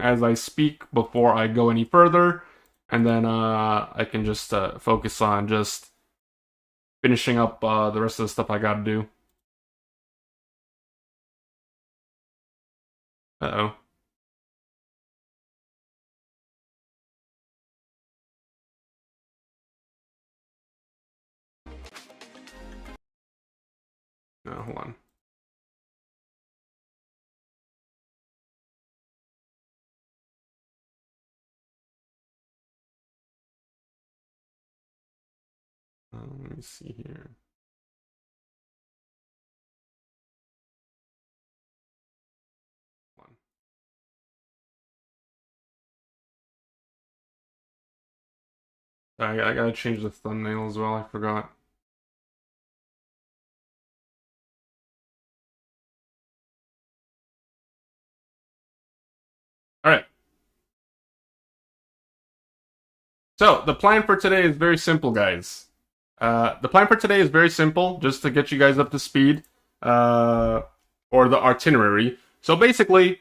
as I speak before I go any further, and then I can just focus on just finishing up the rest of the stuff I gotta do. Uh-oh. No, hold on. Let me see here. I gotta change the thumbnail as well, I forgot. Alright. So, the plan for today is very simple, guys. The plan for today is very simple, just to get you guys up to speed, or the itinerary. So basically,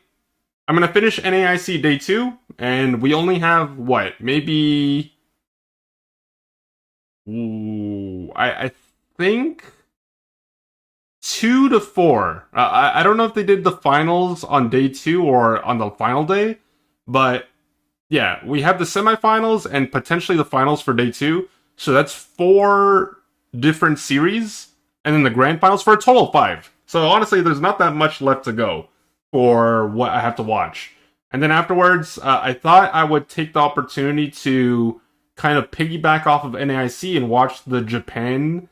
I'm gonna finish NAIC Day 2, and we only have, what, maybe... Ooh, I think 2 to 4. I don't know if they did the finals on Day 2 or on the final day, but yeah, we have the semifinals and potentially the finals for Day 2. So that's 4 different series, and then the grand finals for a total of 5. So honestly, there's not that much left to go for what I have to watch. And then afterwards, I thought I would take the opportunity to kind of piggyback off of NAIC and watch the Japan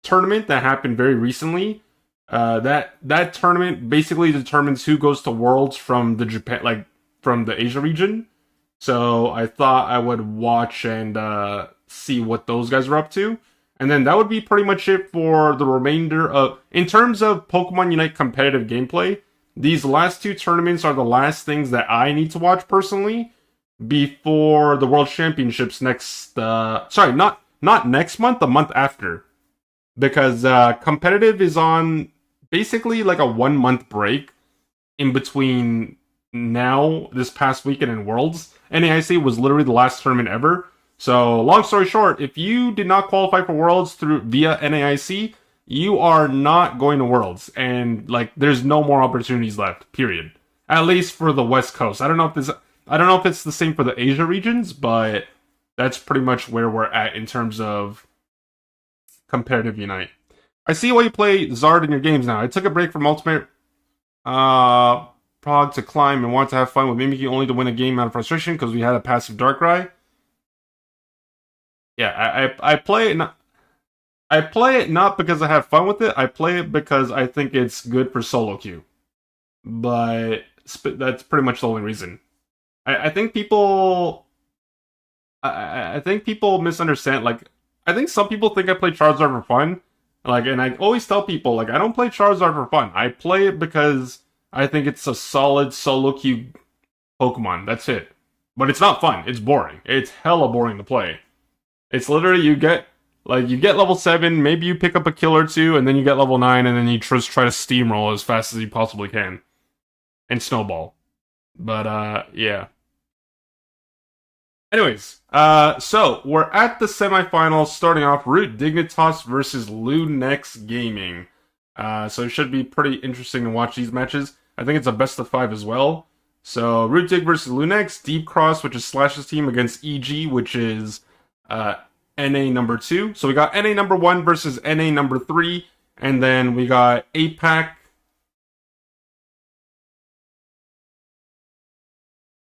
tournament that happened very recently. That tournament basically determines who goes to Worlds from the Japan, like from the Asia region. So I thought I would watch and see what those guys are up to. And then that would be pretty much it for the remainder of... In terms of Pokemon Unite competitive gameplay, these last 2 tournaments are the last things that I need to watch personally before the World Championships next... sorry, not next month, the month after. Because competitive is on basically like a 1-month break in between now, this past weekend, and Worlds. NAIC was literally the last tournament ever. So, long story short, if you did not qualify for Worlds via NAIC, you are not going to Worlds, and like there's no more opportunities left. Period. At least for the West Coast. I don't know if it's the same for the Asia regions, but that's pretty much where we're at in terms of competitive Unite. I see why you play Zard in your games now. I took a break from Ultimate Prog to climb and wanted to have fun with Mimikyu only to win a game out of frustration because we had a passive Darkrai. Yeah, I play it not... I play it not because I have fun with it. I play it because I think it's good for solo queue. But that's pretty much the only reason. I think people... I think people misunderstand. Like, I think some people think I play Charizard for fun. Like, and I always tell people, like, I don't play Charizard for fun. I play it because I think it's a solid solo queue Pokemon. That's it. But it's not fun. It's boring. It's hella boring to play. It's literally, you get level 7, maybe you pick up a kill or 2, and then you get level 9, and then you just try to steamroll as fast as you possibly can. And snowball. But, yeah. Anyways, so, we're at the semifinals, starting off Root Dignitas versus Lunex Gaming. So it should be pretty interesting to watch these matches. I think it's a best of 5 as well. So, Root Dig versus Lunex, Deep Cross, which is Slash's team, against EG, which is... NA number 2. So we got NA number 1 versus NA number 3. And then we got APAC.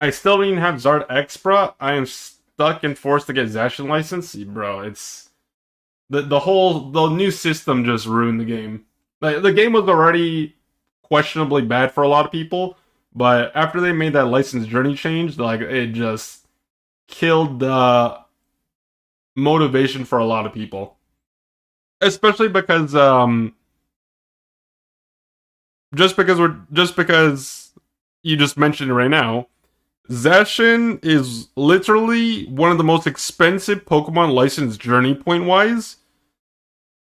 I still don't even have Zard X, bro. I am stuck and forced to get Zacian license. Bro, it's... The new system just ruined the game. Like, the game was already questionably bad for a lot of people. But after they made that license journey change, like, it just killed the motivation for a lot of people, especially because just because you just mentioned it right now, Zacian is literally one of the most expensive Pokemon licensed journey point wise,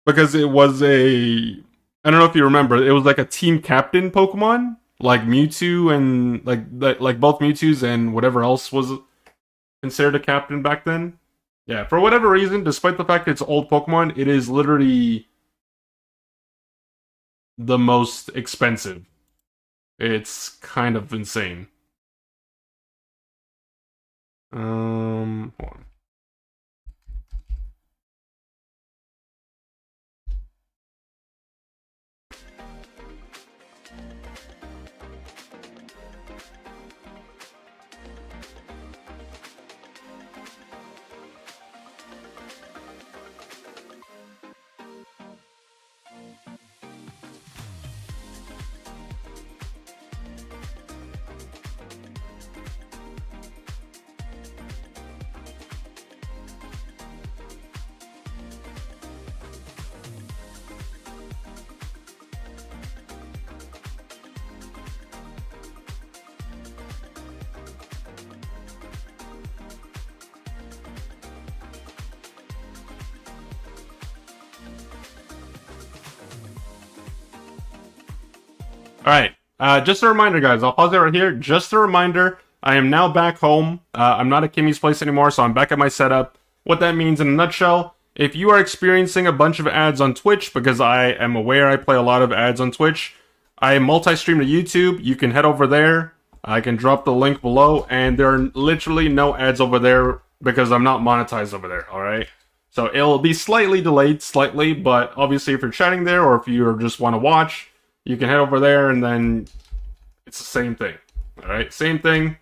because it was I don't know if you remember, it was like a team captain Pokemon, like Mewtwo and like both Mewtwo's and whatever else was considered a captain back then. Yeah, for whatever reason, despite the fact that it's old Pokemon, it is literally the most expensive. It's kind of insane. Hold on. Alright, just a reminder, guys. I'll pause it right here. Just a reminder, I am now back home. I'm not at Kimmy's place anymore, so I'm back at my setup. What that means in a nutshell, if you are experiencing a bunch of ads on Twitch, because I am aware I play a lot of ads on Twitch, I multi-stream to YouTube. You can head over there. I can drop the link below, and there are literally no ads over there because I'm not monetized over there, alright? So it'll be slightly delayed, but obviously if you're chatting there or if you just want to watch, you can head over there, and then it's the same thing. Alright, same thing.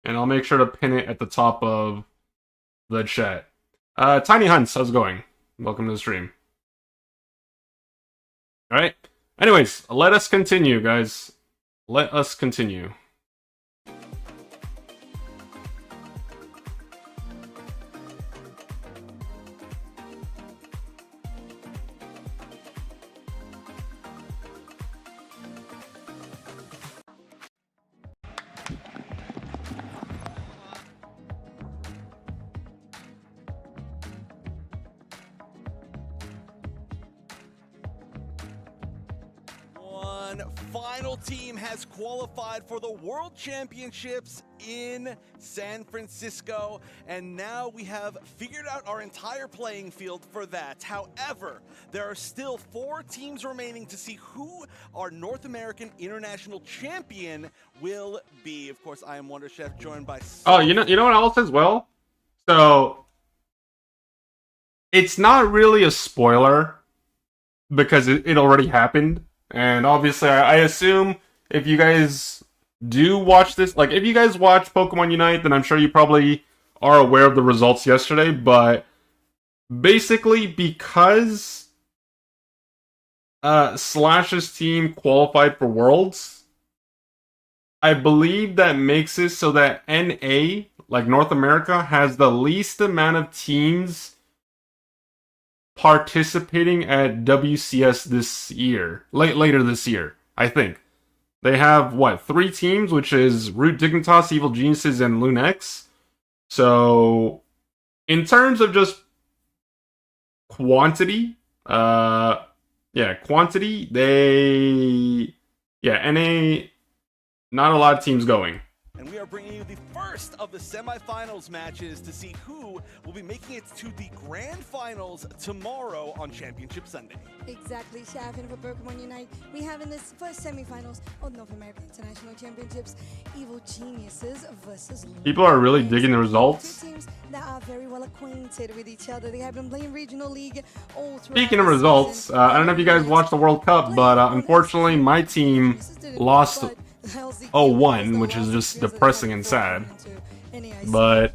And I'll make sure to pin it at the top of the chat. Tiny Hunts, how's it going? Welcome to the stream. Alright. Anyways, let us continue, guys. Let us continue. Final team has qualified for the World Championships in San Francisco, and now we have figured out our entire playing field for that. However, there are still 4 teams remaining to see who our North American International Champion will be. Of course, I am Wonder Chef, joined by... Oh, you know what else as well? So, it's not really a spoiler, because it already happened. And obviously, I assume if you guys do watch this, like if you guys watch Pokemon Unite, then I'm sure you probably are aware of the results yesterday. But basically, because Slash's team qualified for Worlds, I believe that makes it so that NA, like North America, has the least amount of teams participating at WCS this year, later this year, I think. They have, what, 3 teams, which is Root Dignitas, Evil Geniuses, and Lunex. So, in terms of just quantity, quantity, NA, not a lot of teams going. And we are bringing you the first of the semifinals matches to see who will be making it to the grand finals tomorrow on Championship Sunday. Exactly, Chef. And for Pokemon Unite, we have in this first semifinals of North American International Championships, Evil Geniuses versus... People are really digging the results. 2 teams that are very well acquainted with each other. They have been playing Regional League all throughout. Speaking of results, I don't know if you guys watched the World Cup, but unfortunately my team lost 0-1, which is just depressing and sad. But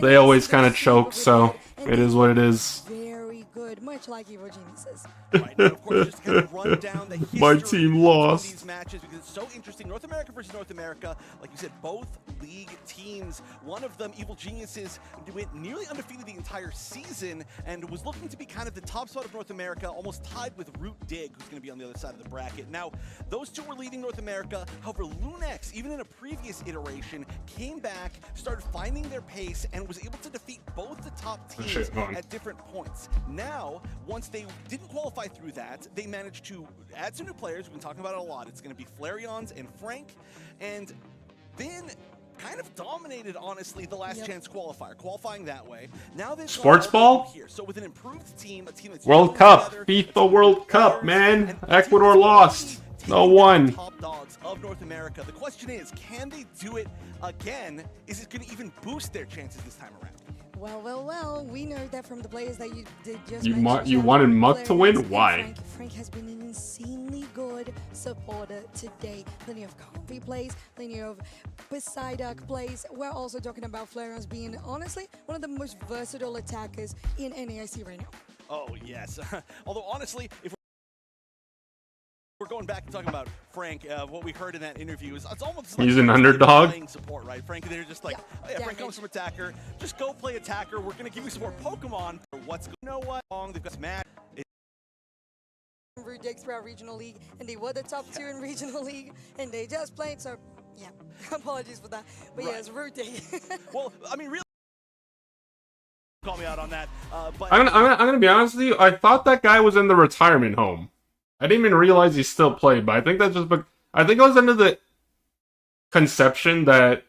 they always kind of choke, so it is what it is. Very good, much like Evil Geniuses. Right, and of course, just to kind of run down the history My team lost. of these matches, because it's so interesting. North America versus North America, like you said, both league teams. One of them, Evil Geniuses, went nearly undefeated the entire season and was looking to be kind of the top spot of North America, almost tied with Root Dig, who's going to be on the other side of the bracket. Now, those 2 were leading North America. However, Lunex, even in a previous iteration, came back, started finding their pace, and was able to defeat both the top teams at different points. Now, now, once they didn't qualify through that, they managed to add some new players. We've been talking about it a lot. It's going to be Flareons and Frank, and then kind of dominated, honestly, the last chance qualifier, qualifying that way. Now they've Sports ball? here. So with an improved team, a team that's World Cup, FIFA World Cup, man. Ecuador lost. No one. Top dogs of North America. The question is, can they do it again? Is it going to even boost their chances this time around? Well, we know that from the players that you did just You mention. wanted Muck to win? Why? Frank has been an insanely good supporter today. Plenty of comfy plays, plenty of Psyduck plays. We're also talking about Flareons being, honestly, one of the most versatile attackers in NAIC right now. Oh, yes. Although, honestly, if we're going back and talking about Frank, what we heard in that interview is it's almost like he's an underdog. playing support, right? Frank, they're just like, oh yeah, Frank comes from attacker. Just go play attacker. We're gonna give you some more Pokemon. What's you know what? They've got Smash. Root decks throughout regional league, and they were the top 2 in regional league, and they just played. So, yeah, apologies for that. But yeah, it's root deck. Well, I mean, really. Call me out on that. But I'm gonna be honest with you. I thought that guy was in the retirement home. I didn't even realize he still played, but I think that's just. I think I was under the conception that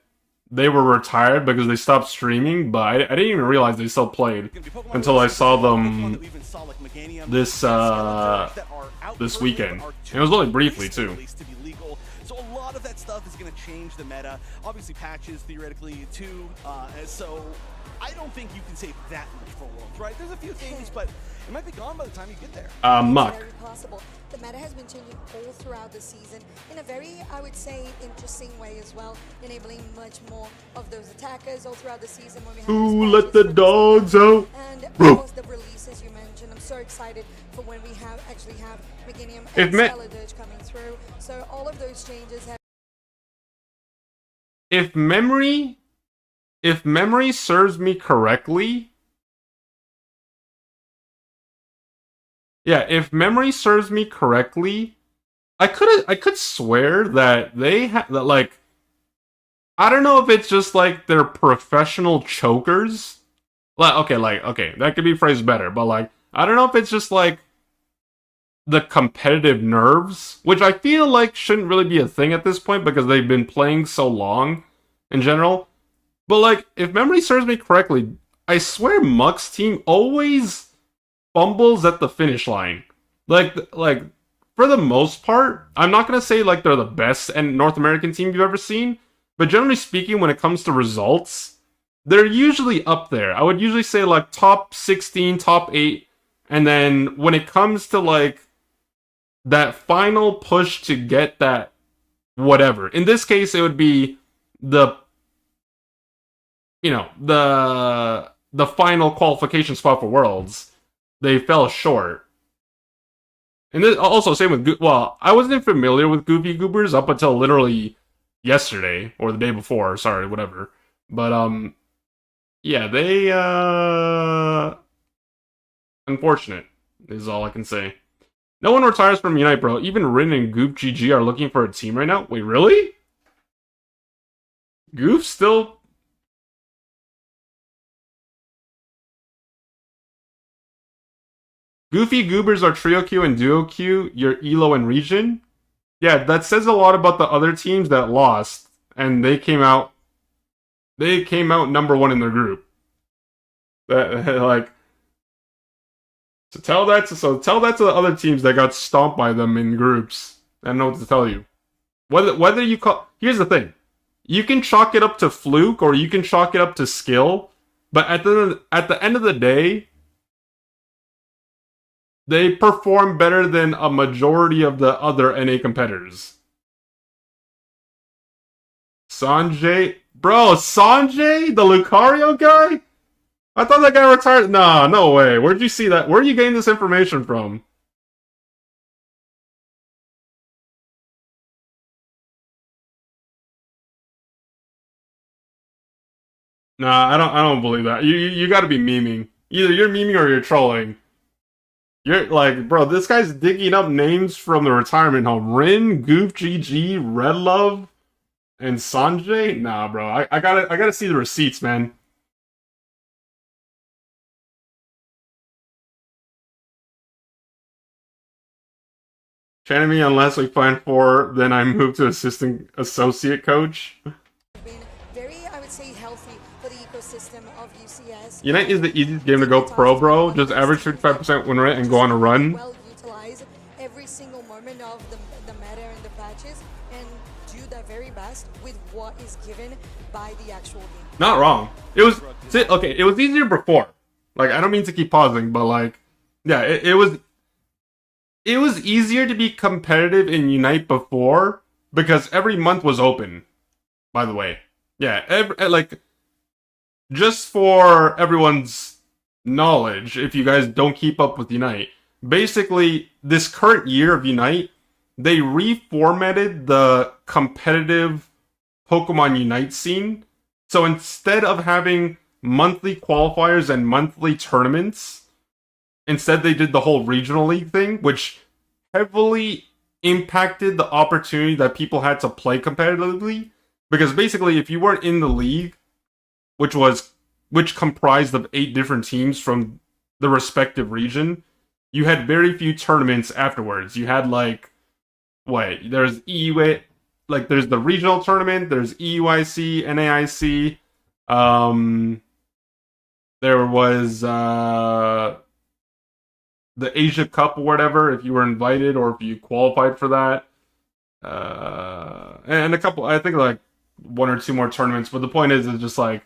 they were retired because they stopped streaming, but I didn't even realize they still played until I saw them this weekend. And it was only briefly too. So a lot of that stuff is going to change the meta. Obviously, patches theoretically too. So I don't think you can say that much for Worlds, right? There's a few things, but it might be gone by the time you get there. Muck. Very possible. The meta has been changing all throughout the season in a very, I would say, interesting way as well, enabling much more of those attackers all throughout the season. When we have Who these let the patches dogs out? and of course the releases you mentioned. I'm so excited for when we actually have Meganium and Skeledirge coming through. So all of those changes have. If memory serves me correctly. Yeah, if memory serves me correctly, I could swear that they that like, I don't know if it's just like they're professional chokers. Okay, that could be phrased better, but like, I don't know if it's just like the competitive nerves, which I feel like shouldn't really be a thing at this point because they've been playing so long in general. But like, if memory serves me correctly, I swear Muck's team always fumbles at the finish line. Like for the most part, I'm not gonna say like they're the best and North American team you've ever seen, but generally speaking, when it comes to results, they're usually up there. I would usually say like top 16, top 8, and then when it comes to like that final push to get that whatever. In this case, it would be the final qualification spot for Worlds. They fell short. And this also same with I wasn't familiar with Goofy Goobers up until literally yesterday or the day before, sorry, whatever. But yeah, they unfortunate is all I can say. No one retires from Unite, bro. Even Rin and Goof GG are looking for a team right now. Wait, really? Goof still. Goofy Goobers are Trio Q and Duo Q, your ELO and region. Yeah, that says a lot about the other teams that lost, and they came out number 1 in their group. Like, tell that to the other teams that got stomped by them in groups. I don't know what to tell you. Whether you call, here's the thing, you can chalk it up to fluke or you can chalk it up to skill, but at the end of the day, they perform better than a majority of the other NA competitors. Sanjay, the Lucario guy? I thought that guy retired. Nah, no way. Where'd you see that? Where are you getting this information from? Nah, I don't believe that. You got to be memeing. Either you're memeing or you're trolling. You're like, bro, this guy's digging up names from the retirement home. Rin, Goof GG, Red Love, and Sanjay? Nah, bro. I gotta see the receipts, man. Channing unless we find 4, then I move to associate coach. Been very, I would say, healthy for the ecosystem of UCS. Unite is the easiest game to go pro, bro. Just average 55% win rate and go on a run. Well utilize every single moment of the meta and the patches and do their very best with what is given by the actual game. Not wrong. It was okay. It was easier before. Like, I don't mean to keep pausing, but like, yeah, it was easier to be competitive in Unite before because every month was open. By the way, yeah, like, just for everyone's knowledge, if you guys don't keep up with Unite, basically this current year of Unite, they reformatted the competitive Pokemon Unite scene. So instead of having monthly qualifiers and monthly tournaments, instead they did the whole regional league thing, which heavily impacted the opportunity that people had to play competitively. Because basically, if you weren't in the league, which comprised of 8 different teams from the respective region, you had very few tournaments afterwards. You had there's EUA, like there's the regional tournament, there's EUIC, NAIC, there was the Asia Cup or whatever, if you were invited or if you qualified for that. And a couple, I think like 1 or 2 more tournaments, but the point is just like,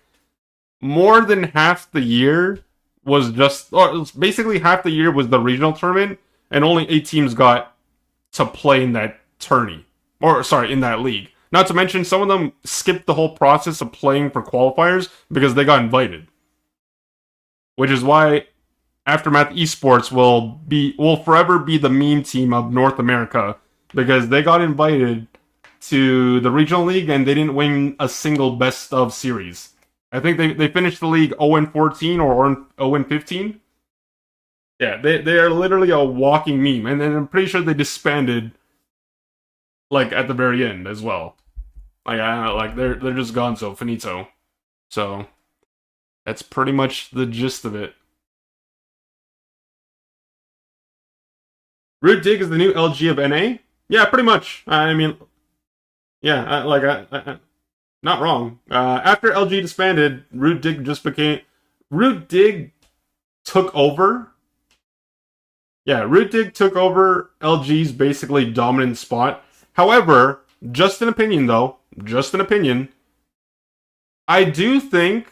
more than half the year was basically half the year was the regional tournament, and only 8 teams got to play in that tourney. In that league. Not to mention, some of them skipped the whole process of playing for qualifiers because they got invited. Which is why Aftermath Esports will forever be the meme team of North America, because they got invited to the regional league and they didn't win a single best of series. I think they finished the league 0-14 or 0-15. Yeah, they are literally a walking meme, and then I'm pretty sure they disbanded like at the very end as well. Like they're just gone, so finito. So that's pretty much the gist of it. Root Dig is the new LG of NA? Yeah, pretty much. I mean, yeah, not wrong. After LG disbanded, Root Dig took over. Yeah, Root Dig took over LG's basically dominant spot. However, just an opinion though, I do think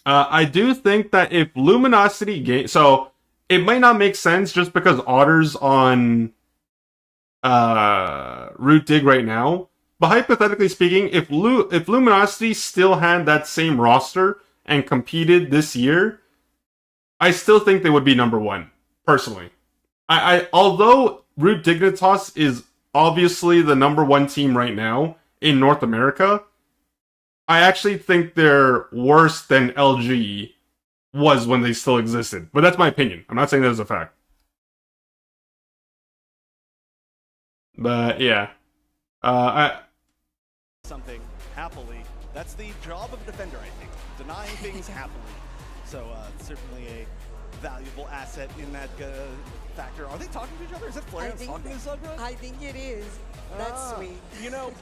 that if Luminosity gain, so it might not make sense just because Otter's on Root Dig right now. But hypothetically speaking, if Luminosity still had that same roster and competed this year, I still think they would be number 1, personally. Although Root Dignitas is obviously the number 1 team right now in North America, I actually think they're worse than LG was when they still existed. But that's my opinion. I'm not saying that as a fact. But yeah. Something happily. That's the job of a defender, I think. Denying things happily. So certainly a valuable asset in that factor. Are they talking to each other? Is that Flare talking to Zugra? I think it is. That's sweet. You know,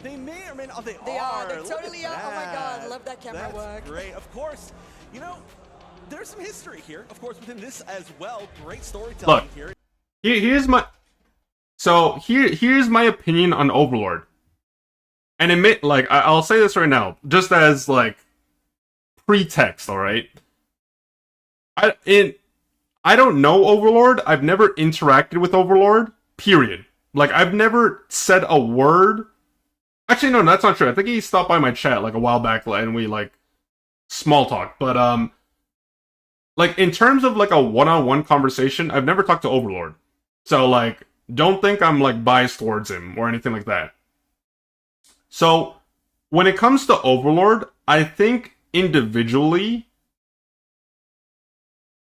they may or may not. They are. They totally are. Oh my god, love that camera work. That's great. Of course, you know, there's some history here. Of course, within this as well. Great storytelling here. Here's my opinion on Overlord. And I'll say this right now, just as like pretext, all right? I don't know Overlord. I've never interacted with Overlord. Period. Like, I've never said a word. Actually, no, that's not true. I think he stopped by my chat like a while back, and we like small talk. But like in terms of like a one-on-one conversation, I've never talked to Overlord. So like, don't think I'm like biased towards him or anything like that. So when it comes to Overlord, I think individually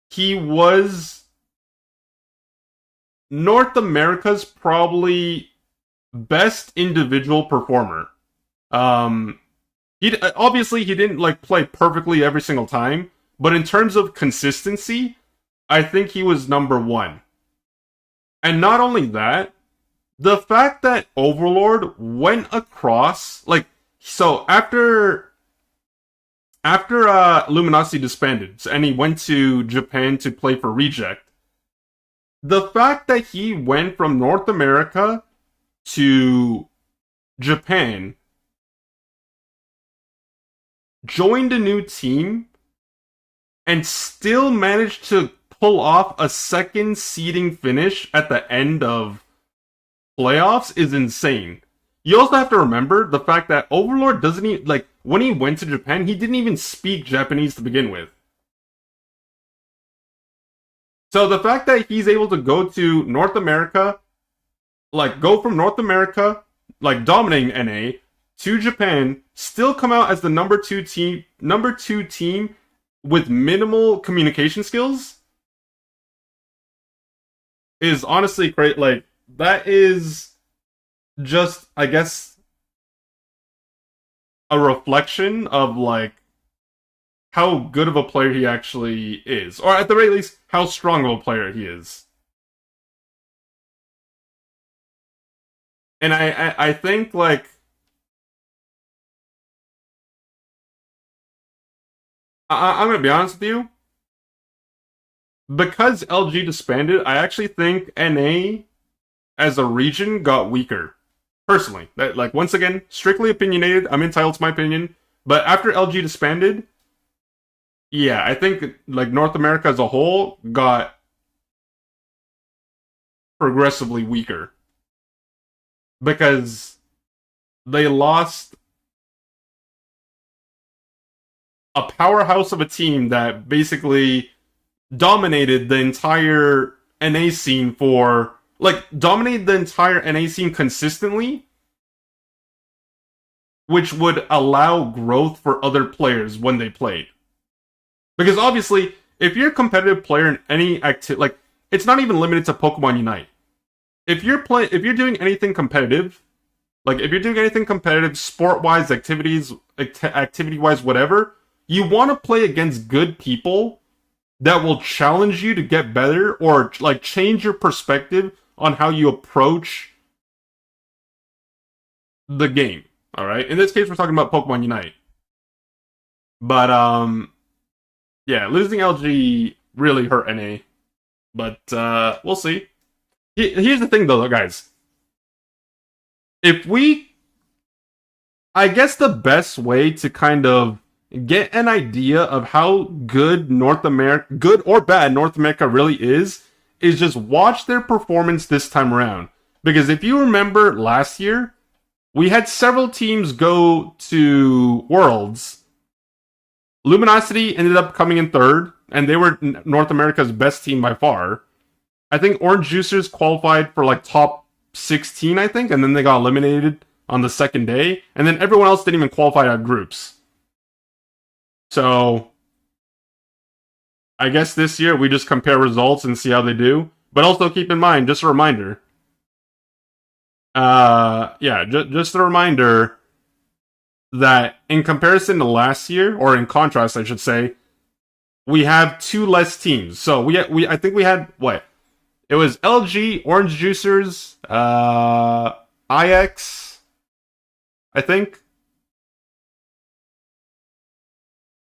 he was North America's probably best individual performer. He didn't like play perfectly every single time, but in terms of consistency, I think he was number 1. And not only that, the fact that Overlord went across, like, so after Luminosity disbanded and he went to Japan to play for Reject, the fact that he went from North America to Japan, joined a new team, and still managed to pull off a second seeding finish at the end of playoffs is insane. You also have to remember the fact that Overlord doesn't even, like, when he went to Japan, he didn't even speak Japanese to begin with. So the fact that he's able to go to North America, like, go from North America, like, dominating NA, to Japan, still come out as the number two team with minimal communication skills, is honestly great. Like, that is just, I guess, a reflection of, like, how good of a player he actually is. Or at the very least, how strong of a player he is. And I think, like, I'm gonna be honest with you. Because LG disbanded, I actually think NA as a region got weaker. Personally. That, like, once again, strictly opinionated. I'm entitled to my opinion. But after LG disbanded, yeah, I think, like, North America as a whole got progressively weaker. Because they lost a powerhouse of a team that basically dominated the entire NA scene for, like, dominated the entire NA scene consistently, which would allow growth for other players when they played. Because obviously, if you're a competitive player in any activity, like, it's not even limited to Pokemon Unite. If you're doing anything competitive, like, if you're doing anything competitive, sport-wise, activity-wise, whatever, you want to play against good people that will challenge you to get better, or, like, change your perspective on how you approach the game. Alright? In this case, we're talking about Pokemon Unite. But, yeah, losing LG really hurt NA. But, we'll see. Here's the thing, though, guys. I guess the best way to kind of get an idea of how good good or bad North America really is just watch their performance this time around. Because if you remember last year, we had several teams go to Worlds. Luminosity ended up coming in third, and they were North America's best team by far. I think Orange Juicers qualified for, like, top 16, I think, and then they got eliminated on the second day, and then everyone else didn't even qualify out of groups. So, I guess this year we just compare results and see how they do. But also keep in mind, just a reminder. Just a reminder that in comparison to last year, or in contrast, I should say, we have 2 less teams. So I think we had, what? It was LG, Orange Juicers, IX, I think.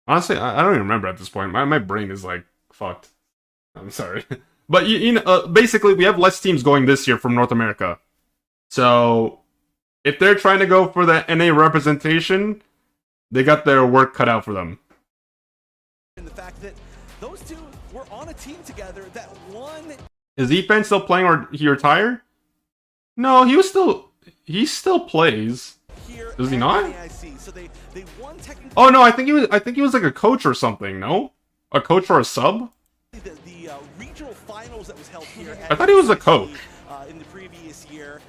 Honestly, I don't even remember at this point. My brain is, like, fucked. I'm sorry. But, you know, basically, we have less teams going this year from North America. So, if they're trying to go for the NA representation, they got their work cut out for them. And the fact that those two were on a team together that won. Is Ethan still playing, or he retired? No, he still plays. Does he not? So they won technically. Oh no, I think he was like a coach or something. No, a coach or a sub. The regional finals that was held here. I thought he was a coach in the previous year.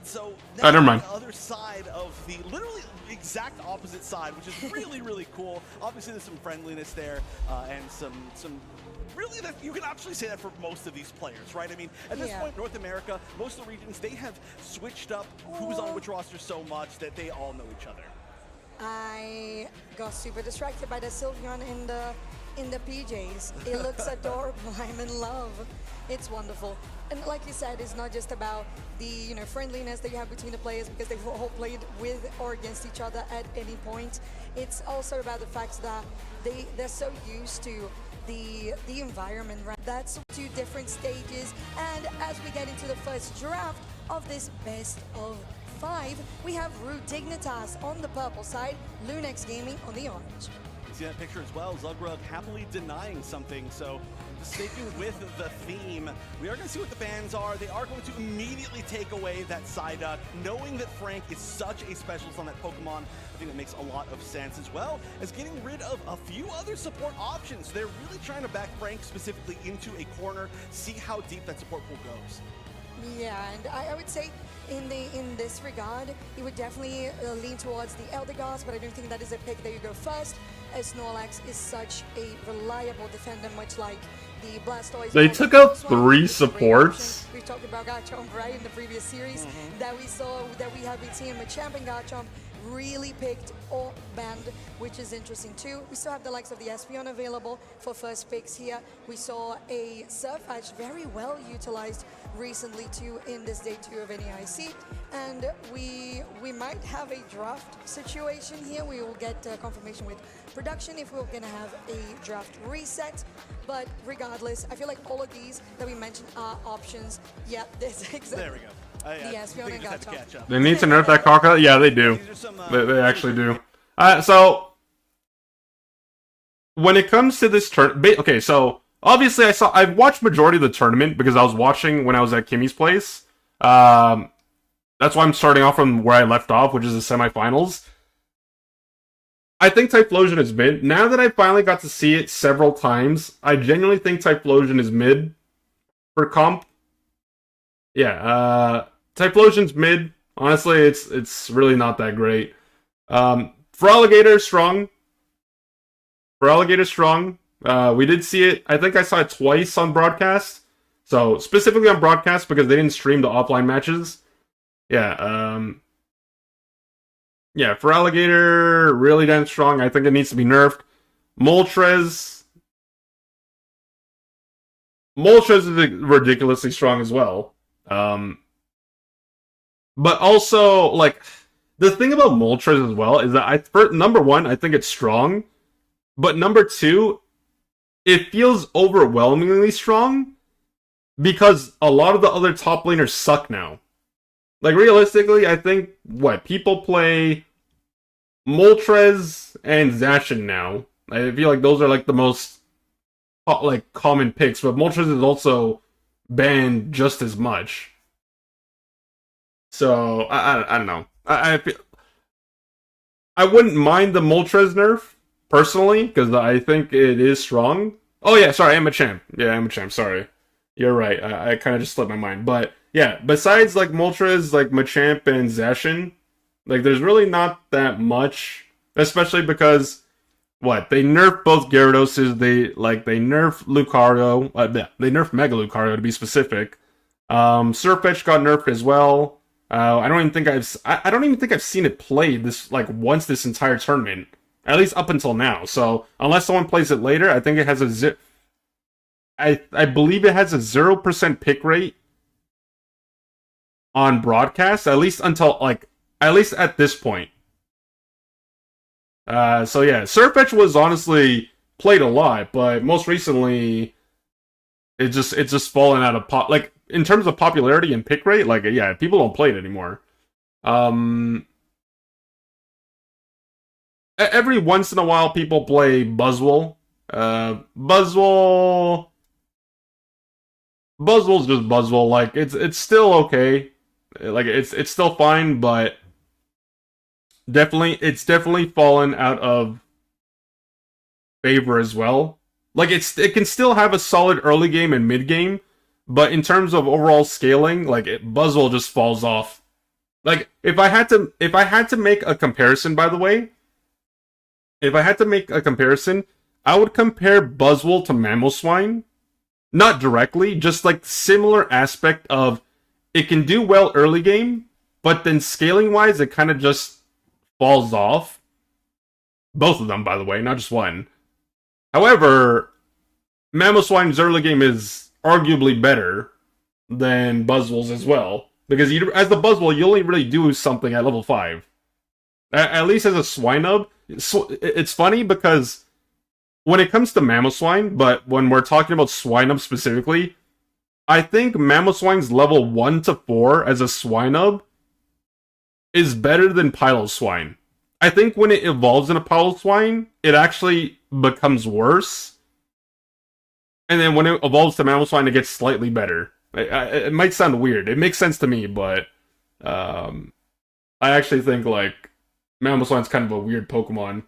So never mind. On the other side of the literally exact opposite side, which is really, really cool. Obviously, there's some friendliness there and some really, that you can actually say that for most of these players, right? I mean, at this point, North America, most of the regions, they have switched up who's on which roster so much that they all know each other. I got super distracted by the Sylveon in the in the PJs. It looks adorable. I'm in love. It's wonderful. And like you said, it's not just about the friendliness that you have between the players because they've all played with or against each other at any point. It's also about the fact that they're so used to the environment. Right? That's 2 different stages. And as we get into the first draft of this best of 5, we have Root Dignitas on the purple side, Lunex Gaming on the orange. You see that picture as well, Zugrug happily denying something, so sticking with the theme, we are going to see what the bans are. They are going to immediately take away that Psyduck, knowing that Frank is such a specialist on that Pokemon. I think that makes a lot of sense, as well as getting rid of a few other support options. They're really trying to back Frank specifically into a corner, see how deep that support pool goes. Yeah, and I would say in this regard, it would definitely lean towards the Elder Gods, but I don't think that is a pick that you go first, as Snorlax is such a reliable defender, much like the Blastoise. They took out 3 supports. We talked about Garchomp, right, in the previous series that we have been seeing Machamp and Garchomp really picked or banned, which is interesting too. We still have the likes of the Espeon available for first picks here. We saw a Surfetch very well utilized recently too in this day 2 of NEIC, and we might have a draft situation here. We will get confirmation with production if we're gonna have a draft reset, but regardless, I feel like all of these that we mentioned are options. Yeah, this exactly. There we go. Yes, we only got to catch up. They need to nerf that Crocodile? Yeah, they do. They actually do. So, when it comes to this okay, so, obviously I've watched majority of the tournament because I was watching when I was at Kimmy's place. That's why I'm starting off from where I left off, which is the semifinals. I think Typhlosion is mid. Now that I finally got to see it several times, I genuinely think Typhlosion is mid for comp. Yeah, Typhlosion's mid. Honestly, it's really not that great. For Alligator, strong. We did see it. I think I saw it twice on broadcast. So, specifically on broadcast because they didn't stream the offline matches. Yeah, yeah, for Alligator, really damn strong. I think it needs to be nerfed. Moltres is ridiculously strong as well. But also, like, the thing about Moltres as well is that number 1, I think it's strong. But number 2, it feels overwhelmingly strong because a lot of the other top laners suck now. Like, realistically, I think, people play Moltres and Zacian now. I feel like those are, like, the most, common picks, but Moltres is also banned just as much. So, I don't know. I wouldn't mind the Moltres nerf, personally, because I think it is strong. Oh yeah, sorry, I'm a champ. Yeah, I'm a champ, sorry. You're right, I kind of just slipped my mind. But, yeah, besides, like, Moltres, like, Machamp and Zacian, like, there's really not that much. Especially because, they nerf both Gyarados, they nerf Lucario, they nerf Mega Lucario to be specific. Surfetch got nerfed as well. I don't even think I've seen it played this, once this entire tournament. At least up until now. So, unless someone plays it later, I think it has I believe it has a 0% pick rate on broadcast, at least at this point. So yeah, Surfetch was honestly played a lot, but most recently, it's just fallen out of in terms of popularity and pick rate, yeah, people don't play it anymore. Every once in a while, people play Buzzwole. Buzzwole's just Buzzwole. It's still okay. It's still fine, but it's definitely fallen out of favor as well. It can still have a solid early game and mid game, but in terms of overall scaling, Buzzwole just falls off. If I had to make a comparison, by the way, I would compare Buzzwole to Mamoswine. Not directly, just similar aspect of it can do well early game, but then scaling wise, it kind of just falls off. Both of them, by the way, not just one. However, Mamoswine's early game is arguably better than Buzzwole's as well. Because as the Buzzwole, you only really do something at level 5. At least as a Swinub. It's funny because when it comes to Mamoswine, but when we're talking about Swinub specifically, I think Mamoswine's level 1 to 4 as a Swinub is better than Piloswine. I think when it evolves in a Piloswine, it actually becomes worse. And then when it evolves to Mamoswine, it gets slightly better. It might sound weird. It makes sense to me, but I actually think like Mamoswine's kind of a weird Pokemon.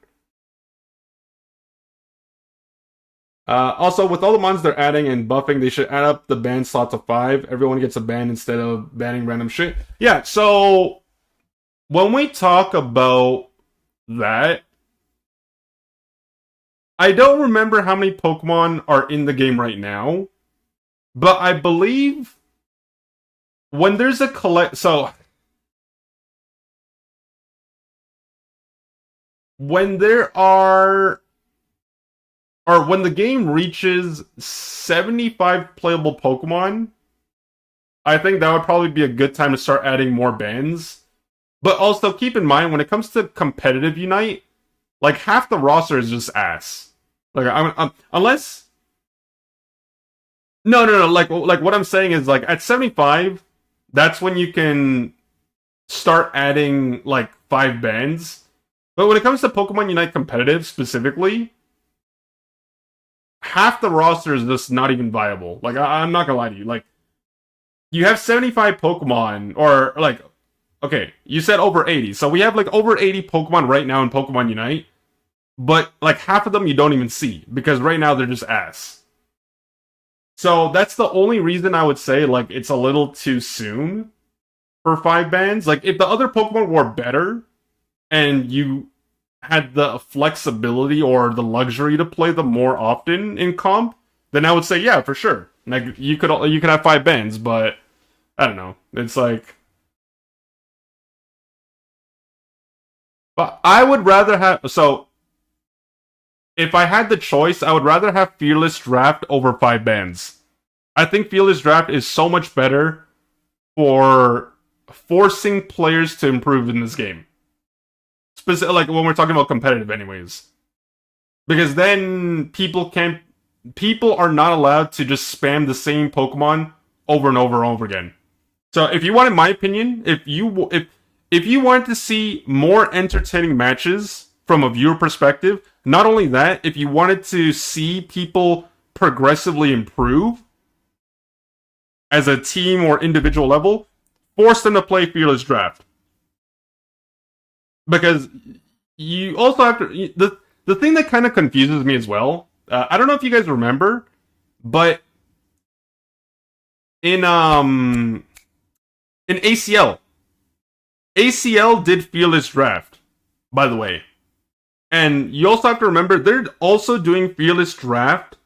Also, with all the mons they're adding and buffing, they should add up the ban slot to 5. Everyone gets a ban instead of banning random shit. Yeah, so when we talk about that, I don't remember how many Pokemon are in the game right now, but I believe when there's a when there are, or when the game reaches 75 playable Pokemon, I think that would probably be a good time to start adding more bans. But also keep in mind, when it comes to competitive Unite, like half the roster is just ass. Like unless no. Like what I'm saying is like at 75, that's when you can start adding like 5 bans. But when it comes to Pokemon Unite competitive specifically, half the roster is just not even viable. Like I'm not gonna lie to you. Like you have 75 Pokemon, or like okay, you said over 80, so we have like over 80 Pokemon right now in Pokemon Unite. But like half of them you don't even see because right now they're just ass. So that's the only reason I would say like it's a little too soon for 5 bans. Like if the other Pokemon were better and you had the flexibility or the luxury to play them more often in comp, then I would say yeah, for sure. Like you could have 5 bans, but I don't know. It's like, but I would rather have if I had the choice, I would rather have Fearless Draft over 5 bans. I think Fearless Draft is so much better for forcing players to improve in this game. Like when we're talking about competitive anyways. Because then people are not allowed to just spam the same Pokemon over and over and over again. So if you wanted my opinion, if you wanted to see more entertaining matches from a viewer perspective, not only that, if you wanted to see people progressively improve as a team or individual level, force them to play Fearless Draft. Because you also have to... The thing that kind of confuses me as well, I don't know if you guys remember, but in ACL did Fearless Draft, by the way. And you also have to remember, they're also doing Fearless Draft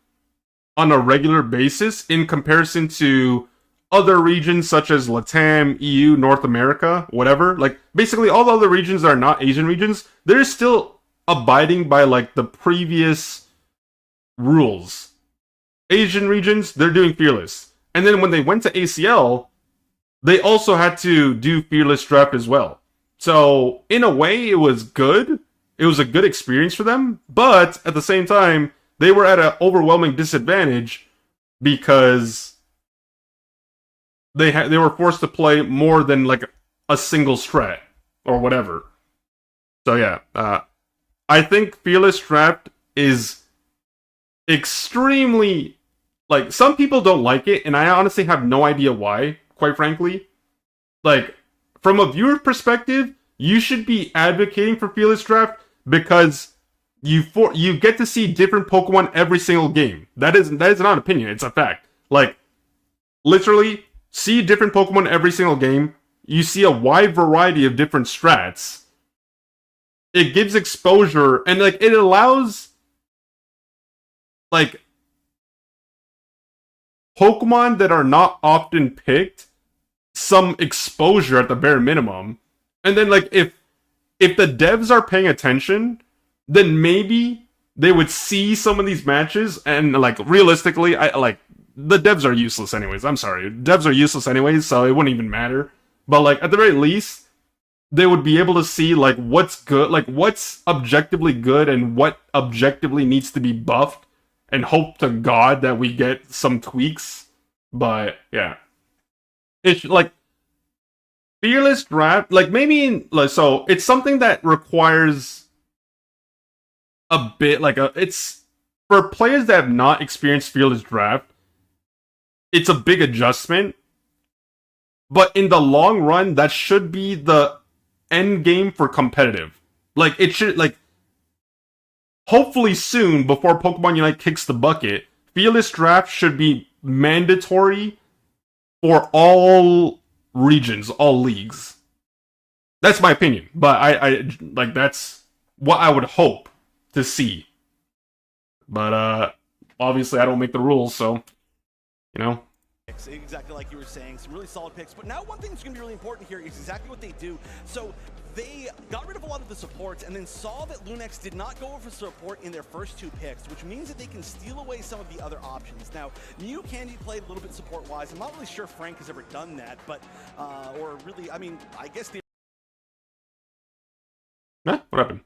on a regular basis in comparison to other regions such as LATAM, EU, North America, whatever. Like, basically all the other regions that are not Asian regions, they're still abiding by, like, the previous rules. Asian regions, they're doing Fearless. And then when they went to ACL, they also had to do Fearless Draft as well. So, in a way, it was good. It was a good experience for them, but at the same time, they were at an overwhelming disadvantage because they were forced to play more than like a single strat or whatever. So yeah, I think Fearless Draft is extremely, like, some people don't like it, and I honestly have no idea why, quite frankly. Like, from a viewer perspective, you should be advocating for Fearless Draft because you get to see different Pokemon every single game. That is not an opinion, it's a fact. Like, literally, see different Pokemon every single game. You see a wide variety of different strats. It gives exposure, and like it allows like Pokemon that are not often picked some exposure at the bare minimum. And then like if the devs are paying attention, then maybe they would see some of these matches and like realistically, I like the devs are useless anyways. I'm sorry, devs are useless anyways, so it wouldn't even matter. But like at the very least, they would be able to see like what's good, like what's objectively good and what objectively needs to be buffed, and hope to God that we get some tweaks. But yeah, it's like fearless draft, like maybe like so it's something that requires a bit like it's for players that have not experienced fearless draft. It's a big adjustment, but in the long run, that should be the end game for competitive. Like it should, like hopefully soon before Pokemon Unite kicks the bucket, fearless draft should be mandatory for all regions, all leagues. That's my opinion, but I like that's what I would hope to see. But obviously I don't make the rules, so you know. Exactly like you were saying, some really solid picks. But now one thing that's going to be really important here is exactly what they do. So they got rid of a lot of the supports and then saw that Lunex did not go over support in their first 2 picks, which means that they can steal away some of the other options. Now, Mew can be played a little bit support-wise. I'm not really sure Frank has ever done that, but, or really, I mean, I guess they... What happened?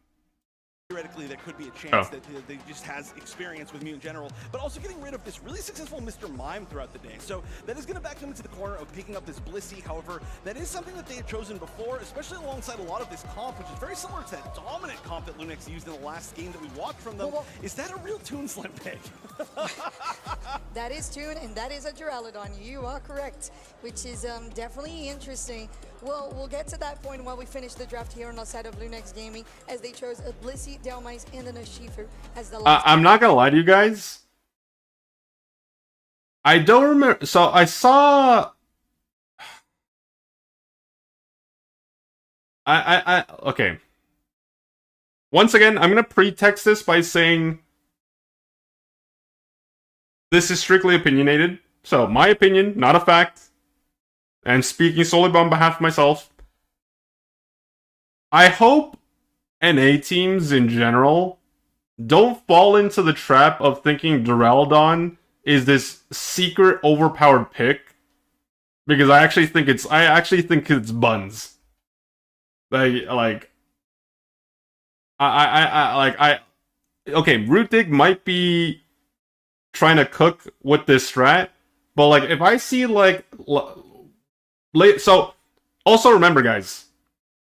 Theoretically, there could be a chance that they just has experience with Mew in general, but also getting rid of this really successful Mr. Mime throughout the day. So that is going to back them into the corner of picking up this Blissey. However, that is something that they have chosen before, especially alongside a lot of this comp, which is very similar to that dominant comp that Lunex used in the last game that we watched from them. Well, is that a real Toon Slim pick? That is Toon, and that is a Duraludon. You are correct, which is definitely interesting. Well, we'll get to that point while we finish the draft here on the side of Lunex Gaming, as they chose a Blissey, Delmice, and an Urshifu as the last. I'm not gonna lie to you guys. I don't remember. So I saw. Okay. Once again, I'm gonna pretext this by saying this is strictly opinionated. So my opinion, not a fact. And speaking solely on behalf of myself, I hope NA teams in general don't fall into the trap of thinking Duraludon is this secret overpowered pick, because I actually think it's buns. Okay, Root Dig might be trying to cook with this strat, but like if I see like so also remember guys,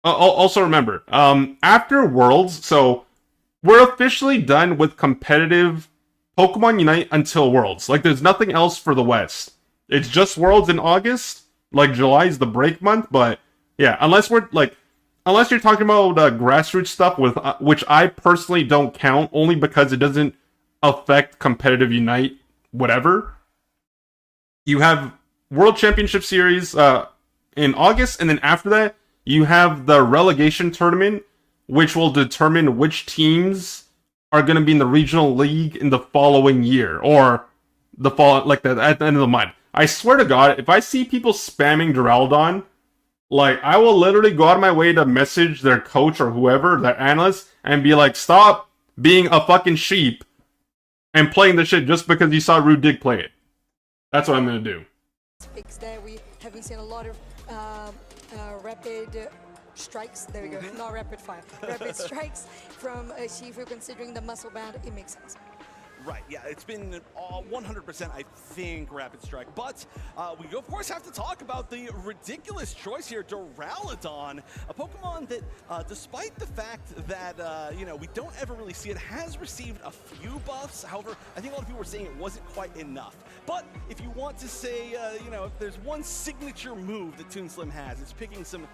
after Worlds, so we're officially done with competitive Pokemon Unite until Worlds. Like there's nothing else for the West. It's just Worlds in August. Like July is the break month, but yeah, unless you're talking about grassroots stuff with which I personally don't count, only because it doesn't affect competitive Unite whatever. You have World Championship Series in August, and then after that, you have the relegation tournament, which will determine which teams are going to be in the regional league in the following year, or the fall at the end of the month. I swear to God, if I see people spamming Duraludon, like I will literally go out of my way to message their coach or whoever, their analyst, and be like, "Stop being a fucking sheep and playing the shit just because you saw Rude Dig play it." That's what I'm going to do. Picks there, we haven't seen a lot of rapid strikes. There we go. Not rapid fire. Rapid strikes from Shifu, considering the muscle band. It makes sense. Right, yeah, it's been 100%, I think, Rapid Strike. But we, of course, have to talk about the ridiculous choice here, Duraludon, a Pokemon that, despite the fact that, you know, we don't ever really see it, has received a few buffs. However, I think a lot of people were saying it wasn't quite enough. But if you want to say, you know, if there's one signature move that Toon Slim has, it's picking something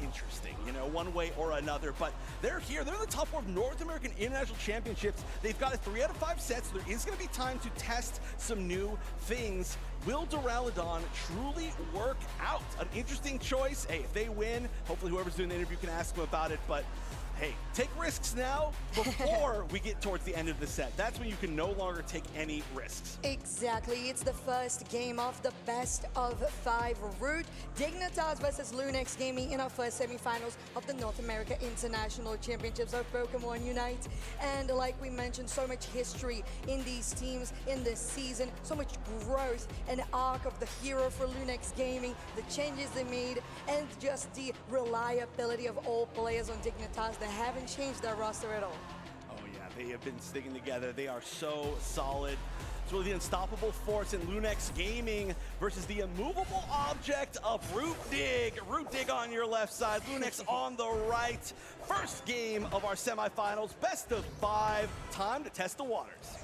interesting, you know, one way or another. But they're here. They're in the top 4 of North American International Championships. They've got a 3 out of 5 sets. There is going to be time to test some new things. Will Duraludon truly work out? An interesting choice. Hey, if they win, hopefully whoever's doing the interview can ask them about it. But Hey, take risks now before we get towards the end of the set. That's when you can no longer take any risks. Exactly. It's the first game of the best of 5 route. Dignitas versus Lunex Gaming in our first semifinals of the North America International Championships of Pokemon Unite. And like we mentioned, so much history in these teams in this season, so much growth and arc of the hero for Lunex Gaming, the changes they made, and just the reliability of all players on Dignitas. They haven't changed their roster at all. Oh yeah, they have been sticking together. They are so solid. It's really the unstoppable force in Lunex Gaming versus the immovable object of Root Dig. Root Dig on your left side, Lunex on the right. First game of our semifinals, best of 5. Time to test the waters.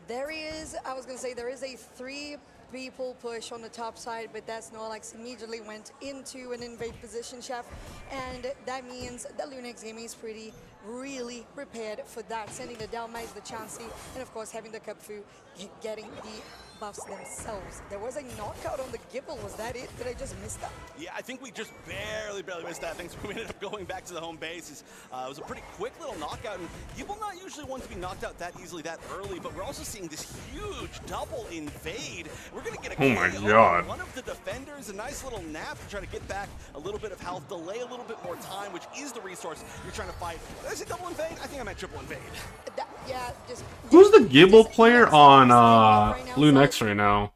There is, I was going to say, there is a 3 people push on the top side, but that's Snorlax immediately went into an invade position, Chef, and that means that Lunex Gaming is really prepared for that, sending the Dalmais, the Chansey, and of course having the Cupfu getting the buffs themselves. There was a knockout on the Gibble. Was that it? Did I just miss that? Yeah, I think we just barely missed that. Thanks. We ended up going back to the home base. It was a pretty quick little knockout, and Gibble not usually one to be knocked out that easily, that early, but we're also seeing this huge double invade. We're going to get a Oh my KO God. on one of the defenders, a nice little nap to try to get back a little bit of health, delay a little bit more time, which is the resource you're trying to fight. Did I say double invade? I think I meant triple invade. Yeah, just... Who's the Gibble player on Lunex right now?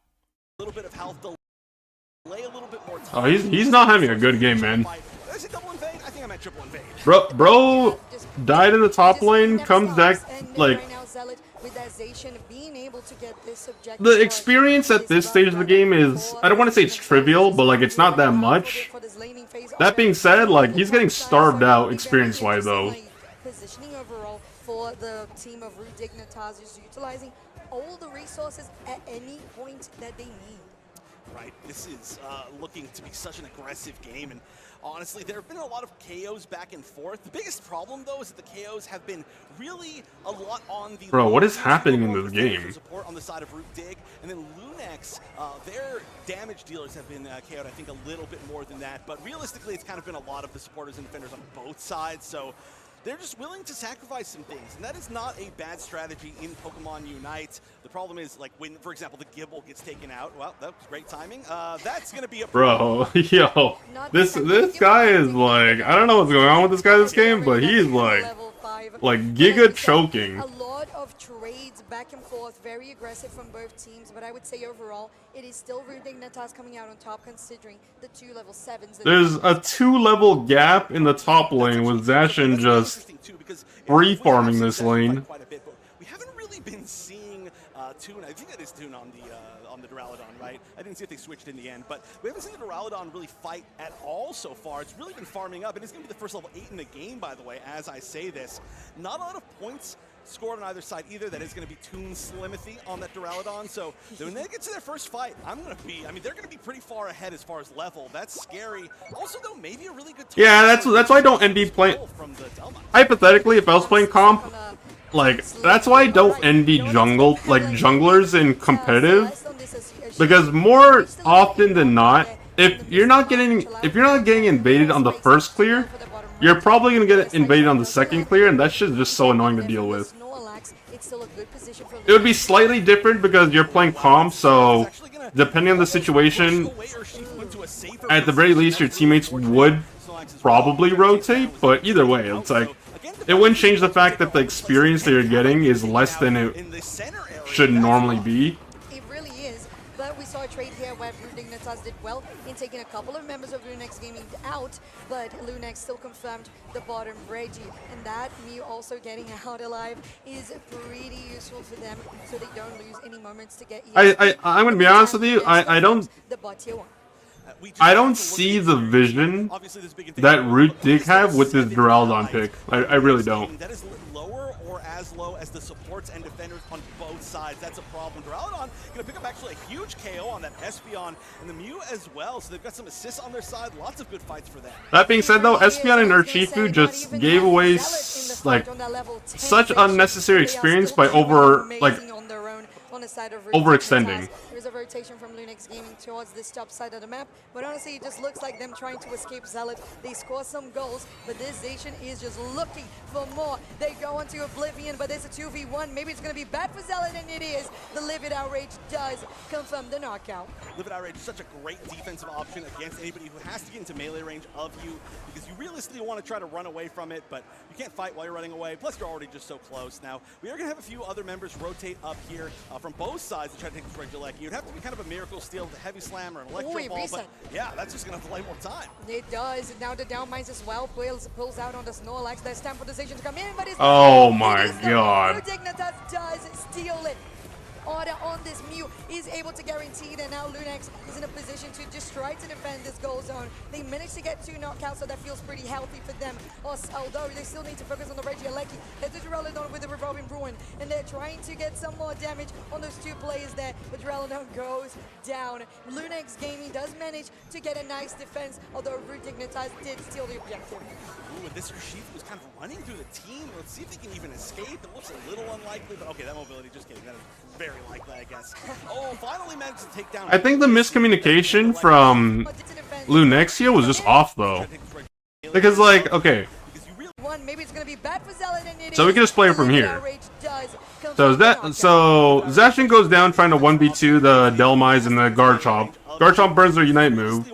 A little bit of health, delay a little bit more time. Oh, he's not having a good game, man. Did I say double invade? I think I meant triple invade. Bro died in the top lane, comes back, like... The experience at this stage of the game is, I don't want to say it's trivial, but like it's not that much. That being said, like he's getting starved out experience-wise though. Positioning overall for the team of Root Dignitas is utilizing all the resources at any point that they need. Right, this is looking to be such an aggressive game, and honestly, there have been a lot of KOs back and forth. The biggest problem, though, is that the KOs have been really a lot on the... Bro, what is happening in this game? Support on the side of Root Dig, and then Lunex, their damage dealers have been KO'd, I think, a little bit more than that, but realistically, it's kind of been a lot of the supporters and defenders on both sides, so they're just willing to sacrifice some things, and that is not a bad strategy in Pokemon Unite. The problem is, like, when, for example, the Gibble gets taken out, well, that was great timing. That's going to be a problem. Bro, yo, this guy is like, I don't know what's going on with this guy this game, but he's like giga choking. A lot of trades back and forth, very aggressive from both teams, but I would say overall, it is still Root Dignitas coming out on top considering the 2 level 7s. There's a 2-level gap in the top lane with Zacian just free farming this lane. We haven't really been seeing Toon. I think that is Toon on the Duraludon, right? I didn't see if they switched in the end, but we haven't seen the Duraludon really fight at all so far. It's really been farming up, and it's going to be the first level 8 in the game, by the way, as I say this. Not a lot of points scored on either side either. That is going to be Toon Slimothy on that Duraludon. So when they get to their first fight, they're going to be pretty far ahead as far as level. That's scary. Also, though, maybe a really good... Yeah, that's why I don't envy playing... Hypothetically, if I was playing comp, like, that's why I don't envy junglers in competitive. Because more often than not, if you're not getting invaded on the first clear, you're probably gonna get invaded on the second clear, and that shit's just so annoying to deal with. It would be slightly different because you're playing comp, so depending on the situation, at the very least your teammates would probably rotate, but either way, it's like, it wouldn't change the fact that the experience that you're getting is less than it should normally be. It really is, but we saw a trade here where Root Dignitas did well in taking a couple of members of Lunex Gaming out, but Lunex still confirmed the bottom Reggie, and that Mew also getting out alive is pretty useful for them, so they don't lose any moments to get. I'm gonna be honest with you, I don't see the vision that Root Dig have with this Duraludon pick. I really don't. That is lower or as low as the supports and defenders on both sides. That's a problem. Duraludon going to pick up actually a huge KO on that Espeon and the Mew as well. So they've got some assists on their side. Lots of good fights for them. That being said, though, Espeon and Urshifu just gave away like such unnecessary experience by overextending. is a rotation from Lunix Gaming towards this top side of the map, but honestly, it just looks like them trying to escape Zealot. They score some goals, but this Zation is just looking for more. They go on to Oblivion, but there's a 2v1. Maybe it's going to be bad for Zealot, and it is. The Livid Outrage does confirm the knockout. Livid Outrage is such a great defensive option against anybody who has to get into melee range of you, because you realistically want to try to run away from it, but you can't fight while you're running away. Plus, you're already just so close. Now, we are going to have a few other members rotate up here from both sides to try to take this Regulecki. You'd have to be kind of a miracle steal with a heavy slam or an electro ball, but yeah, that's just going to delay more time. It does. Now the down mines as well. Pulls out on the Snorlax. There's time for the Zation to come in, but it's oh my god. Dignitas does steal it. Order on this Mew is able to guarantee that now Lunex is in a position to just try to defend this goal zone. They managed to get 2 knockouts, so that feels pretty healthy for them. Although they still need to focus on the Regieleki. There's the Duraludon with the Revolving Ruin, and they're trying to get some more damage on those 2 players there, but Duraludon goes down. Lunex Gaming does manage to get a nice defense, although Root Dignitas did steal the objective. Ooh, and this Urshifu was kind of running through the team. Let's see if they can even escape. It looks a little unlikely, but okay, that mobility, just kidding. That is very likely, I guess. Oh, finally managed to take down. I think the miscommunication from Lunexia was just off, though. Because, like, okay. So we can just play it from here. So Zacian goes down trying to 1v2 the Delmise and the Garchomp. Garchomp burns their Unite move.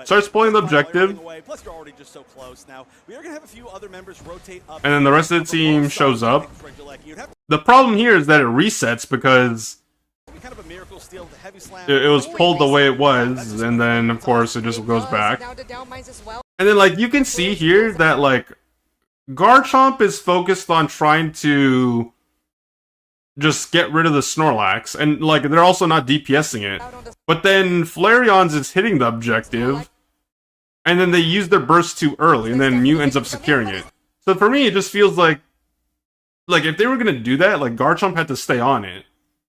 Starts pulling the objective. And then the rest of the team shows up. The problem here is that it resets because it was pulled the way it was, and then of course it just goes back. And then like you can see here that like Garchomp is focused on trying to just get rid of the Snorlax, and like they're also not DPSing it. But then Flareon's is hitting the objective, and then they use their burst too early, and then Mew ends up securing it. So for me, it just feels like if they were gonna do that, like Garchomp had to stay on it.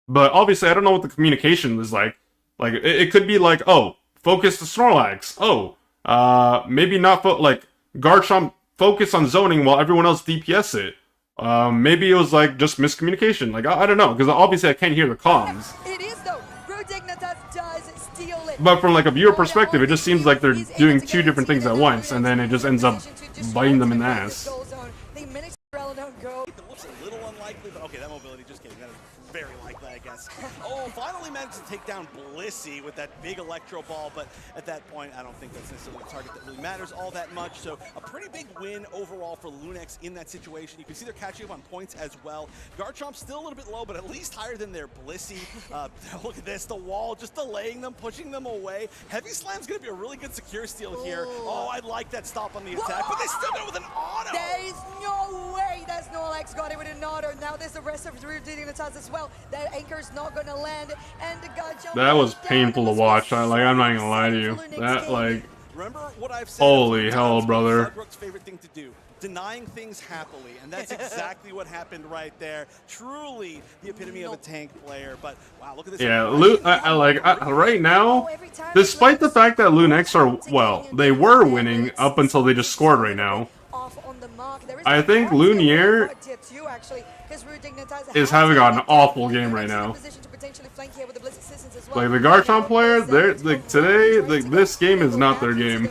But obviously, I don't know what the communication is like. Like it could be like, oh, focus the Snorlax. Oh, maybe not. Like Garchomp focus on zoning while everyone else DPS it. Maybe it was like just miscommunication. Like I don't know, because obviously I can't hear the comms. It is though. Dignitas does steal it. But from like a viewer perspective, it just seems like they're doing 2 different things at once, and then it just ends up biting them in the ass. It looks a little unlikely, but okay, that mobility, just kidding. That is very likely, I guess. Oh, finally managed to take down Blissey with that big electro ball, but at that point, I don't think that's necessarily a target that really matters all that much. So a pretty big win overall for Lunex in that situation. You can see they're catching up on points as well. Garchomp's still a little bit low, but at least higher than their Blissey. Look at this, the wall just delaying them, pushing them away. Heavy Slam's going to be a really good secure steal here. Oh, I like that stop on the attack, but they still got it with an auto. There is no way that Snorlax got it with an auto. Now there's the rest of Dignitas as well. That anchor's not going to land, and the Garchomp that was painful to watch. I'm not even gonna lie to you. That like, remember what I've said, holy hell, brother. Zugbrok's favorite thing to do, denying things happily, and that's exactly what happened right there. Truly the epitome of a tank player. But wow, look at this. Yeah, right now, despite the fact that Lunex are, well, they were winning up until they just scored right now, I think Lunier is having an awful game right now. Like the Garchomp players, they're like today. This game is not their game.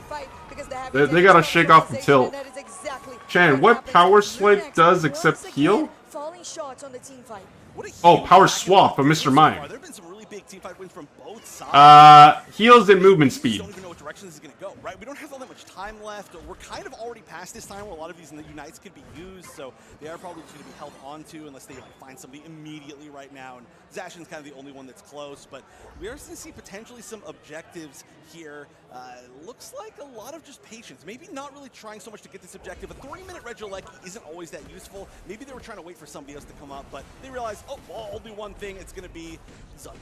They gotta shake off the tilt. Chan, what Power Swipe does except heal? Oh, Power Swap from Mr. Mime. Heals and movement speed. Don't even know what direction this is going to go, right? We don't have all that much time left. We're kind of already past this time where a lot of these Unites could be used, so they are probably just going to be held onto unless they like find somebody immediately right now. And Zacian's kind of the only one that's close, but we are going to see potentially some objectives here. Looks like a lot of just patience. Maybe not really trying so much to get this objective. A 3-minute Regieleki isn't always that useful. Maybe they were trying to wait for somebody else to come up, but they realized, oh, well, I'll do one thing. It's going to be Zugra.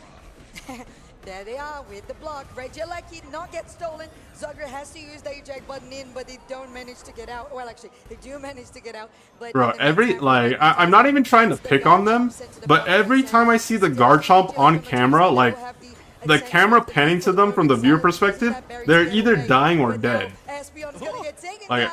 There they are with the block. Regieleki did not get stolen. Zugra has to use the eject button in, but they don't manage to get out. Well, actually, they do manage to get out. But bro, I'm not even trying to pick on them, but every time I see the Garchomp on camera, like, the camera panning to them from the viewer perspective, they're either dying or dead. Like,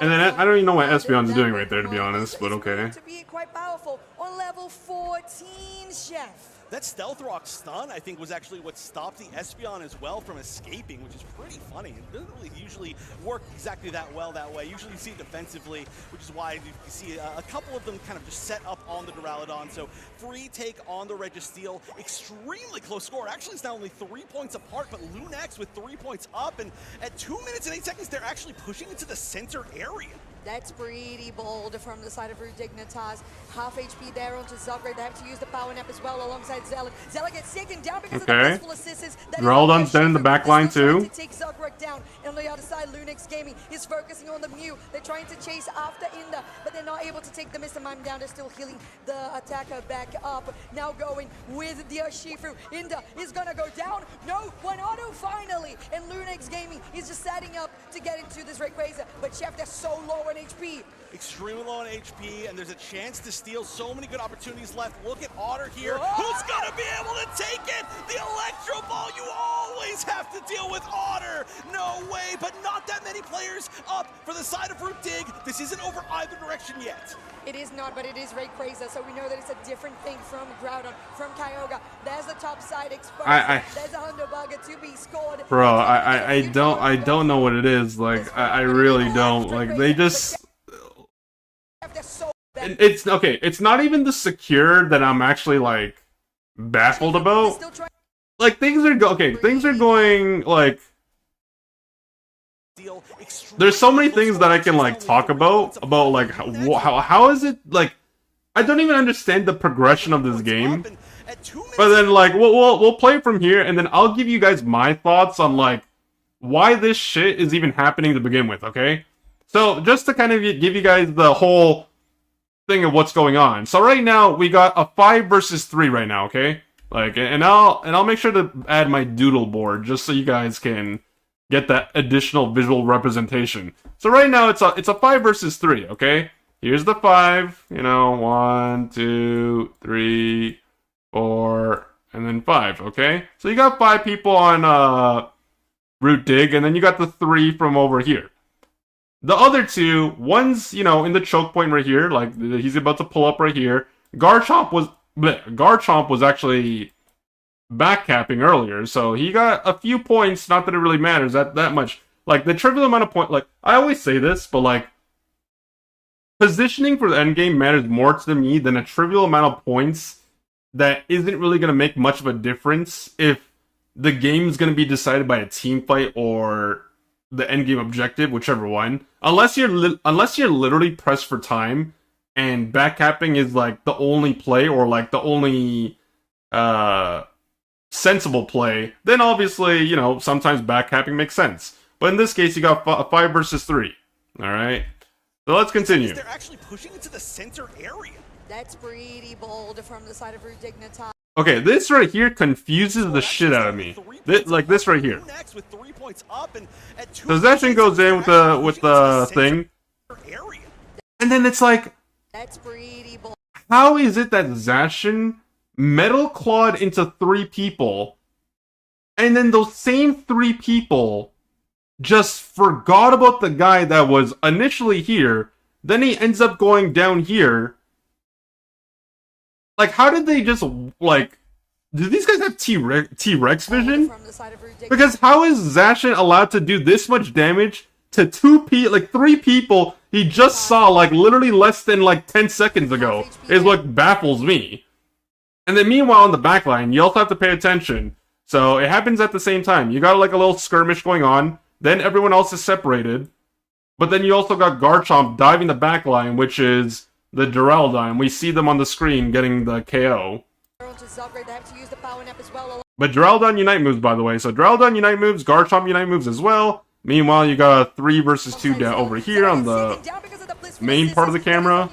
and then I don't even know what Espeon's doing right there, to be honest, but okay. To be quite powerful on level 14, Chef. That Stealth Rock stun, I think, was actually what stopped the Espeon as well from escaping, which is pretty funny. It doesn't really usually work exactly that well that way. Usually you see it defensively, which is why you see a couple of them kind of just set up on the Duraludon. So free take on the Registeel. Extremely close score. Actually, it's now only 3 points apart, but Lunax with 3 points up. And at 2 minutes and 8 seconds, they're actually pushing into the center area. That's pretty bold from the side of Root Dignitas. Half HP there onto Zugray. They have to use the power nap as well alongside Zealot. Zealot gets taken down because of the blissful assists. Duraludon's down in the back line too. To take Zugray down. And on the other side, Lunix Gaming is focusing on the Mew. They're trying to chase after Inda, but they're not able to take the Mr. Mime down. They're still healing the attacker back up. Now going with the Urshifu. Inda is gonna go down. No, one auto finally. And Lunix Gaming is just setting up to get into this Rayquaza. But Chef, they're so low on HP. Extremely low on HP, and there's a chance to steal. So many good opportunities left. Look at Otter here. Who's gonna be able to take it? The Electro Ball, you always have to deal with Otter. No way, but not that many players up for the side of Root Dig. This isn't over either direction yet. It is not, but it is Rayquaza, so we know that it's a different thing from Groudon, from Kyogre. There's the top side exposed. There's a Hundabugger to be scored. Bro, I don't know what it is. Like, I really don't. Like, they just... It's okay. It's not even the secure that I'm actually like baffled about. Like things are things are going like. There's so many things that I can like talk about like how is it like I don't even understand the progression of this game. But then like we'll play from here and then I'll give you guys my thoughts on like why this shit is even happening to begin with. Okay, so just to kind of give you guys the whole thing of what's going on. So right now we got a 5 versus 3 right now, okay? Like, and I'll make sure to add my doodle board just so you guys can get that additional visual representation. So right now it's a 5 versus 3, okay? Here's the 5, you know, 1, 2, 3, 4, and then 5, okay? So you got 5 people on Root Dig, and then you got the 3 from over here. The other 2, one's, you know, in the choke point right here, like, he's about to pull up right here. Garchomp was actually backcapping earlier, so he got a few points, not that it really matters that much. Like, the trivial amount of points, like, I always say this, but, like, positioning for the endgame matters more to me than a trivial amount of points that isn't really going to make much of a difference if the game's going to be decided by a team fight or the endgame objective, whichever one. Unless you're literally pressed for time, and backcapping is like the only play or like the only sensible play, then obviously you know sometimes backcapping makes sense. But in this case, you got 5 versus 3. All right, so let's continue. They're actually pushing into the center area. That's pretty bold from the side of Root Dignitas. Okay, this right here confuses the shit out of me. Like this right here. So Zacian goes in with the thing, and then it's like, how is it that Zacian metal clawed into 3 people, and then those same 3 people just forgot about the guy that was initially here, then he ends up going down here. Like, how did they just, like, do these guys have T-Rex vision? Because how is Zacian allowed to do this much damage to 3 people he just saw, like, literally less than, like, 10 seconds ago, is what baffles me. And then meanwhile, on the backline, you also have to pay attention. So, it happens at the same time. You got, like, a little skirmish going on, then everyone else is separated, but then you also got Garchomp diving the backline, which is the Duraludon. We see them on the screen getting the KO. But Duraludon Unite moves, by the way. So Duraludon Unite moves, Garchomp Unite moves as well. Meanwhile, you got a 3 versus 2 down over here on the main part of the camera.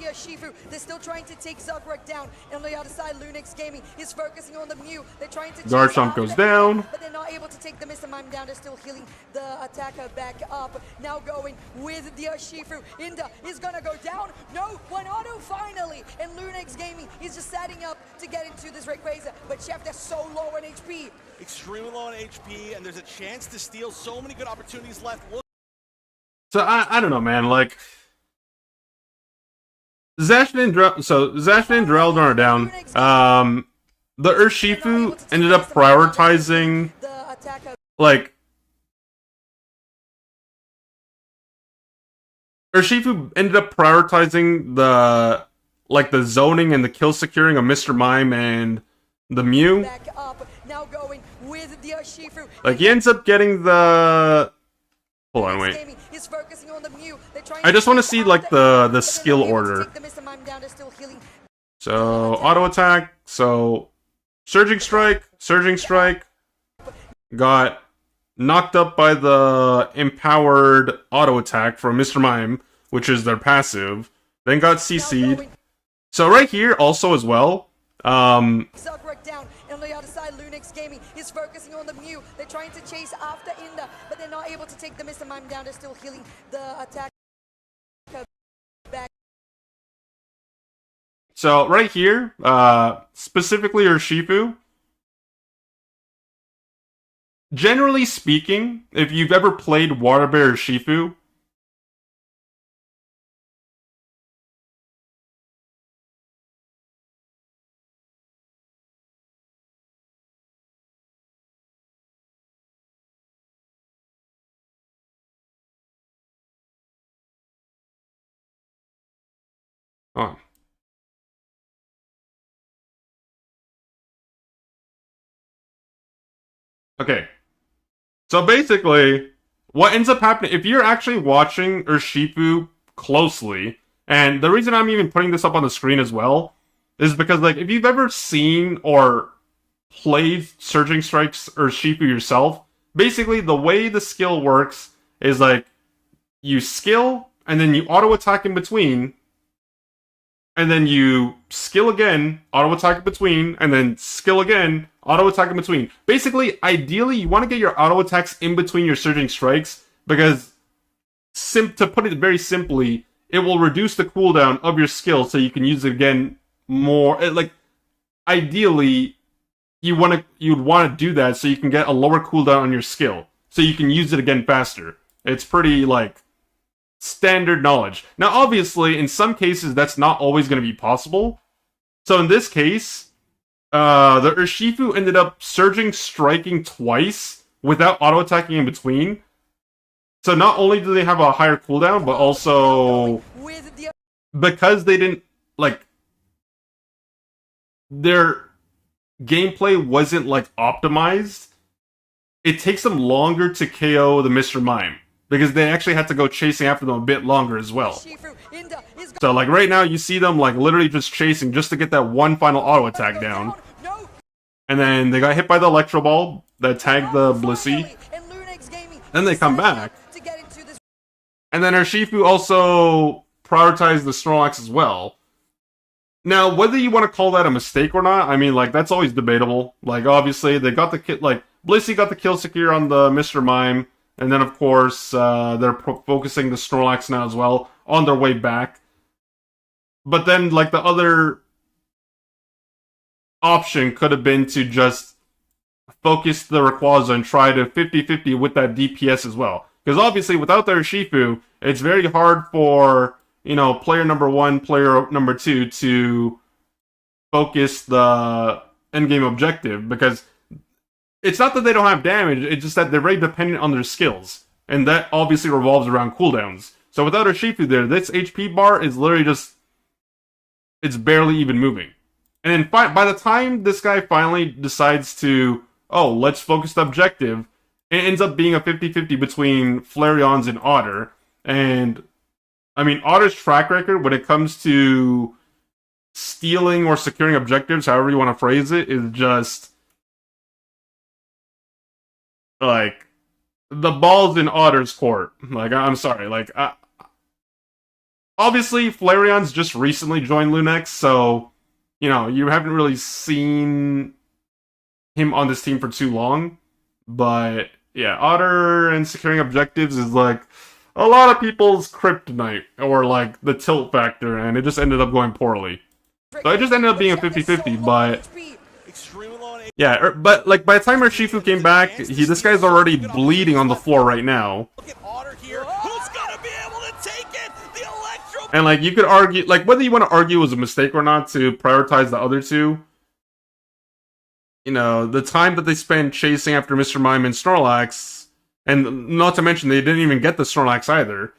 They're still trying to take Zugray down. And on the other side, Lunix Gaming is focusing on the Mew. They're trying to Garchomp goes down, but they're not able to take the Mr. Mime down. They're still healing the attacker back up. Now going with the Urshifu. Inda is gonna go down. No, one auto finally. And Lunix Gaming is just setting up to get into this Rayquaza. But Chef, they're so low on HP. Extremely low on HP, and there's a chance to steal. So many good opportunities left. So I don't know, man. Like, Zacian and Duraludon are down. the Urshifu ended up prioritizing, like, Urshifu ended up prioritizing the, like, the zoning and the kill securing of Mr. Mime and the Mew. Like, he ends up getting the... Hold on, wait. I just want to see, like, the skill order. So, auto attack, so... Surging Strike, got knocked up by the empowered auto attack from Mr. Mime, which is their passive, then got CC'd. So right here, also as well, down, and on the other side, Lunix Gaming is focusing on the Mew. They're trying to chase after Inda, but they're not able to take the Mr. Mime down. They're still healing the attack back. So right here, specifically Urshifu, generally speaking, if you've ever played Water Bear Urshifu, oh. Okay. So basically, what ends up happening, if you're actually watching Urshifu closely, and the reason I'm even putting this up on the screen as well, is because, like, if you've ever seen or played Surging Strikes Urshifu yourself, basically the way the skill works is, like, you skill, and then you auto-attack in between, and then you skill again, auto-attack in between, and then skill again, auto-attack in between. Basically, ideally, you want to get your auto-attacks in between your Surging Strikes, because, to put it very simply, it will reduce the cooldown of your skill so you can use it again more. Like, ideally, you'd want to do that so you can get a lower cooldown on your skill, so you can use it again faster. It's pretty, like, standard knowledge. Now, obviously, in some cases, that's not always going to be possible. So in this case, the Urshifu ended up Surging Striking twice without auto-attacking in between. So not only do they have a higher cooldown, but also, because they didn't, like, their gameplay wasn't, like, optimized, it takes them longer to KO the Mr. Mime, because they actually had to go chasing after them a bit longer as well. So, like, right now, you see them, like, literally just chasing just to get that one final auto attack down. And then they got hit by the Electro Ball that tagged the Blissey. Then they come back. And then Urshifu also prioritized the Snorlax as well. Now, whether you want to call that a mistake or not, I mean, like, that's always debatable. Like, obviously, they got the like, Blissey got the kill secure on the Mr. Mime. And then, of course, they're focusing the Snorlax now as well on their way back. But then, like, the other option could have been to just focus the Rayquaza and try to 50-50 with that DPS as well. Because obviously, without the Urshifu, it's very hard for, you know, player number 1, player number 2 to focus the endgame objective. Because it's not that they don't have damage, it's just that they're very dependent on their skills. And that obviously revolves around cooldowns. So without Urshifu there, this HP bar is literally just, it's barely even moving. And then by the time this guy finally decides to, oh, let's focus the objective, it ends up being a 50-50 between Flareons and Otter. And, I mean, Otter's track record when it comes to stealing or securing objectives, however you want to phrase it, is just, like, the ball's in Otter's court. Like, I'm sorry, like, obviously, Flareon's just recently joined Lunex, so, you know, you haven't really seen him on this team for too long. But, yeah, Otter and securing objectives is, like, a lot of people's kryptonite, or, like, the tilt factor, and it just ended up going poorly. So it just ended up being a 50-50, but... yeah, but, like, by the time Urshifu came back, this guy's already bleeding on the floor right now. And, like, you could argue, like, whether you want to argue it was a mistake or not to prioritize the other two, you know, the time that they spent chasing after Mr. Mime and Snorlax, and not to mention they didn't even get the Snorlax either.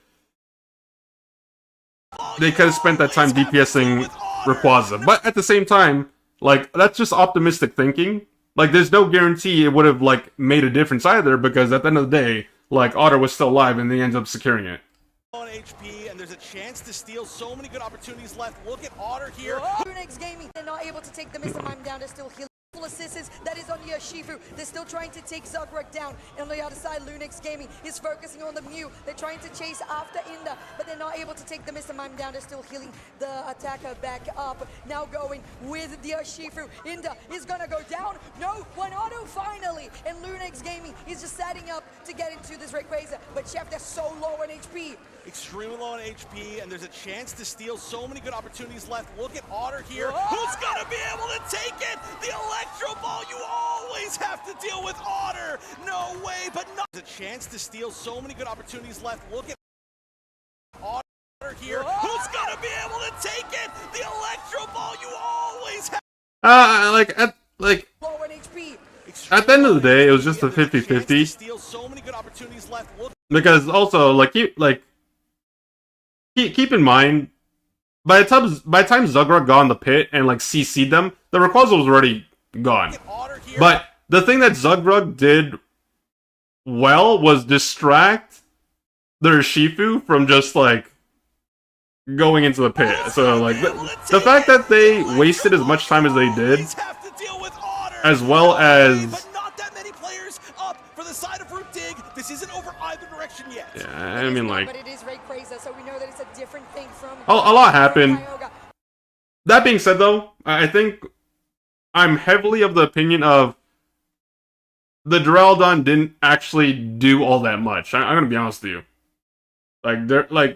They could have spent that time DPSing Rayquaza. But at the same time, like, that's just optimistic thinking. Like, there's no guarantee it would have, like, made a difference either, because at the end of the day, like, Otter was still alive and they ended up securing it. On HP, and there's a chance to steal. So many good opportunities left. Look at Otter here. Lunix Gaming, they're not able to take the Mr. Mime down. They're still healing. Assists that is on Yoshifu. They're still trying to take Zugrug down. And on the other side, Lunix Gaming is focusing on the Mew. They're trying to chase after Inda, but they're not able to take the Mr. Mime down. They're still healing the attacker back up. Now going with the Yoshifu. Inda is gonna go down. No, 1-auto finally. And Lunix Gaming is just setting up to get into this Rayquaza. But Chef, they're so low on HP. Extremely low on HP, and there's a chance to steal. So many good opportunities left. Look at Otter here. Who's gonna be able to take it? The Electro Ball. You always have to deal with Otter. No way, but not. There's a chance to steal. So many good opportunities left. Look at Otter here. Who's gonna be able to take it? The Electro Ball. You always have. Low on HP. At the end of the day, it was just a 50-50. So many good opportunities left. Look. Because also, keep in mind, by the time Zugrug got in the pit and like CC'd them, the Rayquaza was already gone. But the thing that Zugrug did well was distract their Shifu from just like going into the pit. So like the fact that they wasted as much time as they did, as well as this isn't over either direction yet. Yeah, I mean, like, but it is Rayquaza, so we know that it's a different thing from a lot happened. That being said, though, I think I'm heavily of the opinion of the Duraludon didn't actually do all that much. I'm gonna be honest with you.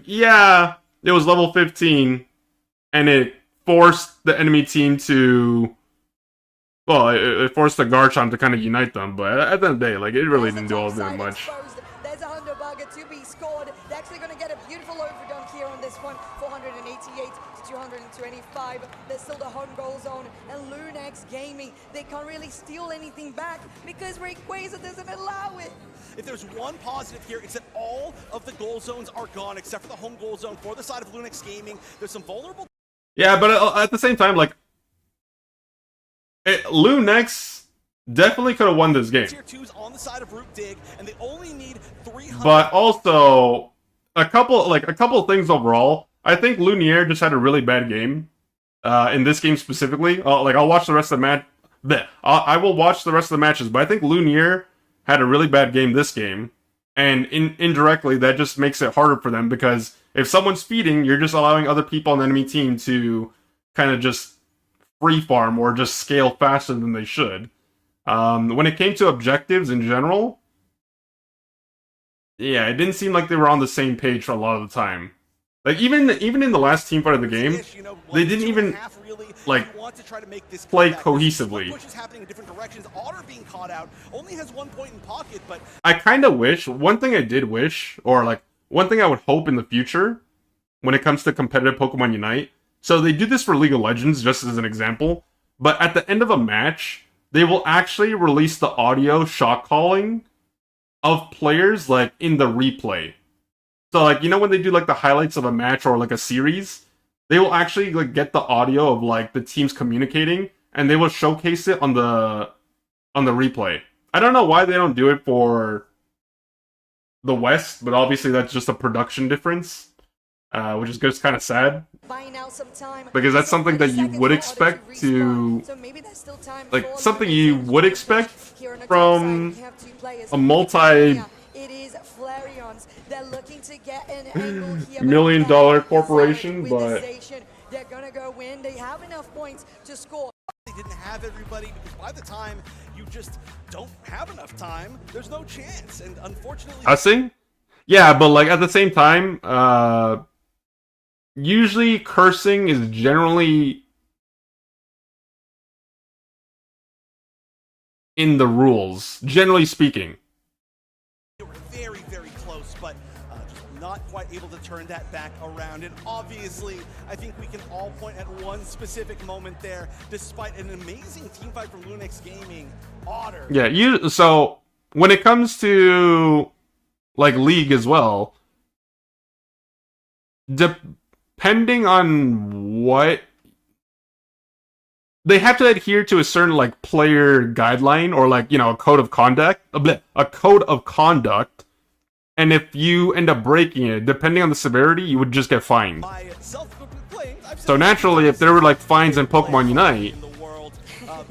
Yeah, it was level 15, and it forced the enemy team to. Well, it forced the Garchomp to kind of unite them, but at the end of the day, like, it really didn't do all that much. There's a Hundabugger to be scored. They're actually going to get a beautiful overdone here on this one. 488 to 225. There's still the home goal zone. And Lunix Gaming, they can't really steal anything back because Rayquaza doesn't allow it. If there's one positive here, it's that all of the goal zones are gone except for the home goal zone for the side of Lunix Gaming. There's some vulnerable... Yeah, but at the same time, like, Lunix definitely could have won this game. Tier 2's on the side of Root Dig, and they only need 300. But also, a couple things overall. I think Lunier just had a really bad game. In this game specifically. I'll watch the rest of the match. I will watch the rest of the matches, but I think Lunier had a really bad game this game. And indirectly, that just makes it harder for them, because if someone's feeding, you're just allowing other people on the enemy team to kind of just free farm or just scale faster than they should. When it came to objectives in general, yeah, it didn't seem like they were on the same page for a lot of the time. Like, even in the last team fight of the game, they didn't even like play cohesively. Otter being caught out only has 1 point in pocket, but I kind of wish, one thing I did wish, or like one thing I would hope in the future when it comes to competitive Pokemon Unite. So they do this for League of Legends, just as an example, but at the end of a match, they will actually release the audio shot calling of players, like, in the replay. So, like, you know when they do, like, the highlights of a match or, like, a series? They will actually, like, get the audio of, like, the teams communicating, and they will showcase it on the replay. I don't know why they don't do it for the West, but obviously that's just a production difference. Which is just kind of sad, because that's something that you would expect to, like, something you would expect from a multi-million-dollar corporation, but they're gonna go win. They have enough points to score. They didn't have everybody, because by the time you just don't have enough time, there's no chance, and unfortunately... Cussing? Yeah, but, like, at the same time, usually cursing is generally in the rules, generally speaking. They were very, very close, but just not quite quite able to turn that back around. And obviously, I think we can all point at one specific moment there, despite an amazing team fight from Lunix Gaming. Otter. Yeah, so when it comes to like League as well, depending on what they have to adhere to a certain like player guideline or like, you know, a code of conduct, and if you end up breaking it, depending on the severity, you would just get fined. So naturally, if there were like fines in Pokemon Unite, in the world,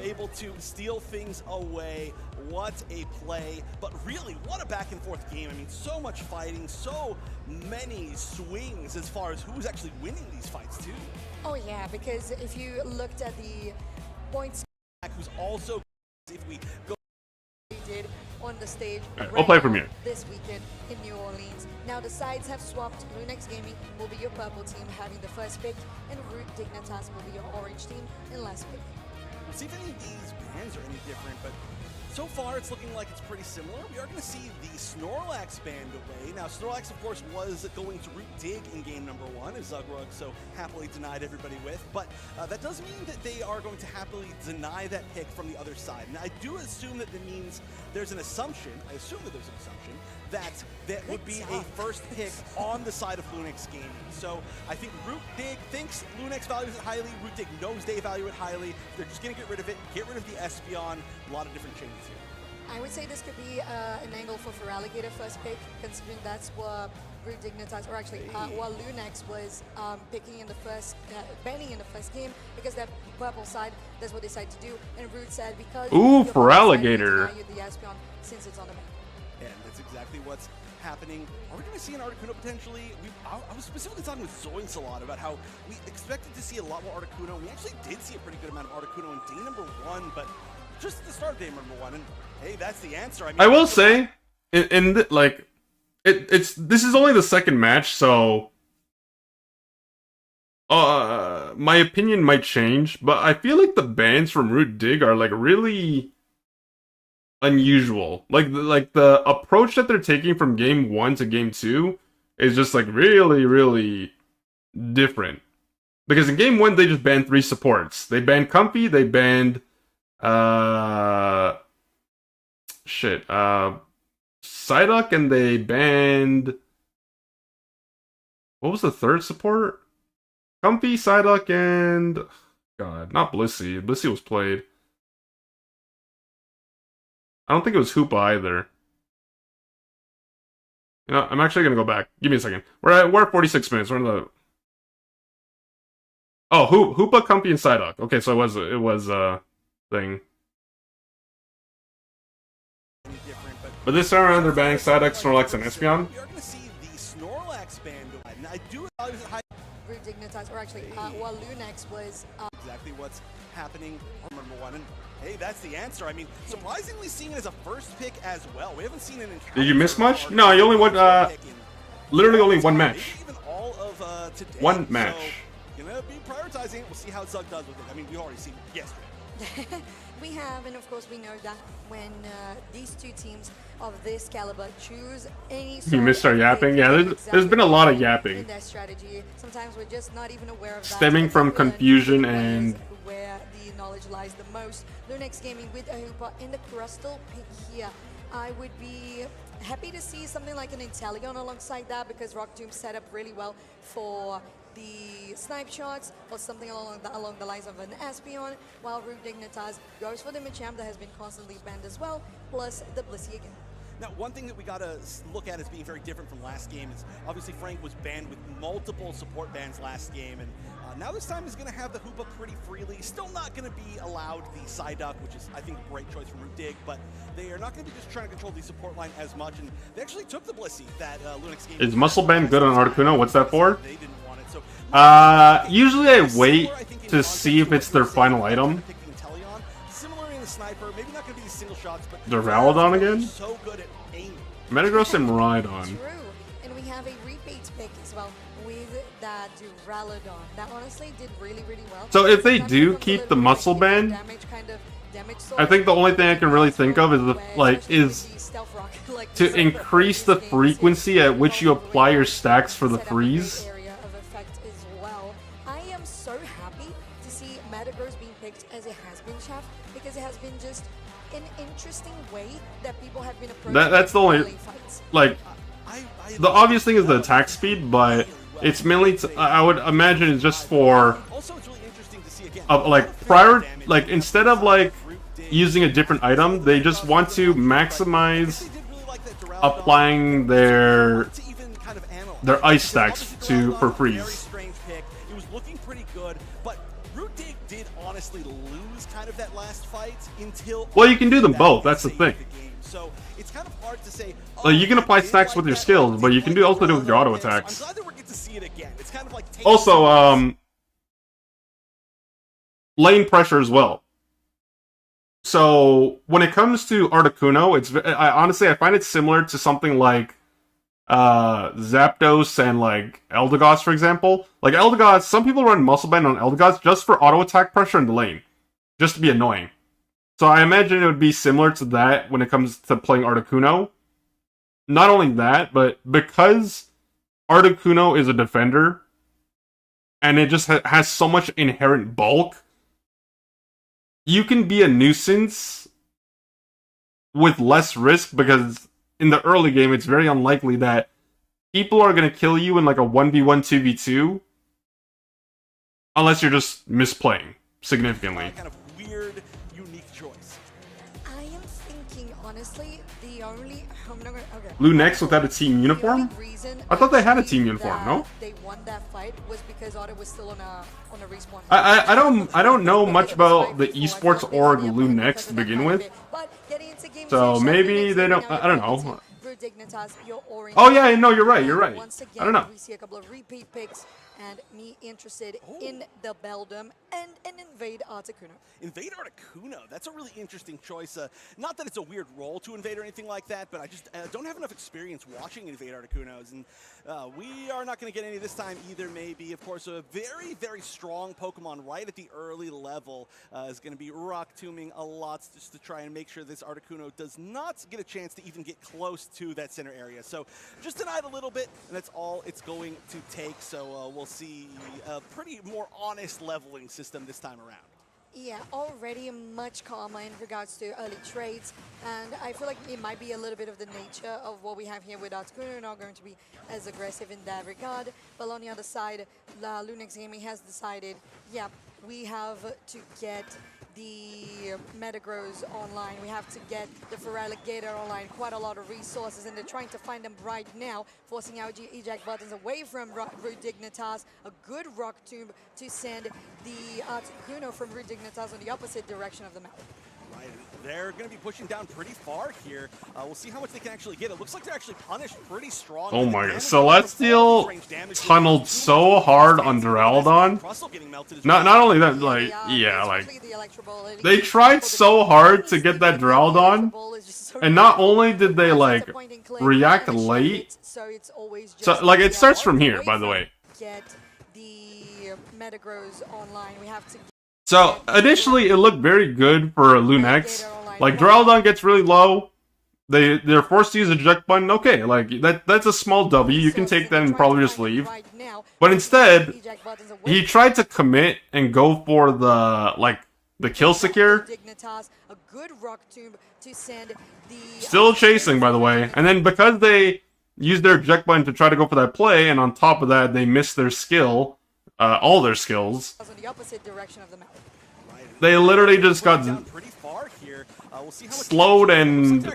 able to steal things away. What a play, but really, what a back and forth game. I mean, so much fighting, so many swings as far as who's actually winning these fights too. Oh yeah, because if you looked at the points, who's also, if we go, did on the stage right, we'll play from here this weekend in New Orleans. Now the sides have swapped. Lunix Gaming will be your purple team having the first pick, and Root Dignitas will be your orange team in last pick. We'll see if any of these bands are any different, but so far, it's looking like it's pretty similar. We are going to see the Snorlax banned away. Now, Snorlax, of course, was going to Root Dig in game number 1, as Zugrug so happily denied everybody with. But that does mean that they are going to happily deny that pick from the other side. And I do assume that means there's an assumption, that would be a first pick on the side of Lunix Gaming. So I think Root Dig thinks Lunix values it highly. Root Dig knows they value it highly. They're just going to get rid of it, get rid of the Espeon. A lot of different changes here. I would say this could be an angle for Feraligatr first pick, considering that's what Root Dignitas, or actually what Lunix was picking in the first, banning in the first game, because that purple side, that's what they decided to do. And Root said because Feraligatr. The Espeon since it's on the map. And that's exactly what's happening. Are we going to see an Articuno potentially? I was specifically talking with Zoinks a lot about how we expected to see a lot more Articuno. We actually did see a pretty good amount of Articuno in day number 1, but just at the start of day number 1. And hey, that's the answer. I mean, I will say, this is only the second match, so my opinion might change, but I feel like the bans from Root Dig are like really unusual. Like the approach that they're taking from game 1 to game 2 is just like really, really different. Because in game 1 they just banned 3 supports. They banned Comfy, they banned Psyduck, and they banned, what was the third support? Comfy, Psyduck, and God, not Blissey. Blissey was played. I don't think it was Hoopa either. You know, I'm actually gonna go back. Give me a second. We're at 46 minutes. We're in the Hoopa, Comfy, and Psyduck. Okay, so it was thing. But this time around, they're banning Psyduck, Snorlax, and Espeon. We are going to see the Snorlax banned away. And I do value it high. Root Dignitas, or actually, while Lunix was exactly what's happening. Number 1, and hey, that's the answer. I mean, surprisingly seeing it as a first pick as well. We haven't seen an encounter. Did you miss much? No, you only went literally only one match. Even all of today. One match. So, gonna be prioritizing it. We'll see how Zug does with it. I mean, we already seen it yesterday. We have, and of course we know that when these two teams of this caliber choose any sort you missed our yapping? Yeah, there's been a lot of yapping. In their strategy. Sometimes we're just not even aware of that. Stemming from confusion and where the knowledge lies the most. Lunix Gaming with a Hoopa in the Crustal pick here. I would be happy to see something like an Inteleon alongside that, because Rock Tomb set up really well for the snipe shots or something along the lines of an Espeon, while Root Dignitas goes for the Machamp that has been constantly banned as well, plus the Blissey again. Now, one thing that we got to look at as being very different from last game is obviously Frank was banned with multiple support bans last game, and now this time he's going to have the Hoopa pretty freely. Still not going to be allowed the Psyduck, which is, I think, a great choice from Root Dig, but they are not going to be just trying to control the support line as much, and they actually took the Blissey that Lunix game. Is Muscle Band good on Articuno? What's that for? They didn't want it, so usually I wait to see if it's their final item. Similar in the Sniper, maybe not going to be these single shots, but Duraludon again? So good at aiming. Metagross and Rhydon. True, and we have a repeat pick as well with that Duraludon. That honestly did really, really well. So if they do keep the Muscle Band, I think the only thing I can really think of is stealth rock, like to increase the frequency at which you apply your stacks for the freeze. Area of effect as well. I am so happy to see Metagross being picked as it has been, Chef, because it has been just an interesting way that people have been approaching. That's the only fights. Like the obvious thing is the attack speed, but it's mainly I would imagine it's just for like prior, like instead of like using a different item, they just want to maximize applying their ice stacks for freeze. It was looking pretty good, but Root Dig did honestly lose kind of that last fight until. Well, you can do them both. That's the thing. So it's kind of hard to say. Like you can apply stacks with your skills, but you can also do it with your auto attacks. I'm glad that we're getting to see it again. It's kind of like also, lane pressure as well. So when it comes to Articuno, honestly I find it similar to something like Zapdos and like Eldegoss, for example. Like Eldegoss, some people run Muscle Band on Eldegoss just for auto attack pressure in the lane, just to be annoying. So I imagine it would be similar to that when it comes to playing Articuno. Not only that, but because Articuno is a defender, and it just has so much inherent bulk, you can be a nuisance with less risk, because in the early game, it's very unlikely that people are going to kill you in like a 1v1, 2v2, unless you're just misplaying significantly. Kind of weird, unique choice. I am thinking, honestly, the only... Blue Next without a team uniform? I thought they had a team uniform, no? They won that fight was because Otto was still on a respawn. I don't know much about the esports org Blue Next to begin with. So maybe they don't. I don't know. Oh yeah, no, you're right. You're right. I don't know. We see a couple of repeat picks, and me interested in the Beldum and an Invade Articuno. Invade Articuno, that's a really interesting choice. Not that it's a weird role to invade or anything like that, but I just don't have enough experience watching Invade Articunos, and we are not going to get any this time either, maybe. Of course, a very, very strong Pokemon right at the early level is going to be Rock Tombing a lot just to try and make sure this Articuno does not get a chance to even get close to that center area. So just denied a little bit, and that's all it's going to take. So we'll see a pretty more honest leveling system this time around. Yeah, already much calmer in regards to early trades, and I feel like it might be a little bit of the nature of what we have here with Articuno, not going to be as aggressive in that regard. But on the other side, Lunix Gaming has decided, yeah, we have to get the Metagross online, we have to get the Feraligatr online, quite a lot of resources, and they're trying to find them right now, forcing out eject buttons away from Root Dignitas, a good Rock Tomb to send the Articuno from Root Dignitas on the opposite direction of the map. Right, they're going to be pushing down pretty far here. We'll see how much they can actually get. It looks like they're actually punished pretty strong. Oh my god, Celestial tunneled so hard on Duraludon. Not only that, like, yeah, like, they tried so hard to get that Duraludon, and not only did they, like, react late, so, like, it starts from here, by the way. Get the Metagross online, we have to. So, initially, it looked very good for Lunex. Like, Duraludon gets really low. They're forced to use a eject button. Okay, like, that's a small W. You can take that and probably just leave. But instead, he tried to commit and go for the kill secure. Still chasing, by the way. And then because they used their eject button to try to go for that play, and on top of that, they missed their skill. All their skills. They literally just got slowed and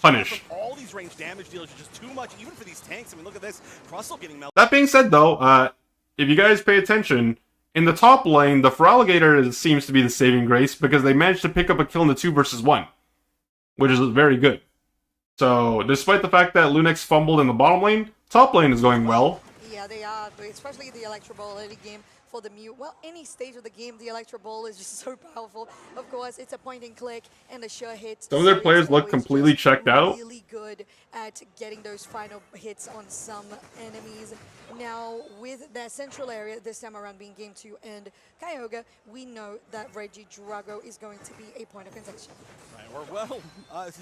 punished. All these range damage deals are just too much, even for these tanks. I mean, look at this. Crustle getting melted. That being said, though, if you guys pay attention, in the top lane, the Feraligatr seems to be the saving grace because they managed to pick up a kill in the 2 versus 1, which is very good. So, despite the fact that Lunix fumbled in the bottom lane, top lane is going well. Yeah, they are, especially the Electro Ball early game for the Mew. Well, any stage of the game, the Electro Ball is just so powerful. Of course, it's a point and click and a sure hit. Some of their players look completely checked out. Really good at getting those final hits on some enemies. Now, with that central area this time around being Game 2 and Kyogre, we know that Reggie Drago is going to be a point of contention. Right, or well,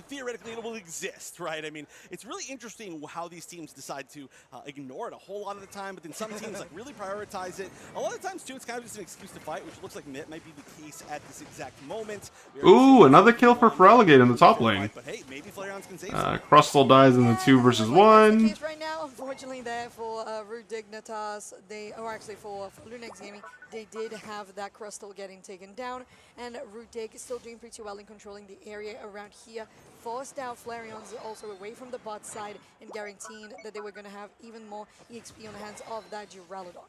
theoretically it will exist, right? I mean, it's really interesting how these teams decide to ignore it a whole lot of the time, but then some teams like really prioritize it. A lot of times too, it's kind of just an excuse to fight, which looks like might be the case at this exact moment. Ooh, another kill for Feraligatr in the top lane. But hey, maybe Flareons can save Crustle dies in the 2 versus 1. Right now, unfortunately, there for Dignitas, or actually for Lunex Gaming, they did have that Crustle getting taken down, and Rudig is still doing pretty well in controlling the area around here. Forced out Flareons also away from the bot side and guaranteeing that they were going to have even more EXP on the hands of that Duraludon.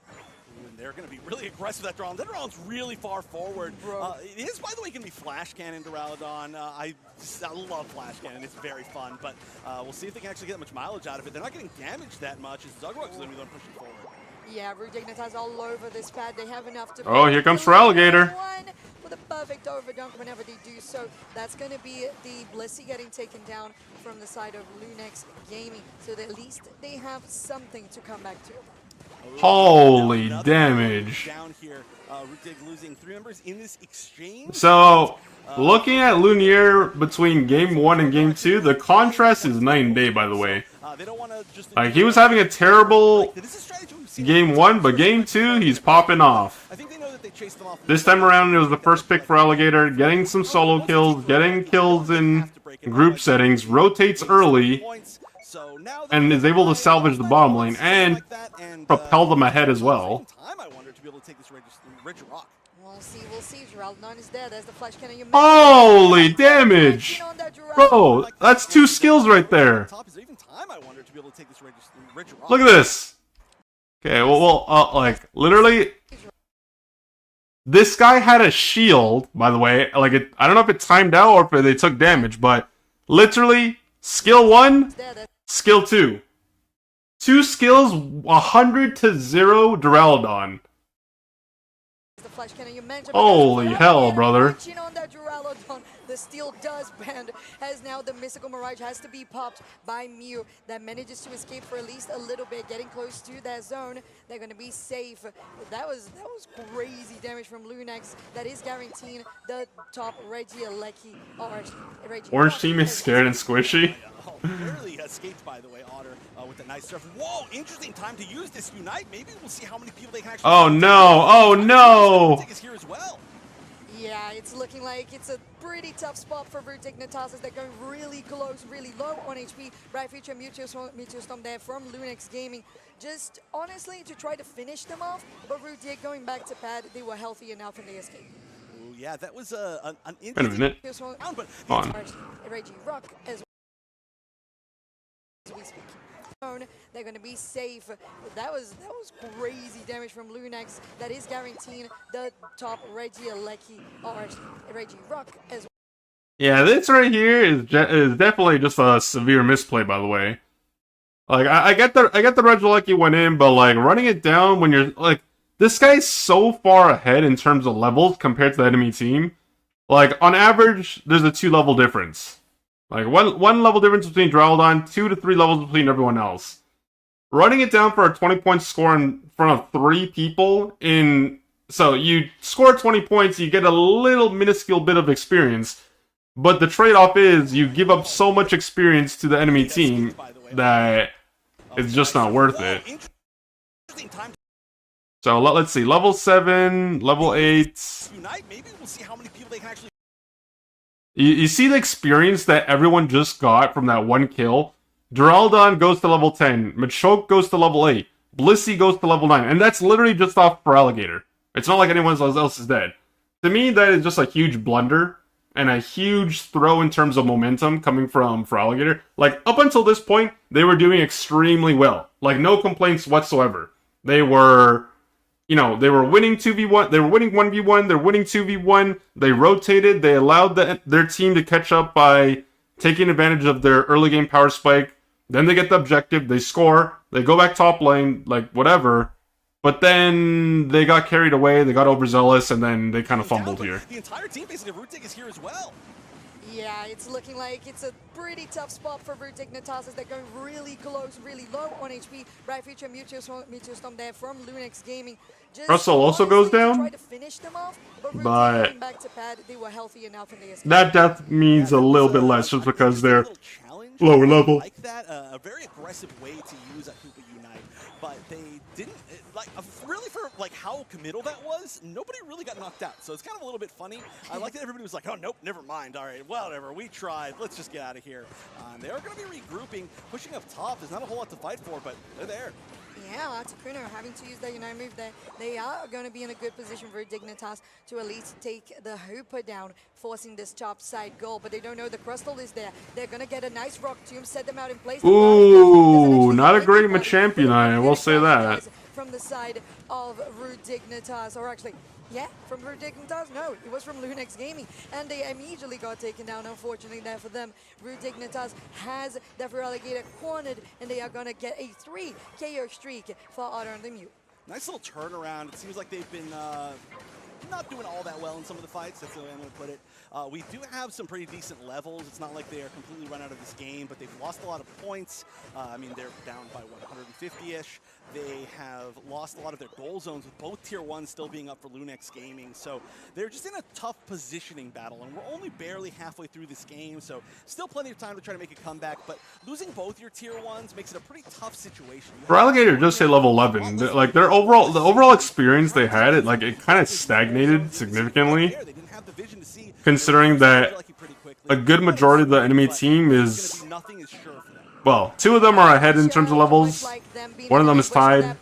And they're going to be really aggressive with that Duraludon. That Duraludon's really far forward. It is, by the way, going to be Flash Cannon Duraludon. I love Flash Cannon. It's very fun, but we'll see if they can actually get much mileage out of it. They're not getting damaged that much as Zugrock's going to be pushing forward. Yeah, Dignitas all over this pad. They have enough to... Oh, here comes Feraligatr. With a perfect overdunk whenever they do so. That's going to be the Blissey getting taken down from the side of Lunex Gaming. So that at least they have something to come back to. Holy damage. Down here, Rudig losing 3 members in this exchange. So, looking at Lunier between Game 1 and Game 2, the contrast is night and day, by the way. Like, he was having a terrible Game 1, but Game 2, he's popping off. This time around, it was the first pick for Alligator, getting some solo kills, getting kills in group settings, rotates early, and is able to salvage the bottom lane, and propel them ahead as well. We'll see. Duraludon is there. There's the Flash Cannon. Holy damage! Bro, that's 2 skills right there. Look at this. Okay, well, like, literally, this guy had a shield, by the way. Like, I don't know if it timed out or if they took damage, but literally, skill 1, skill 2. 2 skills, 100 to 0 Duraludon. Holy hell, brother. The steel does bend, as now the Mystical Mirage has to be popped by Mew. That manages to escape for at least a little bit, getting close to that zone. They're going to be safe. That was crazy damage from Lunex. That is guaranteeing the top Regieleki. Orange team is scared and squishy. Barely escaped, by the way, Otter, with a nice stuff. Whoa, interesting time to use this Unite. Maybe we'll see how many people they can actually... Oh no, oh no! Is here as well. Yeah, it's looking like it's a pretty tough spot for Dignitas as they're going really close, really low on HP. Bright Future Meteor Storm there from Lunex Gaming. Just honestly to try to finish them off, but Rudig going back to pad, they were healthy enough and they escaped. Ooh, yeah, that was an interesting round, but on. Reggie Rock as we speak. They're going to be safe. That was crazy damage from Lunex. That is guaranteeing the top Regieleki, or Reggie Rock as well. Yeah, this right here is definitely just a severe misplay, by the way. Like, I get the Regieleki went in, but like running it down when you're like, this guy's so far ahead in terms of levels compared to the enemy team. Like, on average, there's a 2-level difference. Like, one level difference between Duraludon, 2 to 3 levels between everyone else. Running it down for a 20-point score in front of 3 people so you score 20 points, you get a little minuscule bit of experience, but the trade-off is you give up so much experience to the enemy team that it's just not worth it. So let's see, level 7, level 8. Maybe we'll see how many people they can actually... You see the experience that everyone just got from that 1 kill? Duraludon goes to level 10, Machoke goes to level 8, Blissey goes to level 9, and that's literally just off Feraligatr. It's not like anyone else is dead. To me, that is just a huge blunder, and a huge throw in terms of momentum coming from Feraligatr. Like, up until this point, they were doing extremely well. Like, no complaints whatsoever. They were... they were winning 2v1, they were winning 1v1, they're winning 2v1, they rotated, they allowed their team to catch up by taking advantage of their early game power spike, then they get the objective, they score, they go back top lane, like, whatever, but then they got carried away, they got overzealous, and then they kind of fumbled here. The entire team, basically, Rudig is here as well. Yeah, it's looking like it's a pretty tough spot for Dignitas as they're going really close, really low on HP. Bright Future Meteor Storm there from Lunex Gaming. Just Russell also honestly goes to try down, to finish them off, but but coming back to pad, they were healthy enough and they escaped. that death means a that little was, bit less just an because interesting they're little challenge. lower I level. like that, a very aggressive way to use a Hoopa Unite, but they didn't, really for like how committal that was, nobody really got knocked out. So it's kind of a little bit funny. I like that everybody was like, oh, nope, never mind. All right, whatever, we tried. Let's just get out of here. They are going to be regrouping, pushing up top. There's not a whole lot to fight for, but they're there. Yeah, Articuno having to use that Unite move there. They are going to be in a good position for Dignitas to at least take the Hooper down, forcing this top side goal, but they don't know the Crustal is there. They're going to get a nice Rock Tomb, set them out in place. Ooh, not a great Machamp Unite, I will say that. From the side of Dignitas, or actually, yeah, from Dignitas? No, it was from Lunex Gaming. And they immediately got taken down, unfortunately, there for them. Dignitas has the Feraligatr cornered, and they are going to get a 3 KO streak for Otter and the Mute. Nice little turnaround. It seems like they've been not doing all that well in some of the fights. That's the way I'm going to put it. We do have some pretty decent levels. It's not like they are completely run out of this game, but they've lost a lot of points. I mean, they're down by, what, 150-ish. They have lost a lot of their goal zones, with both Tier 1s still being up for Lunex Gaming. So they're just in a tough positioning battle, and we're only barely halfway through this game, so still plenty of time to try to make a comeback. But losing both your Tier 1s makes it a pretty tough situation. Feraligatr just hit level 11. Like the overall experience they had, it kind of stagnated significantly. Considering that a good majority of the enemy team is, well, 2 of them are ahead in terms of levels. One of them is tied.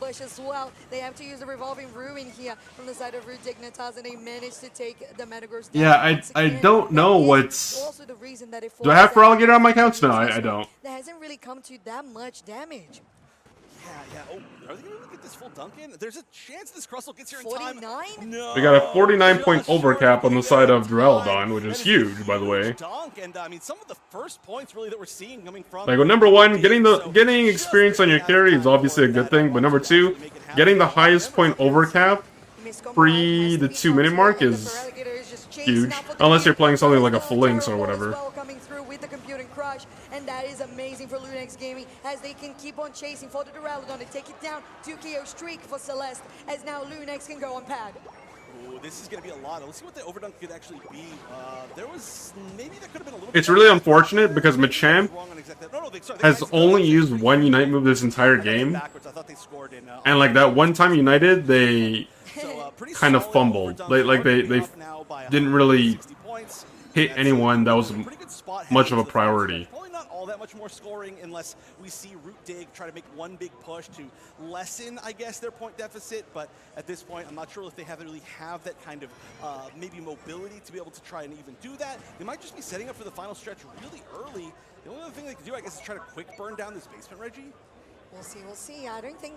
They have to use the revolving ruin here from the side of Dignitas, and they managed to take the Metagross down. Yeah, I don't know what's... Also the reason that Do I have Feraligatr on my counts? No, I don't. There hasn't really come to that much damage. Yeah. Oh, are they going to get this full dunk in? There's a chance this Crustle gets here in 49? time. No. We got a 49-point overcap on the side of Duraludon, which is huge, by the way. Dunk, and I mean, some of the first points really that we're seeing coming from. Like, well, number 1, getting experience on your carry is obviously a good thing, but number 2, getting the highest point overcap pre the 2-minute mark is huge, unless you're playing something like a Phalanx or whatever. And that is amazing for Lunex Gaming, as they can keep on chasing for the Duraludon to take it down. 2 KO streak for Celeste, as now Lunex can go on pad. Ooh, this is going to be a lot. Let's see what the overdunk could actually be. Maybe there could have been a little It's really unfortunate because Machamp has only used 1 Unite move this entire game. And like that one time United, they kind of fumbled. They didn't really hit anyone that was much of a priority. Probably not all that much more scoring unless we see Root Dig try to make one big push to lessen, I guess, their point deficit. But at this point, I'm not sure if they really have that kind of maybe mobility to be able to try and even do that. They might just be setting up for the final stretch really early. The only other thing they can do, I guess, is try to quick burn down this basement, Reggie. We'll see. I don't think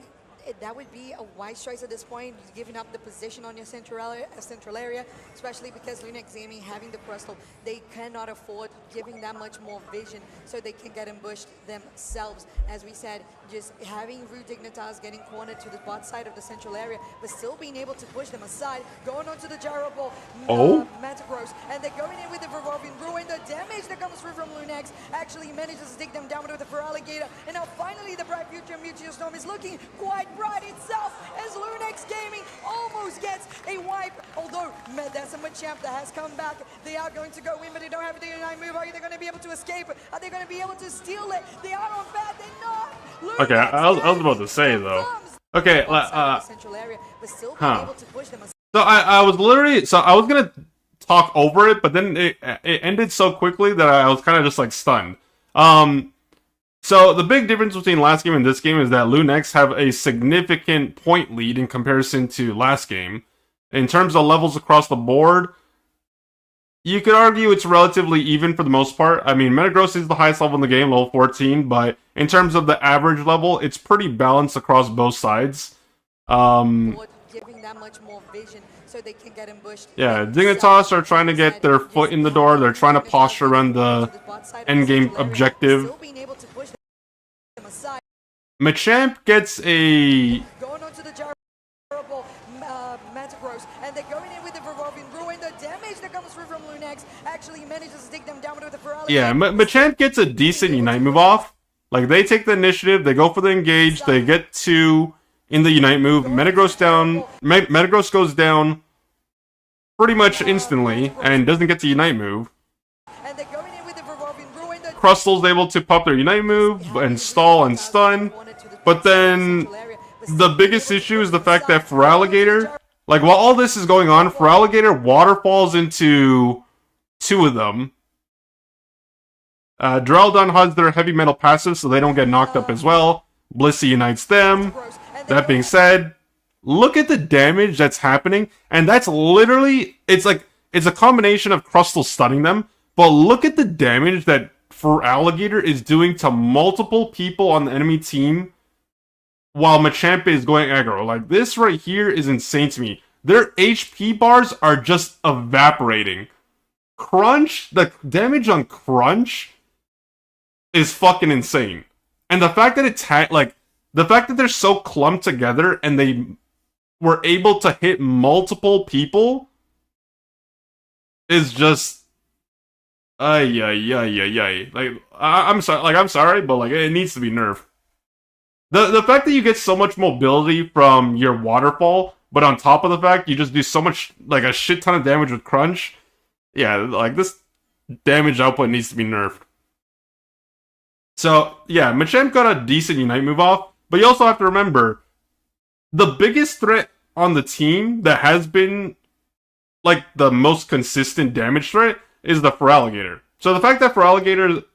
that would be a wise choice at this point, giving up the position on your central area, especially because Lunex Gaming having the Crustal, they cannot afford giving that much more vision so they can get ambushed themselves. As we said, just having Dignitas getting cornered to the bot side of the central area, but still being able to push them aside, going onto the Gyro Ball, Metagross, and they're going in with the Revolving Ruin. The damage that comes through from Lunex actually manages to dig them down with the Feraligatr, and now finally the Bright Future Meteor Storm is looking quite bright itself, as Lunex Gaming almost gets a wipe, although that's a Machamp that has come back. They are going to go in, but they don't have the Unite move. Are they going to be able to escape? Are they going to be able to steal it? They are on bad, they're not. Lunex Okay, I was about to say though. Okay, So I was literally, I was gonna talk over it, but then it ended so quickly that I was kind of just like stunned. So the big difference between last game and this game is that Lunex have a significant point lead in comparison to last game. In terms of levels across the board, you could argue it's relatively even for the most part. I mean, Metagross is the highest level in the game, level 14, but in terms of the average level, it's pretty balanced across both sides. Giving that much more vision so they can get ambushed. Yeah, Dignitas are trying to get their foot in the door. They're trying to posture around the endgame objective. Machamp gets a Metagross, and they're going in with the revolving ruin. The damage that comes through from Lunex actually manages to take them down with the Ferrari. Yeah, Machamp gets a decent Unite move off. Like, they take the initiative, they go for the engage, they get 2 in the Unite move. Metagross down. Metagross goes down pretty much instantly and doesn't get the Unite move. And they're going in with the revolving ruin. Crustal's able to pop their Unite move and stall and stun. But then the biggest issue is the fact that Feraligatr, like, while all this is going on, Feraligatr waterfalls into 2 of them. Duraludon has their heavy metal passive, so they don't get knocked up as well. Blissey unites them. That being said, look at the damage that's happening, and that's literally, it's a combination of Crustal stunning them, but look at the damage that Feraligatr is doing to multiple people on the enemy team while Machamp is going aggro. Like, this right here is insane to me. Their HP bars are just evaporating. Crunch, the damage on Crunch is fucking insane. And the fact that the fact that they're so clumped together and they were able to hit multiple people is just like, I'm sorry, but like, it needs to be nerfed. The fact that you get so much mobility from your waterfall, but on top of the fact you just do so much, like, a shit ton of damage with Crunch, yeah, like, this damage output needs to be nerfed. So, yeah, Machamp got a decent Unite move off, but you also have to remember, the biggest threat on the team that has been, like, the most consistent damage threat is the Feraligatr. So the fact that Feraligatr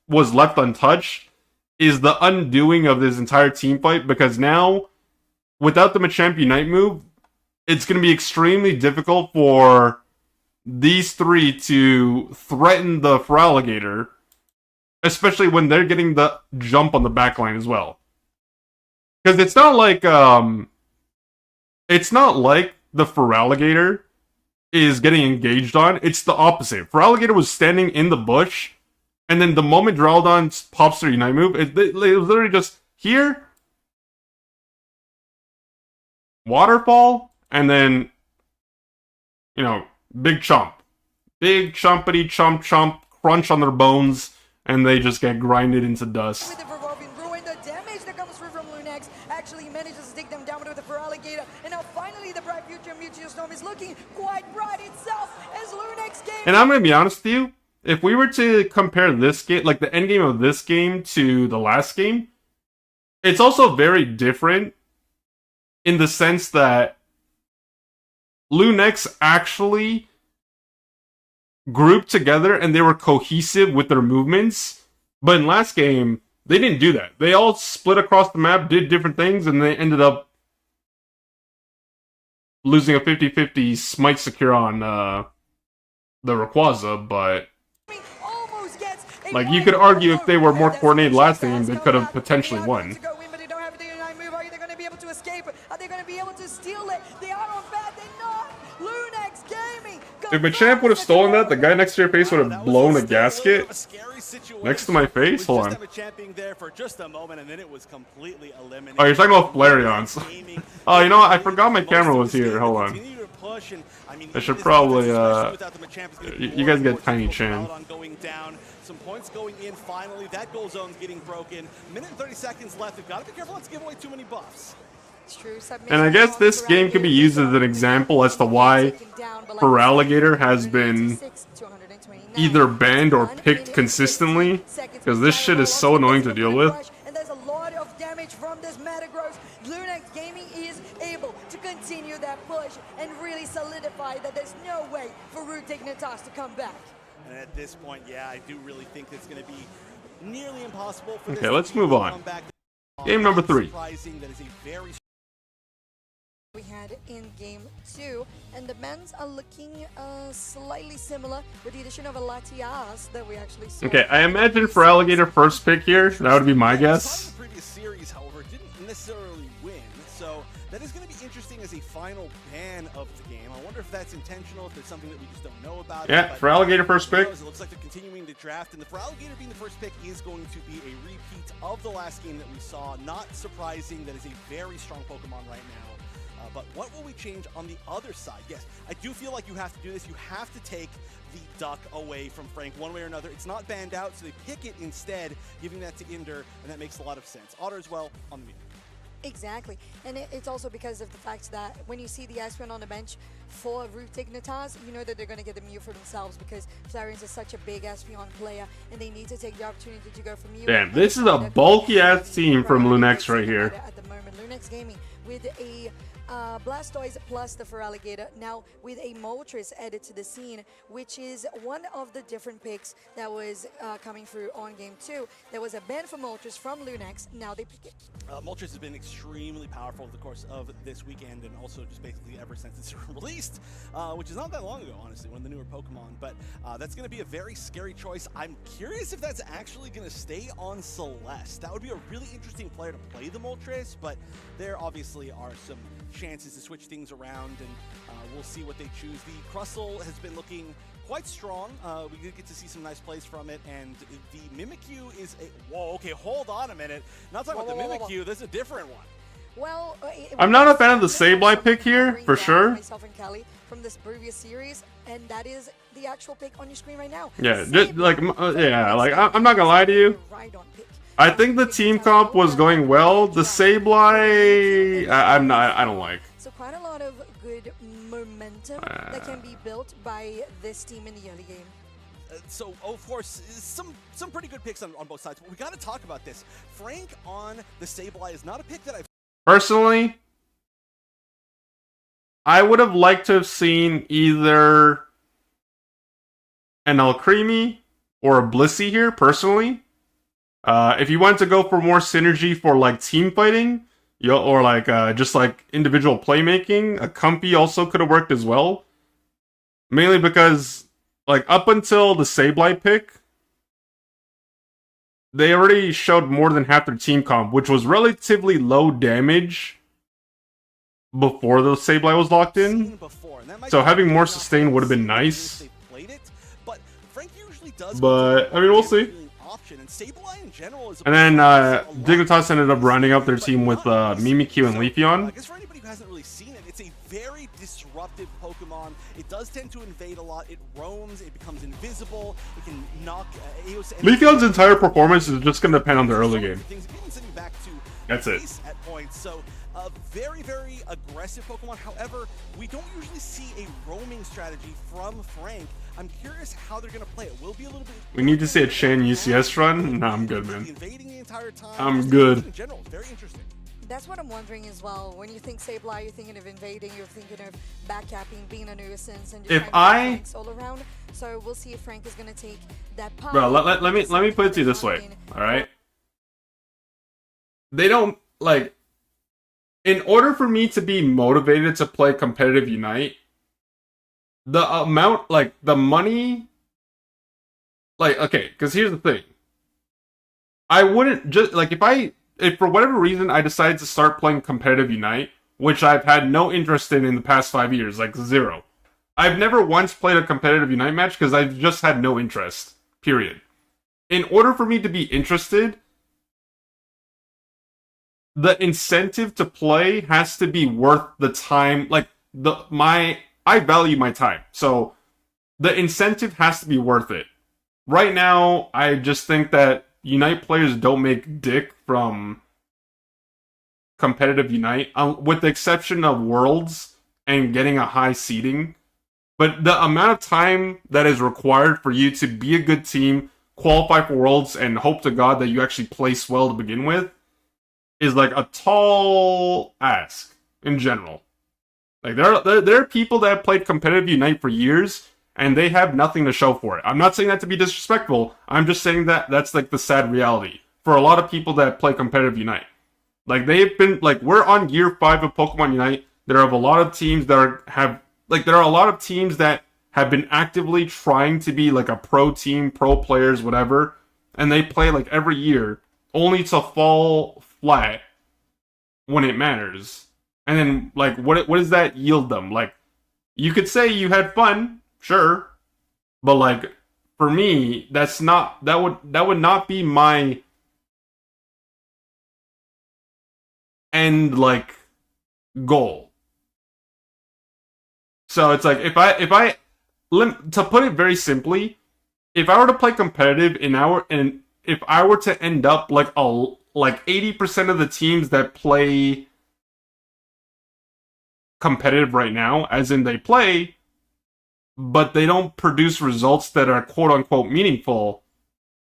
was left untouched is the undoing of this entire team fight, because now, without the Machamp Unite move, it's going to be extremely difficult for these 3 to threaten the Feraligatr, especially when they're getting the jump on the backline as well. Because it's not like the Feraligatr is getting engaged on. It's the opposite. Feraligatr was standing in the bush, and then the moment Duraludon pops their Unite move, it was literally just here, waterfall, and then, you know, big chomp. Big chompity chomp chomp, crunch on their bones, and they just get grinded into dust. With the revolving ruin, the damage that comes through from Lunex actually manages to take them down with the Feraligatr. And now finally the bright future Mewtwo Storm is looking quite bright itself as Lunex game. And I'm going to be honest with you, if we were to compare this game, like the end game of this game to the last game, it's also very different in the sense that Lunex actually grouped together and they were cohesive with their movements. But in last game, they didn't do that. They all split across the map, did different things, and they ended up losing a 50-50 smite secure on the Rayquaza, but like, you could argue if they were more coordinated last game, they could have potentially won. If Machamp would have stolen that, the guy next to your face would have blown a gasket. Next to my face? Hold on. Oh, you're talking about Flareons. Oh, you know what? I forgot my camera was here. Hold on. I should probably, you guys get Tiny Chan. Some points going in finally. That goal zone's getting broken. Minute and 30 seconds left. They've got to be careful not to give away too many buffs. And I guess this game could be used as an example as to why Feraligatr has been either banned or picked consistently, because this shit is so annoying to deal with. And there's a lot of damage from this Metagross. Lunex Gaming is able to continue that push and really solidify that there's no way for Root Dignitas to come back. And at this point, yeah, I do really think it's going to be nearly impossible for this. Okay, let's move on. Game number 3. We had in game 2, and the men's are looking slightly similar with the addition of a Latias that we actually saw. Okay, I imagine Feraligatr first pick here. That would be my guess. The previous series, however, didn't necessarily win, so that is going to be interesting as a final ban of the game. I wonder if that's intentional, if there's something that we just don't know about. Yeah, Feraligatr first pick. It looks like they're continuing to draft, and the Feraligatr being the first pick is going to be a repeat of the last game that we saw. Not surprising, that is a very strong Pokemon right now. But what will we change on the other side? Yes, I do feel like you have to do this. You have to take the duck away from Frank one way or another. It's not banned out, so they pick it instead, giving that to Inder, and that makes a lot of sense. Otter as well on the mute. Exactly, and it's also because of the fact that when you see the Aspen on the bench for Root Dignitas, you know that they're going to get the Mew for themselves because Flareon's is such a big Espeon player, and they need to take the opportunity to go from Mew. Damn, this is a bulky-ass team from Lunex right here. At the moment, Lunex Gaming with a Blastoise plus the Feraligatr, now with a Moltres added to the scene, which is one of the different picks that was coming through on Game 2. There was a ban for Moltres from Lunex, now they pick it. Moltres has been extremely powerful over the course of this weekend and also just basically ever since it's released, which is not that long ago, honestly, one of the newer Pokemon, but that's going to be a very scary choice. I'm curious if that's actually going to stay on Celeste. That would be a really interesting player to play the Moltres, but there obviously are some chances to switch things around, and we'll see what they choose. The Crustle has been looking quite strong. We did get to see some nice plays from it, and the Mimikyu is a... Whoa, okay, hold on a minute. Not talking about the Mimikyu, there's a different one. Well, I'm not a fan of the Sableye pick here, for sure. Myself and Kelly from this previous series, and that is the actual pick on your screen right now. Yeah, just, like, I'm not gonna lie to you. I think the team comp was going well. The Sableye, I don't like. So quite a lot of good momentum that can be built by this team in the early game. So, of course, some pretty good picks on both sides, but we got to talk about this. Frank on the Sableye is not a pick that I've... Personally, I would have liked to have seen either an Alcremie or a Blissey here, personally. If you wanted to go for more synergy for like team fighting, or like just like individual playmaking, a Comfy also could have worked as well. Mainly because like up until the Sableye pick, they already showed more than half their team comp, which was relatively low damage before the Sableye was locked in. So having more sustain would have been nice. But I mean, we'll see. And then Dignitas ended up rounding up their team with Mimikyu and Leafeon. I guess for anybody who hasn't really seen it, it's a very disruptive Pokemon. It does tend to invade a lot. It roams, it becomes invisible, it can knock Eos... Leafeon's entire performance is just going to depend on the early game. That's it. At points. So, a very, very aggressive Pokemon. However, we don't usually see a roaming strategy from Frank. I'm curious how they're going to play it. Will be a little bit... We need to see a Shan UCS run? Nah, I'm good, man. I'm good. In general, very interesting. That's what I'm wondering as well. When you think Sableye, you're thinking of invading, you're thinking of backcapping, being a nuisance, and just trying to Franks all around. So we'll see if Frank is going to take that path. Bro, let me put it to you this way, alright? They don't, like... In order for me to be motivated to play competitive Unite, the amount, like, the money... Like, okay, because here's the thing. I wouldn't just, like, if for whatever reason I decided to start playing competitive Unite, which I've had no interest in the past 5 years, like, zero. I've never once played a competitive Unite match because I've just had no interest, period. In order for me to be interested, the incentive to play has to be worth the time, like, I value my time, so the incentive has to be worth it. Right now, I just think that Unite players don't make dick from competitive Unite, with the exception of Worlds and getting a high seeding. But the amount of time that is required for you to be a good team, qualify for Worlds, and hope to God that you actually place well to begin with is like a tall ask in general. Like there are people that have played competitive Unite for years and they have nothing to show for it. I'm not saying that to be disrespectful. I'm just saying that that's like the sad reality for a lot of people that play competitive Unite. Like they've been like, we're on year 5 of Pokemon Unite. There are a lot of teams that there are a lot of teams that have been actively trying to be like a pro team, pro players, whatever, and they play like every year only to fall flat when it matters. And then like what does that yield them? Like you could say you had fun, sure, but like for me, that would not be my end like goal. So it's like to put it very simply, if I were to play competitive and if I were to end up like 80% of the teams that play competitive right now, as in they play, but they don't produce results that are quote unquote meaningful,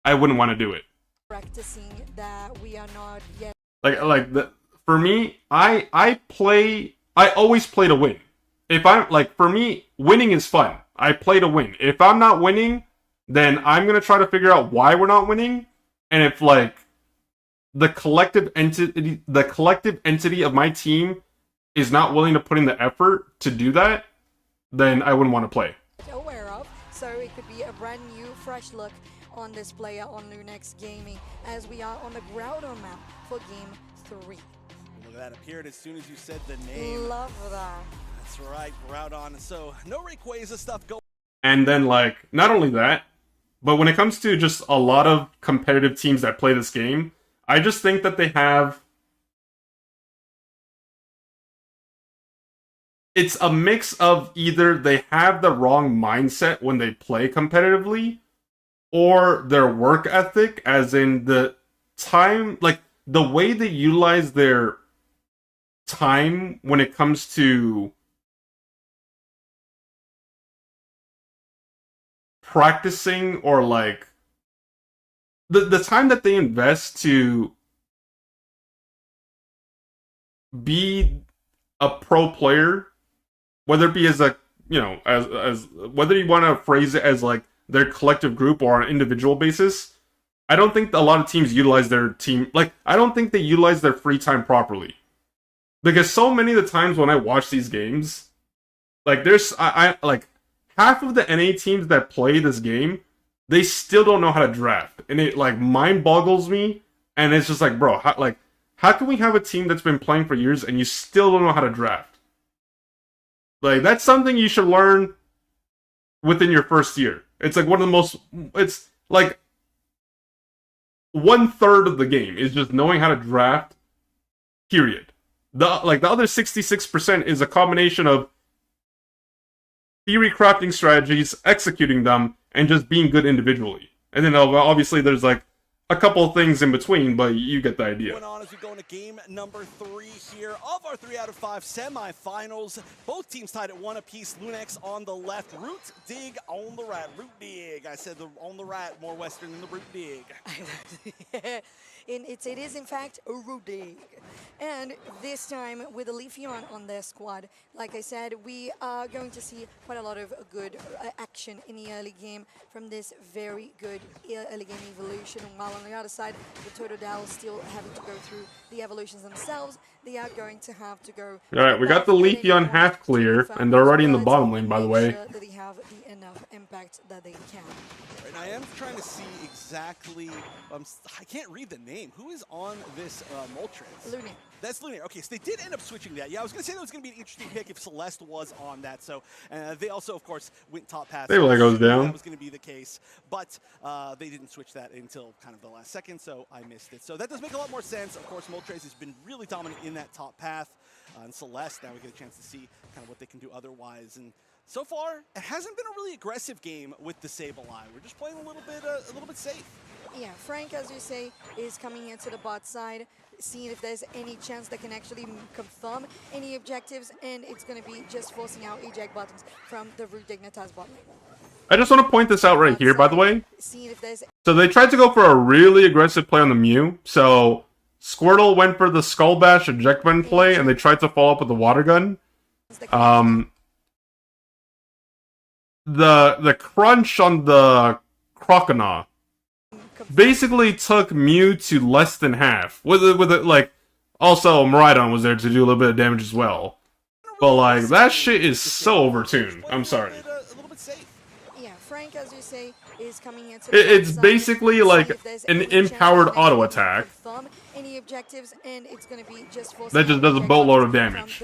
I wouldn't want to do it. Practicing that we are not yet. For me, I always play to win. If I'm like, for me, winning is fun. I play to win. If I'm not winning, then I'm gonna try to figure out why we're not winning, and if like the collective entity of my team is not willing to put in the effort to do that, then I wouldn't want to play. Aware of, so it could be a brand new, fresh look on this player on Lunex Gaming as we are on the Groudon map for Game 3. Look at that, appeared as soon as you said the name. Love that. That's right, Groudon. So no Rayquaza stuff going. And then like not only that, but when it comes to just a lot of competitive teams that play this game, I just think that they have. It's a mix of either they have the wrong mindset when they play competitively, or their work ethic, as in the time, like the way they utilize their time when it comes to practicing, or like the time that they invest to be a pro player, whether it be as a, you know, as whether you want to phrase it as like their collective group or on an individual basis, I don't think a lot of teams utilize their team, like I don't think they utilize their free time properly. Because so many of the times when I watch these games, like there's I like half of the NA teams that play this game, they still don't know how to draft, and it like mind boggles me. And it's just like, bro, how can we have a team that's been playing for years and you still don't know how to draft? Like, that's something you should learn within your first year. It's like one of the most, it's like 1/3 of the game is just knowing how to draft, period. The other 66% is a combination of theory crafting strategies, executing them, and just being good individually. And then obviously there's like a couple of things in between, but you get the idea. Going on as we go into game number 3 here of our 3 out of 5 semifinals. Both teams tied at 1 apiece. Lunex on the left, Root Dig on the right. Root Dig. I said the on the right, more Western than the Root Dig. It is in fact a Root Dig. And this time with a Leafeon on their squad, like I said, we are going to see quite a lot of good action in the early game from this very good early game evolution. While on the other side, the Totodile still having to go through the evolutions themselves. They are going to have to go. Alright, we got the Leafeon half clear, and they're already in the bottom lane, by the way. Sure that they have the enough impact that they can. And I am trying to see exactly, I can't read the name. Who is on this Moltres? Lunar. That's Lunar. Okay, so they did end up switching that. Yeah, I was going to say that was going to be an interesting pick if Celeste was on that. So they also, of course, went top path. They let goes down. That was going to be the case. But they didn't switch that until kind of the last second, so I missed it. So that does make a lot more sense. Of course, Moltres has been really dominant in that top path. And Celeste, now we get a chance to see kind of what they can do otherwise. And so far, it hasn't been a really aggressive game with the Sableye. We're just playing a little bit safe. Yeah, Frank, as you say, is coming here to the bot side, seeing if there's any chance that can actually confirm any objectives, and it's going to be just forcing out eject buttons from the Root Dignitas bot lane. I just want to point this out right here, by the way. Seeing if there's... So they tried to go for a really aggressive play on the Mew. So Squirtle went for the Skull Bash eject button play, and they tried to follow up with the Water Gun. The crunch on the Croconaw basically took Mew to less than half. With it, like, also Miraidon was there to do a little bit of damage as well. But like, that shit is so overtuned. I'm sorry. Yeah, Frank, as you say, is coming here to it's basically like an empowered auto attack. Any objectives, and it's going to be just that just does a boatload of damage.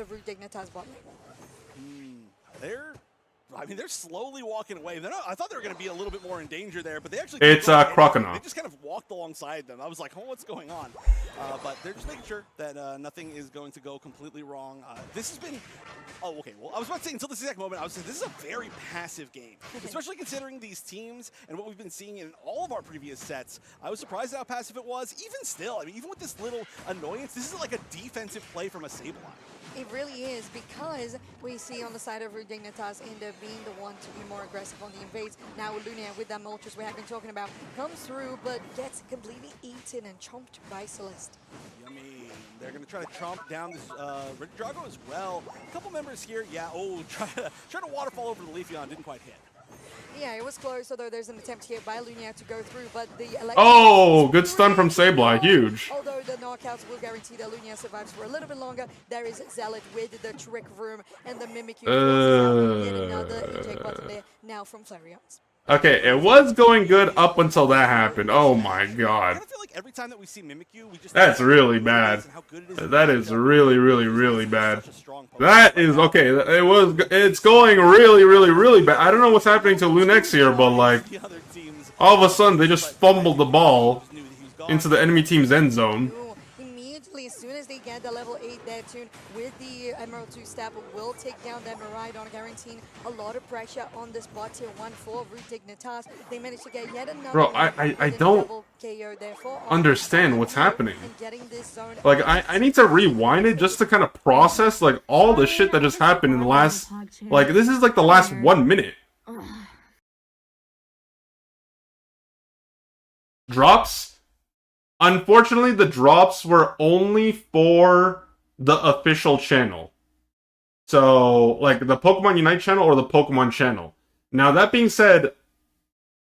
They're slowly walking away. I thought they were going to be a little bit more in danger there, but they actually... It's Croconaw. They just kind of walked alongside them. I was like, oh, what's going on? But they're just making sure that nothing is going to go completely wrong. This has been Oh, okay. Well, I was about to say until this exact moment, I was saying this is a very passive game, especially considering these teams and what we've been seeing in all of our previous sets. I was surprised at how passive it was. Even still, I mean, even with this little annoyance, this is like a defensive play from a Sableye. It really is, because we see on the side of Dignitas end up being the one to be more aggressive on the invades. Now Lunia with that Moltres we have been talking about comes through, but gets completely eaten and chomped by Celeste. Yummy. They're going to try to chomp down this Red Drago as well. A couple members here, yeah. Oh, try to waterfall over the Leafeon, didn't quite hit. Yeah, it was close, although there's an attempt here by Lunia to go through, but the Oh, good stun from Sableye, huge. Although the knockouts will guarantee that Lunia survives for a little bit longer, there is Zealot with the Trick Room and the Mimikyu. Yet another eject button there, now from Flareon's. Okay, it was going good up until that happened. Oh my god. I feel like every time that we see Mimikyu, we just That's really bad. That is really, really, really bad. That is, okay, it's going really, really, really bad. I don't know what's happening to Lunex here, but like, all of a sudden they just fumbled the ball into the enemy team's end zone. Immediately, as soon as they get the level 8 there, Tune, with the Emerald 2 step, will take down that Miraidon, guaranteeing a lot of pressure on this bot tier 1 for Dignitas. They managed to get yet another. Bro, I don't understand what's happening. Like, I need to rewind it just to kind of process, like, all the shit that just happened in the last, like, this is like the last 1 minute. Drops? Unfortunately, the drops were only for the official channel. So, like, the Pokemon Unite channel or the Pokemon channel. Now, that being said,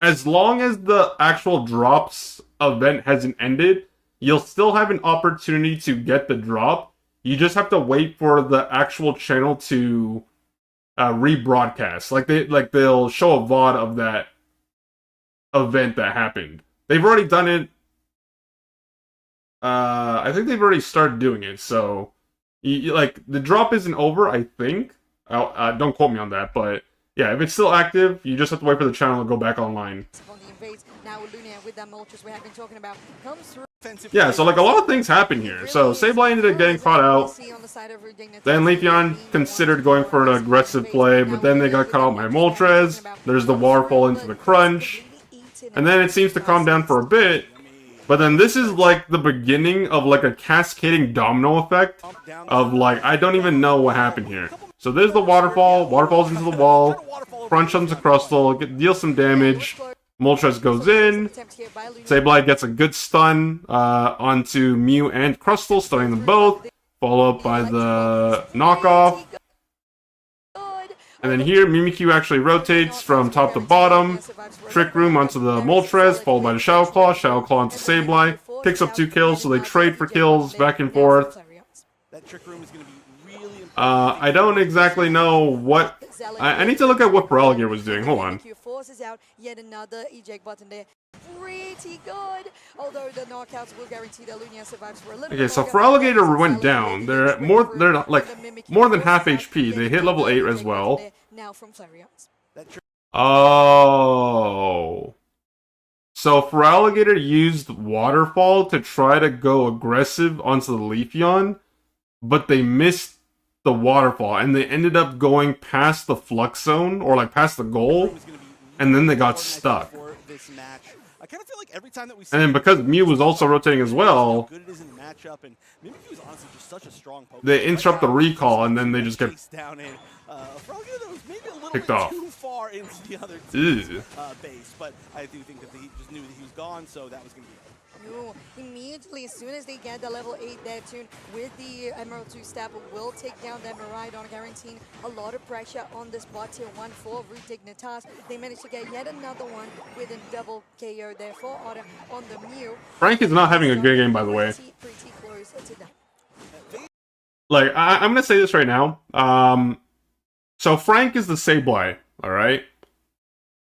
as long as the actual drops event hasn't ended, you'll still have an opportunity to get the drop. You just have to wait for the actual channel to rebroadcast. Like, they'll show a VOD of that event that happened. They've already done it. I think they've already started doing it, so like, the drop isn't over, I think. Don't quote me on that, but yeah, if it's still active, you just have to wait for the channel to go back online. Yeah, so like, a lot of things happen here. So Sableye ended up getting caught out. Then Leafeon considered going for an aggressive play, but then they got caught out by Moltres. There's the waterfall into the crunch. And then it seems to calm down for a bit. But then this is like the beginning of like a cascading domino effect of like, I don't even know what happened here. So there's the waterfall, waterfalls into the wall, crunch onto Crustle, deals some damage, Moltres goes in, Sableye gets a good stun onto Mew and Crustle, stunning them both, followed up by the knockoff. And then here, Mimikyu actually rotates from top to bottom. Trick Room onto the Moltres, followed by the Shadow Claw onto Sableye. Picks up 2 kills, so they trade for kills back and forth. I don't exactly know what... I need to look at what Feraligatr was doing. Hold on. Pretty good, although the knockouts will guarantee that Lunia survives for a little Okay, so Feraligatr went down. They're like more than half HP. They hit level 8 as well. Oh. So Feraligatr used Waterfall to try to go aggressive onto the Leafeon, but they missed the Waterfall, and they ended up going past the Flux Zone, or like past the goal, and then they got stuck. Kind of feel like every time that we see, and then because Mew was also rotating as well, they interrupt the recall, and then they just get picked off. Too far into the other team's base, but I do think that he just knew that he was gone, so that was going to be it. Immediately, as soon as they get the level 8 there, Tune, with the Emerald 2 step, will take down that Miraidon, guaranteeing a lot of pressure on this bot tier 1 for Dignitas. They managed to get yet another one with a double KO there for Otter on the Mew. Frank is not having a good game, by the way. Pretty close to that. Like, I'm gonna say this right now. So Frank is the Sableye, alright?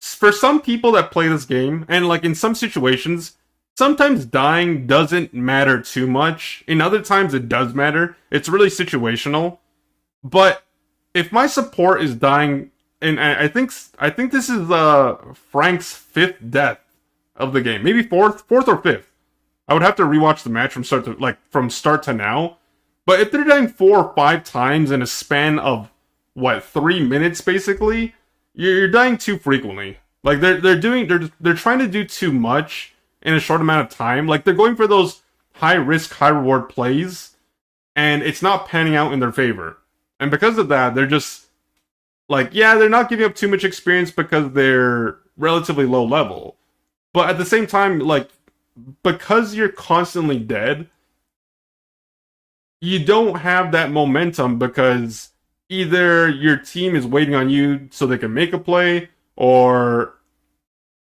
For some people that play this game, and like in some situations, sometimes dying doesn't matter too much. In other times, it does matter. It's really situational. But if my support is dying, and I think this is Frank's 5th death of the game, maybe 4th or 5th. I would have to rewatch the match from start to now. But if they're dying 4 or 5 times in a span of what, 3 minutes basically, you're dying too frequently. Like they're trying to do too much in a short amount of time. Like they're going for those high risk, high reward plays, and it's not panning out in their favor. And because of that, they're just like, yeah, they're not giving up too much experience because they're relatively low level. But at the same time, like, because you're constantly dead, you don't have that momentum because either your team is waiting on you so they can make a play, or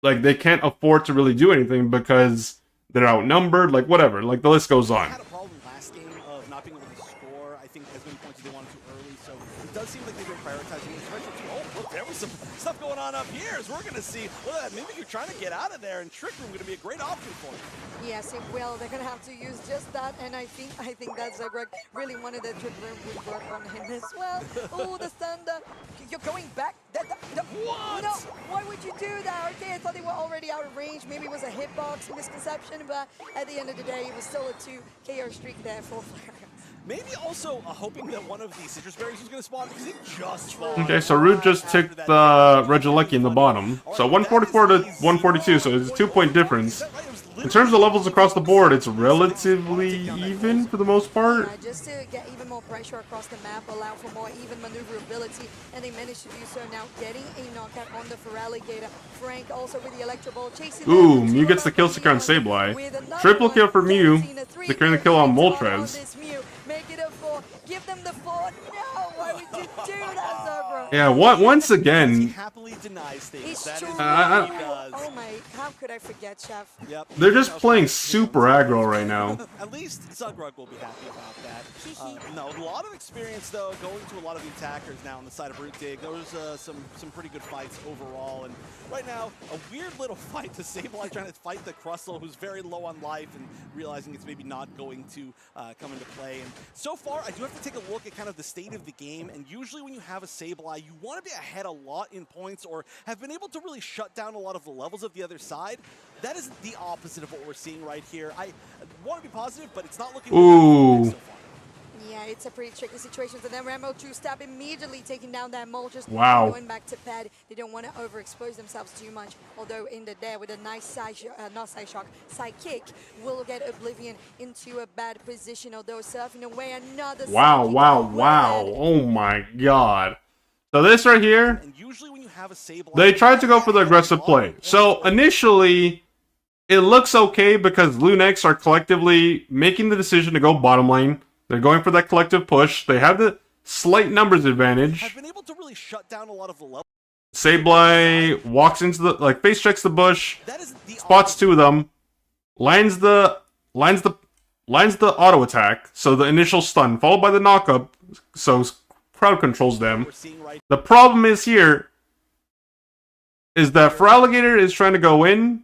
like they can't afford to really do anything because they're outnumbered, like whatever, like the list goes on. Had a problem last game of not being able to score, I think, as many points as they wanted to early, so it does seem like they've been prioritizing the special team. Oh, look, there was some stuff going on up here, as we're going to see. Look at that, maybe you're trying to get out of there, and Trick Room going to be a great option for you. Yes, it will. They're gonna have to use just that, and I think that Zagreb really wanted that Trick Room would work on him as well. Oh, the thunder! You're going back. What? No, why would you do that? Okay, I thought they were already out of range. Maybe it was a hitbox misconception, but at the end of the day, it was still a 2 KO streak there for Flareon. Maybe also hoping that one of these citrus berries was going to spawn because it just spawned. Okay, so Root just took the Regieleki in the bottom. So 144 to 142, so it's a 2-point difference. In terms of levels across the board, it's relatively even for the most part. Yeah, just to get even more pressure across the map, allow for more even maneuverability, and they managed to do so now, getting a knockout on the Feraligatr. Frank also with the Electro Ball chasing. Ooh, Mew gets the kill secure on Sableye. Triple kill for Mew, securing the kill on Moltres. Make it a 4. Give them the 4. No, why would you do that, Zobro? Yeah, once He again, happily denies things. It's That true. is what he does. Oh my, how could I forget, Chef? Yep. they're just playing super aggro right now. At least Zugrug will be happy about that. No, a lot of experience though, going to a lot of the attackers now on the side of Root Dig. There was some pretty good fights overall, and right now a weird little fight. The Sableye trying to fight the Crustle, who's very low on life, and realizing it's maybe not going to come into play. And so far, I do have to take a look at kind of the state of the game. And usually, when you have a Sableye, you want to be ahead a lot in points, or have been able to really shut down a lot of the levels of the other side. That is the opposite of what we're seeing right here. I want to be positive, but it's not looking Ooh. good so far. Yeah, it's a pretty tricky situation for them. Rambo 2-stab immediately taking down that Moltres. Wow. Going back to pad. They don't want to overexpose themselves too much. Although in the there with a nice side kick will get Oblivion into a bad position. Although surfing away another Wow, side wow, kick. wow. Oh my god. So this right here, And usually when you have a Sableye, they tried to go for the aggressive play. So initially, it looks okay because Lunex are collectively making the decision to go bottom lane. They're going for that collective push. They have the slight numbers advantage. have been able to really shut down a lot of the levels. Sableye walks into the, like, face checks the bush, That is the spots 2 of them, lands the auto attack, so the initial stun, followed by the knockup, so crowd controls them. we're seeing right. The problem is here is that Feraligatr is trying to go in.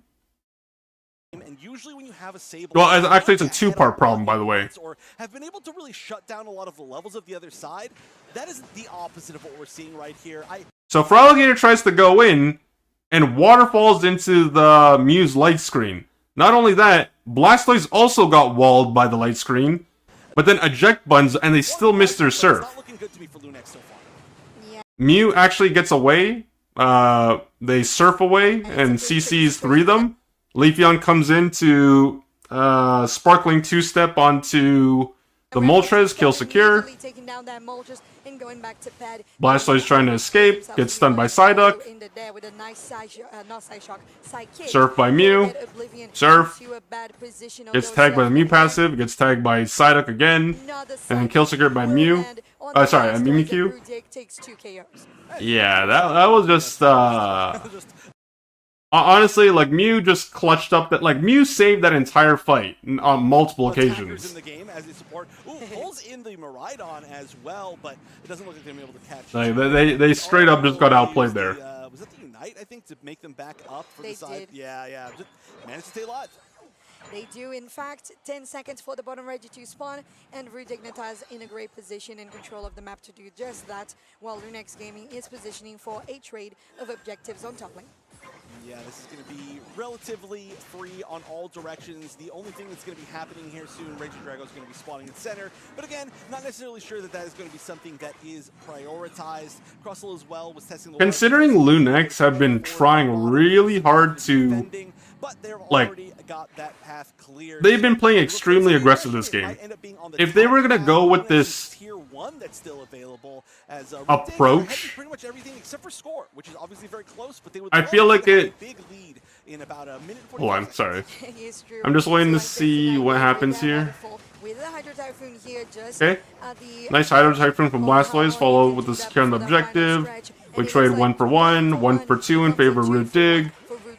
And usually when you have a Sableye, Well, actually, it's a 2-part problem, by the way. or have been able to really shut down a lot of the levels of the other side. That is the opposite of what we're seeing right here. So Feraligatr tries to go in, and waterfalls into the Mew's light screen. Not only that, Blastoise also got walled by the light screen, but then eject buttons, and they still miss their It's not surf. looking good to me for Lunex so far. Yeah. Mew actually gets away. They surf away, and CC's 3 of them. Leafeon comes in to sparkling 2-step onto the Moltres, kill secure. Immediately taking down that Moltres and going back to pad. Blastoise trying to escape, gets stunned by Psyduck. In the there with a nice side kick. Surf by Mew. Get Oblivion Surf. into a bad position, Gets although tagged by the Mew surfing passive, gets tagged by Psyduck again, another and then side kill secure by will Mew. land on the Sorry, Blastoise, Mimikyu. and Rudik takes 2 KOs. Yeah, that was just honestly, like, Mew just clutched up that, like, Mew saved that entire fight on multiple Attackers occasions. in the game as they support. Ooh, pulls in the Miraidon as well, but it doesn't look like they're able to catch. Like, they straight up just got outplayed there. Was that the Unite, I think, to make them back up for They the side? did. Yeah. Just managed to stay alive. They do, in fact, 10 seconds for the bottom ready to spawn, and Rudignitaz in a great position and control of the map to do just that, while Lunex Gaming is positioning for a trade of objectives on top lane. Yeah, this is going to be relatively free on all directions. The only thing that's going to be happening here soon, Raging Drago is going to be spawning in center. But again, not necessarily sure that that is going to be something that is prioritized. Crossel as well was testing the Considering Lunex have been trying really hard to, but they're like, already got that path cleared. they've been playing extremely aggressive this game. If they were going to go with this tier 1 that's still available as approach, pretty much everything except for score, which is obviously very close, but they would I feel like it. big lead in about a minute. Oh, I'm sorry. I'm just waiting to see what happens here. Okay. Nice Hydro Typhoon from Blastoise, followed with the secure on the objective. We trade 1 for 1, 1 for 2 in favor of Root Dig.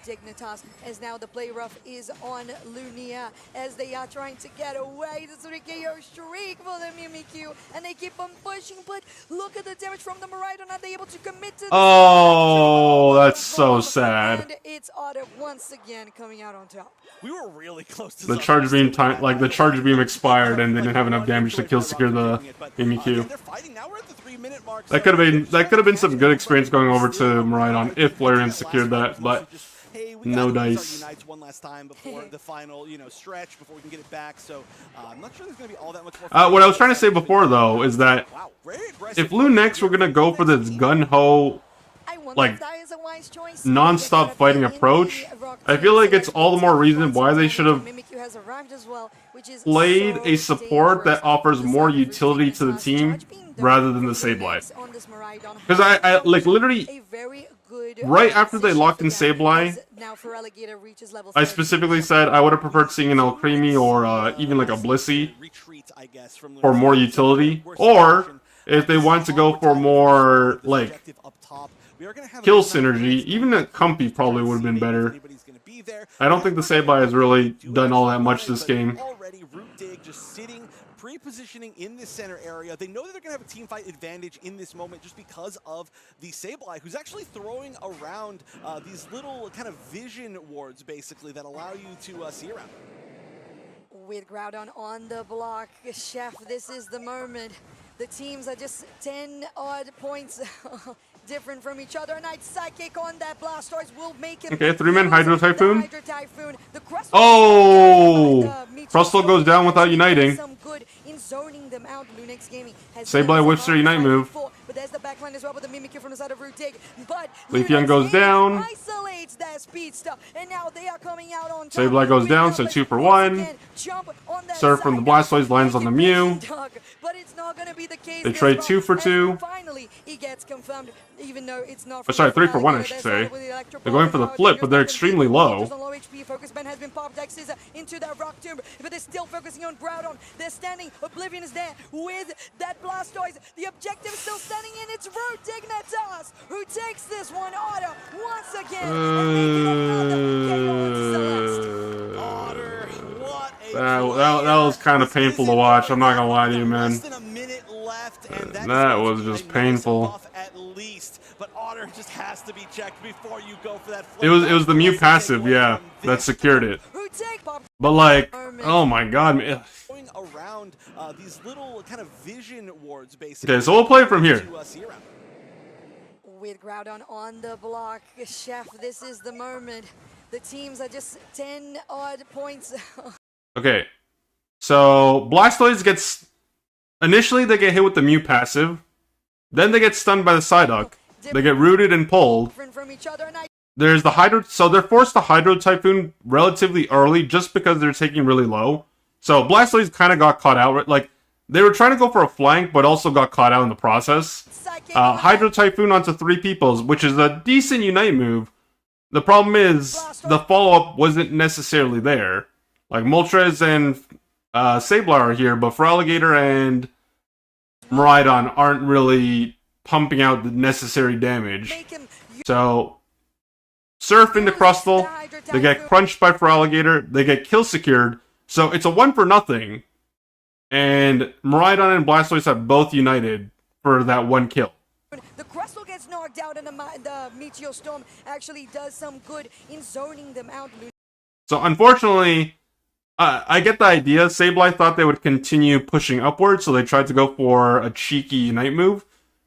Dignitas, as now the play rough is on Lunia as they are trying to get away. This is a KO streak for the Mimikyu, and they keep on pushing, but look at the damage from the Miraidon. Are they able to commit to this? Oh, that's so sad. And it's Otter once again coming out on top. We were really close to the charge beam time, like the charge beam expired, and they didn't have enough damage to kill secure the Mimikyu. That could have been some good experience going over to Miraidon if Flareon secured that, but no dice. One last time before the final, stretch before we can get it back. So I'm not sure there's going to be all that much more. What I was trying to say before though is that if Lunex were gonna go for this gun ho, like non-stop fighting approach, I feel like it's all the more reason why they should have played a support that offers more utility to the team rather than the Sableye. Because I like literally right after they locked in Sableye, I specifically said I would have preferred seeing an Alcremie or even like a Blissey for more utility, or if they wanted to go for more like kill synergy, even a Comfy probably would have been better. I don't think the Sableye has really done all that much this game. Already Root Dig just sitting, pre-positioning in this center area. They know that they're going to have a team fight advantage in this moment just because of the Sableye, who's actually throwing around these little kind of vision wards, basically, that allow you to see around. With Groudon on the block, Chef, this is the moment. The teams are just 10 odd points different from each other. Night Psychic on that Blastoise will make it. Okay, 3-man Hydro Typhoon. Oh! Crustle goes down without uniting. Sableye whips their Unite move. Leafeon goes down. Sableye goes down, so 2 for 1. Surf from the Blastoise lands on the Mew. They trade 2 for 2. Oh, sorry, 3 for 1, I should say. They're going for the flip, but they're extremely low. But they're still focusing on Groudon. They're standing. Oblivion is there with that Blastoise. The objective is still standing in. It's Root Dignitas who takes this one. Otter once again. That was kind of painful to watch. I'm not gonna lie to you, man. That was just painful. But Otter just has to be checked before you go for that. It was the Mew passive, yeah, that secured it. But like, oh my god, man. Going around these little kind of vision wards, basically. Okay, so we'll play from here. With Groudon on the block, Chef, this is the moment. The teams are just 10 odd points. Okay, so Blastoise gets initially they get hit with the Mew passive, then they get stunned by the Psyduck. They get rooted and pulled. There's the Hydro, so they're forced to Hydro Typhoon relatively early just because they're taking really low. So Blastoise kind of got caught out. Like they were trying to go for a flank, but also got caught out in the process. Hydro Typhoon onto 3 peoples, which is a decent Unite move. The problem is the follow-up wasn't necessarily there. Like Moltres and Sableye are here, but Feraligatr and Miraidon aren't really pumping out the necessary damage. So, Surf into Crustle, they get crunched by Feraligatr, they get kill secured, so it's a 1 for nothing. And Miraidon and Blastoise have both united for that 1 kill. The Crustle gets knocked out and the Meteor Storm actually does some good in zoning them out. So unfortunately, I get the idea. Sableye thought they would continue pushing upward, so they tried to go for a cheeky Unite move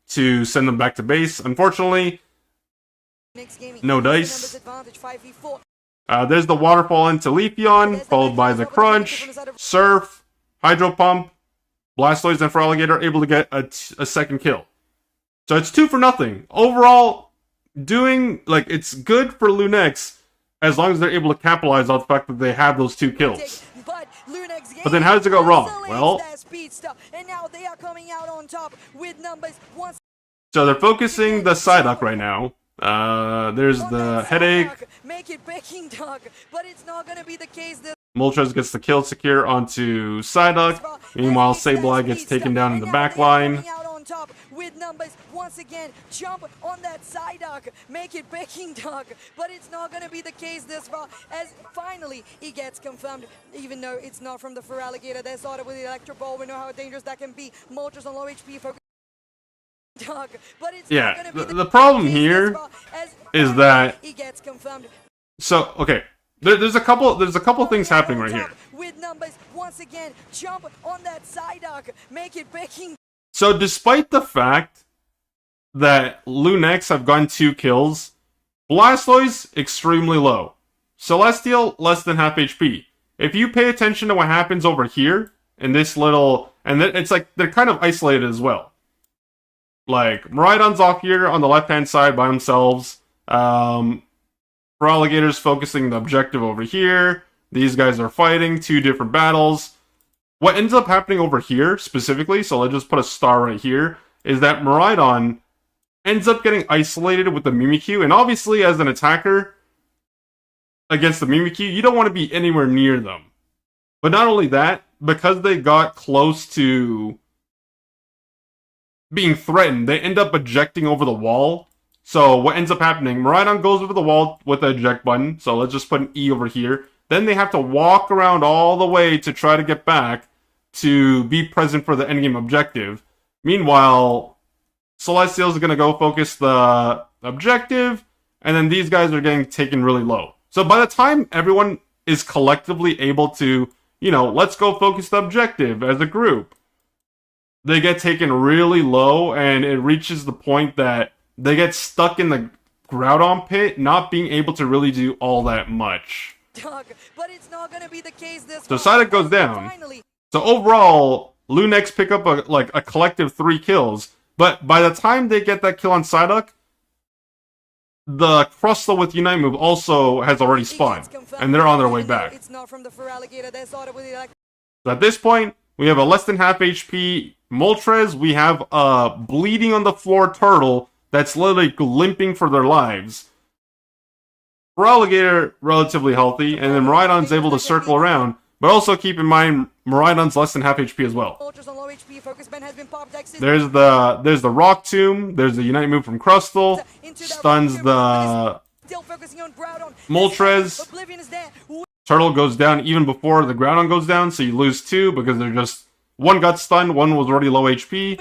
to send them back to base. Unfortunately, No dice. There's the waterfall into Leafeon, followed by the Crunch, Surf, Hydro Pump, Blastoise, and Feraligatr able to get a second kill. So it's 2 for nothing. Overall, it's good for Lunex as long as they're able to capitalize on the fact that they have those 2 kills. But then how does it go wrong? Well, so they're focusing the Psyduck right now. There's the Headache. Moltres gets the kill secure onto Psyduck. Meanwhile, Sableye gets taken down in the back line. With numbers once again, jump on that Psyduck, make it Peking Duck, but it's not going to be the case this far, as finally it gets confirmed, even though it's not from the Feraligatr. They started with the Electro Ball. We know how dangerous that can be. Moltres on low HP, focus. But it's yeah, the problem here is that so okay. There's a couple things happening right here. With numbers once again, jump on that Psyduck, make it Peking. So despite the fact that Lunex have gotten 2 kills, Blastoise extremely low. Celestial less than half HP. If you pay attention to what happens over here in this little, and it's like they're kind of isolated as well. Like Miraidon's off here on the left-hand side by themselves. Feraligatr's focusing the objective over here. These guys are fighting 2 different battles. What ends up happening over here, specifically, so let's just put a star right here, is that Miraidon ends up getting isolated with the Mimikyu, and obviously, as an attacker against the Mimikyu, you don't want to be anywhere near them. But not only that, because they got close to being threatened, they end up ejecting over the wall. So what ends up happening, Miraidon goes over the wall with the eject button, so let's just put an E over here. Then they have to walk around all the way to try to get back to be present for the endgame objective. Meanwhile, Celestial's going to go focus the objective, and then these guys are getting taken really low. So by the time everyone is collectively able to, let's go focus the objective as a group, they get taken really low, and it reaches the point that they get stuck in the Groudon pit, not being able to really do all that much. But it's not going to be the case this so Psyduck goes down. So overall, Lunex pick up a collective 3 kills. But by the time they get that kill on Psyduck, the Crustle with Unite move also has already spawned, and they're on their way back. So at this point, we have a less than half HP Moltres. We have a bleeding on the floor Turtle that's literally limping for their lives. Feraligatr relatively healthy, and then Miraidon's able to circle around. But also keep in mind, Miraidon's less than half HP as well. There's the Rock Tomb. There's the Unite move from Crustle. Stuns the Moltres. Turtle goes down even before the Groudon goes down, so you lose 2 because they're just... One got stunned, one was already low HP.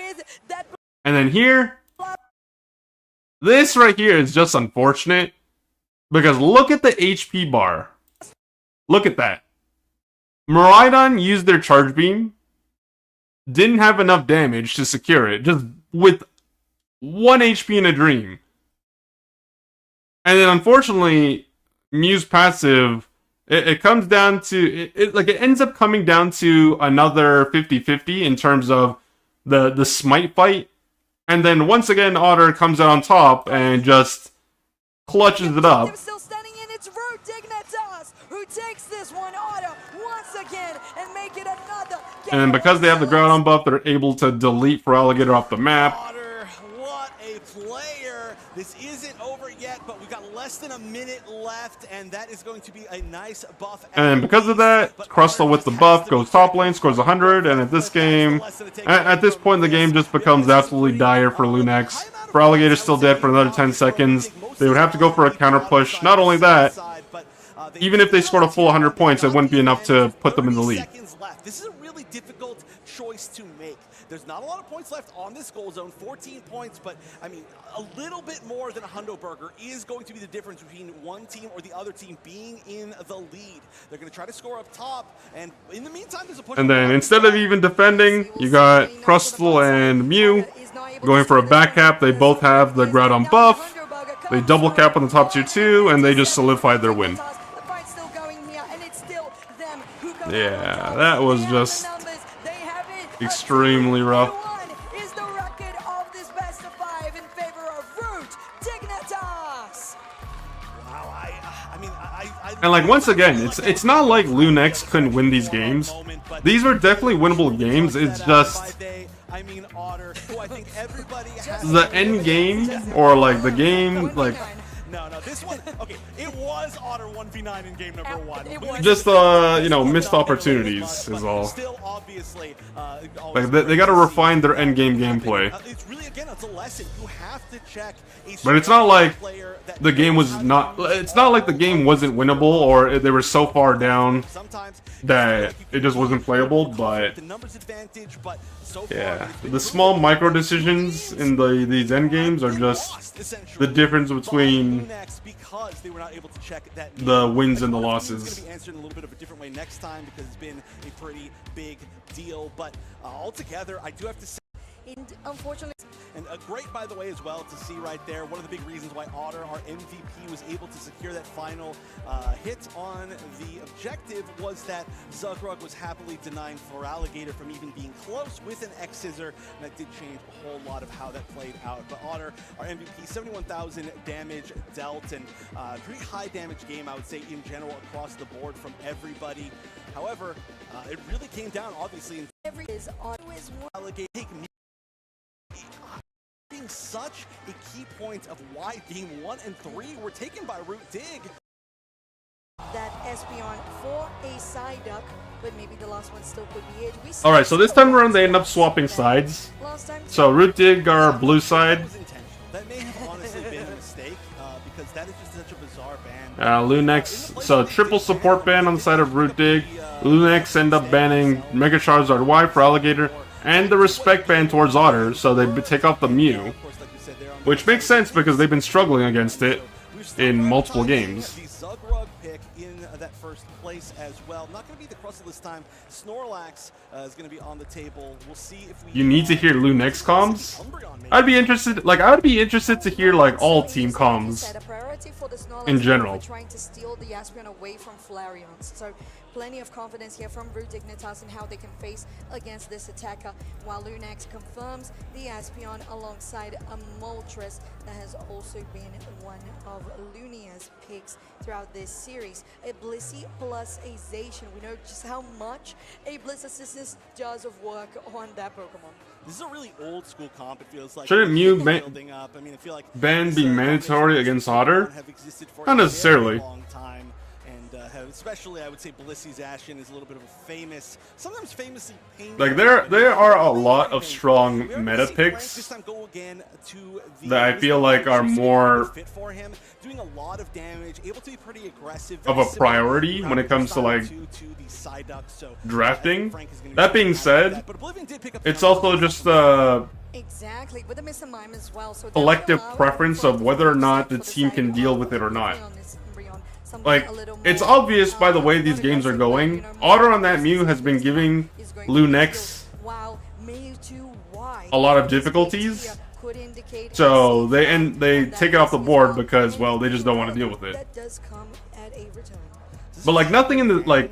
And then here... This right here is just unfortunate. Because look at the HP bar. Look at that. Miraidon used their Charge Beam. Didn't have enough damage to secure it. Just with 1 HP in a Dream. And then unfortunately, Mew's passive, it comes down to... It ends up coming down to another 50-50 in terms of the Smite fight. And then once again, Otter comes out on top and just clutches it up. Still standing in its root, Dignitas, who takes this one, Otter, once again, and make it another. And because they have the Groudon buff, they're able to delete Feraligatr off the map. Otter, what a player. This isn't over yet, but we've got less than a minute left, and that is going to be a nice buff. And because of that, Crustle with the buff goes top lane, scores 100, and at this game, at this point, the game just becomes absolutely dire for Lunex. Feraligatr's still dead for another 10 seconds. They would have to go for a counter push. Not only that, even if they scored a full 100 points, it wouldn't be enough to put them in the lead. This is a really difficult choice to make. There's not a lot of points left on this goal zone, 14 points, but I mean, a little bit more than a Hundo Burger is going to be the difference between one team or the other team being in the lead. They're going to try to score up top, and in the meantime, there's a push. And then instead of even defending, you got Crustle and Mew going for a back cap. They both have the Groudon buff. They double cap on the top tier 2, and they just solidified their win. Yeah, that was just extremely rough. Is the record of this best of 5 in favor of Root Dignitas. Wow, And like once again, it's not like Lunex couldn't win these games. These were definitely winnable games. It's just the end game or like the game like. No, this one, okay, it was Otter 1v9 in game number 1. Just, you know, missed opportunities is all. Still, obviously, like, they gotta refine their endgame gameplay. It's really, again, it's a lesson. You have to check but it's not like the game was not, it's not like the game wasn't winnable or they were so far down that it just wasn't playable, but yeah, the small micro decisions in these end games are just the difference between the wins and the losses. It's going to be answered in a little bit of a different way next time because it's been a pretty big deal, but altogether, I do have to say, And unfortunately, and great, by the way, as well, to see right there. One of the big reasons why Otter, our MVP, was able to secure that final hit on the objective was that Zugrug was happily denying Alligator from even being close with an X-Scissor, and that did change a whole lot of how that played out. But Otter, our MVP, 71,000 damage dealt, and pretty high damage game, I would say, in general, across the board from everybody. However, it really came down, obviously, in every is on is Alligator being such a key point of why game 1 and 3 were taken by Root Dig. That Espeon for a side duck, but maybe the last one still could be it. Alright, so this time around they end up swapping sides. So Root Dig are blue side. That may have honestly been a mistake, because that is just such a bizarre ban. Lunex, so triple support ban on the side of Root Dig. Lunex end up banning Mega Charizard Y for Alligator, and the respect ban towards Otter, so they take off the Mew. Which makes sense because they've been struggling against it in multiple games. The Zugrug pick in that first place as well. Not going to be the Crustle this time. Snorlax is going to be on the table. We'll see if we... You need to hear Lunex comms? I'd be interested, like, I would be interested to hear, like, all team comms in general. Trying to steal the Espeon away from Flareon. So plenty of confidence here from Root Dignitas and how they can face against this attacker, while Lunex confirms the Espeon alongside a Moltres that has also been one of Lunia's picks throughout this series. A Blissey plus a Zacian. We know just how much a Bliss Assistance does of work on that Pokemon. This is a really old school comp, it feels like. Shouldn't Mew ban be mandatory against Otter? Not necessarily. Especially, I would say Blissey's Ashen is a little bit of a famous, sometimes famously painful. Like there are a lot of strong meta picks that I feel like are more fit for him, doing a lot of damage, able to be pretty aggressive, of a priority when it comes to like drafting. That being said, it's also just exactly with the Mismime as well. So collective preference of whether or not the team can deal with it or not. Like, it's obvious by the way these games are going. Otter on that Mew has been giving Lunex a lot of difficulties. So they take it off the board because, well, they just don't want to deal with it. But like nothing in the like,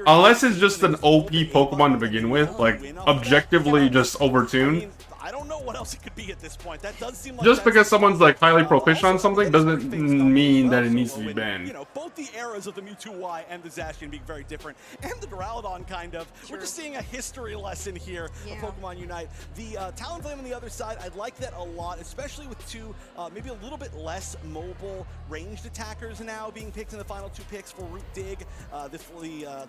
unless it's just an OP Pokemon to begin with, like objectively just overtuned. I don't know what else it could be at this point. That does seem like just because someone's like highly proficient on something doesn't mean that it needs to be banned. You know, both the eras of the Mewtwo and the Zacian being very different, and the Duraludon kind of. We're just seeing a history lesson here of Pokemon Unite. The Talonflame on the other side, I like that a lot, especially with two maybe a little bit less mobile ranged attackers now being picked in the final two picks for Root Dig. The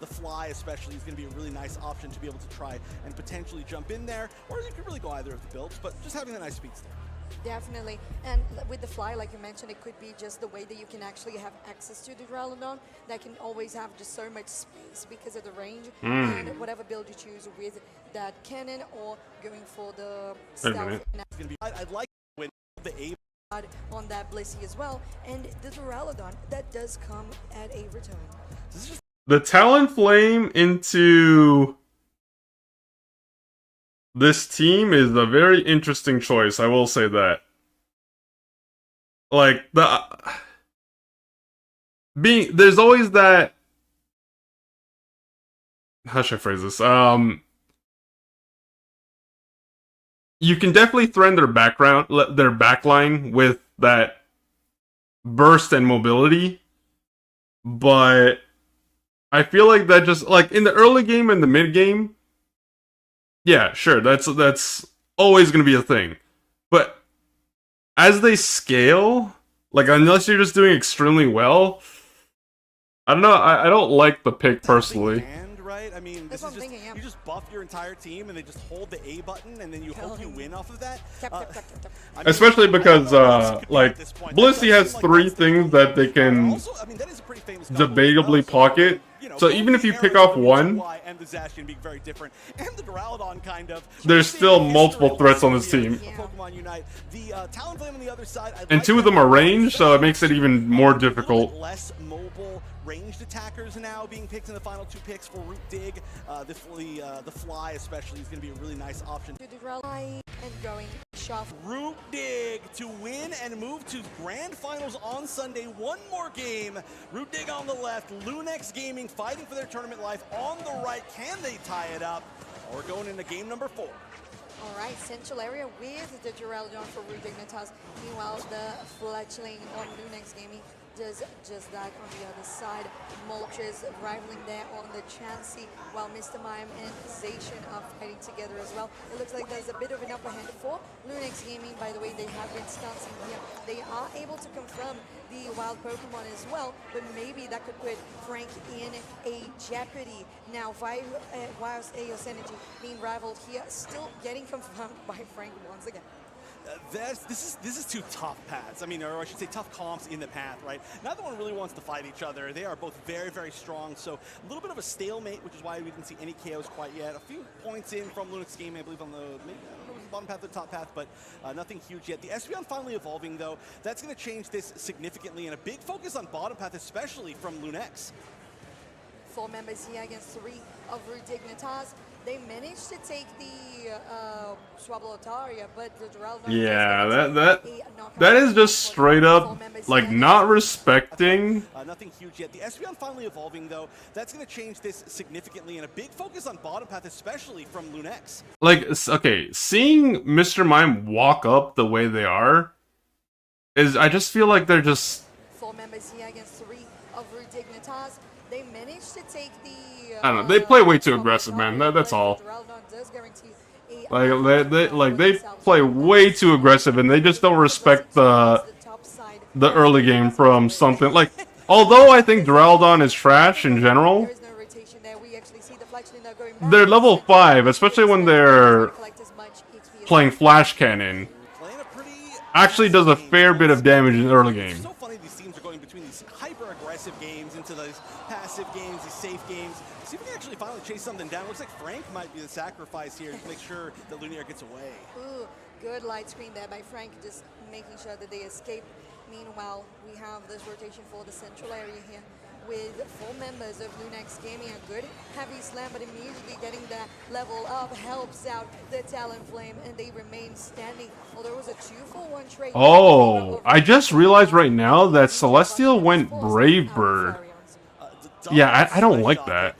Fly especially is going to be a really nice option to be able to try and potentially jump in there, or you could really go either of the builds, but just having a nice speed stick. Definitely, and with the Fly, like you mentioned, it could be just the way that you can actually have access to the Duraludon that can always have just so much space because of the range, and whatever build you choose with that cannon or going for the stealth. I'd like when the A on that Blissey as well, and the Duraludon that does come at a return. The Talonflame into this team is a very interesting choice, I will say that. Like there's always that. How should I phrase this? You can definitely threaten their backline with that burst and mobility, but I feel like that just like in the early game and the mid game, yeah, sure, that's always gonna be a thing. But as they scale, like unless you're just doing extremely well, I don't know. I don't like the pick personally. Right? I mean, this is just, you just buff your entire team and they just hold the A button and then you hope you win off of that. Especially because, like, Blissey has 3 things that they can debatably pocket. So even if you pick off one, there's still multiple threats on this team. And 2 of them are ranged, so it makes it even more difficult. Ranged attackers now being picked in the final 2 picks for Root Dig. The Fly especially is going to be a really nice option. Root Dig to win and move to grand finals on Sunday. One more game. Root Dig on the left. Lunex Gaming fighting for their tournament life on the right. Can they tie it up? We're going into game number 4. All right, central area with the Duraldon for Root Dignitas. Meanwhile, the fledgling on Lunex Gaming does just that on the other side. Moltres rivaling there on the Chansey, while Mr. Mime and Zacian are fighting together as well. It looks like there's a bit of an upper hand for Lunex Gaming. By the way, they have been stancing here. They are able to confirm the wild Pokemon as well, but maybe that could put Frank in a jeopardy. Now, whilst Aeos Energy being rivaled here, still getting confirmed by Frank once again. This is 2 tough paths. I mean, or I should say tough comps in the path, right? Neither one really wants to fight each other. They are both very, very strong. So a little bit of a stalemate, which is why we didn't see any KOs quite yet. A few points in from Lunex Gaming, I believe, on the, maybe, I don't know, the bottom path or the top path, but nothing huge yet. The Espeon finally evolving, though. That's going to change this significantly, and a big focus on bottom path, especially from Lunex. 4 members here against 3 of Root Dignitas. They managed to take the Swablotaria, but the Duraldon... Yeah, that is just straight up, like, not respecting... Nothing huge yet. The Espeon finally evolving, though. That's going to change this significantly, and a big focus on bottom path, especially from Lunex. Like, okay, seeing Mr. Mime walk up the way they are, I just feel like they're just... 4 members here against 3 of Root Dignitas. They managed to take the... I don't know, they play way too aggressive, man, that's all. Like, they play way too aggressive, and they just don't respect the early game from something, like, although I think Duraldon is trash in general, they're level 5, especially when they're playing Flash Cannon, actually does a fair bit of damage in the early game. It's so funny these teams are going between these hyper-aggressive games into those passive games, these safe games. See if we can actually finally chase something down. Looks like Frank might be the sacrifice here to make sure that Lunaire gets away. Ooh, good light screen there by Frank, just making sure that they escape. Meanwhile, we have this rotation for the central area here with 4 members of Lunex Gaming. A good heavy slam, but immediately getting that level up helps out the Talonflame, and they remain standing. Well, there was a 2-for-1 trade. Oh, I just realized right now that Celestial went Brave Bird. Yeah, I don't like that.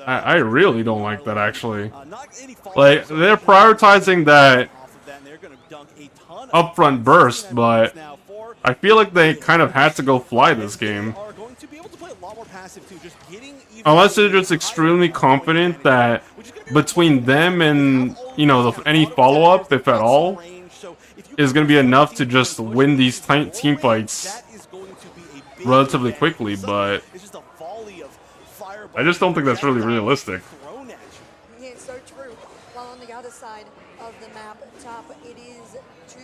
I really don't like that, actually. Like, they're prioritizing that upfront burst, but I feel like they kind of had to go fly this game. Unless they're just extremely confident that between them and, you know, any follow-up, if at all, is going to be enough to just win these team fights relatively quickly, but I just don't think that's really realistic. Yeah, it's so true. While on the other side of the map, top, it is 2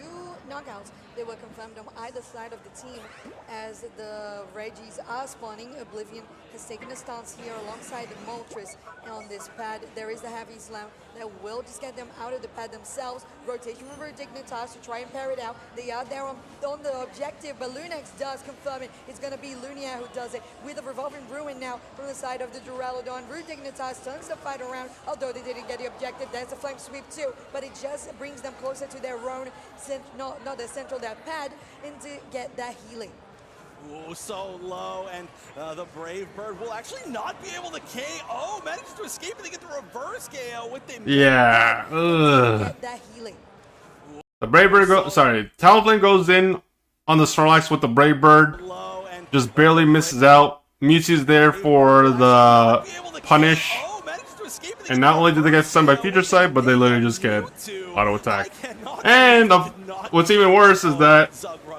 knockouts. They were confirmed on either side of the team as the Reggies are spawning. Oblivion has taken a stance here alongside the Moltres on this pad. There is the heavy slam that will just get them out of the pad themselves. Rotation over Dignitas to try and pair it out. They are there on the objective, but Lunex does confirm it. It's going to be Lunia who does it with a revolving ruin now from the side of the Duraludon. Root Dignitas turns the fight around, although they didn't get the objective. There's a flame sweep too, but it just brings them closer to their own, not their central, their pad, and to get that healing. Ooh, so low, and the Brave Bird will actually not be able to KO. Manages to escape, and they get the reverse KO with the Yeah. Ugh. Get that healing. The Brave Bird Talonflame goes in on the Snorlax with the Brave Bird. low and Just barely misses out. Mewtwo's there for the punish. And not only did they get stunned by Future Sight, but they literally just get auto attack. And what's even worse is that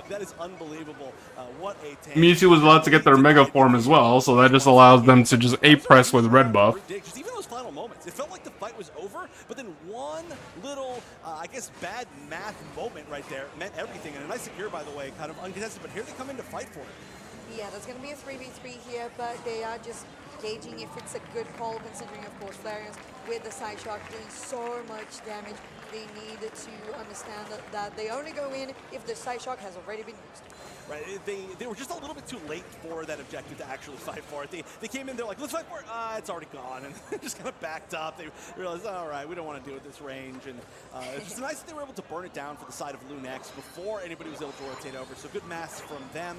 that is unbelievable. What a tank. Mewtwo was allowed to get their Mega Form as well, so that just allows them to just A-press with Red Buff. Just even those final moments, it felt like the fight was over, but then one little, I guess, bad math moment right there meant everything. And a nice secure, by the way, kind of uncontested, but here they come in to fight for it. Yeah, there's going to be a 3v3 here, but they are just gauging if it's a good call, considering, of course, Flareon's with the Side Shock doing so much damage. They need to understand that they only go in if the Side Shock has already been used. Right, they were just a little bit too late for that objective to actually fight for it. They came in, they're like, let's fight for it. It's already gone, and just kind of backed up. They realized, all right, we don't want to deal with this range, and it's just nice that they were able to burn it down for the side of Lunex before anybody was able to rotate over. So good mass from them,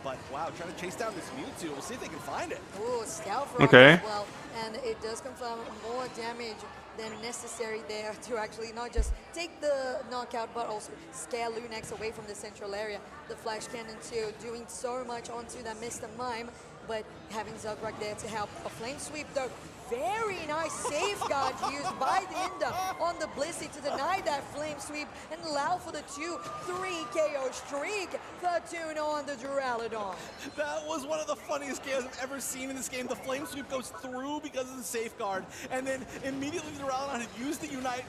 but wow, trying to chase down this Mewtwo. We'll see if they can find it. Ooh, Stealth Rock Okay. as well, and it does confirm more damage than necessary there to actually not just take the knockout, but also scare Lunex away from the central area. The Flash Cannon too, doing so much onto that Mr. Mime, but having Zugrak there to help. A Flame Sweep though, very nice safeguard used by the Ender on the Blissey to deny that Flame Sweep and allow for the 2-3 KO streak. 13 on the Duraludon. That was one of the funniest KOs I've ever seen in this game. The Flame Sweep goes through because of the safeguard, and then immediately the Duraludon had used the Unite.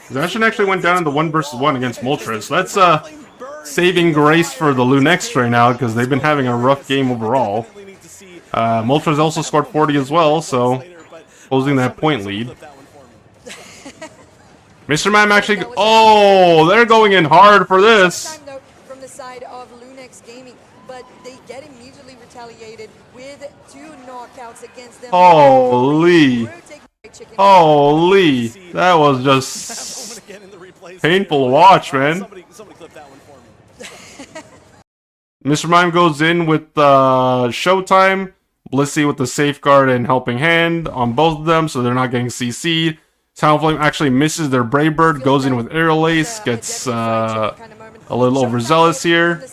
Zacian actually went down in the 1v1 against Moltres. That's saving grace for the Lunex right now, because they've been having a rough game overall. Moltres also scored 40 as well, so closing that point lead. Mr. Mime actually... Oh, they're going in hard for this. Time, though, from the side of Lunex Gaming, but they get immediately retaliated with 2 knockouts against them. Holy. Holy. That was just painful to watch, man. Somebody clip that one for me. Mr. Mime goes in with Showtime. Blissey with the Safeguard and Helping Hand on both of them, so they're not getting CC'd. Talonflame actually misses their Brave Bird, goes in with Aerial Ace, gets a little overzealous here.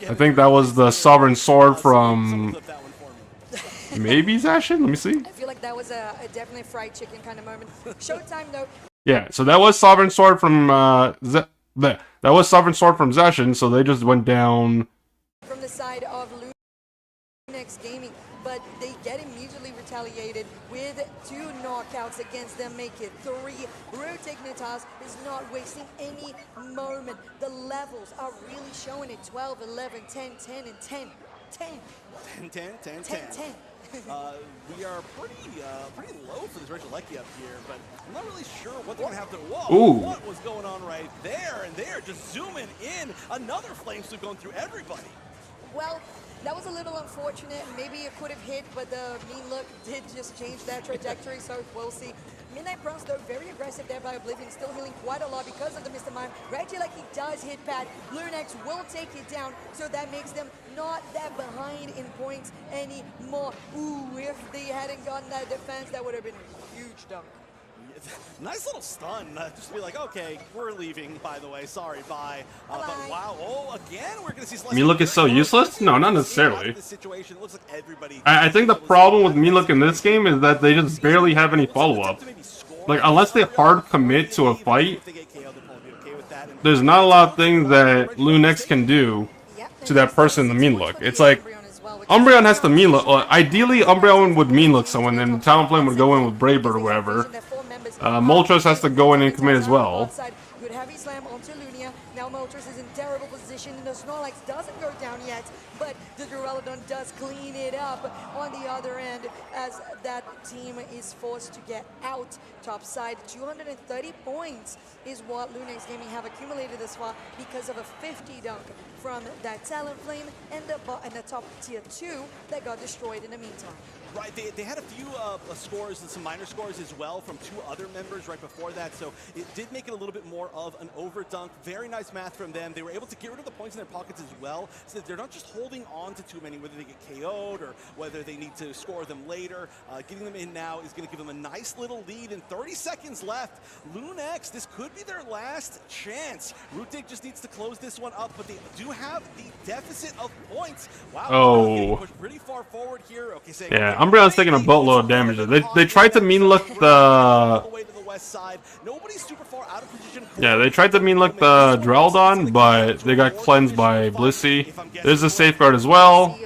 I think that was the Sovereign Sword from... Maybe Zacian? Let me see. I feel like that was a definitely fried chicken kind of moment. Showtime though. Yeah, so that was Sovereign Sword from that was Sovereign Sword from Zacian, so they just went down From the side of Lunex Gaming, but they get immediately retaliated with 2 knockouts against them, make it 3. Root Ignitas is not wasting any moment. The levels are really showing it. 12, 11, 10, 10, and 10. 10. 10, 10, 10, 10, 10. We are pretty low for this Rachel Lecky up here, but I'm not really sure what they're going to have to... Whoa, what was going on right there? And they're just zooming in. Another Flame Sweep going through everybody. Well, that was a little unfortunate. Maybe it could have hit, but the mean look did just change that trajectory, so we'll see. Midnight Bronze, though, very aggressive there by Oblivion, still healing quite a lot because of the Mr. Mime. Reggie, like he does hit pad, Lunex will take it down, so that makes them not that behind in points anymore. Ooh, if they hadn't gotten that defense, that would have been a huge dunk. Nice little stun, just to be like, okay, we're leaving, by the way, sorry, bye. But wow, again, we're going to see... Meanlook is so useless? No, not necessarily. I think the problem with Meanlook in this game is that they just barely have any follow-up. Like, unless they hard commit to a fight, there's not a lot of things that Lunex can do to that person in the Meanlook. It's like, Umbreon has to Meanlook. Ideally, Umbreon would Meanlook someone, and Talonflame would go in with Brave Bird or whatever. Moltres has to go in and commit as well. Good heavy slam onto Lunia. Now Moltres is in terrible position. position, and the Snorlax doesn't go down yet, but the Duraludon does clean it up on the other end as that team is forced to get out top side. 230 points is what Lunex Gaming have accumulated this far because of a 50 dunk from that Talonflame and the top tier 2 that got destroyed in the meantime. Right, they had a few scores and some minor scores as well from 2 other members right before that, so it did make it a little bit more of an overdunk. Very nice math from them. They were able to get rid of the points in their pockets as well, so that they're not just holding on to too many, whether they get KO'd or whether they need to score them later. Getting them in now is going to give them a nice little lead, and 30 seconds left. Lunex, this could be their last chance. Rutig just needs to close this one up, but they do have the deficit of points. Wow, oh, pushed pretty far forward here. Okay, so yeah. Umbreon's taking a boatload of damage. They tried to mean look the... Yeah, they tried to mean look the Duraludon, but they got cleansed by Blissey. There's a safeguard as well.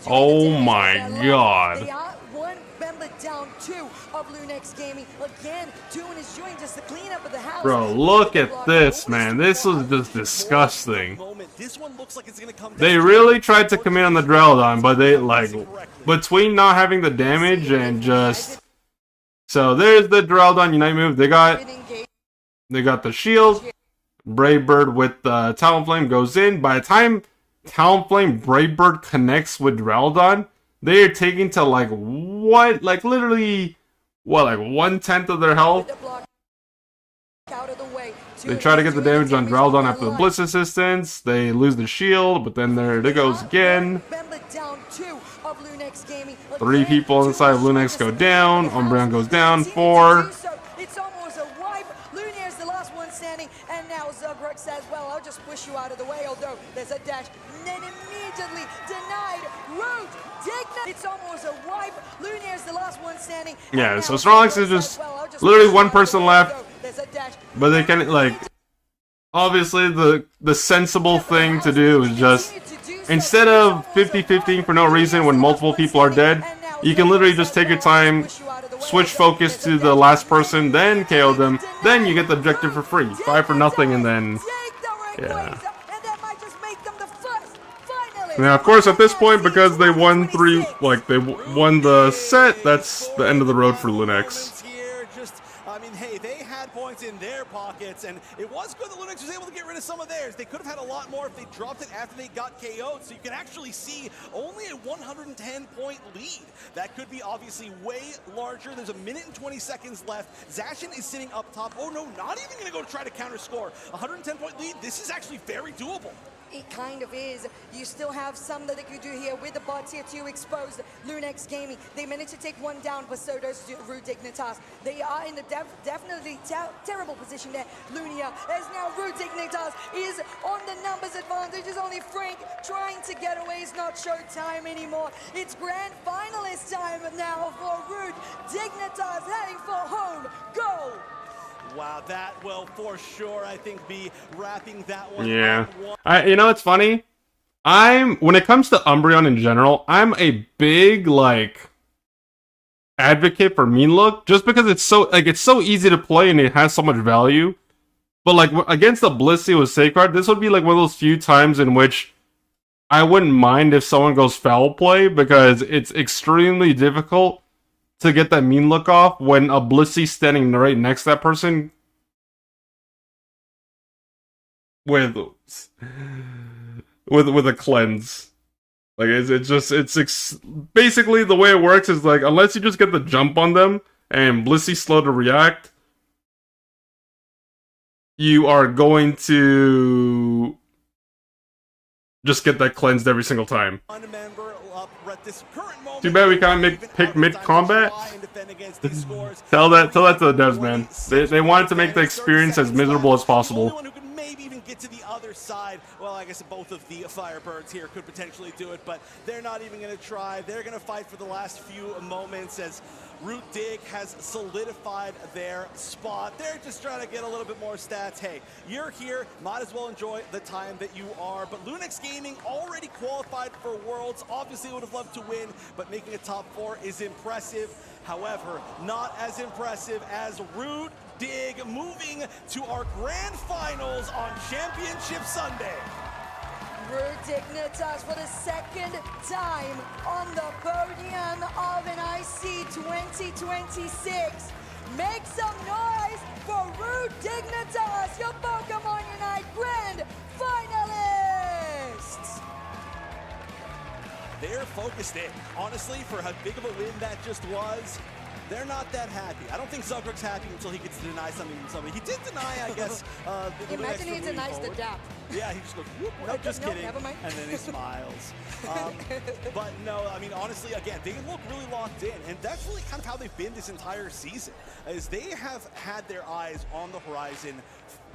Oh my god. They are one member down, 2 of Lunex Gaming. Again, Toon is doing just the cleanup of the house. Bro, look at this, man. This was just disgusting. They really tried to come in on the Duraludon, but they, like, between not having the damage and just... So there's the Duraludon Unite move. They got the shield. Brave Bird with Talonflame goes in. By the time Talonflame Brave Bird connects with Duraludon, they are taking to like what? Like literally what, like 1/10 of their health? They try to get the damage on Duraludon after the Blitz assistance. They lose the shield, but then there it goes again. 3 people inside of Lunex go down. Umbreon goes down. 4. It's almost a wipe. Lunier's the last one standing, and now Zugrug says, well, I'll just push you out of the way, although there's a dash. And then immediately denied. Root, Digna. It's almost a wipe. Lunier's the last one standing. Yeah, so Snorlax is just literally one person left. But they can, like, obviously the sensible thing to do is just, instead of 50-50 for no reason when multiple people are dead, you can literally just take your time, switch focus to the last person, then KO them, then you get the objective for free. 5 for nothing, and then, yeah. Now, of course, at this point, because they won they won the set, that's the end of the road for Lunex. I mean, hey, they had points in their pockets, and it was good that Lunex was able to get rid of some of theirs. They could have had a lot more if they dropped it after they got KO'd, so you can actually see only a 110-point lead. That could be obviously way larger. There's 1 minute and 20 seconds left. Zacian is sitting up top. Oh, no, not even going to go try to counter score. 110-point lead, this is actually very doable. It kind of is. You still have some that they could do here with the bot tier 2 exposed. Lunex Gaming, they managed to take 1 down, but so does Root Dignitas. They are in the definitely terrible position there. Lunia, as now Root Dignitas is on the numbers advantage. It's only Frank trying to get away. It's not showtime anymore. It's grand finalist time now for Root Dignitas heading for home. Go! Wow, that will for sure, I think, be wrapping that one. Yeah. You know, it's funny. When it comes to Umbreon in general, I'm a big, like, advocate for mean look, just because it's so easy to play and it has so much value. But, like, against the Blissey with Safeguard, this would be, like, one of those few times in which I wouldn't mind if someone goes foul play, because it's extremely difficult to get that mean look off when a Blissey standing right next to that person with a cleanse. Like, it's basically the way it works is, like, unless you just get the jump on them and Blissey's slow to react, you are going to just get that cleansed every single time. Too bad we can't pick mid-combat. tell that to the devs, man. They wanted to make the experience as miserable as possible. Get to the other side. Well, I guess both of the Firebirds here could potentially do it, but they're not even going to try. They're going to fight for the last few moments as Root Dig has solidified their spot. They're just trying to get a little bit more stats. Hey, you're here, might as well enjoy the time that you are. But Lunex Gaming already qualified for Worlds. Obviously would have loved to win, but making a top 4 is impressive. However, not as impressive as Root dig, moving to our grand finals on Championship Sunday. Rude Dignitas for the second time on the podium of an IC 2026. Make some noise for Rude Dignitas, your Pokemon Unite Grand finalists! They're focused in. Honestly, for how big of a win that just was, they're not that happy. I don't think Zugrug's happy until he gets to deny something to somebody. He did deny, I guess, Imagine he denies the dap. Yeah, he just goes, whoop, no, just no, kidding. never mind. And then he smiles. But no, I mean, honestly, again, they look really locked in. And that's really kind of how they've been this entire season, is they have had their eyes on the horizon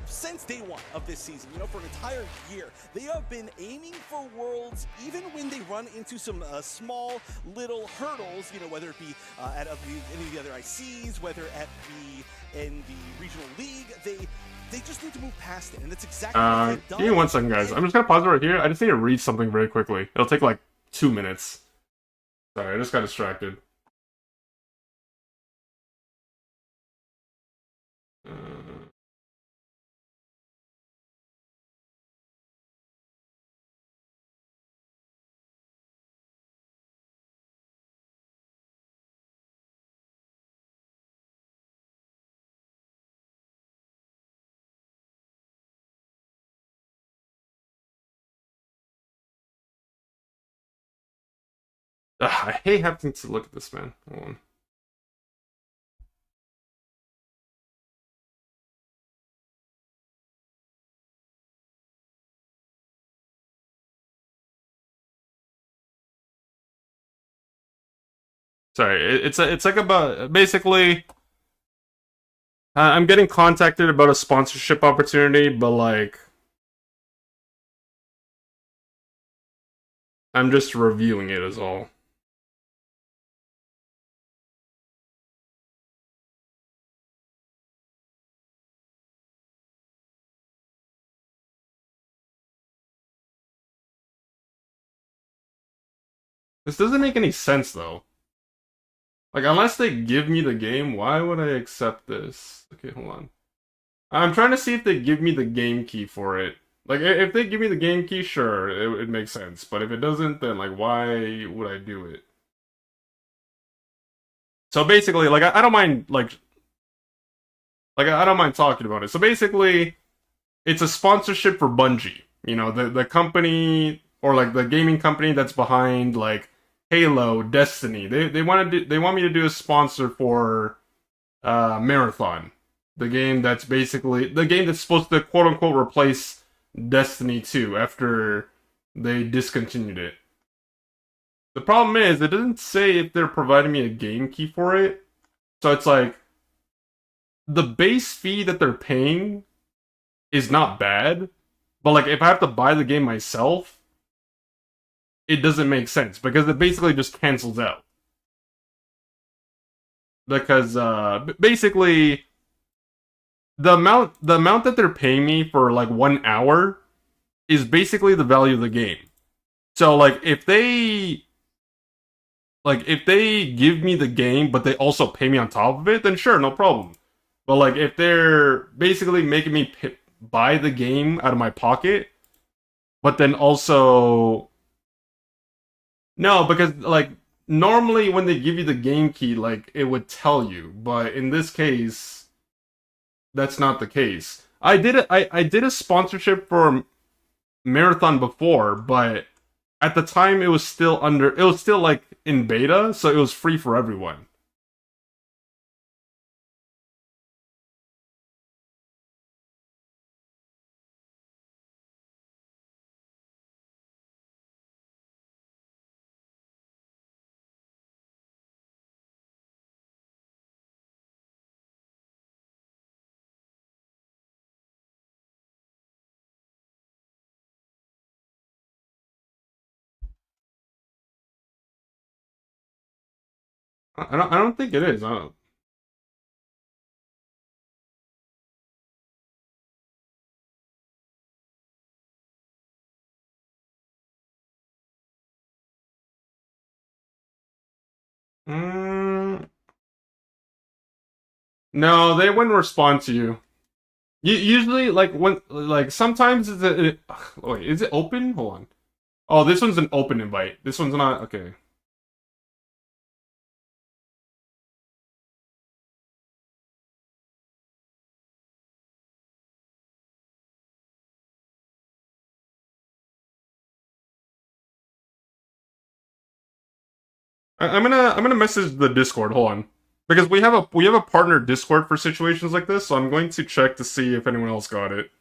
since day one of this season, you know, for an entire year. They have been aiming for worlds, even when they run into some small little hurdles, you know, whether it be at any of the other ICs, whether in the regional league, they just need to move past it, and that's exactly what they've done. Give me 1 second, guys. I'm just gonna pause it right here. I just need to read something very quickly. It'll take like 2 minutes. Sorry, I just got distracted. I hate having to look at this, man. Hold on. Sorry, it's like about basically. I'm getting contacted about a sponsorship opportunity, but like, I'm just reviewing it as all. This doesn't make any sense though. Like, unless they give me the game, why would I accept this? Okay, hold on. I'm trying to see if they give me the game key for it. Like, if they give me the game key, sure, it makes sense. But if it doesn't, then, like, why would I do it? So basically, like, I don't mind, I don't mind talking about it. So basically, it's a sponsorship for Bungie. You know, the company, or, like, the gaming company that's behind, like, Halo, Destiny. They want me to do a sponsor for Marathon, the game that's supposed to quote unquote replace Destiny 2 after they discontinued it. The problem is it doesn't say if they're providing me a game key for it. So it's like the base fee that they're paying is not bad, but like if I have to buy the game myself, it doesn't make sense because it basically just cancels out. Because basically the amount that they're paying me for like 1 hour is basically the value of the game. So like if they give me the game but they also pay me on top of it, then sure, no problem. But like if they're basically making me buy the game out of my pocket, but then also no, because like normally when they give you the game key, like it would tell you, but in this case, that's not the case. I did a sponsorship for Marathon before, but at the time it was still like in beta, so it was free for everyone. I don't think it is. I don't. Mm, No, they wouldn't respond to you. Usually, like when, like sometimes wait, is it open? Hold on. Oh, this one's an open invite. This one's not okay. I'm gonna message the Discord. Hold on, because we have a partner Discord for situations like this. So I'm going to check to see if anyone else got it.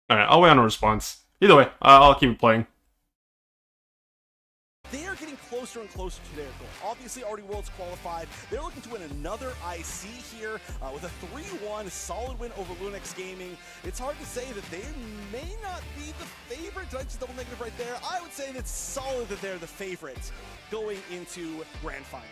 All right, I'll wait on a response. Either way, I'll keep playing. They are getting closer and closer to their goal. Obviously, already Worlds qualified. They're looking to win another IC here with a 3-1 solid win over Lunix Gaming. It's hard to say that they may not be the favorite. Did I just double negative right there? I would say it's solid that they're the favorites going into Grand Finals.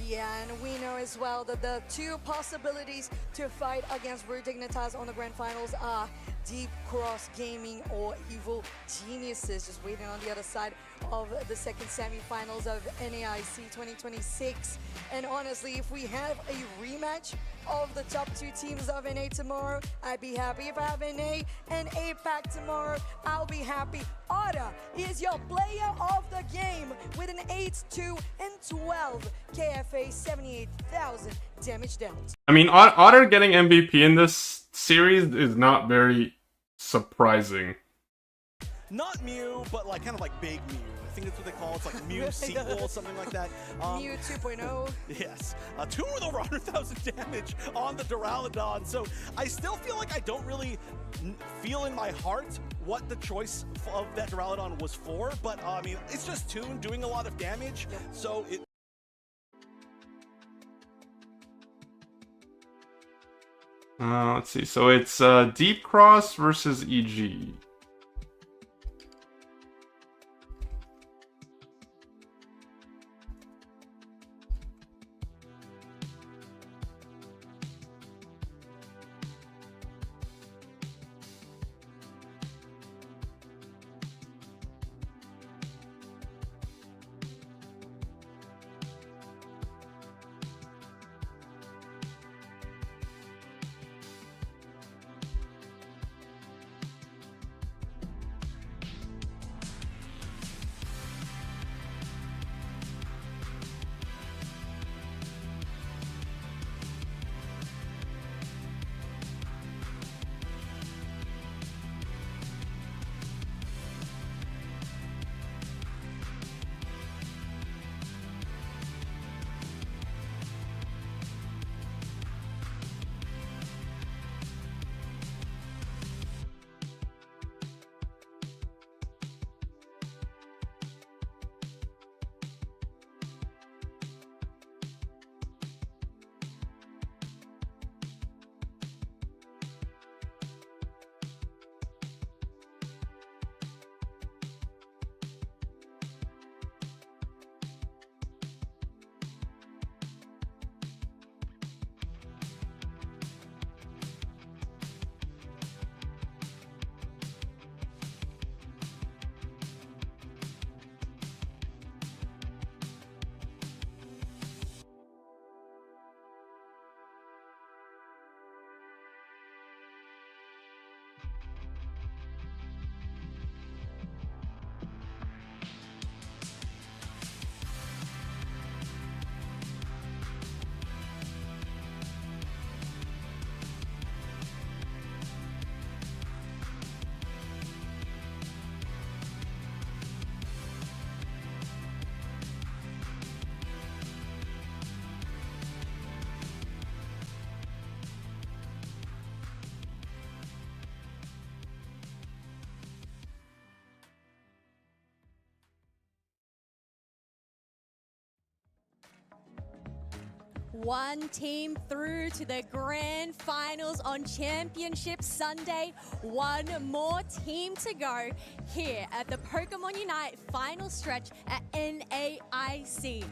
Yeah, and we know as well that the two possibilities to fight against Rare Dignitas on the Grand Finals are Deep Cross Gaming or Evil Geniuses, just waiting on the other side of the second semifinals of NAIC 2026. And honestly, if we have a rematch of the top two teams of NA tomorrow, I'd be happy. If I have NA and APAC tomorrow, I'll be happy. Otter is your player of the game with an 8-2 and 12 KFA 78,000 damage dealt. I mean, Otter getting MVP in this series is not very surprising. Not Mew, but like kind of like Big Mew. I think that's what they call it. It's like Mew sequel, something like that. Mew 2.0. Yes. Two with over 100,000 damage on the Duraludon. So I still feel like I don't really feel in my heart what the choice of that Duraludon was for. But I mean, it's just Toon doing a lot of damage. So it. Let's see. So it's Deep Cross versus EG. One team through to the grand finals on Championship Sunday. One more team to go here at the Pokemon Unite final stretch at NAIC.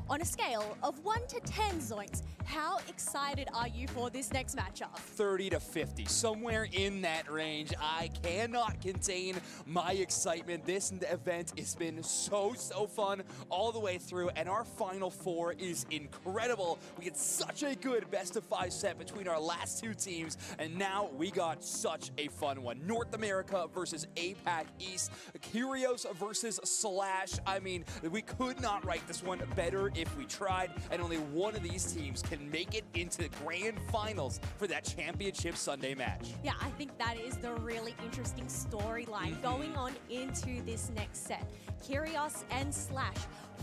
On a scale of 1 to 10 Zoinks, how excited are you for this next matchup? 30 to 50, somewhere in that range. I cannot contain my excitement. This event has been so fun all the way through, and our Final Four is incredible. We had such a good best-of-5 set between our last two teams, and now we got such a fun one. North America versus APAC East, Curios versus Slash. I mean, we could not write this one better if we tried, and only one of these teams can make it into the grand finals for that Championship Sunday match. Yeah, I think that is the really interesting storyline going on into this next set. Curios and Slash,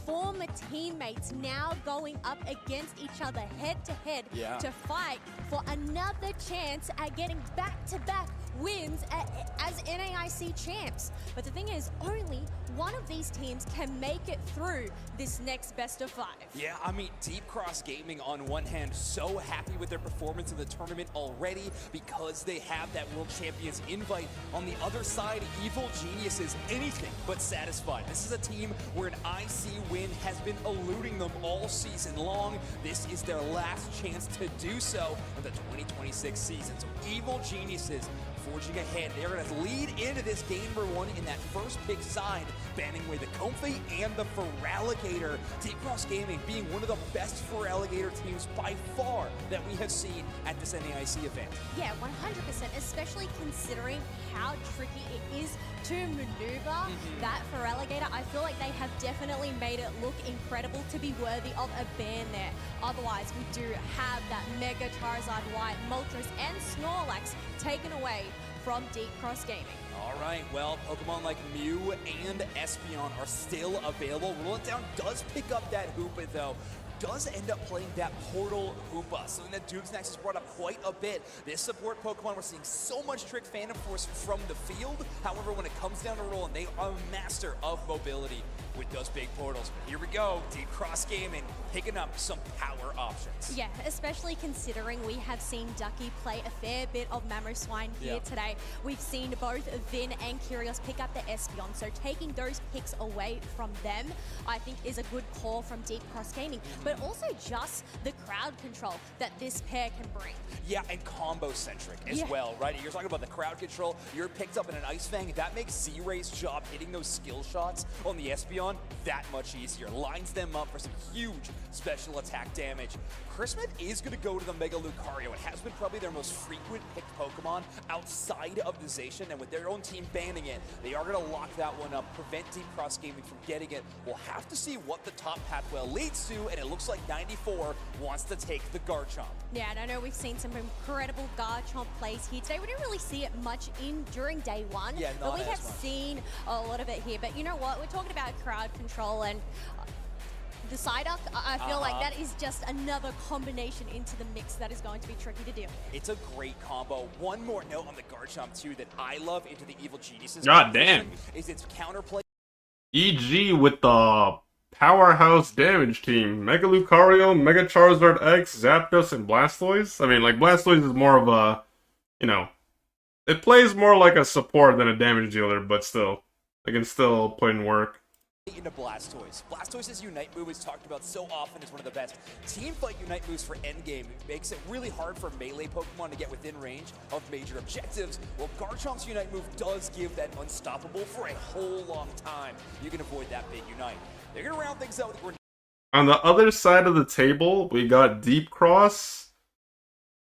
former teammates, now going up against each other head-to-head to fight for another chance at getting back-to-back wins as NAIC champs. But the thing is, only one of these teams can make it through this next best-of-5. Yeah, I mean, Deep Cross Gaming on one hand, so happy with their performance in the tournament already because they have that World Champions invite. On the other side, Evil Genius is anything but satisfied. This is a team where an IC win has been eluding them all season long. This is their last chance to do so in the 2026 season. So Evil Geniuses forging ahead. They're going to lead into this game number 1 in that first pick side, banning away the Comfy and the Feraligatr. Deep Cross Gaming being one of the best Feraligatr teams by far that we have seen at this NAIC event. Yeah, 100%, especially considering how tricky it is to maneuver that Feraligatr. I feel like they have definitely made it look incredible to be worthy of a ban there. Otherwise, we do have that Mega Charizard White, Moltres, and Snorlax taken away from Deep Cross Gaming. All right, well, Pokemon like Mew and Espeon are still available. Rolling Down does pick up that Hoopa, though. Does end up playing that Portal Hoopa, something that Duke's Nexus brought up quite a bit. This support Pokemon, we're seeing so much Trick Phantom Force from the field. However, when it comes down to rolling, they are a master of mobility with those big portals. But here we go, Deep Cross Gaming picking up some power options. Yeah, especially considering we have seen Ducky play a fair bit of Mamoswine here today. We've seen both Vin and Curios pick up the Espeon, so taking those picks away from them, I think is a good call from Deep Cross Gaming. But also just the crowd control that this pair can bring. Yeah, and combo-centric as well, right? You're talking about the crowd control. You're picked up in an Ice Fang. That makes Z-Ray's job hitting those skill shots on the Espeon that much easier. Lines them up for some huge special attack damage. Christmas is going to go to the Mega Lucario. It has been probably their most frequent picked Pokemon outside of the Zacian, and with their own team banning it, they are going to lock that one up, prevent Deep Cross Gaming from getting it. We'll have to see what the top pathway leads to, and it looks like 94 wants to take the Garchomp. Yeah, and I know we've seen some incredible Garchomp plays here today. We didn't really see it much during day one, but we have seen a lot of it here. But you know what? We're talking about crowd control and the Psyduck. I feel like that is just another combination into the mix that is going to be tricky to deal with. It's a great combo. One more note on the Garchomp too that I love into the Evil Geniuses. God damn. Is its counterplay. EG with the powerhouse damage team. Mega Lucario, Mega Charizard X, Zapdos, and Blastoise. I mean, like, Blastoise is more of a, you know, it plays more like a support than a damage dealer, but still, it can still put in work. Into Blastoise. Blastoise's Unite move is talked about so often as one of the best teamfight Unite moves for endgame. It makes it really hard for melee Pokemon to get within range of major objectives. Well, Garchomp's Unite move does give that unstoppable for a whole long time. You can avoid that big Unite. They're going to round things out with... On the other side of the table, we got Deep Cross.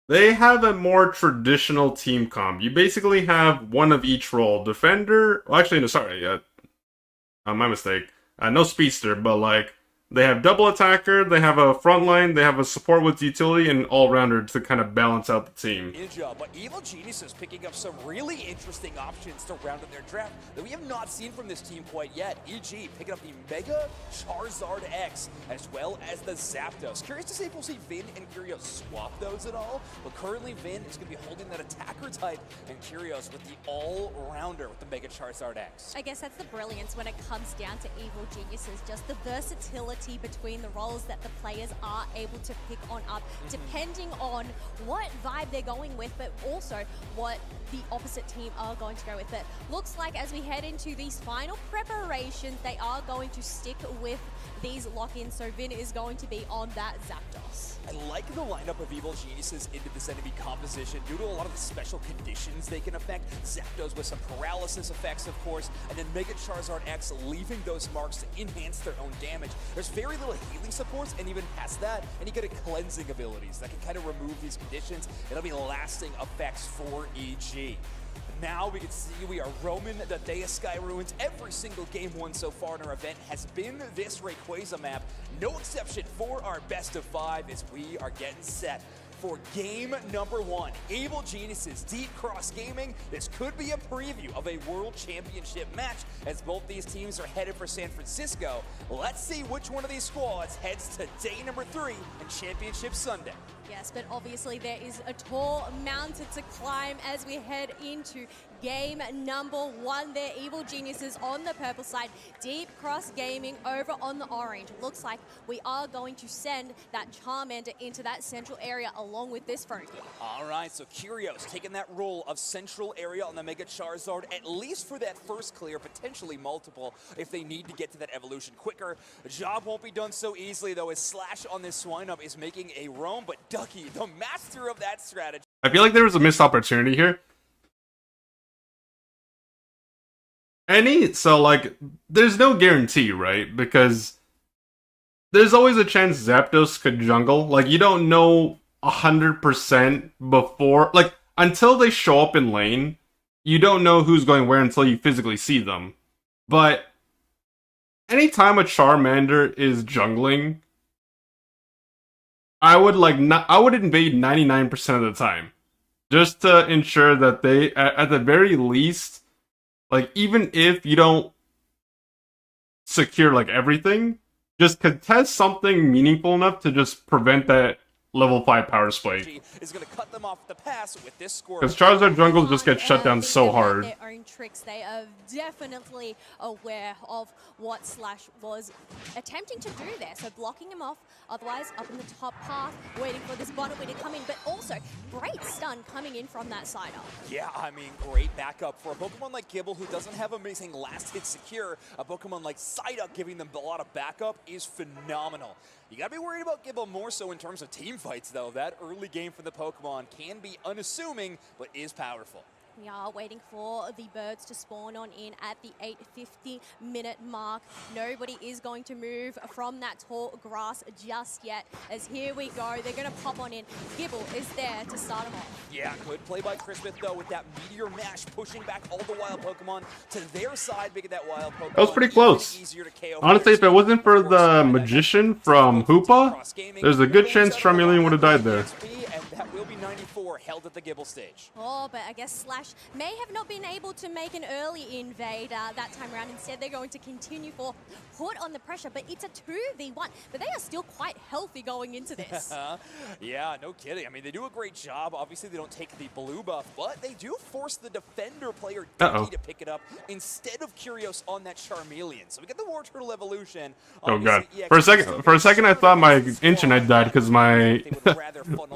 They have a more traditional team comp. You basically have one of each role. Defender... Well, actually, no, sorry. My mistake. No Speedster, but like, they have double attacker, they have a frontline, they have a support with utility, and all-rounder to kind of balance out the team. Good job, but Evil Genius is picking up some really interesting options to round up their draft that we have not seen from this team quite yet. E.g. picking up the Mega Charizard X, as well as the Zapdos. Curious to see if we'll see Vin and Curios swap those at all, but currently Vin is going to be holding that attacker type, and Curios with the all-rounder with the Mega Charizard X. I guess that's the brilliance when it comes down to Evil Geniuses, just the versatility variety between the roles that the players are able to pick on up, depending on what vibe they're going with, but also what the opposite team are going to go with. It looks like as we head into these final preparations, they are going to stick with these lock-ins, so Vin is going to be on that Zapdos. I like the lineup of Evil Geniuses into this enemy composition due to a lot of the special conditions they can affect. Zapdos with some paralysis effects, of course, and then Mega Charizard X leaving those marks to enhance their own damage. There's very little healing supports, and even past that, and you get a cleansing abilities that can kind of remove these conditions. It'll be lasting effects for EG. Now we can see we are roaming the Day of Sky Ruins. Every single game won so far in our event has been this Rayquaza map. No exception for our best of 5 as we are getting set for game number 1. Evil Geniuses, Deep Cross Gaming. This could be a preview of a World Championship match as both these teams are headed for San Francisco. Let's see which one of these squads heads to day number 3 and Championship Sunday. Yes, but obviously there is a tall mountain to climb as we head into game number 1. There, Evil Geniuses on the purple side, Deep Cross Gaming over on the orange. Looks like we are going to send that Charmander into that central area along with this Fergie. All right, so Curios taking that role of central area on the Mega Charizard, at least for that first clear, potentially multiple if they need to get to that evolution quicker. The job won't be done so easily, though, as Slash on this swine-up is making a roam, but Ducky, the master of that strategy. I feel like there was a missed opportunity here. So, like, there's no guarantee, right? Because there's always a chance Zapdos could jungle. Like, you don't know 100% before. Like, until they show up in lane, you don't know who's going where until you physically see them. But anytime a Charmander is jungling, I would invade 99% of the time, just to ensure that they, at the very least, like, even if you don't secure like everything, just contest something meaningful enough to just prevent that level 5 power spike. Is going to cut them off the pass with this score. Because Charizard jungle just gets shut down so hard. Their own tricks. They are definitely aware of what Slash was attempting to do there. So blocking him off, otherwise up in the top path, waiting for this Bonnetway to come in, but also great stun coming in from that side up. Yeah, I mean, great backup for a Pokemon like Gible, who doesn't have amazing last hit secure. A Pokemon like Psyduck giving them a lot of backup is phenomenal. You gotta be worried about Gible more so in terms of team fights, though. That early game for the Pokemon can be unassuming, but is powerful. We are waiting for the birds to spawn on in at the 8:50-minute mark. Nobody is going to move from that tall grass just yet, as here we go. They're going to pop on in. Gible is there to start them off. Yeah, good play by Christmas, though, with that Meteor Mash pushing back all the wild Pokemon to their side, making that wild Pokemon. That was pretty close. Honestly, if it wasn't for the Magician from Hoopa, there's a good chance Charmeleon would have died there. And that will be 94 held at the Gible stage. Oh, but I guess Slash may have not been able to make an early invade that time around. Instead, they're going to continue for put on the pressure, but it's a 2v1. But they are still quite healthy going into this. Yeah, no kidding. I mean, they do a great job. Obviously, they don't take the blue buff, but they do force the defender player Ducky to pick it up instead of Curios on that Charmeleon. So we get the War Turtle evolution. Oh god! For a second, I thought my internet died because my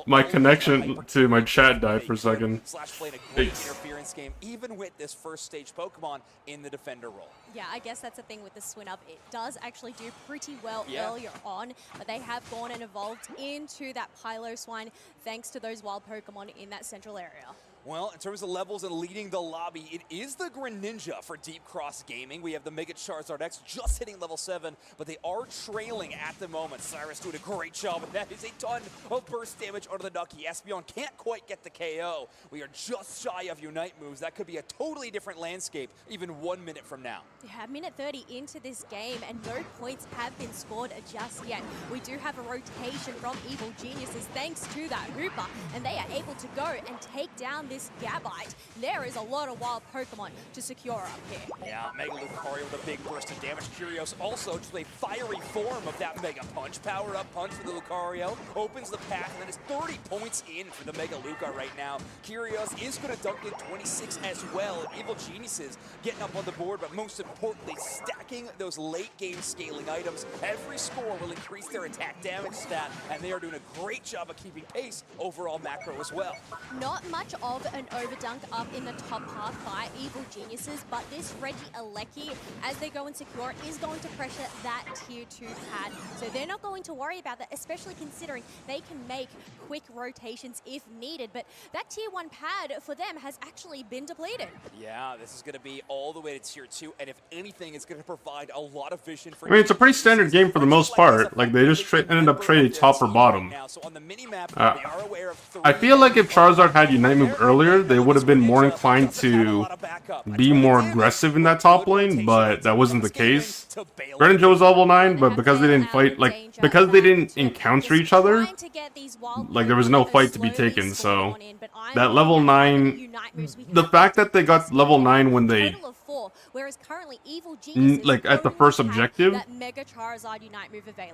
my connection to my chat died for a second. Slash played a great interference game, even with this first stage Pokemon in the defender role. Yeah, I guess that's the thing with the Swinub. It does actually do pretty well earlier on, but they have gone and evolved into that Piloswine thanks to those wild Pokemon in that central area. Well, in terms of levels and leading the lobby, it is the Greninja for Deep Cross Gaming. We have the Mega Charizard X just hitting level 7, but they are trailing at the moment. Cyrus doing a great job, and that is a ton of burst damage onto the Ducky. Espeon can't quite get the KO. We are just shy of Unite moves. That could be a totally different landscape even 1 minute from now. Yeah, minute 30 into this game, and no points have been scored just yet. We do have a rotation from Evil Geniuses thanks to that Hooper, and they are able to go and take down this this Gabite, there is a lot of wild Pokemon to secure up here. Yeah, Mega Lucario with a big burst of damage. Curios also just a fiery form of that Mega Punch. Power up punch for the Lucario. Opens the path, and then it's 30 points in for the Mega Luca right now. Curios is going to dunk in 26 as well. And Evil Geniuses getting up on the board, but most importantly, stacking those late game scaling items. Every score will increase their attack damage stat, and they are doing a great job of keeping pace overall macro as well. Not much of an overdunk up in the top half by Evil Geniuses, but this Reggie Alecki, as they go and secure, is going to pressure that tier 2 pad. So they're not going to worry about that, especially considering they can make quick rotations if needed. But that tier 1 pad for them has actually been depleted. Yeah, this is going to be all the way to tier 2, and if anything, it's going to provide a lot of vision for... I mean, it's a pretty standard game for the most part. Like, they just ended up trading top or bottom. I feel like if Charizard had Unite Move earlier, they would have been more inclined to be more aggressive in that top lane, but that wasn't the case. Greninja was level 9, but because they didn't fight, like, because they didn't encounter each other, like, there was no fight to be taken, so that level 9, the fact that they got level 9 when they, like, at the first objective,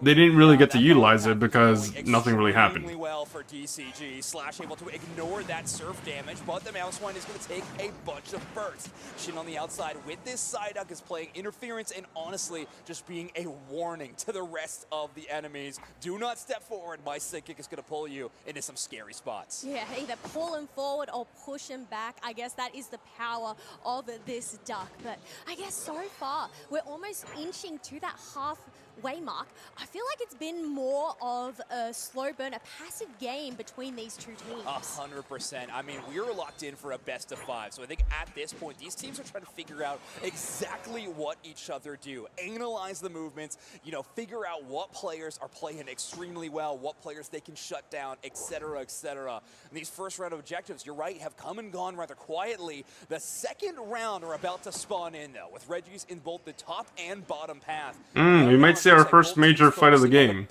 they didn't really get to utilize it because nothing really happened. Well for DCG, Slash able to ignore that surf damage, but the Mousewine is going to take a bunch of bursts. Shin on the outside with this Psyduck is playing interference and honestly just being a warning to the rest of the enemies. Do not step forward. My Psychic is going to pull you into some scary spots. Yeah, either pull him forward or push him back. I guess that is the power of this duck. But I guess so far, we're almost inching to that halfway mark. I feel like it's been more of a slow burn, a passive game between these two teams. 100%. I mean, we're locked in for a best of 5. So I think at this point, these teams are trying to figure out exactly what each other do. Analyze the movements, you know, figure out what players are playing extremely well, what players they can shut down, etc., etc. And these first round objectives, you're right, have come and gone rather quietly. The second round are about to spawn in, though, with Reggies in both the top and bottom path. We might see our first major fight of the game.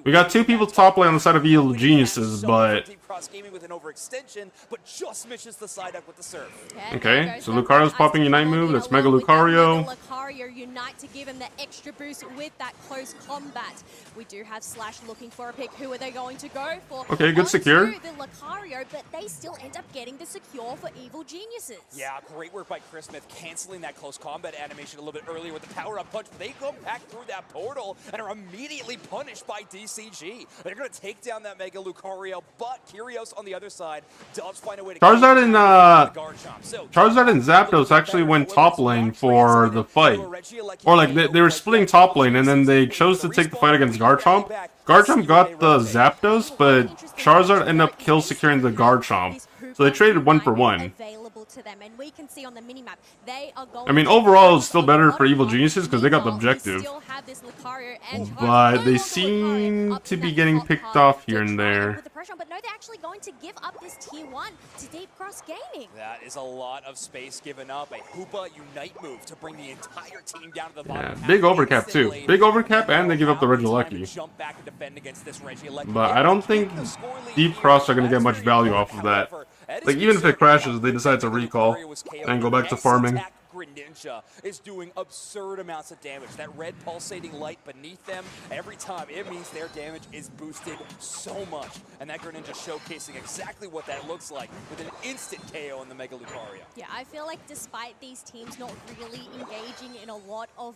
We got 2 people top lane on the side of Evil Geniuses, but... with an overextension, but just misses the Psyduck with the surf. Okay, so Lucario's popping Unite move. That's Mega Lucario. Lucario Unite to give him the extra boost with that close combat. We do have Slash looking for a pick. Who are they going to go for? Okay, good secure. The Lucario, but they still end up getting the secure for Evil Geniuses. Yeah, great work by Chris Smith, canceling that close combat animation a little bit earlier with the power-up punch. They go back through that portal and are immediately punished by DCG. They're going to take down that Mega Lucario, but Curios on the other side does find a way to... Charizard and Zapdos actually went top lane for the fight. Or like, they were splitting top lane, and then they chose to take the fight against Garchomp. Garchomp got the Zapdos, but Charizard ended up kill securing the Garchomp. So they traded 1 for 1. I mean, overall, it's still better for Evil Geniuses because they got the objective. But they seem to be getting picked off here and there. But no, they're actually going to give up this tier 1 to Deep Cross Gaming. That is a lot of space given up. A Hoopa Unite move to bring the entire team down to the bottom. Yeah, big overcap too. Big overcap, and they give up the Regieleki. But I don't think Deep Cross are going to get much value off of that. Like, even if it crashes, they decide to recall and go back to farming. Greninja is doing absurd amounts of damage. That red pulsating light beneath them, every time, it means their damage is boosted so much. And that Greninja showcasing exactly what that looks like with an instant KO on the Mega Lucario. Yeah, I feel like despite these teams not really engaging in a lot of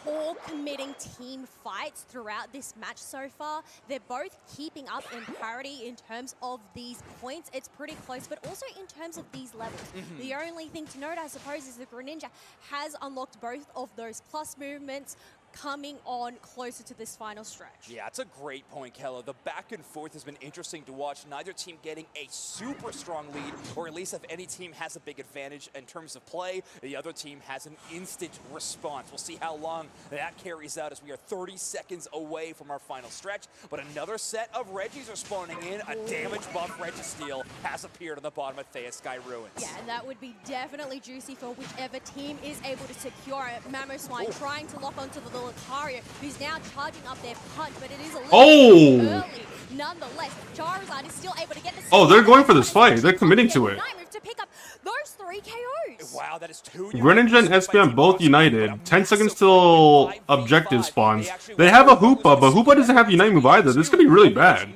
all-committing team fights throughout this match so far, they're both keeping up in parity in terms of these points. It's pretty close, but also in terms of these levels. The only thing to note, I suppose, is the Greninja has unlocked both of those plus movements coming on closer to this final stretch. Yeah, it's a great point, Kello. The back and forth has been interesting to watch. Neither team getting a super strong lead, or at least if any team has a big advantage in terms of play, the other team has an instant response. We'll see how long that carries out as we are 30 seconds away from our final stretch. But another set of Reggies are spawning in. A damage buff Registeel has appeared on the bottom of Thea Sky Ruins. Yeah, and that would be definitely juicy for whichever team is able to secure it. Mamoswine trying to lock onto the Lucario, who's now charging up their punch, but it is a little Oh! too early. Nonetheless, Charizard is still able to get the Oh, they're going for this fight. They're committing to it. Naic to pick up those 3 KOs. Wow, that is 2 Greninja and Espeon both united. 10 seconds till objective spawns. They have a Hoopa, but Hoopa doesn't have Unite move either. This could be really bad.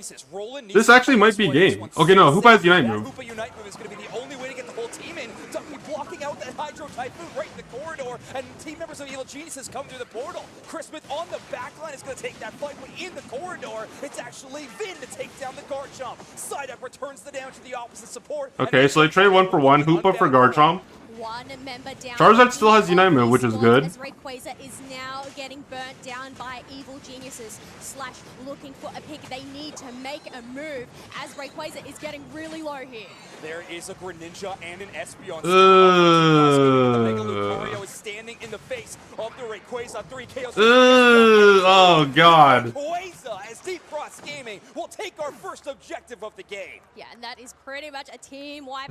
This actually might be game. Okay, no, Hoopa has Unite move. Hoopa Unite move is going to be the only way to get the whole team in. Ducky blocking out that Hydro Typhoon right in the corridor, and team members of Evil Geniuses come through the portal. Chris Smith on the backline is going to take that fight, but in the corridor, it's actually Vin to take down the Garchomp. Psyduck returns the damage to the opposite support. Okay, so they trade 1 for 1. Hoopa for Garchomp. One member down. Charizard still has Unite move, which is good. As Rayquaza is now getting burnt down by Evil Geniuses. Slash looking for a pick. They need to make a move as Rayquaza is getting really low here. There is a Greninja and an Espeon. The Mega Lucario is standing in the face of the Rayquaza. 3 KOs. Oh, God. Rayquaza, as Deep Cross Gaming will take our first objective of the game. Yeah, and that is pretty much a team wipe.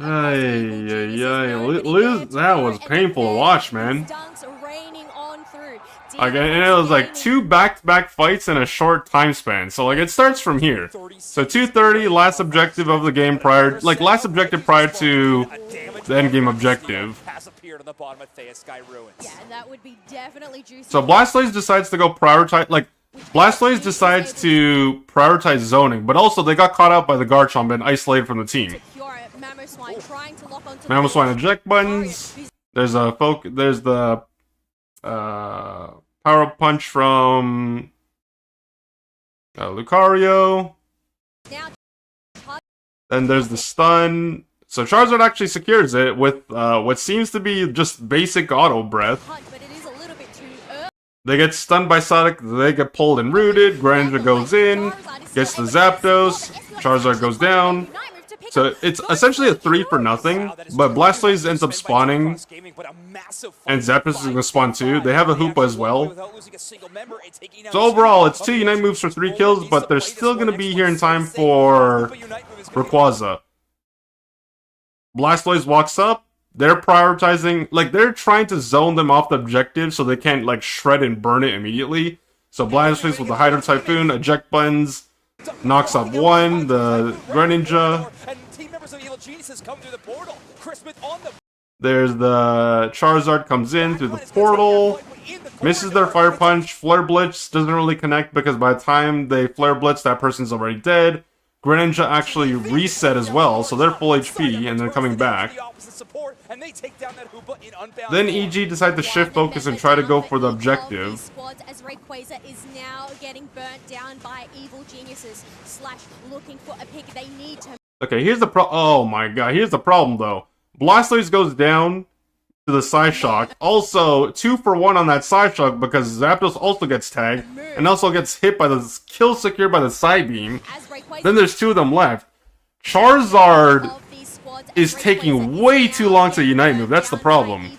That was painful to watch, man. Dunks raining on through. Okay, and it was like 2 back-to-back fights in a short time span. So like it starts from here. So 2:30, last objective of the game prior, like last objective prior to the end game objective. Has appeared on the bottom of Thea Sky Ruins. Yeah, and that would be definitely juicy. So Blastoise decides to go prioritize, like Blastoise decides to prioritize zoning, but also they got caught out by the Garchomp and isolated from the team. Mamoswine eject buttons. There's a there's the power punch from Lucario. Then there's the stun. So Charizard actually secures it with what seems to be just basic auto breath. They get stunned by Sonic, they get pulled and rooted, Greninja goes in, gets the Zapdos, Charizard goes down. So it's essentially a 3 for nothing, but Blastoise ends up spawning, and Zapdos is going to spawn too. They have a Hoopa as well. So overall, it's 2 Unite moves for 3 kills, but they're still going to be here in time for Rayquaza. Blastoise walks up. They're prioritizing, like, they're trying to zone them off the objective so they can't, like, shred and burn it immediately. So Blastoise with the Hydro Typhoon, eject buttons, knocks up 1, the Greninja. There's the Charizard comes in through the portal, misses their Fire Punch, Flare Blitz doesn't really connect because by the time they Flare Blitz, that person's already dead. Greninja actually reset as well, so they're full HP and they're coming back. Then EG decide to shift focus and try to go for the objective. As Rayquaza is now getting burnt down by Evil Geniuses. Slash looking for a pick. They need to. Okay, here's the oh my god, here's the problem though. Blastoise goes down to the Psyshock. Also, 2 for 1 on that Psyshock because Zapdos also gets tagged and also gets hit by the kill secured by the Psybeam. Then there's 2 of them left. Charizard is taking way too long to Unite move. That's the problem.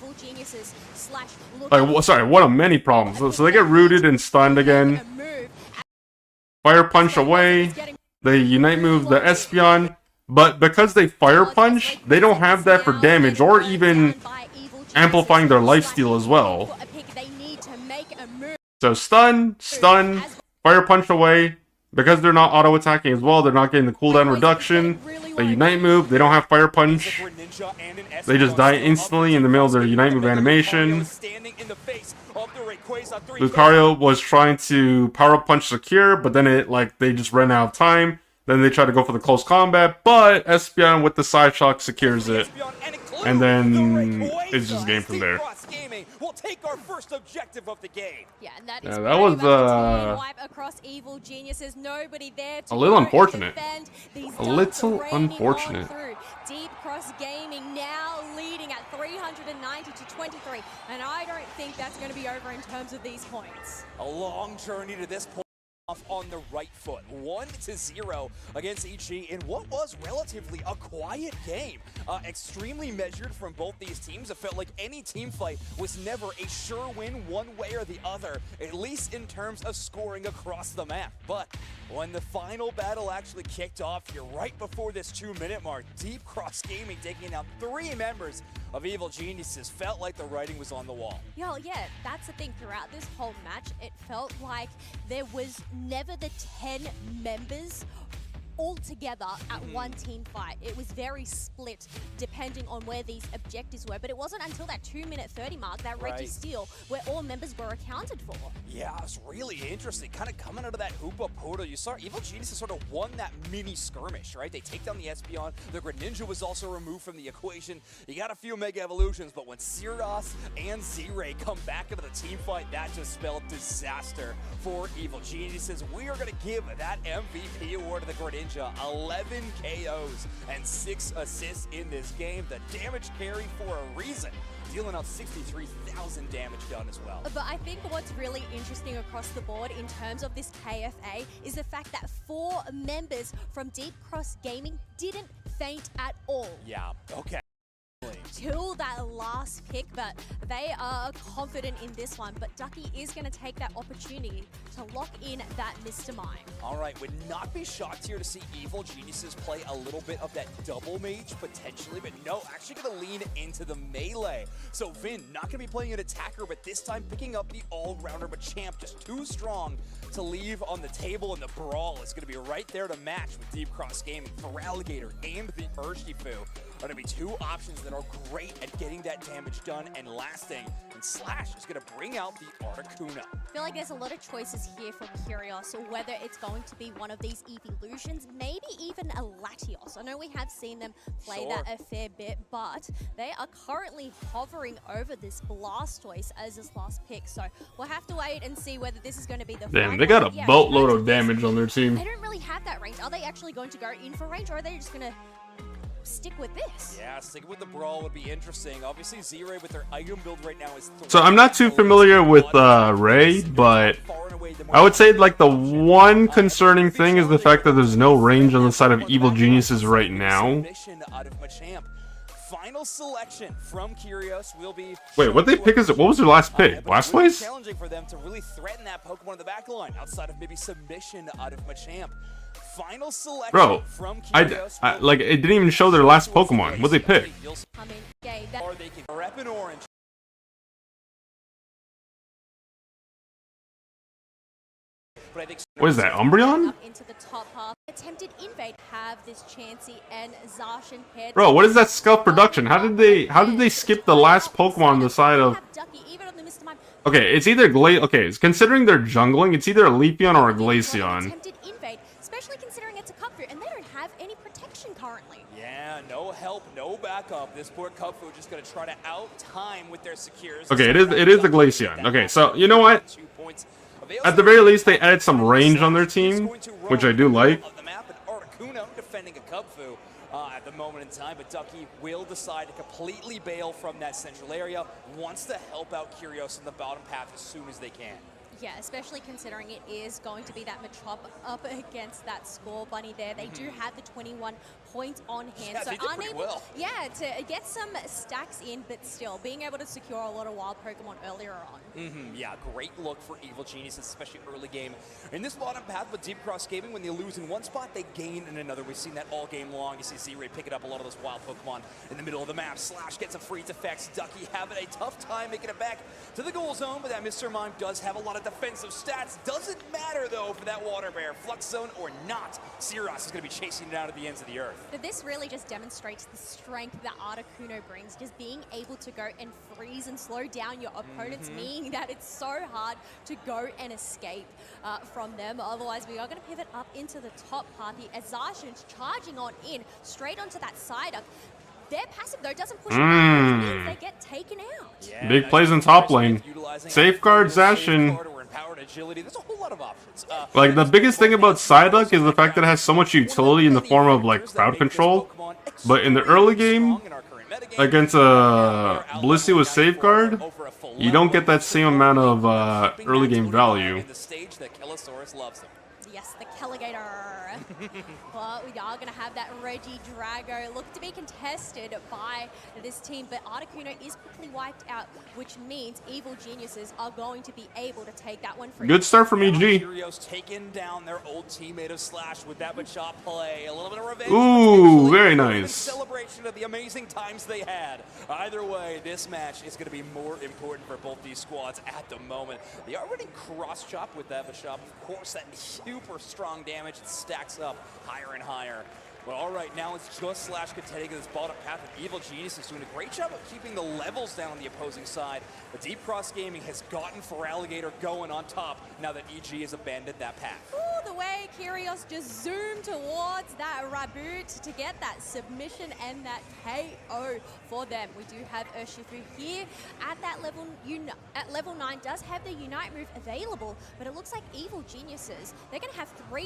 Like, sorry, one of many problems. So they get rooted and stunned again. Fire Punch away. They Unite move the Espeon. But because they Fire Punch, they don't have that for damage or even amplifying their lifesteal as well. So stun, Fire Punch away. Because they're not auto-attacking as well, they're not getting the cooldown reduction. They Unite move, they don't have Fire Punch. They just die instantly in the middle of their Unite move animation. Lucario was trying to Power Punch secure, but then they just ran out of time. Then they try to go for the close combat, but Espeon with the Psyshock secures it. And then it's just game from there. We'll take our first objective of the game. Yeah, and that is that was wipe across Evil Geniuses. Nobody there to a little unfortunate. A little unfortunate. Deep Cross Gaming now leading at 390 to 23, and I don't think that's going to be over in terms of these points. A long journey to this point. Off on the right foot, 1-0 against EG in what was relatively a quiet game. Extremely measured from both these teams. It felt like any team fight was never a sure win one way or the other, at least in terms of scoring across the map. But when the final battle actually kicked off here right before this 2-minute mark, Deep Cross Gaming taking out 3 members of Evil Geniuses felt like the writing was on the wall. Yeah, that's the thing. Throughout this whole match, it felt like there was never the 10 members all together at one team fight. It was very split depending on where these objectives were, but it wasn't until that 2-minute 30 mark, that Reggie Steele, where all members were accounted for. Yeah, it was really interesting. Kind of coming out of that Hoopa portal, you saw Evil Geniuses sort of won that mini skirmish, right? They take down the Espeon. The Greninja was also removed from the equation. You got a few Mega Evolutions, but when Siros and Z-Ray come back into the team fight, that just spelled disaster for Evil Geniuses. We are going to give that MVP award to the Greninja. 11 KOs and 6 assists in this game. The damage carry for a reason, dealing out 63,000 damage done as well. But I think what's really interesting across the board in terms of this KFA is the fact that 4 members from Deep Cross Gaming didn't faint at all. Yeah, okay. Till that last pick, but they are confident in this one. But Ducky is going to take that opportunity to lock in that Mr. Mime. All right, would not be shocked here to see Evil Geniuses play a little bit of that double mage potentially, but no, actually going to lean into the melee. So Vin not going to be playing an attacker, but this time picking up the all-rounder Machamp, just too strong to leave on the table, and the brawl is going to be right there to match with Deep Cross Gaming. Feraligatr and the Urshifu are going to be 2 options that are great at getting that damage done and lasting. And Slash is going to bring out the Articuno. I feel like there's a lot of choices here for Curios, or whether it's going to be one of these evolutions, maybe even a Latios. I know we have seen them play that a fair bit, but they are currently hovering over this Blastoise as this last pick. So we'll have to wait and see whether this is going to be the Damn, they got a boatload of damage on their team. They don't really have that range. Are they actually going to go in for range, or are they just going to stick with this? Yeah, sticking with the brawl would be interesting. Obviously, Z-Ray with their item build right now is... So I'm not too familiar with Ray, but I would say like the one concerning thing is the fact that there's no range on the side of Evil Geniuses right now. Final selection from Curios will be... Wait, what they pick is it? What was their last pick? Blastoise? Challenging for them to really threaten that Pokemon in the back line outside of maybe submission out of Machamp. Final selection. Bro, from Curios like it didn't even show their last Pokemon. What'd they pick? Or they can rep an orange. But I think What is that, Umbreon? Into the top half. Attempted invade have this Chansey and Zacian paired. Bro, what is that Scuff production? How did they skip the last Pokemon on the side of... Okay, it's either it's considering they're jungling, it's either a Leafeon or a Glaceon. Attempted invade, especially considering it's a Cupfu and they don't have any protection currently. yeah, no help, no backup. This poor Cupfu just gonna try to out-time with their secures. Okay, it is the Glaceon. Okay, so you know what? At the very least, they added some range on their team, which I do like. Articuno defending a Cupfu at the moment in time, but Ducky will decide to completely bail from that central area, wants to help out Curios in the bottom path as soon as they can. Yeah, especially considering it is going to be that Machop up against that Score Bunny there. They do have the 21 points on hand, yeah, so they did unable, well. yeah, to get some stacks in, but still being able to secure a lot of wild Pokemon earlier on. Yeah, great look for Evil Geniuses, especially early game. In this bottom path with Deep Cross Gaming, when they lose in one spot, they gain in another. We've seen that all game long. You see Z-Ray picking up a lot of those wild Pokemon in the middle of the map. Slash gets a freeze effects. Ducky having a tough time making it back to the goal zone, but that Mr. Mime does have a lot of defensive stats. Doesn't matter, though, for that Water Bear. Flux Zone or not, Siros is going to be chasing it out at the ends of the earth. But this really just demonstrates the strength that Articuno brings, just being able to go and freeze and slow down your opponents, meaning that it's so hard to go and escape from them. Otherwise, we are going to pivot up into the top party as Zacian's charging on in, straight onto that side up. Their passive, though, doesn't push them out, which means they get taken out. Yeah, Big plays in top lane. Safeguard Zacian. There's a whole lot of options. Like, the biggest thing about Psyduck is the fact that it has so much utility in the form of, like, crowd control. But in the early game, against Blissey with Safeguard, you don't get that same amount of early game value. Yes, the Caligator. Well, we are going to have that Reggie Drago look to be contested by this team, but Articuno is quickly wiped out, which means Evil Geniuses are going to be able to take that one free. Good start from EG. Curios taking down their old teammate of Slash with that Machop play. A little bit of revenge. Ooh, very nice. Celebration of the amazing times they had. Either way, this match is going to be more important for both these squads at the moment. They are running cross-chop with that Machop. Of course, that super strong damage. It stacks up higher and higher. But all right, now it's just Slash contending this bottom path, and Evil Genius is doing a great job of keeping the levels down on the opposing side. But Deep Cross Gaming has gotten Feraligatr going on top now that EG has abandoned that path. Ooh, the way Kyrgios just zoomed towards that Raboot to get that submission and that KO for them. We do have Urshifu here at that level. At level 9 does have the Unite move available, but it looks like Evil Geniuses, they're going to have 4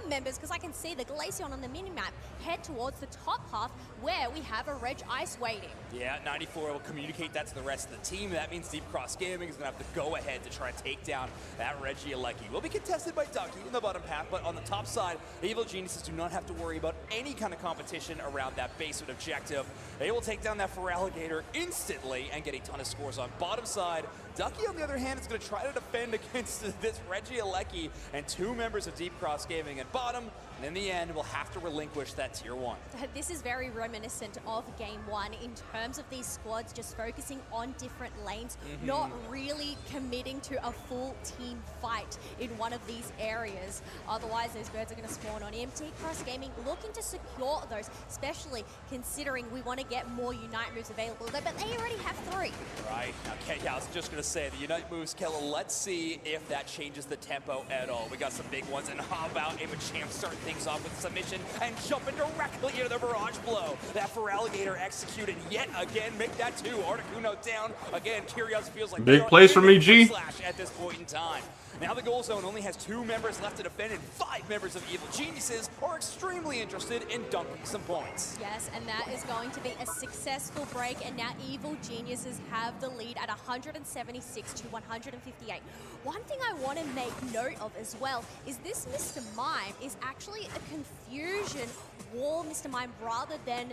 members, because I can see the Glaceon on the minimap head towards the top path where we have a Reg Ice waiting. Yeah, 94 will communicate that to the rest of the team. That means Deep Cross Gaming is going to have to go ahead to try and take down that Reggie Alecki. Will be contested by Ducky in the bottom path, but on the top side, Evil Geniuses do not have to worry about any kind of competition around that basement objective. They will take down that Feraligatr instantly and get a ton of scores on bottom side. Ducky, on the other hand, is going to try to defend against this Reggie Alecki and 2 members of Deep Cross Gaming at bottom. And in the end, we'll have to relinquish that tier 1. This is very reminiscent of Game 1 in terms of these squads just focusing on different lanes, not really committing to a full team fight in one of these areas. Otherwise, those birds are going to spawn on him. Deep Cross Gaming looking to secure those, especially considering we want to get more Unite moves available, but they already have 3. Right. Okay, yeah, I was just going to say, the Unite moves, Kella, let's see if that changes the tempo at all. We got some big ones, and how about Champ starting things off with submission and jumping directly into the barrage blow. That Feraligatr executed yet again, make that 2. Articuno down. Again, Kyrgios feels like big plays from EG. Slash at this point in time. Now the goal zone only has 2 members left to defend, and 5 members of Evil Geniuses are extremely interested in dunking some points. Yes, and that is going to be a successful break, and now Evil Geniuses have the lead at 176 to 158. One thing I want to make note of as well is this Mr. Mime is actually a confusion wall Mr. Mime rather than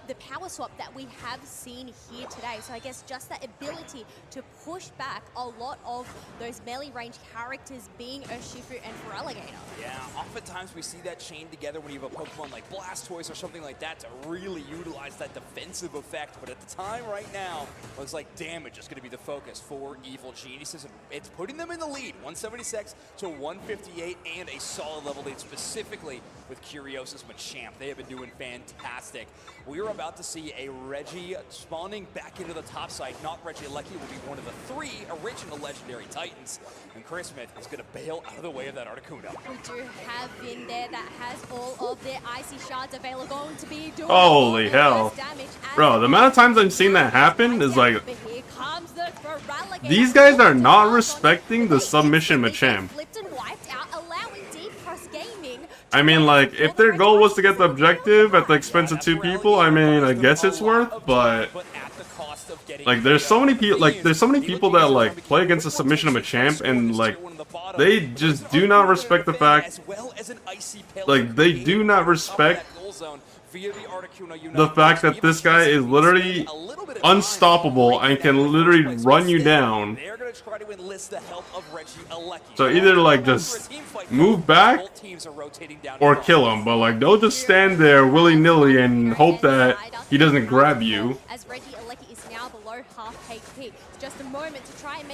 the power swap that we have seen here today. So I guess just that ability to push back a lot of those melee range characters being Urshifu and Feraligatr. Yeah, oftentimes we see that chain together when you have a Pokemon like Blastoise or something like that to really utilize that defensive effect. But at the time right now, it looks like damage is going to be the focus for Evil Geniuses. And it's putting them in the lead, 176 to 158, and a solid level lead specifically with Kyrgios' Machamp. They have been doing fantastic. We are about to see a Reggie spawning back into the top side. Not Reggie Alecki will be one of the 3 original Legendary Titans. And Chris Smith is going to bail out of the way of that Articuno. We do have Vin there that has all of their Icy Shards available, going to be doing holy hell. Bro, the amount of times I've seen that happen is like, these guys are not respecting the submission Machamp. I mean, like, if their goal was to get the objective at the expense of 2 people, I mean, I guess it's worth, but like, there's so many people, that like play against the submission of a champ, and like, they just do not respect the fact, like, they do not respect the fact that this guy is literally unstoppable and can literally run you down. So either like just move back or kill him, but like don't just stand there willy-nilly and hope that he doesn't grab you.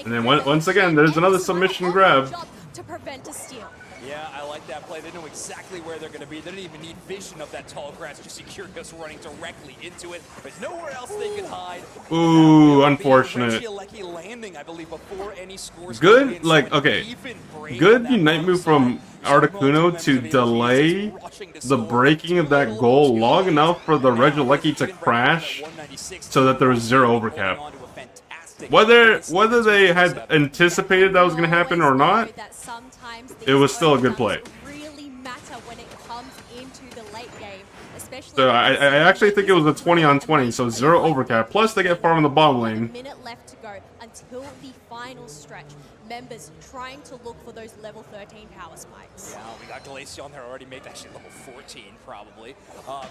And then once again, there's another submission grab. To prevent a steal. Yeah, I like that play. They know exactly where they're going to be. They didn't even need vision of that tall grass. Just see Kyrgios running directly into it. There's nowhere else they could hide. Ooh, unfortunate. Landing, I believe, before any scores. Good, like, okay. Good Unite move from Articuno to delay the breaking of that goal long enough for the Reg Alecki to crash so that there was 0 overcap. Whether they had anticipated that was going to happen or not, it was still a good play. So I actually think it was a 20 on 20, so 0 overcap. Plus they get farm in the bottom lane. until the final stretch. Members trying to look for those level 13 power spikes. Yeah, we got Glaceon there already made actually level 14 probably.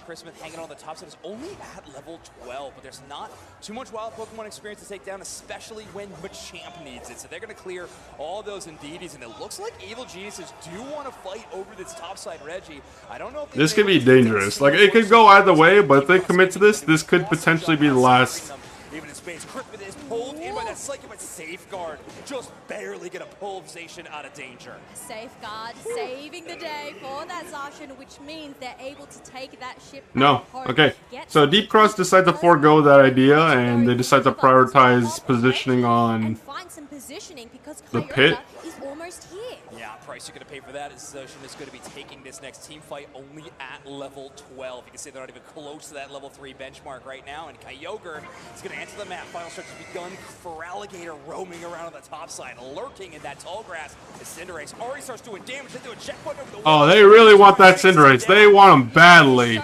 Chris Smith hanging on the top side is only at level 12, but there's not too much wild Pokemon experience to take down, especially when Machamp needs it. So they're going to clear all those Indeedys, and it looks like Evil Geniuses do want to fight over this topside Reggie. I don't know if This could be dangerous. Like, it could go either way, but if they commit to this, this could potentially be the last. Even in space, Crispin is pulled in by that Psychic, but Safeguard just barely gonna pull Zacian out of danger. Safeguard saving the day for that Zacian, which means they're able to take that ship. No. Okay. So Deep Cross decide to forego that idea, and they decide to prioritize positioning on find some positioning because the pit. is almost here. Yeah, price you're gonna pay for that is Zacian is gonna be taking this next team fight only at level 12. You can see they're not even close to that level 3 benchmark right now, and Kyogre is gonna enter the map. Final stretch has begun for Alligator roaming around on the top side, lurking in that tall grass. As Cinderace already starts doing damage into a checkpoint over the wall. Oh, they really want that Cinderace. They want him badly.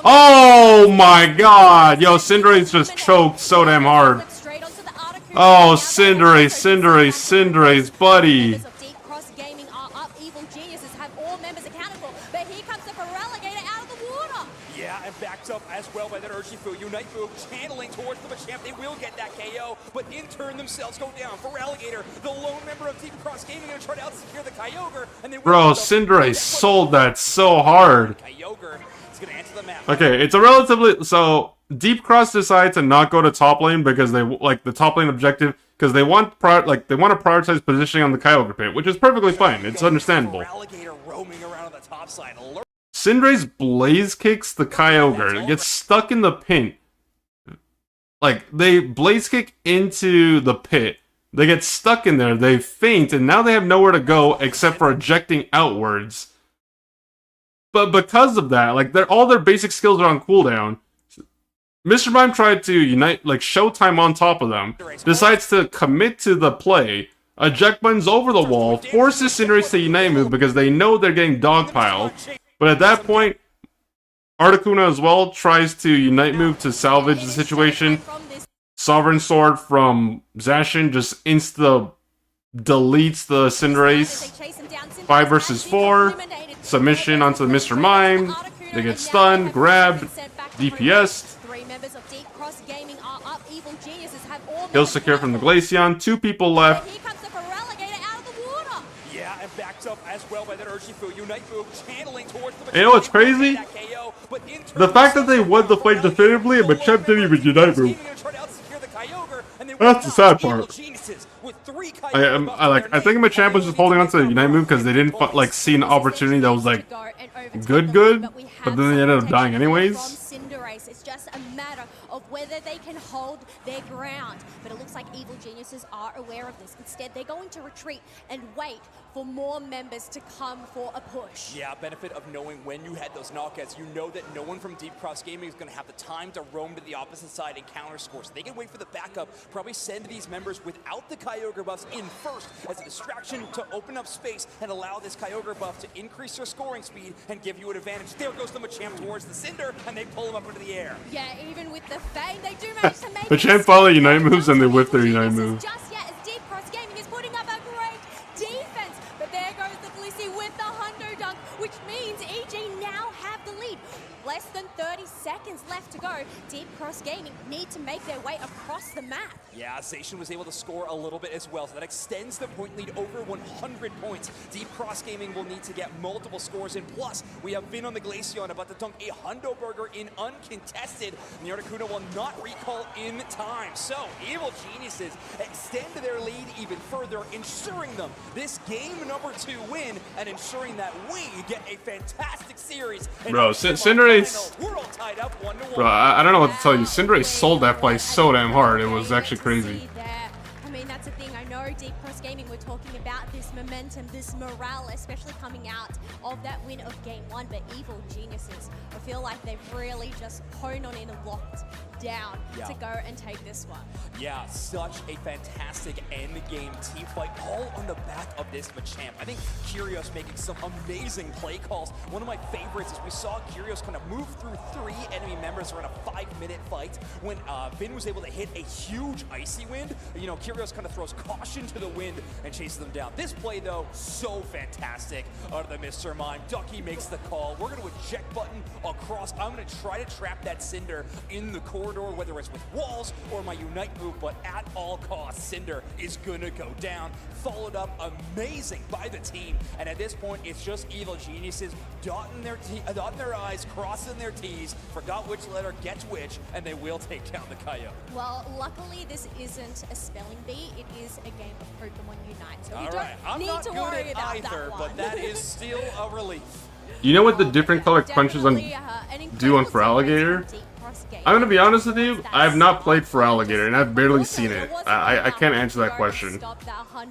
Oh my god! Yo, Cinderace just choked so damn hard. Oh, Cinderace, Cinderace, Cinderace, buddy. Backed up as well by that Urshifu. Unite move channeling towards the Machamp. They will get that KO, but in turn themselves go down. For Alligator, the lone member of Deep Cross Gaming, going to try to out-secure the Kyogre. And they Bro, Cinderace sold that so hard. Kyogre is going to enter the map. Okay, it's a relatively... So, Deep Cross decided to not go to top lane because they... Like, the top lane objective... Because they want to prioritize positioning on the Kyogre pit, which is perfectly fine. It's understandable. Alligator roaming around on the top side. Cinderace blaze kicks the Kyogre. It gets stuck in the pit. Like, they blaze kick into the pit. They get stuck in there. They faint, and now they have nowhere to go except for ejecting outwards. But because of that, like, all their basic skills are on cooldown. Mr. Mime tried to unite, like, Showtime on top of them. Decides to commit to the play. Eject buttons over the wall. Forces Cinderace to unite move because they know they're getting dogpiled. But at that point, Articuno as well tries to unite move to salvage the situation. Sovereign Sword from Zacian just insta-deletes the Cinderace. 5 versus 4. Submission onto Mr. Mime. They get stunned, grabbed, DPS'd. He'll secure from the Glaceon. 2 people left. Backed up as well by that Urshifu. Unite move channeling towards the... You know what's crazy? The fact that they won the fight definitively and Machamp didn't even unite move. That's the sad part. I think Machamp was just holding on to the unite move because they didn't like see an opportunity that was like good, but then they ended up dying anyways. It's just a matter of whether they can hold their ground. But it looks like Evil Geniuses are aware of this. Instead, they're going to retreat and wait for more members to come for a push. Yeah, benefit of knowing when you had those knockouts, you know that no one from Deep Cross Gaming is going to have the time to roam to the opposite side and counter score. So they can wait for the backup, probably send these members without the Kyogre buffs in first as a distraction to open up space and allow this Kyogre buff to increase their scoring speed and give you an advantage. There goes the Machamp towards the Cinder, and they pull him up into the air. Yeah, even with the Fang, they do manage to make Machamp follow unite moves and they whip their unite move. Just yet as Deep Cross Gaming is putting up a great defense. But there goes the Blissey with the Hundo Dunk, which means EG now have the lead. Less than 30 seconds left to go. Deep Cross Gaming need to make their way across the map. Yeah, Zacian was able to score a little bit as well, so that extends the point lead over 100 points. Deep Cross Gaming will need to get multiple scores in. Plus, we have Finn on the Glaceon about to dunk a Hundo Burger in uncontested, and the Articuno will not recall in time. So, Evil Geniuses extend their lead even further, ensuring them this game number 2 win, and ensuring that we get a fantastic series. Bro, Cinderace... Bro, I don't know what to tell you. Cinderace sold that fight so damn hard. It was actually crazy. I mean, that's the thing. I know Deep Cross Gaming, we're talking about this momentum momentum, this morale, especially coming out of that win of Game 1. But Evil Geniuses, I feel like they've really just honed on in and locked down to go and take this one. Yeah, such a fantastic end game team fight, all on the back of this Machamp. I think Kyrgios making some amazing play calls. One of my favorites is we saw Kyrgios kind of move through 3 enemy members around a 5-minute fight. When Vin was able to hit a huge Icy Wind, you know, Kyrgios kind of throws caution to the wind and chases them down. This play, though, so fantastic out of the Mr. Mime. Ducky makes the call. We're going to eject button across. I'm going to try to trap that Cinder in the corridor, whether it's with walls or my Unite move, but at all costs, Cinder is going to go down. Followed up amazing by the team. And at this point, it's just Evil Geniuses dotting their I's, crossing their T's, forgot which letter gets which, and they will take down the Coyote. Well, luckily this isn't a spelling bee, it is a game of Pokemon Unite. So we I'm don't not need to good worry at about either, that one. but that is still a relief. You know what the different color punches on do on for Alligator? I'm gonna be honest with you, I have not played for Alligator, and I've barely seen it. I can't answer that question.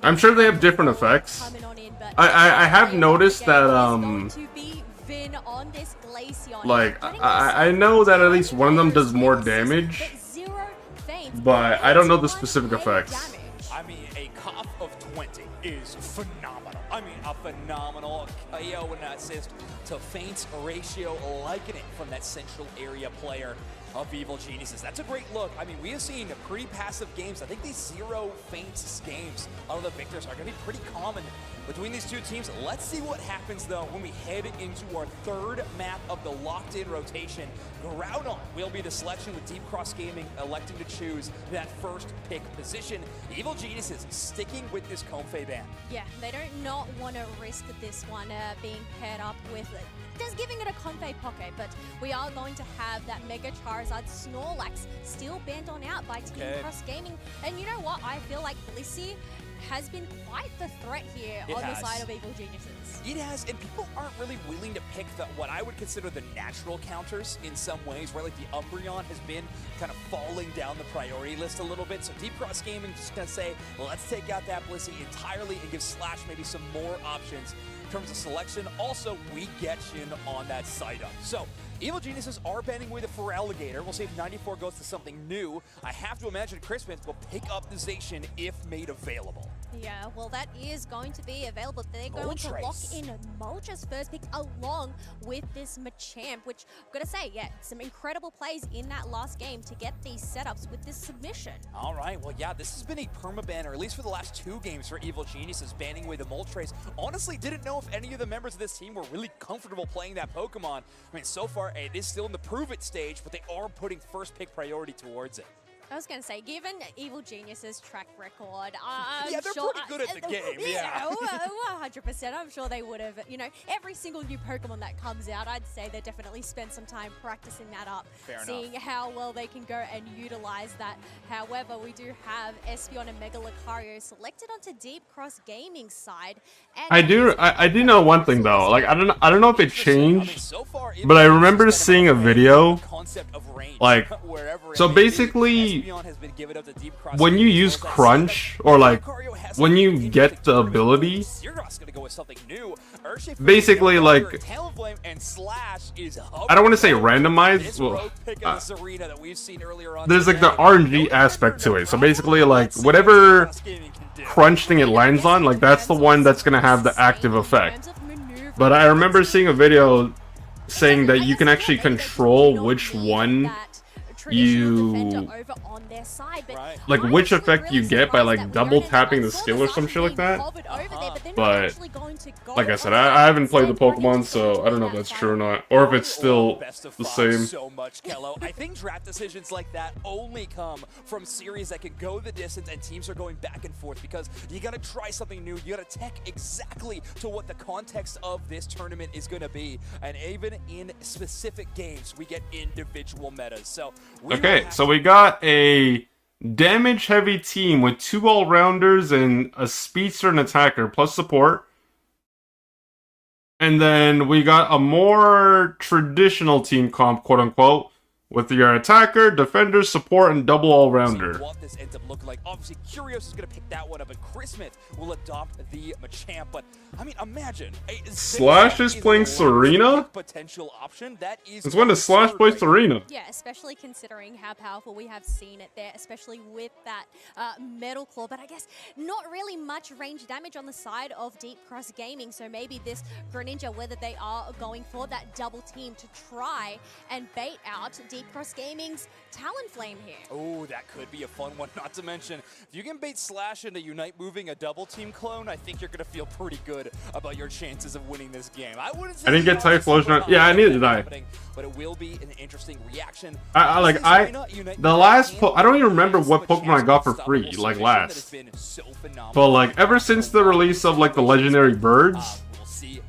I'm sure they have different effects. I have noticed that, like, I know that at least one of them does more damage, but I don't know the specific effects. I mean, a cough of 20 is phenomenal. I mean, a phenomenal KO and assist to feint ratio, liking it from that central area player of Evil Geniuses. That's a great look. I mean, we have seen pretty passive games. I think these 0 feints games out of the victors are going to be pretty common between these two teams. Let's see what happens, though, when we head into our 3rd map of the locked-in rotation. Groudon will be the selection, with Deep Cross Gaming electing to choose that first pick position. Evil Geniuses sticking with this Comfey ban. Yeah, they don't not want to risk this one being paired up with just giving it a Comfey Pocket, but we are going to have that Mega Charizard Snorlax still banned on out by Team Cross Gaming. And you know what? I feel like Blissey has been quite the threat here on the side of Evil Geniuses. It has, and people aren't really willing to pick what I would consider the natural counters in some ways, where like the Umbreon has been kind of falling down the priority list a little bit. So Deep Cross Gaming just gonna say, let's take out that Blissey entirely and give Slash maybe some more options in terms of selection. Also, we get Shin on that side up. So Evil Geniuses are banning away the Feraligatr. We'll see if 94 goes to something new. I have to imagine Crispin will pick up the Zacian if made available. Yeah, well, that is going to be available. They're going to lock in Moltres first pick along with this Machamp, which I've got to say, yeah, some incredible plays in that last game to get these setups with this submission. All right, well, yeah, this has been a permaban, or at least for the last 2 games for Evil Geniuses, banning away the Moltres. Honestly, didn't know if any of the members of this team were really comfortable playing that Pokemon. I mean, so far, it is still in the prove it stage, but they are putting first pick priority towards it. I was going to say, given Evil Geniuses' track record, yeah, they're sure, pretty good at the game, yeah. 100%. I'm sure they would have, you know, every single new Pokemon that comes out, I'd say they definitely spend some time practicing that up, seeing how well they can go and utilize that. However, we do have Espeon and Mega Lucario selected onto Deep Cross Gaming's side. And I do know one thing though. Like I don't know if it changed, but I remember seeing a video. Like, so basically, when you use Crunch, or like when you get the ability, basically, like, I don't want to say randomized. Well, there's like the RNG aspect to it. So basically, like, whatever Crunch thing it lands on, like, that's the one that's gonna have the active effect. But I remember seeing a video saying that you can actually control which one you like, which effect you get by like double tapping the skill or some shit like that. But like I said, I haven't played the Pokemon, so I don't know if that's true or not, or if it's still the same. So much, Kello. I think draft decisions like that only come from series that can go the distance and teams are going back and forth, because you gotta try something new. You gotta tech exactly to what the context of this tournament is gonna be, and even in specific games, we get individual metas. So okay, so we got a damage-heavy team with 2 all-rounders and a speedster and attacker, plus support. And then we got a more traditional team comp, quote-unquote, with your attacker, defender, support, and double all-rounder. What this ends up looking like. Obviously, Curios is going to pick that one up, and Chris Smith will adopt the Machamp. But I mean, imagine Slash is playing Serena. Potential option that is. Since when does Slash play Serena? Yeah, especially considering how powerful we have seen it there, especially with that Metal Claw. But I guess not really much range damage on the side of Deep Cross Gaming. So maybe this Greninja, whether they are going for that double team to try and bait out Deep Cross Gaming's Talonflame here. Oh, that could be a fun one. Not to mention, if you can bait Slash into Unite moving a double team clone, I think you're going to feel pretty good about your chances of winning this game. I wouldn't say I didn't get Typhlosion. Yeah, I needed to die. But it will be an interesting reaction. The last I don't even remember what Pokemon I got for free, like last. But like ever since the release of like the legendary birds,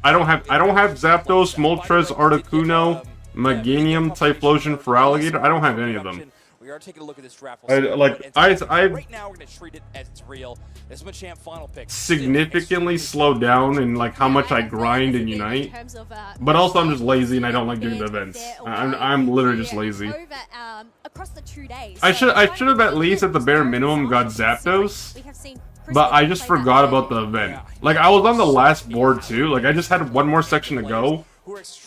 I don't have Zapdos, Moltres, Articuno, Meganium, Typhlosion, Feraligatr. I don't have any of them. We are taking a look at this draft. I right now we're going to treat it as it's real. This is Machamp final pick. Significantly slowed down in like how much I grind and Unite. But also I'm just lazy and I don't like doing the events. I'm literally just lazy. Across the 2 days. I should have at least at the bare minimum got Zapdos. But I just forgot about the event. Like I was on the last board too. Like I just had one more section to go.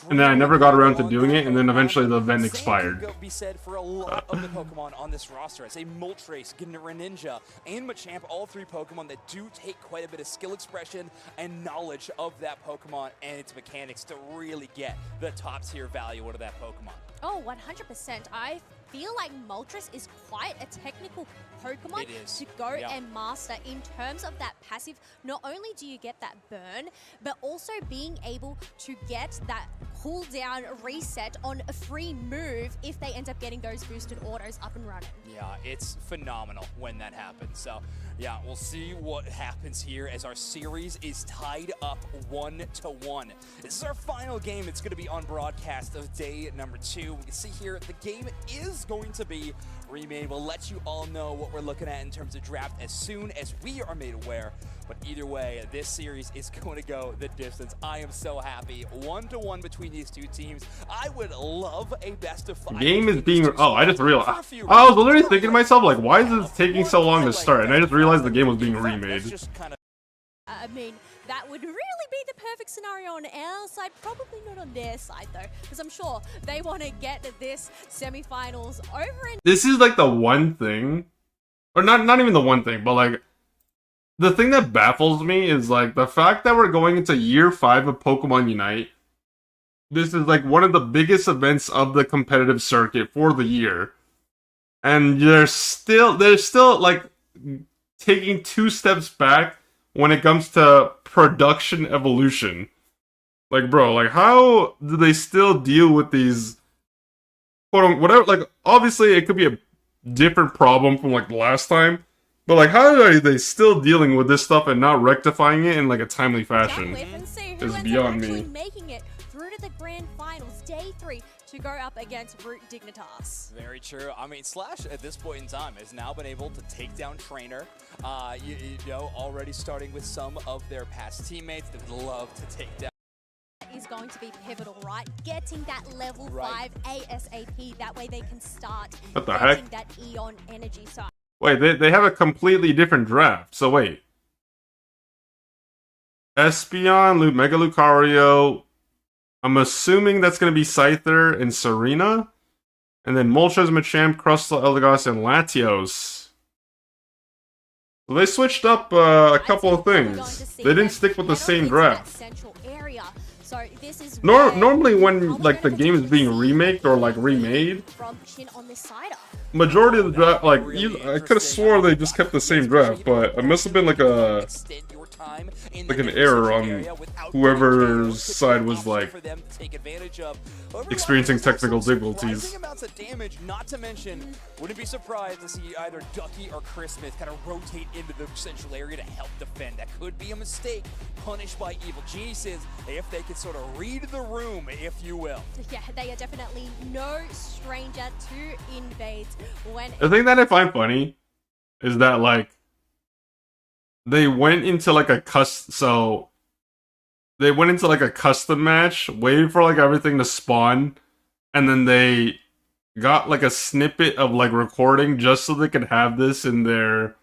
And then I never got around to doing it, and then eventually the event expired. Could be said for a lot of the Pokemon on this roster. I say Moltres, Greninja, and Machamp, all three Pokemon that do take quite a bit of skill expression and knowledge of that Pokemon and its mechanics to really get the top tier value out of that Pokemon. Oh, 100%. I feel like Moltres is quite a technical Pokemon to go and master in terms of that passive. Not only do you get that burn, but also being able to get that cooldown reset on a free move if they end up getting those boosted autos up and running. Yeah, it's phenomenal when that happens. So, yeah, we'll see what happens here as our series is tied up 1-1. This is our final game. It's going to be on broadcast of day number 2. We can see here the game is going to be remade. We'll let you all know what we're looking at in terms of draft as soon as we are made aware. But either way, this series is going to go the distance. I am so happy. 1-1 between these two teams. I would love a best of 5. Game is being... Oh, I just realized... I was literally thinking to myself, like, why is this taking so long to start? And I just realized the game was being remade. I mean, that would really be the perfect scenario on our side. Probably not on their side, though, because I'm sure they want to get this semifinals over. And this is, like, the one thing... Or not even the one thing, but, like... The thing that baffles me is, like, the fact that we're going into year 5 of Pokemon Unite. This is, like, one of the biggest events of the competitive circuit for the year. And they're still, like, taking 2 steps back when it comes to production evolution. Like, bro, like, how do they still deal with these... Whatever, like, obviously it could be a different problem from, like, last time. But, like, how are they still dealing with this stuff and not rectifying it in, like, a timely fashion? Is beyond me. Making it through to the grand finals, day 3, to go up against Root Dignitas. Very true. I mean, Slash, at this point in time, has now been able to take down Trainer. You know, already starting with some of their past teammates that would love to take down. Is going to be pivotal, right? Getting that level 5 ASAP. That way they can start what the getting heck? that Eon energy side. Wait, they have a completely different draft. So wait. Espeon, Mega Lucario. I'm assuming that's going to be Scyther and Serena. And then Moltres, Machamp, Crustle, Eldegoss, and Latios. So they switched up a couple of things. They didn't stick with the same draft. So this is Normally when like the game is being remaked or like remade, majority of the draft, like I could have swore they just kept the same draft, but it must have been like an error on whoever's side was like experiencing technical difficulties. Not to mention, wouldn't be surprised to see either Ducky or Chris Smith kind of rotate into the central area to help defend. That could be a mistake punished by Evil Geniuses if they could sort of read the room, if you will. Yeah, they are definitely no stranger to invades. The thing that I find funny is that like they went into like a custom match, waited for like everything to spawn, and then they got like a snippet of like recording just so they could have this in their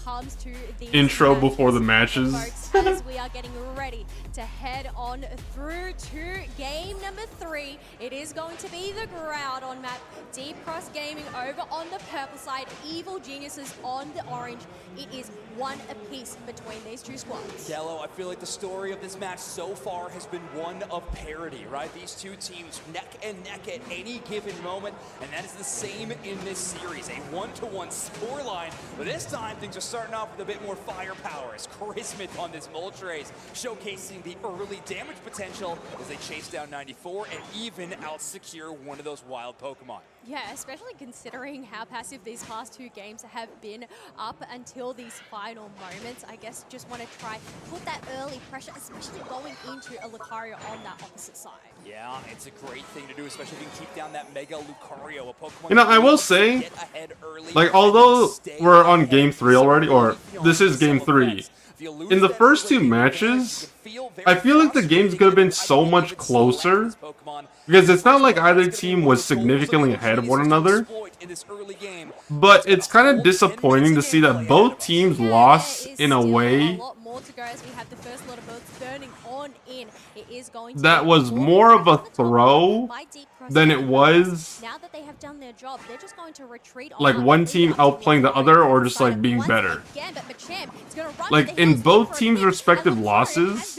Comes to these intro matches, before the matches. folks, as we are getting ready to head on through to game number 3. It is going to be the crowd on map. Deep Cross Gaming over on the purple side, Evil Geniuses on the orange. It is one apiece between these two squads. Yellow, I feel like the story of this match so far has been one of parity, right? These two teams neck and neck at any given moment, and that is the same in this series. A one-to-one scoreline, but this time things are starting off with a bit more firepower as Christmas on this Moltres showcasing the early damage potential as they chase down 94 and even out-secure one of those wild Pokemon. Yeah, especially considering how passive these past 2 games have been up until these final moments. I guess just want to try put that early pressure, especially going into a Lucario on that opposite side. Yeah, it's a great thing to do, especially if you can keep down that Mega Lucario, a Pokemon. You know, I will say, like, although we're on game 3 already, or this is game 3, in the first 2 matches, I feel like the games could have been so much closer, because it's not like either team was significantly ahead of one another, but it's kind of disappointing to see that both teams lost in a way that was more of a throw than it was like one team outplaying the other or just like being better. Like in both teams' respective losses,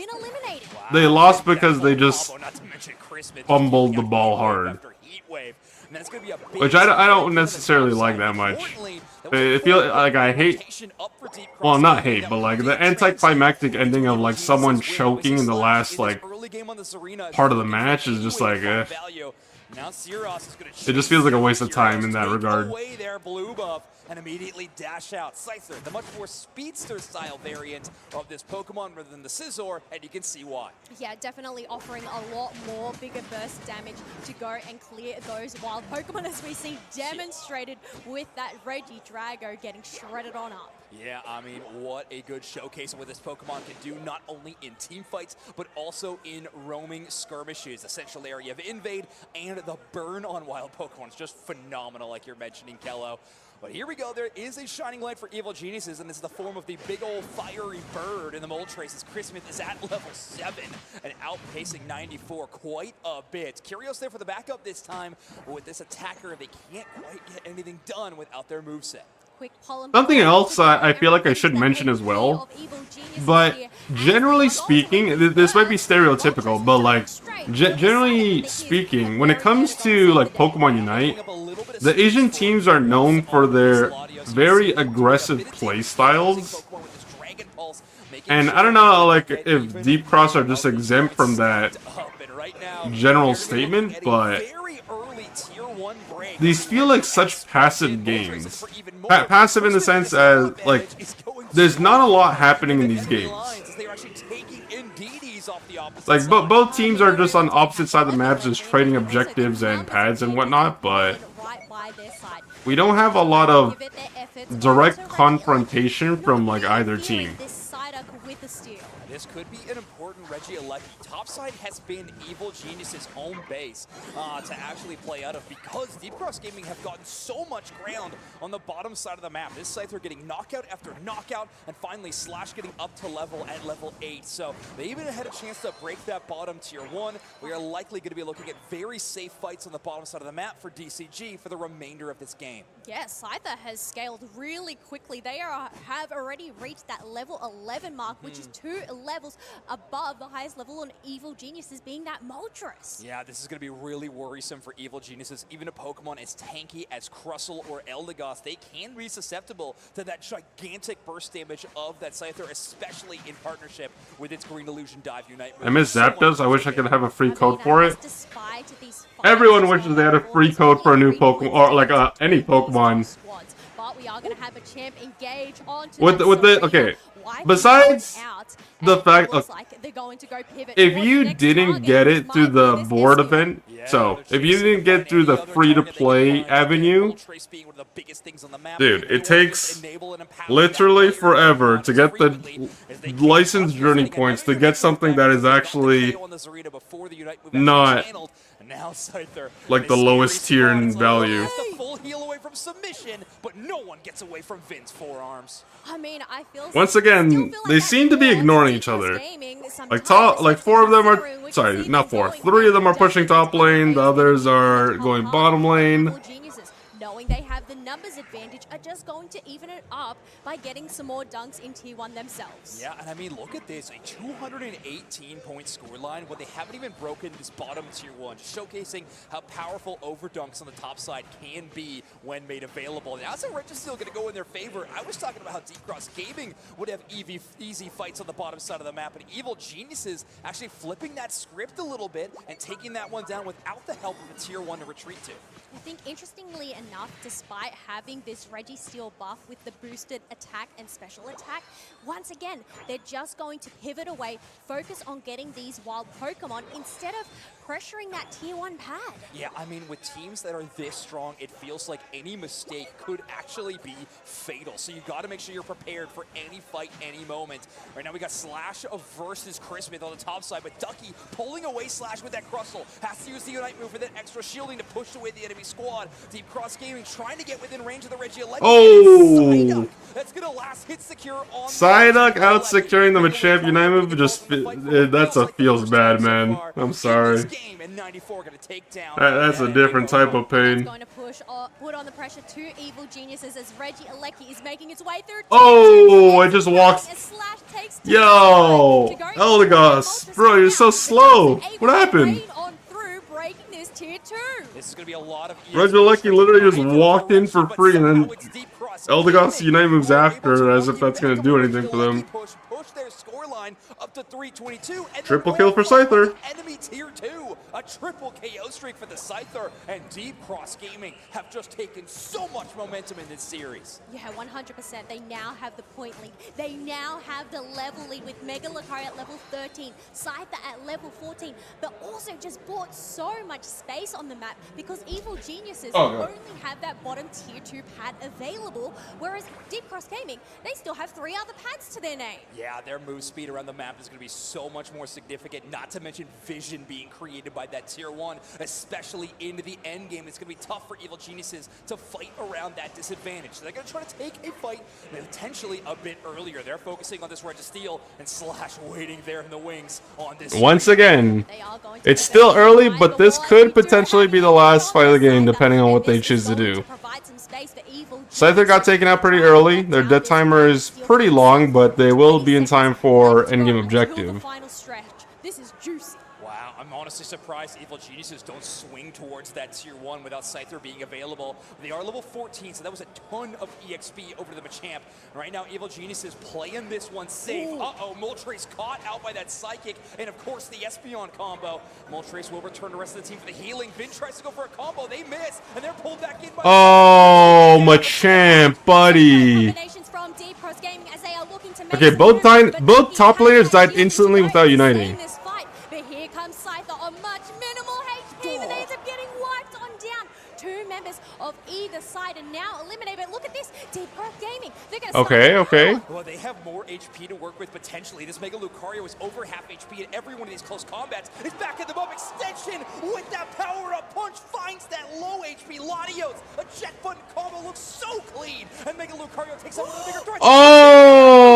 they lost because they just fumbled the ball hard. Which I don't necessarily like that much. I feel like I hate, well, not hate, but like the anticlimactic ending of like someone choking in the last like part of the match is just like, eh. It just feels like a waste of time in that regard. And immediately dash out. Scyther, the much more speedster style variant of this Pokemon rather than the Scizor, and you can see why. Yeah, definitely offering a lot more bigger burst damage to go and clear those wild Pokemon, as we see demonstrated with that Regidrago getting shredded on up. Yeah, I mean, what a good showcase of what this Pokemon can do, not only in team fights, but also in roaming skirmishes. The central area of Invade and the burn on wild Pokemon is just phenomenal, like you're mentioning, Kello. But here we go, there is a shining light for Evil Geniuses, and it's the form of the big old fiery bird in the Moltres as Christmas is at level 7 and outpacing 94 quite a bit. Curios there for the backup this time, but with this attacker, they can't quite get anything done without their moveset. Something else I feel like I should mention as well, but generally speaking, this might be stereotypical, but like, generally speaking, when it comes to like Pokemon Unite, the Asian teams are known for their very aggressive play styles. And I don't know like if Deep Cross are just exempt from that general statement, but these feel like such passive games. Passive in the sense as, like, there's not a lot happening in these games. Like, both teams are just on opposite sides of the maps, just trading objectives and pads and whatnot, but we don't have a lot of direct confrontation from, like, either team. This could be an important Regieleki. Topside has been Evil Genius's home base to actually play out of because Deep Cross Gaming have gotten so much ground on the bottom side of the map. This Scyther getting knockout after knockout, and finally Slash getting up to level at level 8. So they even had a chance to break that bottom tier 1. We are likely going to be looking at very safe fights on the bottom side of the map for DCG for the remainder of this game. Yes, Scyther has scaled really quickly. They have already reached that level 11 mark, which is 2 levels above the highest level on Evil Geniuses, being that Moltres. Yeah, this is going to be really worrisome for Evil Geniuses. Even a Pokemon as tanky as Crustle or Eldegoss, they can be susceptible to that gigantic burst damage of that Scyther, especially in partnership with its Green Illusion Dive Unite move. I miss Zapdos. I wish I could have a free code for it. Everyone wishes they had a free code for a new Pokemon, or like any Pokemon. But we are going to have a champ engage onto with the okay. Besides the fact of if you didn't get it through the board event, so if you didn't get through the free-to-play avenue, dude, it takes literally forever to get the licensed journey points to get something that is actually not now Scyther. Like the lowest tier in value. Just a full heal away from submission, but no one gets away from Vin's forearms. I mean, I feel Once again, they seem to be ignoring each other. Like four of them are, sorry, not four. 3 of them are pushing top lane, the others are going bottom lane. Knowing they have the numbers advantage, are just going to even it up by getting some more dunks in Tier 1 themselves. Yeah, and I mean, look at this, a 218-point scoreline when they haven't even broken this bottom Tier 1, just showcasing how powerful overdunks on the top side can be when made available. Now, that's still going to go in their favor. I was talking about how Deep Cross Gaming would have easy fights on the bottom side of the map, and Evil Geniuses actually flipping that script a little bit and taking that one down without the help of a Tier 1 to retreat to. I think, interestingly enough, despite having this Registeel buff with the boosted attack and special attack, once again, they're just going to pivot away, focus on getting these wild Pokemon instead of pressuring that Tier 1 pad. Yeah, I mean, with teams that are this strong, it feels like any mistake could actually be fatal. So you got to make sure you're prepared for any fight, any moment. Right now, we got Slash versus Chris Smith on the top side, but Ducky pulling away Slash with that Crustle. Has to use the Unite move for that extra shielding to push away the enemy squad. Deep Cross Gaming trying to get within range of the Regieleki. Oh! That's going to last hit secure on Psyduck out securing the Machamp Unite move, that's a feels bad, man. I'm sorry. That's a different type of pain. Going to put on the pressure to Evil Geniuses as Regieleki is making its way through. Oh, I just walked. Yo, Eldegoss, bro, you're so slow. What happened? This is going to be a lot of Regieleki literally just walked in for free, and then Eldegoss Unite moves after, as if that's going to do anything for them. Push their scoreline up to 322. Triple kill for Scyther. Enemy Tier 2. A triple KO streak for the Scyther. And Deep Cross Gaming have just taken so much momentum in this series. Yeah, 100%. They now have the point lead. They now have the level lead with Mega Lucario at level 13, Scyther at level 14, but also just bought so much space on the map because Evil Geniuses only have that bottom Tier 2 pad available, whereas Deep Cross Gaming, they still have 3 other pads to their name. Yeah, their move speed around the map is going to be so much more significant, not to mention vision being created by that Tier 1, especially into the end game. It's going to be tough for Evil Geniuses to fight around that disadvantage. So they're going to try to take a fight potentially a bit earlier. They're focusing on this Registeel and Slash waiting there in the wings on this. Once again, it's still early, but this could potentially be the last fight of the game, depending on what they choose to do. Scyther got taken out pretty early. Their death timer is pretty long, but they will be in time for endgame objective. This is juicy. Wow, I'm honestly surprised Evil Geniuses don't swing towards that Tier 1 without Scyther being available. They are level 14, so that was a ton of EXP over to the Machamp. Right now, Evil Geniuses playing this one safe. Uh-oh, Moltres caught out by that Psychic, and of course the Espeon combo. Moltres will return the rest of the team for the healing. Vin tries to go for a combo, they miss, and they're pulled back in by Machamp, buddy. Okay, both top players died instantly without uniting. But here comes Scyther on much minimal HP, but they end up getting wiped on down. 2 members of either side are now eliminated. But look at this, Deep Cross Gaming. Okay. Well, they have more HP to work with potentially. This Mega Lucario is over half HP, and every one of these close combats is back at the bump extension with that power-up punch. Finds that low HP Latios. A jet button combo looks so clean, and Mega Lucario takes out one of the bigger threats. Oh!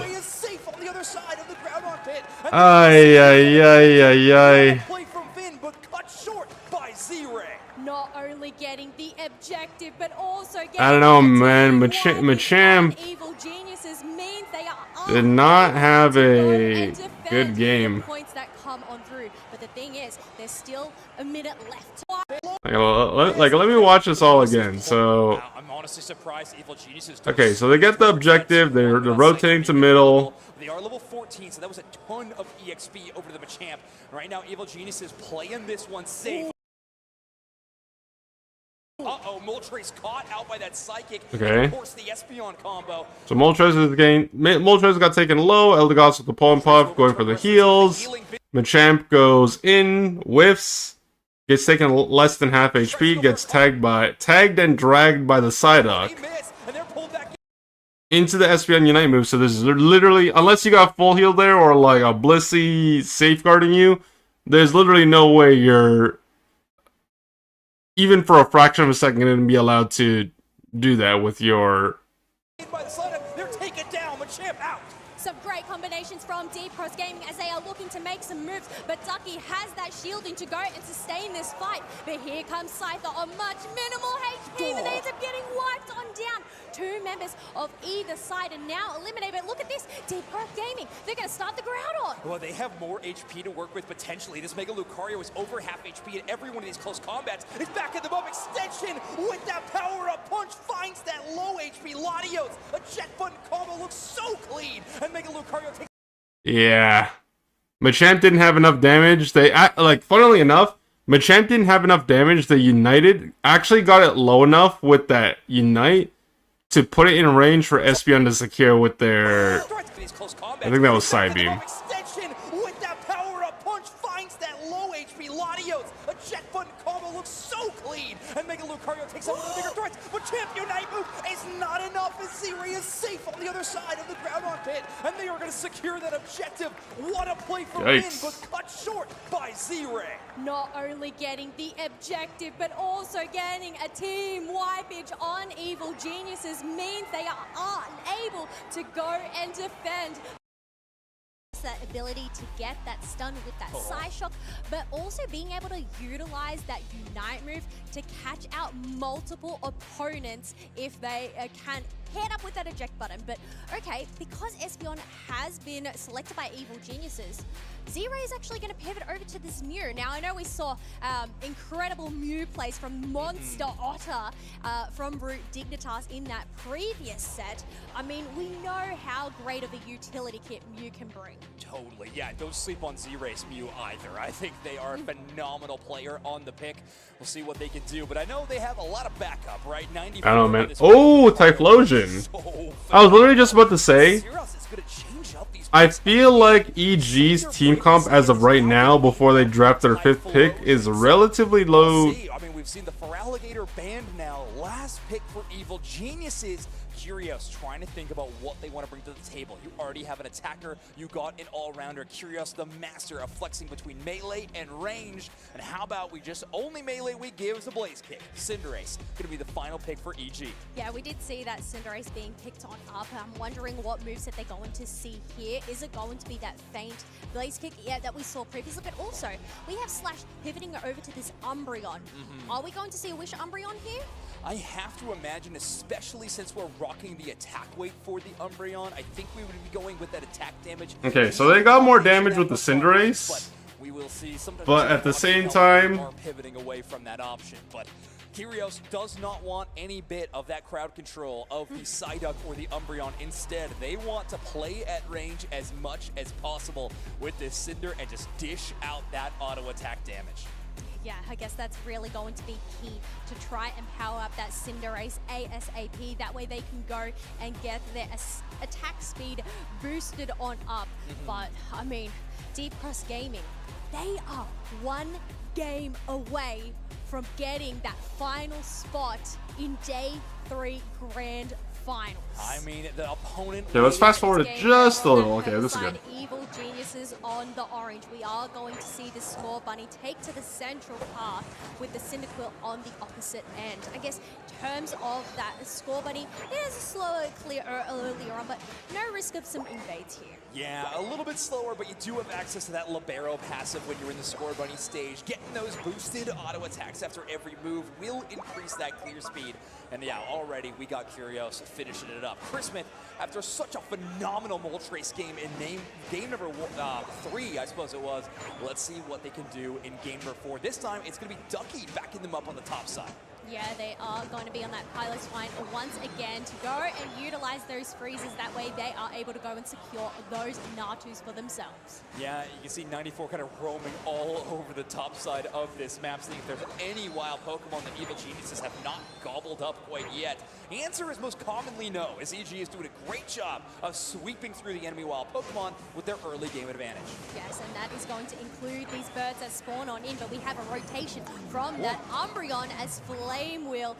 Is safe on the other side of the ground on pit. Ay. Play from Vin, but cut short by Z-Ray. Not only getting the objective, but also getting I don't know, man. Machamp Evil Geniuses means they are did not have a good game. Points that come on through, but the thing is, there's still a minute left. Let me watch this all again. So, I'm honestly surprised Evil Geniuses. okay, so they get the objective. They're rotating to middle. They are level 14, so that was a ton of EXP over to the Machamp. Right now, Evil Geniuses playing this one safe. Uh-oh, Moltres caught out by that Psychic. Okay. And of course, the Espeon combo. So Moltres got taken low. Eldegoss with the Palm Puff going for the heals. Machamp goes in, whiffs, gets taken less than half HP, gets tagged and dragged by the Psyduck into the Espeon Unite move. So this is literally, unless you got full heal there or like a Blissey safeguarding you, there's literally no way you're, even for a fraction of a second, going to be allowed to do that with your... By the side, they're taken down. Machamp out. Some great combinations from Deep Cross Gaming as they are looking to make some moves, but Ducky has that shielding to go and sustain this fight. But here comes Scyther on much minimal HP, but they end up getting wiped on down. Two members of either side are now eliminated, but look at this, Deep Cross Gaming, they're going to start the ground on. Well, they have more HP to work with potentially. This Mega Lucario is over half HP in every one of these close combats. It's back in the bomb extension with that power-up punch, finds that low HP Latios. A jet button combo looks so clean, and Mega Lucario takes... Yeah. Machamp didn't have enough damage. They, like, funnily enough, Machamp didn't have enough damage. They United actually got it low enough with that Unite to put it in range for Espeon to secure with their... I think that was Side Beam. Extension with that power-up punch, finds that low HP Latios. A jet button combo looks so clean, and Mega Lucario takes out one of the bigger threats, but Champ Unite move is not enough, as Z-Ray is safe on the other side of the ground on pit, and they are going to secure that objective. What a play for win, but cut short by Z-Ray. Not only getting the objective, but also getting a team wipage on Evil Geniuses means they are unable to go and defend. That ability to get that stun with that side shock, but also being able to utilize that Unite move to catch out multiple opponents if they can head up with that eject button. But okay, because Espeon has been selected by Evil Geniuses, Z-Ray is actually going to pivot over to this Mew. Now, I know we saw incredible Mew plays from Monster Otter from Root Dignitas in that previous set. I mean, we know how great of a utility kit Mew can bring. Totally, yeah, don't sleep on Z-Ray's Mew either. I think they are a phenomenal player on the pick. We'll see what they can do, but I know they have a lot of backup, right? 94 I don't know, man. Oh, Typhlosion. I was literally just about to say, I feel like EG's team comp as of right now, before they draft their 5th pick, is relatively low. I mean, we've seen the Feraligatr banned now. Last pick for Evil Geniuses. Curios trying to think about what they want to bring to the table. You already have an attacker. You got an all-rounder. Curios, the master of flexing between melee and range. And how about we just only melee we give is a Blaze Kick. Cinderace going to be the final pick for EG. Yeah, we did see that Cinderace being picked on up. I'm wondering what moveset they're going to see here. Is it going to be that faint Blaze Kick that we saw previously? But also, we have Slash pivoting over to this Umbreon. Are we going to see a Wish Umbreon here? I have to imagine, especially since we're rocking the attack weight for the Umbreon, I think we would be going with that attack damage. Okay, so they got more damage with the Cinderace, we will see but at the same time, are pivoting away from that option. But Curios does not want any bit of that crowd control of the Psyduck or the Umbreon. Instead, they want to play at range as much as possible with this Cinder and just dish out that auto attack damage. Yeah, I guess that's really going to be key to try and power up that Cinderace ASAP. That way they can go and get their attack speed boosted on up. But, I mean, Deep Cross Gaming, they are one game away from getting that final spot in Day 3 Grand Finals. I mean, the opponent... Okay, let's fast forward just a little. Okay, this is good. Evil Geniuses on the orange. We are going to see the Score Bunny take to the central path with the Cyndaquil on the opposite end. I guess in terms of that Score Bunny, it is a slower clear earlier on, but no risk of some invades here. Yeah, a little bit slower, but you do have access to that Libero passive when you're in the Score Bunny stage. Getting those boosted auto attacks after every move will increase that clear speed. And yeah, already we got Curios finishing it up. Chris Smith, after such a phenomenal Moltres game in game number 3, I suppose it was, let's see what they can do in game number 4. This time, it's going to be Ducky backing them up on the top side. Yeah, they are going to be on that pilot's line once again to go and utilize those freezes. That way they are able to go and secure those Natus for themselves. Yeah, you can see 94 kind of roaming all over the top side of this map, seeing if there's any wild Pokemon that Evil Geniuses have not gobbled up quite yet. The answer is most commonly no, as EG is doing a great job of sweeping through the enemy wild Pokemon with their early game advantage. Yes, and that is going to include these birds that spawn on in, but we have a rotation from that Umbreon as Flame Wheel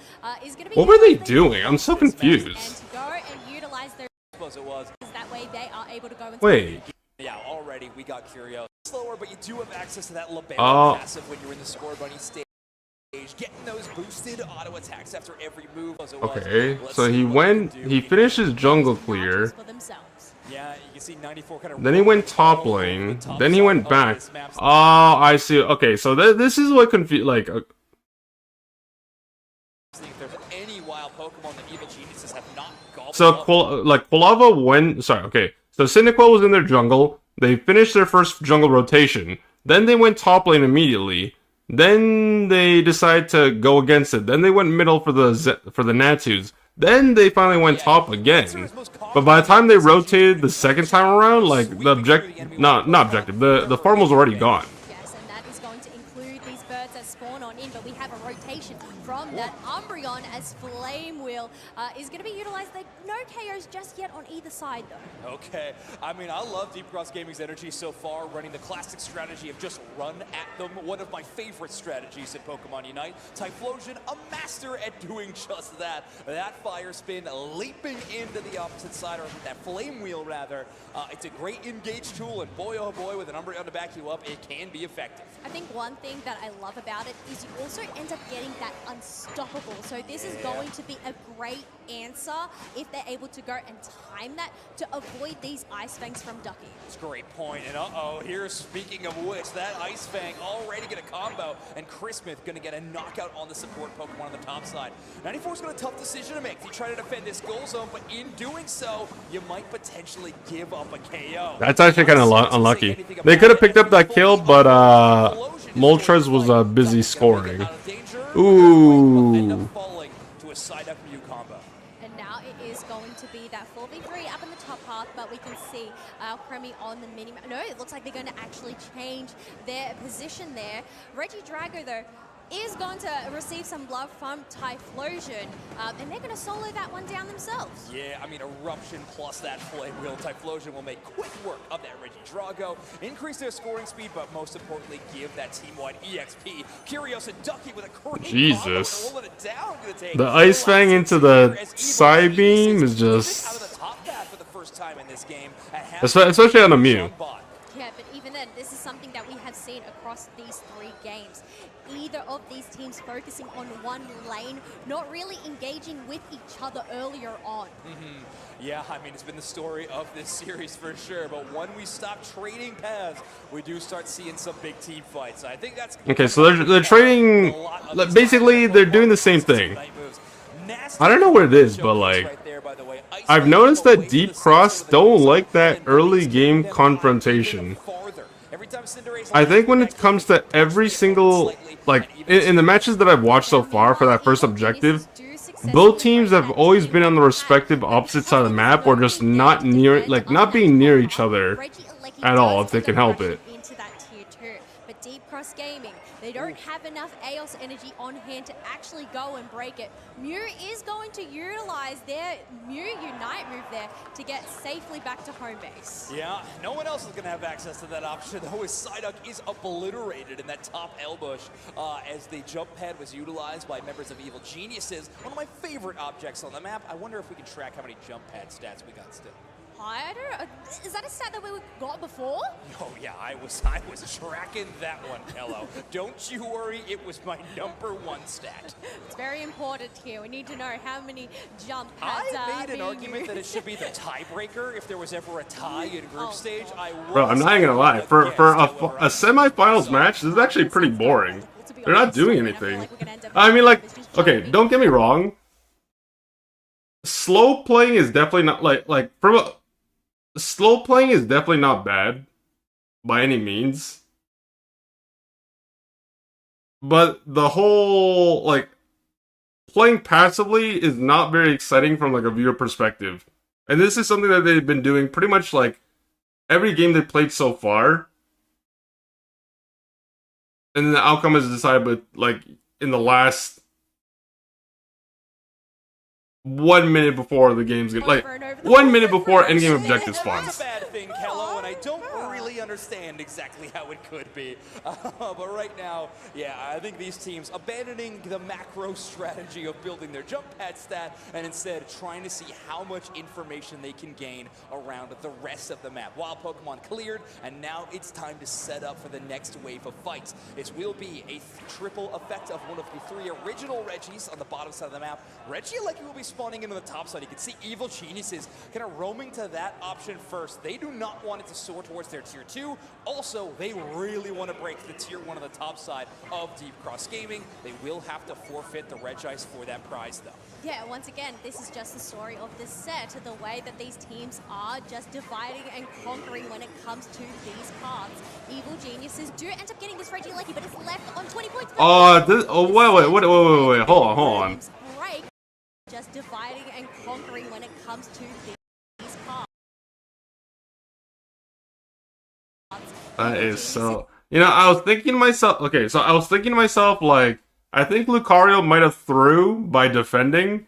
is going to be... What were they doing? I'm so confused. And to go and utilize their... I suppose it was. That way they are able to go and... Wait. Yeah, already we got Curios. slower, but you do have access to that libero Oh. passive when you're in the score bunny stage. Getting those boosted auto attacks after every move. As it was. Okay, Let's so see he what went, can do. he finished his jungle clear. For themselves. Yeah, you can see 94 kind of. Then he went top all over the lane. top Then he side went of back. this map. Oh, I see. Okay, so this is what confused. Like, If there's any wild Pokemon that evil geniuses have not gobbled so up. Quilava went. Sorry. Okay, so Cyndaquil was in their jungle. They finished their first jungle rotation. Then they went top lane immediately. Then they decided to go against it. Then they went middle for the Natus. Then they finally went top again. But by the time they rotated the second time around, like the the farm was already gone. Yes, and that is going to include these birds that spawn on in, but we have a rotation from that Umbreon as Flame Wheel is going to be utilized. No KOs just yet on either side, though. Okay, I mean, I love Deep Cross Gaming's energy so far, running the classic strategy of just run at them. One of my favorite strategies in Pokemon Unite. Typhlosion, a master at doing just that. That fire spin leaping into the opposite side, or that flame wheel, rather. It's a great engage tool, and boy, oh boy, with an Umbreon to back you up, it can be effective. I think one thing that I love about it is you also end up getting that unstoppable. So this is going to be a great answer if they're able to go and time that to avoid these Ice Fangs from ducking. It's a great point, and uh-oh, here's, speaking of which, that Ice Fang already get a combo, and Chris Smith gonna get a knockout on the support Pokemon on the top side. 94's got a tough decision to make. He tried to defend this goal zone, but in doing so, you might potentially give up a KO. That's actually kind of unlucky. They could have picked up that kill, but Moltres was busy scoring. Ooh. Falling to a side-up Mew combo. And now it is going to be that 4v3 up in the top path, but we can see Alcremie on the mini-map. No, it looks like they're going to actually change their position there. Reggie Drago, though, is going to receive some love from Typhlosion, and they're going to solo that one down themselves. Yeah, I mean, Eruption plus that Flame Wheel. Typhlosion will make quick work of that Reggie Drago, increase their scoring speed, but most importantly, give that team-wide EXP. Curious and Ducky with a great Jesus. combo, rolling it down. The Ice Fang into the Psybeam is just... Out of the top path for the first time in this game. Especially on a Mew. Yeah, but even then, this is something that we have seen across these 3 games. Either of these teams focusing on one lane, not really engaging with each other earlier on. Yeah, I mean, it's been the story of this series for sure, but when we stop trading paths, we do start seeing some big team fights. I think that's... Okay, so they're trading... Basically, they're doing the same thing. I don't know what it is, but like... I've noticed that Deep Cross don't like that early game confrontation. I think when it comes to every single... Like, in the matches that I've watched so far for that first objective, both teams have always been on the respective opposite side of the map, or just not near, like, not being near each other at all if they can help it. But Deep Cross Gaming, they don't have enough Aeos energy on hand to actually go and break it. Mew is going to utilize their Mew Unite move there to get safely back to home base. Yeah, no one else is going to have access to that option, though his Psyduck is obliterated in that top Elbush as the jump pad was utilized by members of Evil Geniuses. One of my favorite objects on the map. I wonder if we can track how many jump pad stats we got still. I don't. Is that a stat that we got before? Oh yeah, I was tracking that one, Hello. Don't you worry, it was my #1 stat. It's very important here. We need to know how many jump pads I made an being argument used. that it should be the tiebreaker if there was ever a tie in group stage. Bro, I'm not even gonna lie. For a semi-finals match, this is actually pretty boring. They're not doing anything. I mean, like, okay, don't get me wrong. Slow playing is definitely not like from a slow playing is definitely not bad by any means. But the whole like playing passively is not very exciting from like a viewer perspective. And this is something that they've been doing pretty much like every game they played so far. And then the outcome is decided with like in the last 1 minute before the game's gonna like 1 minute before endgame objective spawns. That's a bad thing, Kello, and I don't really totally understand exactly how it could be. But right now, yeah, I think these teams abandoning the macro strategy of building their jump pad stat and instead trying to see how much information they can gain around the rest of the map. Wild Pokemon cleared, and now it's time to set up for the next wave of fights. It will be a triple effect of one of the 3 original Reggies on the bottom side of the map. Regieleki will be spawning in on the top side. You can see Evil Geniuses kind of roaming to that option first. They do not want it to soar towards their tier 2. Also, they really want to break the tier 1 on the top side of Deep Cross Gaming. They will have to forfeit the Regice for that prize, though. Yeah, once again, this is just the story of this set, the way that these teams are just dividing and conquering when it comes to these cards. Evil Geniuses do end up getting this Regieleki, but it's left on 20 points. Wait, hold on. Break, just dividing and conquering when it comes to these cards. That is so... You know, I was thinking to myself... Okay, so I was thinking to myself, like, I think Lucario might have through by defending,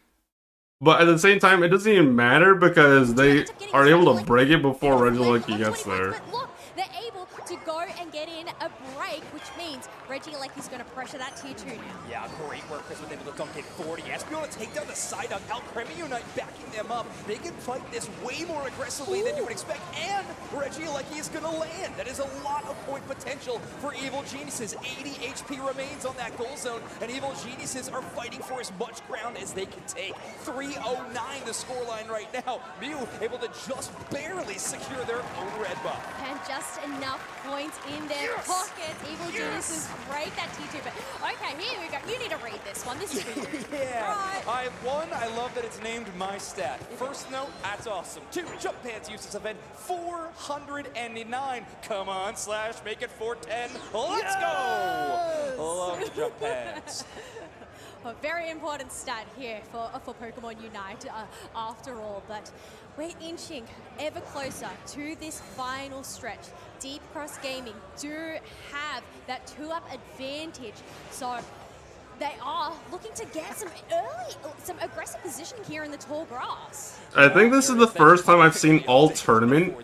but at the same time, it doesn't even matter because they are able to break it before Regieleki gets there. But look, they're able to go and get in a break, which means Regieleki's going to pressure that tier 2 now. Yeah, great work, Chris, with able to dunk it 40. Espeon to take down the side up. Alcremie Unite backing them up. They can fight this way more aggressively than you would expect, and Regieleki is going to land. That is a lot of point potential for Evil Geniuses. 80 HP remains on that goal zone, and Evil Geniuses are fighting for as much ground as they can take. 309 the scoreline right now. Mew able to just barely secure their own red buff. And just enough points in their pockets. Evil Geniuses break that T2. But okay, here we go. You need to read this one. This is for you. Yeah. Right. I love that it's named my stat. First note, that's awesome. 2, jump pads use this event. 409. Come on, Slash, make it 410. Let's go. Love jump pads. A very important stat here for Pokemon Unite after all, but we're inching ever closer to this final stretch. Deep Cross Gaming do have that 2-up advantage, so they are looking to get some aggressive positioning here in the tall grass. I think this is the first time I've seen all tournament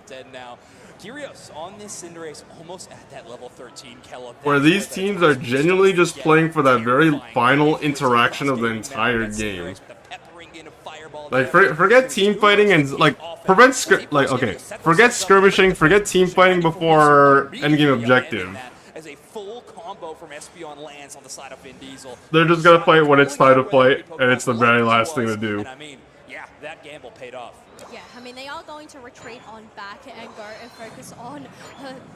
Kyrios on this Cinderace almost at that level 13 Kella. where these teams are genuinely just playing for that very final interaction of the entire game. Like, forget team fighting and, like, forget skirmishing, forget team fighting before endgame objective. As a full combo from Espeon lands on the side of Vin Diesel. They're just gonna fight when it's time to fight, and it's the very last thing to do. And I mean, yeah, that gamble paid off. Yeah, I mean, they are going to retreat on back and go and focus on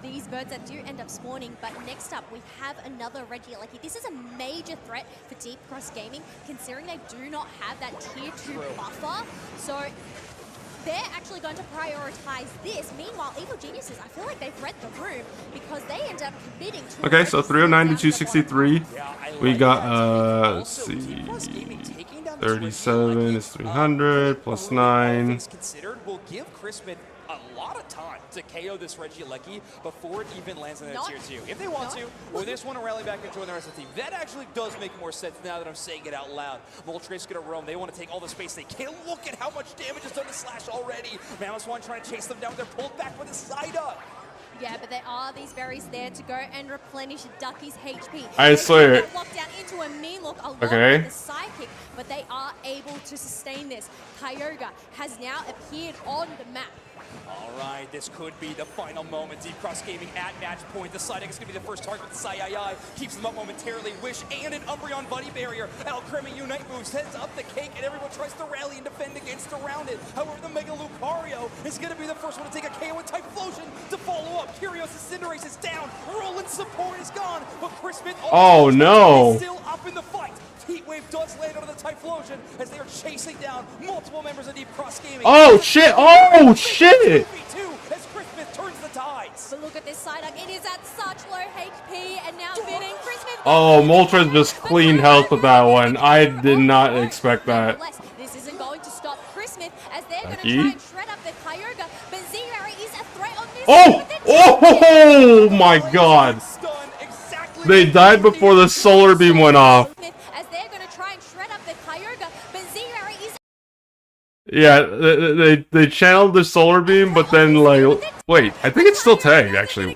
these birds that do end up spawning. But next up, we have another Regieleki. This is a major threat for Deep Cross Gaming, considering they do not have that tier 2 buffer. So they're actually going to prioritize this. Meanwhile, Evil Geniuses, I feel like they've read the room because they end up committing to... Okay, so 309 to 263. We got, let's see, 37 is 300, plus 9. Considered will give Chrisman a lot of time to KO this Regieleki before it even lands in that tier 2. If they want to, or they just want to rally back and join the rest of the team. That actually does make more sense now that I'm saying it out loud. Moltres gonna roam. They want to take all the space they can. Look at how much damage is done to Slash already. Mamoswine trying to chase them down. They're pulled back with a side up. Yeah, but there are these berries there to go and replenish Ducky's HP. I swear. Locked down into a mean look along Okay. with the sidekick, but they are able to sustain this. Kyogre has now appeared on the map. All right, this could be the final moment. Deep Cross Gaming at match point. The Psyduck is going to be the first target with the Sai. Keeps them up momentarily. Wish and an Umbreon Buddy Barrier. Alcremie Unite moves, heads up the cake, and everyone tries to rally and defend against around it. However, the Mega Lucario is going to be the first one to take a KO and Typhlosion to follow up. Curious' Cinderace is down. Roland support is gone, but Chris Smith is still up in the fight. Heat Wave does land onto the Typhlosion as they are chasing down multiple members of Deep Cross Gaming. Oh shit! Oh shit! As Chris Smith turns the tides. But look at this Psyduck. It is at such low HP, and now Vinning Chris Smith. Oh, Moltres just cleaned health with that one. I did not expect that. This isn't going to stop Chris Smith as they're going to try and shred up the Kyogre, but Zigari is a threat on this. Oh my god! They died before the solar beam went off. Yeah, they channeled the solar beam, but then like, wait, I think it's still tagged actually.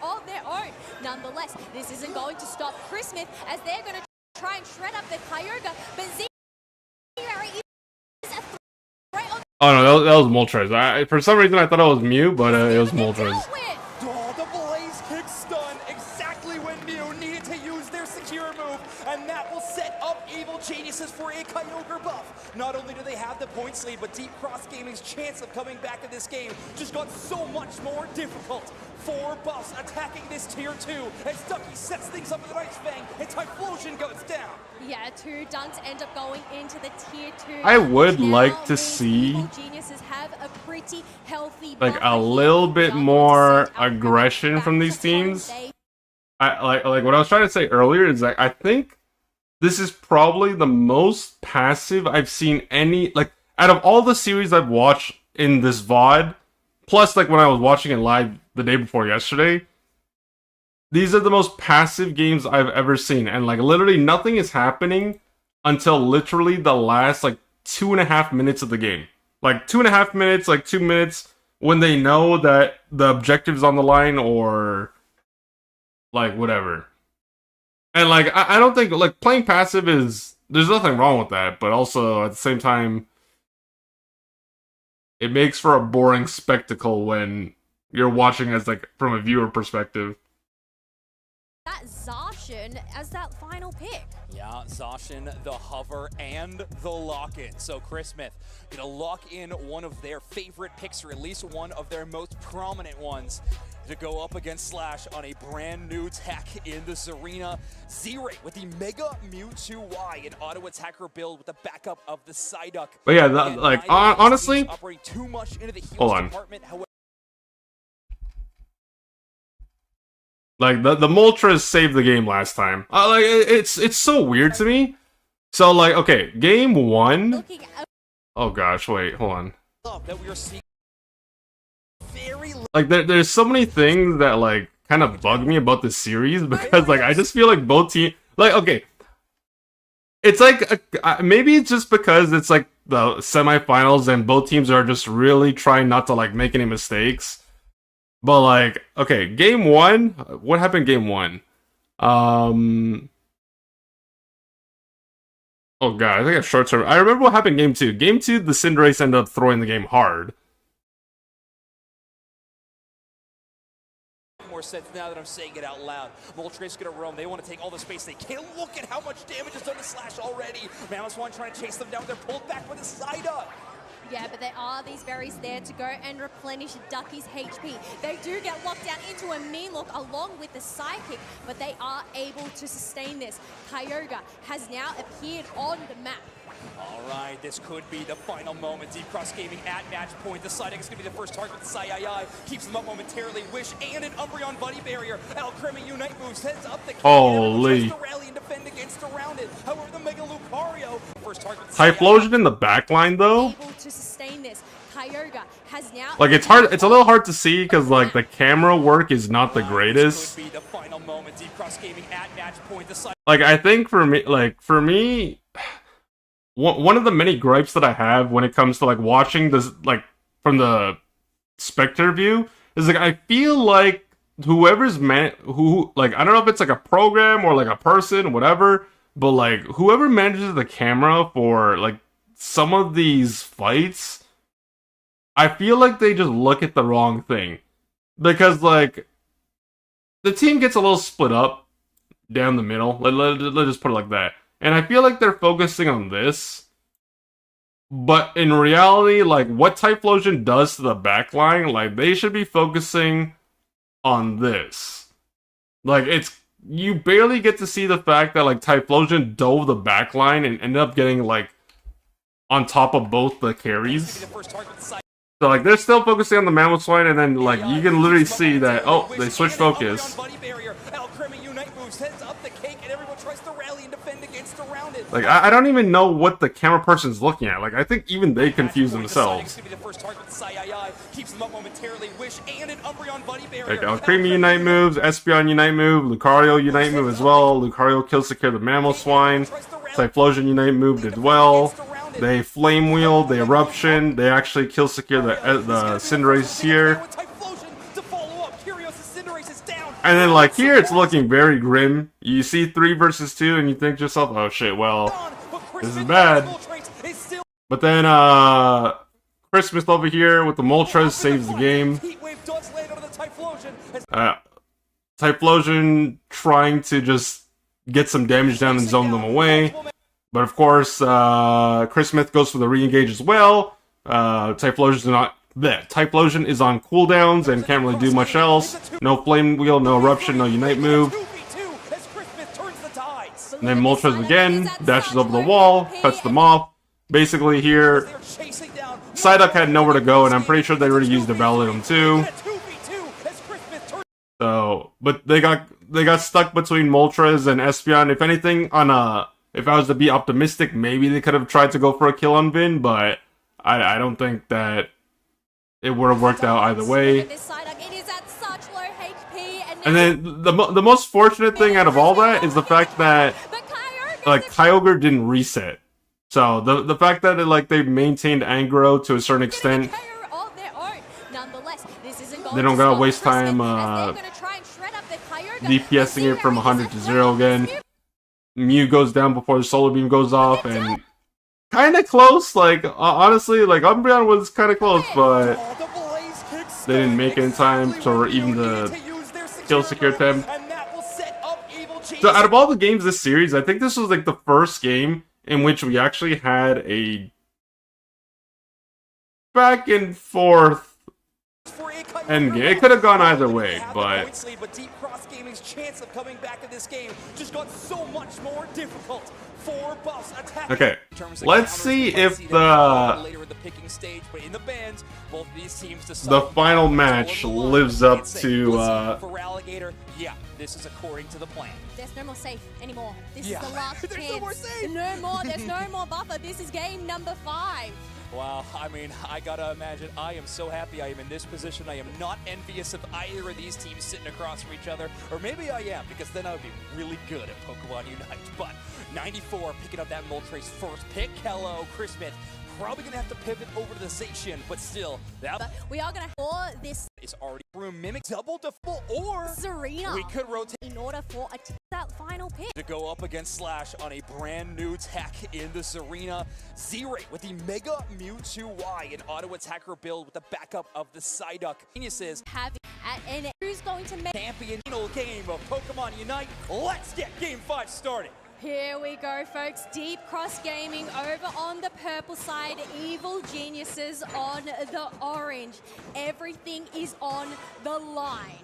Of their own. Nonetheless, this isn't going to stop Chris Smith as they're going to try and shred up the Kyogre, but Zero is a threat on Oh no, that was Moltres. For some reason I thought it was Mew, but it was Moltres. Oh, the Blaze kick stun exactly when Mew needed to use their secure move, and that will set up Evil Geniuses for a Kyogre buff. Not only do they have the points lead, but Deep Cross Gaming's chance of coming back in this game just got so much more difficult. 4 buffs attacking this tier 2 as Ducky sets things up with an Ice Fang and Typhlosion goes down. Yeah, 2 dunks end up going into the tier 2. I would Now like to these see Evil Geniuses have a pretty healthy like buffer a here. little bit Not going to more send out aggression back from to these teams. home. They Like what I was trying to say earlier is that I think this is probably the most passive I've seen any, like, out of all the series I've watched in this VOD, plus like when I was watching it live the day before yesterday, these are the most passive games I've ever seen, and like literally nothing is happening until literally the last like 2.5 minutes of the game. Like 2.5 minutes, like 2 minutes when they know that the objective's on the line or like whatever. And like I don't think like playing passive is, there's nothing wrong with that, but also at the same time it makes for a boring spectacle when you're watching as like from a viewer perspective. that Zacian as that final pick. Yeah, Zacian, the hover, and the lock-in. So Chris Smith gonna lock in one of their favorite picks, or at least one of their most prominent ones, to go up against Slash on a brand new tech in this arena. Z-Ray with the Mega Mewtwo Y, an auto attacker build with the backup of the Psyduck. But yeah, Again, like neither of these honestly, teams operating too much into the heals hold on. department. However, Like the Moltres saved the game last time. Like it's so weird to me. So like, okay, game 1. Looking at Oh gosh, wait, hold on. that we are seeing very Like there's so many things that like kind of bug me about this series because like I just feel like both teams, like, okay, it's like maybe it's just because it's like the semifinals and both teams are just really trying not to like make any mistakes. But like, okay, game 1, what happened game 1? Oh god, I think it's short term. I remember what happened game 2. Game 2, the Cinderace ended up throwing the game hard. more sense now that I'm saying it out loud. Moltres gonna roam. They want to take all the space they can. Look at how much damage is done to Slash already. Mamoswine trying to chase them down. They're pulled back with a Psyduck. Yeah, but there are these berries there to go and replenish Ducky's HP. They do get locked down into a mean look along with the Psychic, but they are able to sustain this. Kyogre has now appeared on the map. All right, this could be the final moment. Deep Cross Gaming at match point. The Psyduck is going to be the first target with the Sai. Keeps them up momentarily. Wish and an Umbreon Buddy Barrier. Alcremie Unite moves, heads up the Holy. tries to rally and defend against around it. However, the Mega Lucario, first target with Typhlosion in the backline though? Able to sustain this. Kyogre has now Like it's hard, it's a little hard to see because like the camera work is not the greatest. This could be the final moment. Deep Cross Gaming at match point. The Psyduck Like I think for me, one of the many gripes that I have when it comes to like watching this like from the spectator view is like I feel like whoever's who like I don't know if it's like a program or like a person, whatever, but like whoever manages the camera for like some of these fights, I feel like they just look at the wrong thing. Because like the team gets a little split up down the middle. Let's just put it like that. And I feel like they're focusing on this. But in reality, like what Typhlosion does to the backline, like they should be focusing on this. Like it's, you barely get to see the fact that like Typhlosion dove the backline and ended up getting like on top of both the carries. the first target with the Psyduck. So like they're still focusing on the Mamoswine, and then like you can literally see that, oh, they switched focus. Like I don't even know what the camera person's looking at. Like I think even they confuse themselves. Like Alcremie Unite moves, Espeon Unite move, Lucario Unite move as well. Lucario kill secure the Mamoswine. Typhlosion Unite moved as well. They flame wheel, they eruption, they actually kill secure the Cinderace here. And then like here it's looking very grim. You see 3 versus 2 and you think to yourself, oh shit, well, this is bad. But then Christmas over here with the Moltres saves the game. Typhlosion trying to just get some damage down and zone them away. But of course, Christmas goes for the re-engage as well. Typhlosion is on cooldowns and can't really do much else. No Flame Wheel, no Eruption, no Unite move. And then Moltres again, dashes over the wall, cuts them off. Basically here, Psyduck had nowhere to go, and I'm pretty sure they already used their Bellum too. So, but they got stuck between Moltres and Espeon. If anything, if I was to be optimistic, maybe they could have tried to go for a kill on Vin, but I don't think that it would have worked out either way. And then the most fortunate thing out of all that is the fact that like Kyogre didn't reset. So the fact that they maintained aggro to a certain extent, they don't gotta waste time DPSing it from 100 to 0 again. Mew goes down before the Solar Beam goes off, and kind of close. Like honestly, like Umbreon was kind of close, but they didn't make it in time to even the kill secure attempt. So out of all the games this series, I think this was like the first game in which we actually had a back and forth endgame. It could have gone either way, but Deep Cross Gaming's chance of coming back in this game just got so much more difficult. 4 buffs attack. Okay, let's see if the final match lives up to for Alligator. Yeah, this is according to the plan. There's no more safe anymore. This Yeah. is the last There's chance. no more safe. No more. There's no more buffer. This is game number 5. Wow, I mean, I gotta imagine I am so happy I am in this position. I am not envious of either of these teams sitting across from each other. Or maybe I am, because then I would be really good at Pokemon Unite. But 94 picking up that Moltres first pick. Hello, Chris Smith. Probably gonna have to pivot over to the Zacian, but still, that We are going to for this is already room mimic double default, or Serena we could rotate in order for that final pick. to go up against Slash on a brand new tech in the Serena. Z-Ray with the Mega Mewtwo-Y, an auto attacker build with the backup of the Psyduck. Geniuses Having at N. Who's going to make champion game of Pokemon Unite. Let's get Game 5 started. Here we go, folks. Deep Cross Gaming over on the purple side. Evil Geniuses on the orange. Everything is on the line.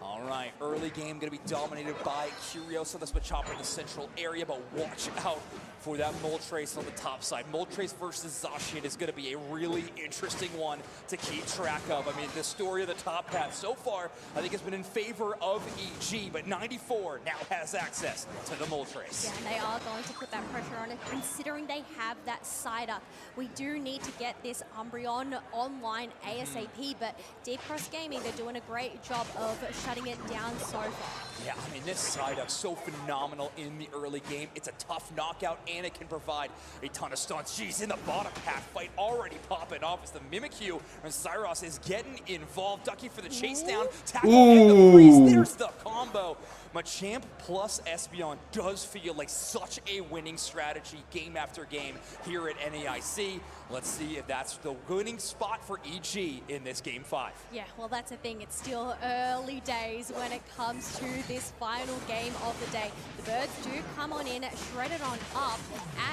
All right, early game going to be dominated by Curioso. That's Machopper in the central area, but watch out for that Moltres on the top side. Moltres versus Zacian is going to be a really interesting one to keep track of. I mean, the story of the top path so far, I think, has been in favor of EG, but 94 now has access to the Moltres. Yeah, and they are going to put that pressure on it, considering they have that side up. We do need to get this Umbreon online ASAP, but Deep Cross Gaming, they're doing a great job of shutting it down so far. Yeah, I mean, this Psyduck so phenomenal in the early game. It's a tough knockout, and it can provide a ton of stunts. Jeez, in the bottom half fight already popping off as the Mimikyu and Zyros is getting involved. Ducky for the chase down. Tackle and the freeze. There's the combo. Machamp plus Espeon does feel like such a winning strategy game after game here at NAIC. Let's see if that's the winning spot for EG in this Game 5. Yeah, well, that's the thing. It's still early days when it comes to this final game of the day. The Birds do come on in, shredded on up,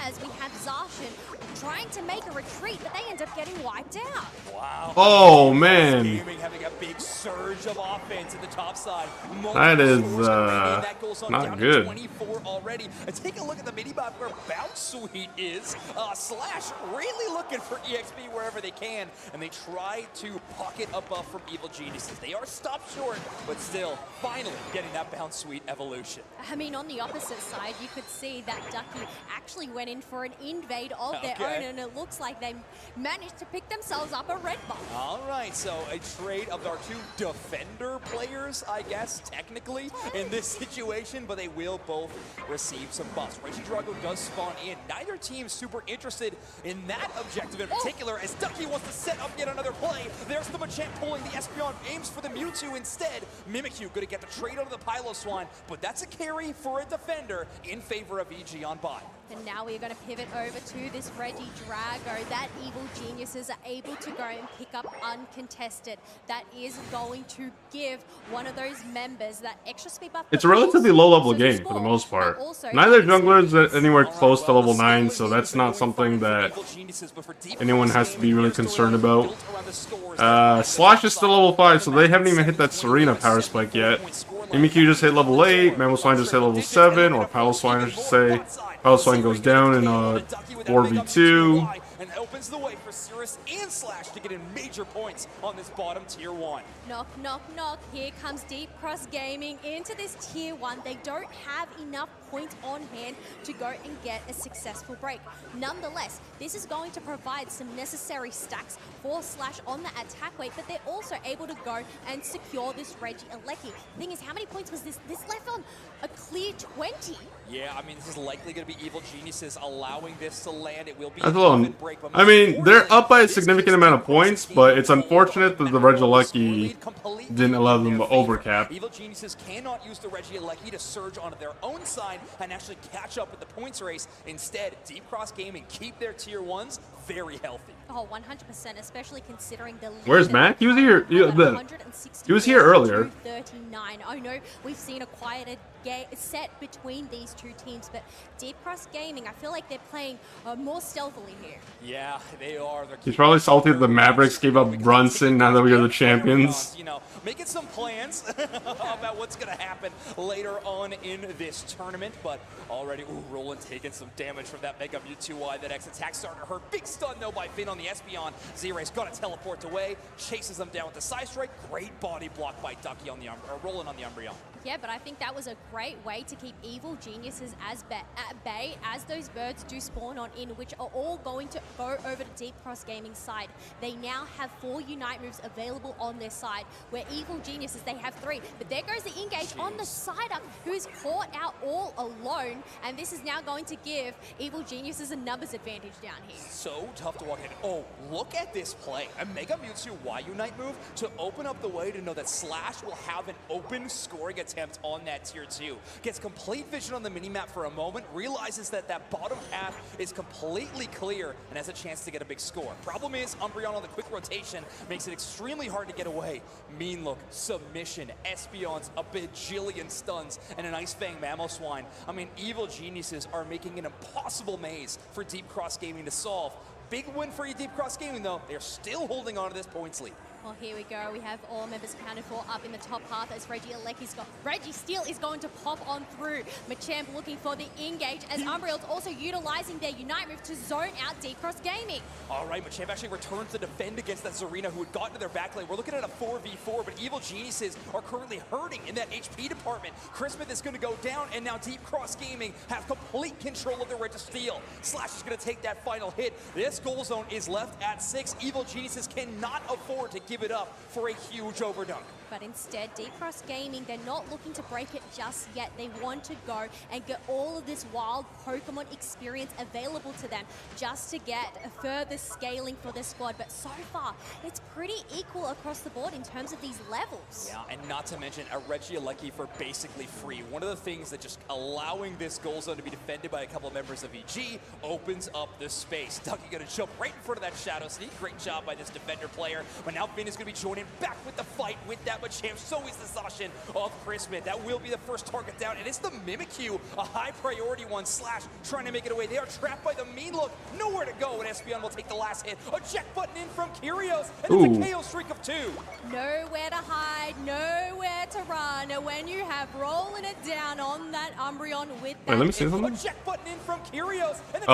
as we have Zacian trying to make a retreat, but they end up getting wiped out. Wow. Oh, man. Gaming having a big surge of offense at the top side. That is, That goes on not down good. To 24 already. And take a look at the mini-map where Bounce Suite is. Slash really looking for EXP wherever they can, and they try to pocket a buff from Evil Geniuses. They are stopped short, but still, finally getting that Bounce Suite evolution. I mean, on the opposite side, you could see that Ducky actually went in for an invade of their own, and it looks like they managed to pick themselves up a red buff. All right, so a trade of our two defender players, I guess, technically, in this this situation, but they will both receive some buffs. Reggie Drago does spawn in. Neither team super interested in that objective in particular, as Ducky wants to set up yet another play. There's the Machamp pulling the Espeon, aims for the Mewtwo instead. Mimikyu going to get the trade out of the Piloswine, but that's a carry for a defender in favor of EG on bot. And now we're going to pivot over to this Reggie Drago. That Evil Geniuses are able to go and pick up uncontested. That is going to give one of those members that extra speed buff. It's a relatively low-level game for the most part. Neither jungler is anywhere close to level 9, so that's not something that anyone has to be really concerned about. Slash is still level 5, so they haven't even hit that Serena power spike yet. Mimikyu just hit level 8, Mamoswine just hit level 7, or Piloswine I should say. Piloswine goes down in 4v2. And opens the way for Cirrus and Slash to get in major points on this bottom tier 1. Knock, knock, knock. Here comes Deep Cross Gaming into this tier 1. They don't have enough points on hand to go and get a successful break. Nonetheless, this is going to provide some necessary stacks for Slash on the attack weight, but they're also able to go and secure this Reggie Alecki. The thing is, how many points was this? This left on a clear 20. Yeah, I mean, this is likely going to be Evil Geniuses allowing this to land. It will be a little, I mean, they're up by a significant amount of points, but it's unfortunate that the Regieleki didn't allow them to overcap. Evil Geniuses cannot use the Regieleki to surge onto their own side and actually catch up with the points race. Instead, Deep Cross Gaming keep their tier 1s very healthy. Oh, 100%, especially considering the lead. Where's Mac? He was here. He was here earlier. 39. I know we've seen a quieter set between these two teams, but Deep Cross Gaming, I feel like they're playing more stealthily here. Yeah, they are. He's probably salty that the Mavericks gave up Brunson now that we are the champions. You know, making some plans about what's going to happen later on in this tournament, but already, Roland taking some damage from that Mega Mewtwo. That X attack starting to hurt. Big stun though by Finn on the Espeon. Z-Ray's got to teleport away, chases them down with the side strike. Great body block by Ducky on the Roland on the Umbreon. Yeah, but I think that was a great way to keep Evil Geniuses at bay as those birds do spawn on in, which are all going to go over to Deep Cross Gaming's side. They now have 4 Unite moves available on their side, where Evil Geniuses, they have 3. But there goes the engage on the side up, who is caught out all alone, and this is now going to give Evil Geniuses a numbers advantage down here. So tough to walk in. Oh, look at this play. A Mega Mewtwo Y Unite move to open up the way to know that Slash will have an open scoring attempt on that tier 2. Gets complete vision on the minimap for a moment, realizes that that bottom path is completely clear, and has a chance to get a big score. Problem is, Umbreon on the quick rotation makes it extremely hard to get away. Mean look, submission, Espeons, a bajillion stuns, and an Ice Fang Mamoswine. I mean, Evil Geniuses are making an impossible maze for Deep Cross Gaming to solve. Big win for Deep Cross Gaming, though. They're still holding on to this points lead. Well, here we go. We have all members accounted for up in the top half as Reggie Steele is going to pop on through. Machamp looking for the engage as Umbreon's also utilizing their Unite move to zone out Deep Cross Gaming. All right, Machamp actually returns to defend against that Zarina who had gotten to their backlane. We're looking at a 4v4, but Evil Geniuses are currently hurting in that HP department. Christmas is going to go down, and now Deep Cross Gaming have complete control of the Reggie Steele. Slash is going to take that final hit. This goal zone is left at 6. Evil Geniuses cannot afford to give it up for a huge overdunk. But instead, Deep Cross Gaming, they're not looking to break it just yet. They want to go and get all of this wild Pokemon experience available to them just to get a further scaling for their squad. But so far, it's pretty equal across the board in terms of these levels. Yeah, and not to mention a Regieleki for basically free. One of the things that just allowing this goal zone to be defended by a couple of members of EG opens up the space. Ducky gonna jump right in front of that Shadow Sneak. Great job by this defender player. But now Finn is gonna be joining back with the fight with that Machamp. So is the Zacian of Christmas. That will be the first target down, and it's the Mimikyu, a high priority one. Slash trying to make it away. They are trapped by the mean look. Nowhere to go, and Espeon will take the last hit. A check button in from Kyrios, and it's a KO streak of 2. Nowhere to hide, nowhere to run. When you have rolling it down on that Umbreon with that. Wait, let me see something. A check button in from Kyrios, and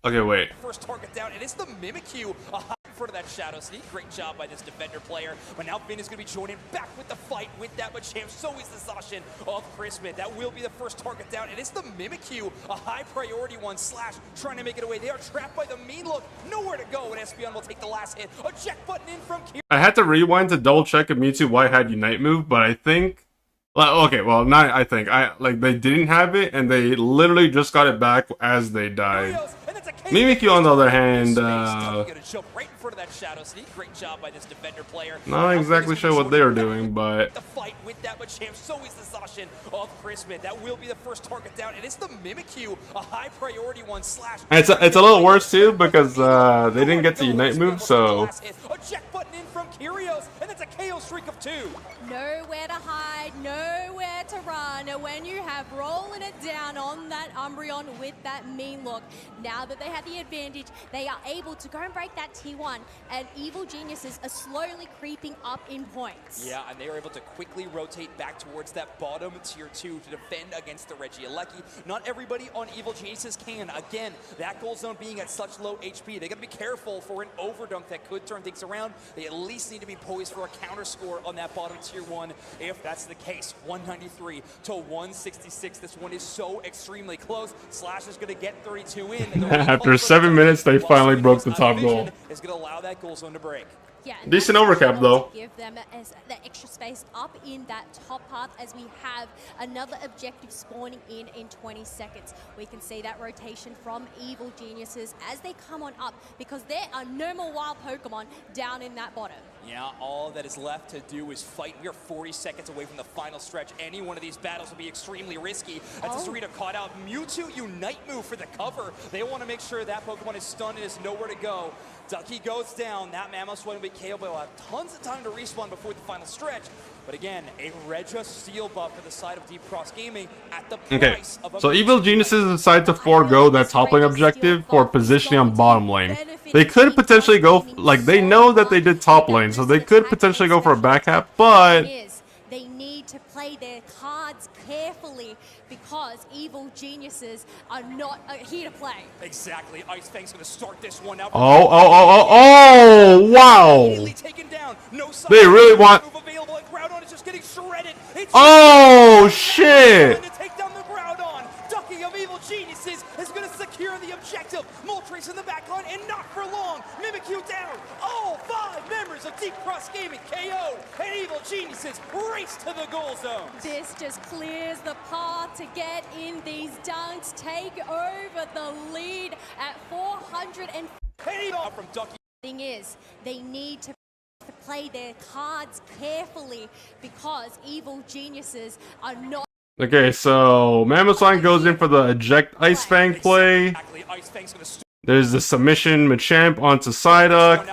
okay, wait. First target down, and it's the Mimikyu, a high in front of that Shadow Sneak. Great job by this defender player. But now Finn is going to be joining back with the fight with that Machamp. So is the Zacian of Christmas. That will be the first target down, and it's the Mimikyu, a high priority one. Slash trying to make it away. They are trapped by the mean look. Nowhere to go, and Espeon will take the last hit. A check button in from Kyrios. I had to rewind to double check if Mewtwo Y had Unite move, but I think Well, okay, well, not I think. They didn't have it, and they literally just got it back as they died. Mimikyu, on the other hand, not exactly sure what they were doing, but the fight with that Machamp, so is the Zacian of Chrisman. That will be the first target down, and it's the Mimikyu, a high priority one slash. it's a little worse too because they didn't get the Unite move, so. A check button in from Kyrios, and that's a KO streak of 2. Nowhere to hide, nowhere to run. When you have rolling it down on that Umbreon with that mean look, now that they have the advantage, they are able to go and break that T1, and Evil Geniuses are slowly creeping up in points. Yeah, and they are able to quickly rotate back towards that bottom tier 2 to defend against the Regieleki. Not everybody on Evil Geniuses can. Again, that goal zone being at such low HP, they got to be careful for an overdunk that could turn things around. They at least need to be poised for a counter score on that bottom tier 1. If that's the case, 193 to 166. This one is so extremely close. Slash is going to get 32 in. After 7 minutes, they finally broke the top goal. Is going to allow that goal zone to break. Yeah, Decent overcap though. Give them that extra space up in that top path as we have another objective spawning in 20 seconds. We can see that rotation from Evil Geniuses as they come on up because there are no more wild Pokemon down in that bottom. Yeah, all that is left to do is fight. We are 40 seconds away from the final stretch. Any one of these battles will be extremely risky. As Sarita caught out Mewtwo Unite move for the cover. They want to make sure that Pokemon is stunned and is nowhere to go. Ducky goes down. That Mamoswine will be KO, but will have tons of time to respawn before the final stretch. But again, a Regia Steel buff for the side of Deep Cross Gaming at the price of a... So Evil Geniuses decide to forego that top lane objective for positioning on bottom lane. They could potentially go, they know that they did top lane, so they could potentially go for a back half, but... They need to play their cards carefully because Evil Geniuses are not here to play. Exactly. Ice Fang's going to start this one out. Oh, wow! They really want... Oh, shit! Ducky of Evil Geniuses is going to secure the objective. Moltres in the back line and not for long. Mimikyu down. All 5 members of Deep Cross Gaming KO, and Evil Geniuses race to the goal zone. This just clears the path to get in these dunks, take over the lead at 400 and... From Ducky. Thing is, they need to play their cards carefully because Evil Geniuses are not... Okay, so Mamoswine goes in for the eject Ice Fang play. There's the submission Machamp onto Psyduck.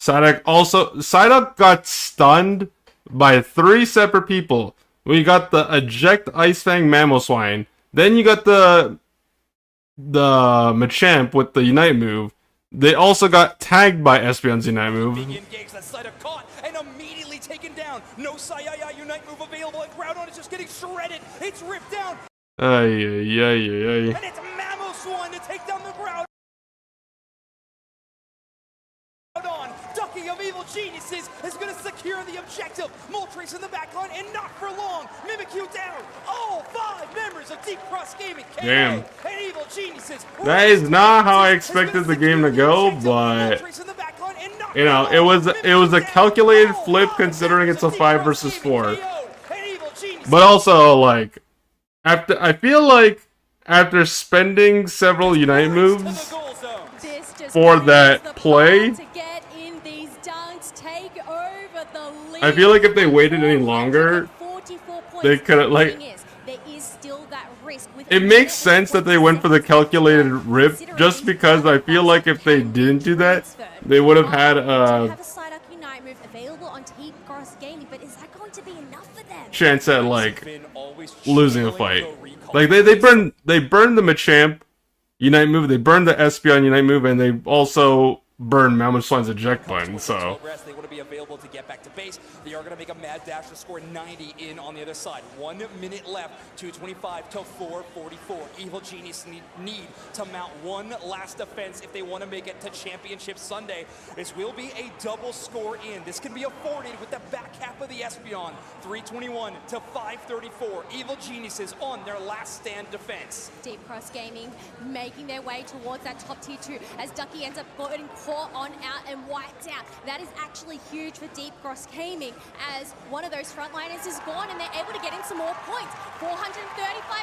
Psyduck got stunned by 3 separate people. We got the eject Ice Fang Mamoswine. Then you got the Machamp with the Unite move. They also got tagged by Espeon's Unite move. Taken down. No Sayaya Unite move available, and Groudon is just getting shredded. It's ripped down. And it's Mamoswine to take down the Groudon. Ducky of Evil Geniuses is going to secure the objective. Moltres in the back line and not for long. Mimikyu down. All 5 members of Deep Cross Gaming KO. Damn. And Evil Geniuses. That is not how I expected the game to go, but you know, it was a calculated flip considering it's a 5 versus 4. But also, after spending several Unite moves for that play, I feel like if they waited any longer, they could have, it makes sense that they went for the calculated rip, just because I feel like if they didn't do that, they would have had a chance at losing a fight. They burned the Machamp Unite move, they burned the Espeon Unite move, and they also burn Mamoswine's eject button, so... They want to be available to get back to base. They are going to make a mad dash to score 90 in on the other side. 1 minute left, 2:25 to 4:44. Evil Genius need to mount one last defense if they want to make it to Championship Sunday. This will be a double score in. This can be afforded with the back half of the Espeon. 3:21 to 5:34. Evil Geniuses on their last stand defense. Deep Cross Gaming making their way towards that top tier 2 as Ducky ends up getting caught on out and wiped out. That is actually huge for Deep Cross Gaming, as one of those frontliners is gone and they're able to get in some more points. 435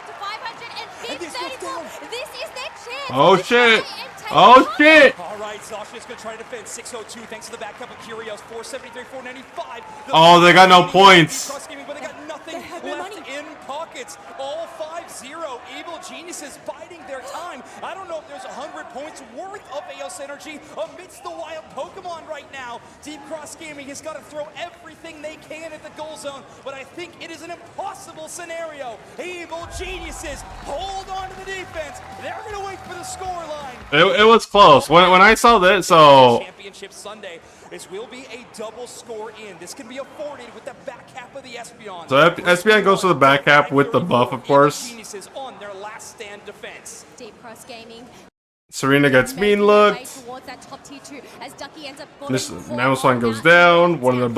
to 500 and Big 34. This is their chance. Oh to shit! try and take Oh the shit! All right, Sasha's going to try to defend 602 thanks to the backup of Curios. 473, 495. Oh, they got no points. Cross Gaming, but they got nothing They have no left money. in pockets. All 5-0. Evil Geniuses biding their time. I don't know if there's 100 points worth of AOS energy amidst the wild Pokemon right now. Deep Cross Gaming has got to throw everything they can at the goal zone, but I think it is an impossible scenario. Evil Geniuses hold on to the defense. They're going to wait for the score line. It was close. When I saw that, so Championship Sunday. This will be a double score in. This can be afforded with the back half of the Espeon. So Espeon goes to the back half with the buff, of course. Geniuses on their last stand defense. Deep Cross Gaming. Serena gets mean looked. This Mamoswine goes down. One of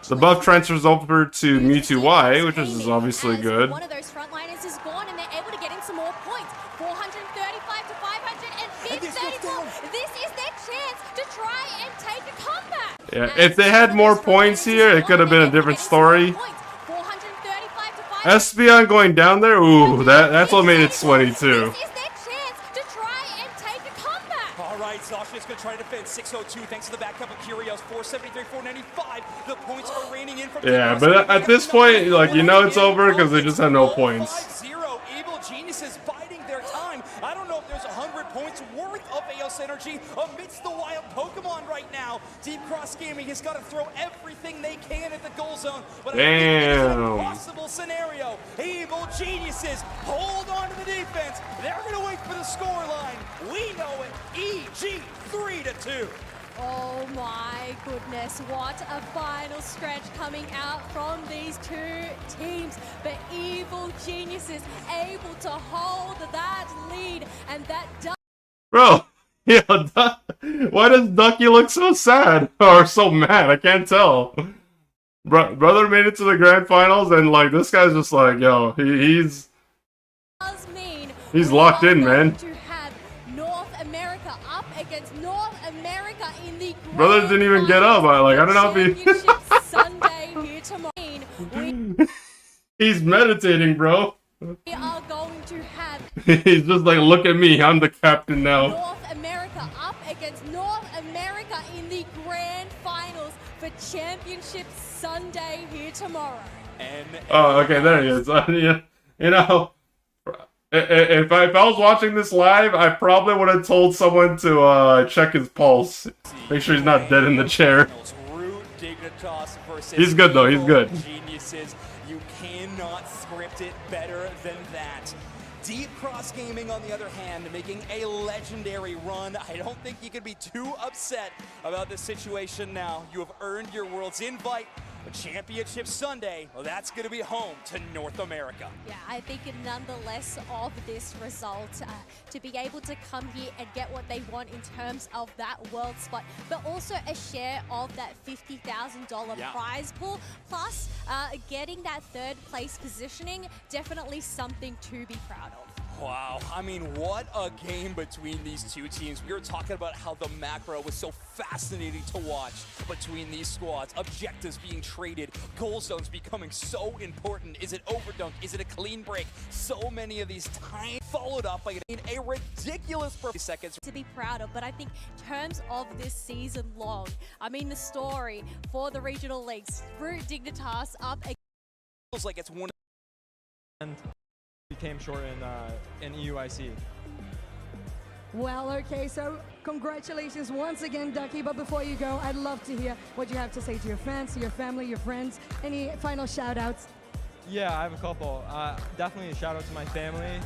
the buff transfers over to Mewtwo Y, which is obviously good. One of those frontliners is gone and they're able to get in some more points. 435 to 500 and Big 34. This is their chance to try and take a comeback. Yeah, if they had more points here, it could have been a different story. 435 to 500. Espeon going down there, ooh, that's what made it sweaty too. This is their chance to try and take a comeback. All right, Sasha's going to try to defend 602 thanks to the backup of Curios. 473, 495. The points are raining in from Yeah, Deep but Cross. at this point, like, you know it's over because they just have no points. 5-0. Evil Geniuses biding their time. I don't know if there's 100 points worth of AOS energy amidst the wild Pokemon right now. Deep Cross Gaming has got to throw everything they can at the goal zone, but I think it is an Damn. impossible scenario. Evil Geniuses hold on to the defense. They're going to wait for the score line. We know it. EG 3-2. Oh my goodness, what a final stretch coming out from these two teams. But Evil Geniuses able to hold that lead, and that does. Bro, yeah, why does Ducky look so sad or so mad? I can't tell. Brother made it to the grand finals, and like this guy's just like, yo, he's locked in, man. To have North America up against North America in the Brother didn't even get up. I don't know if he. Championship Sunday here tomorrow. He's meditating, bro. We are going to have He's just like, look at me, I'm the captain now. North America up against North America in the grand finals for Championship Sunday here tomorrow. Oh, okay, there he is. You know, if I was watching this live, I probably would have told someone to check his pulse. Make sure he's not dead in the chair. He's good, though, he's good. Geniuses, you cannot script it better than that. Deep Cross Gaming, on the other hand, making a legendary run. I don't think you could be too upset about this situation now. You have earned your world's invite. Championship Sunday, well, that's going to be home to North America. Yeah, I think nonetheless of this result, to be able to come here and get what they want in terms of that world spot, but also a share of that $50,000 prize pool, plus getting that third place positioning, definitely something to be proud of. Wow, I mean, what a game between these two teams. We were talking about how the macro was so fascinating to watch between these squads. Objectives being traded, goal zones becoming so important. Is it overdunk? Is it a clean break? So many of these times followed up by a ridiculous seconds to be proud of, but I think in terms of this season long, I mean, the story for the regional leagues, Brute Dignitas up against. Feels like it's one. And we came short in EUIC. Well, okay, so congratulations once again, Ducky. But before you go, I'd love to hear what you have to say to your fans, to your family, your friends. Any final shout-outs? Yeah, I have a couple. Definitely a shout out to my family,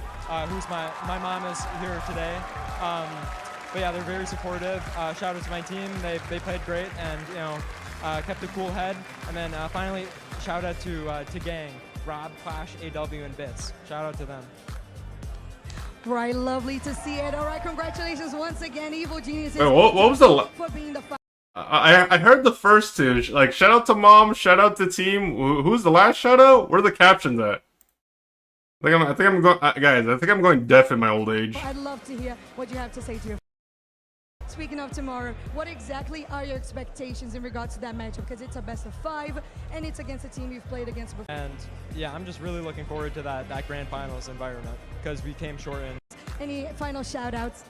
who's my mom is here today. But yeah, they're very supportive. Shout out to my team. They played great and, you know, kept a cool head. And then finally, shout out to Gang, Rob, Clash, AW, and Bits. Shout out to them. Right, lovely to see it. All right, congratulations once again, Evil Geniuses. Wait, what was the? For being the I heard the first two. Like, shout out to mom, shout out to team. Who's the last shout out? Where are the captions at? I think I'm going, guys. I think I'm going deaf in my old age. I'd love to hear what you have to say to your speaking of tomorrow, what exactly are your expectations in regards to that matchup? Because it's a best of 5, and it's against a team you've played against before. And yeah, I'm just really looking forward to that grand finals environment because we came short in. Any final shout-outs?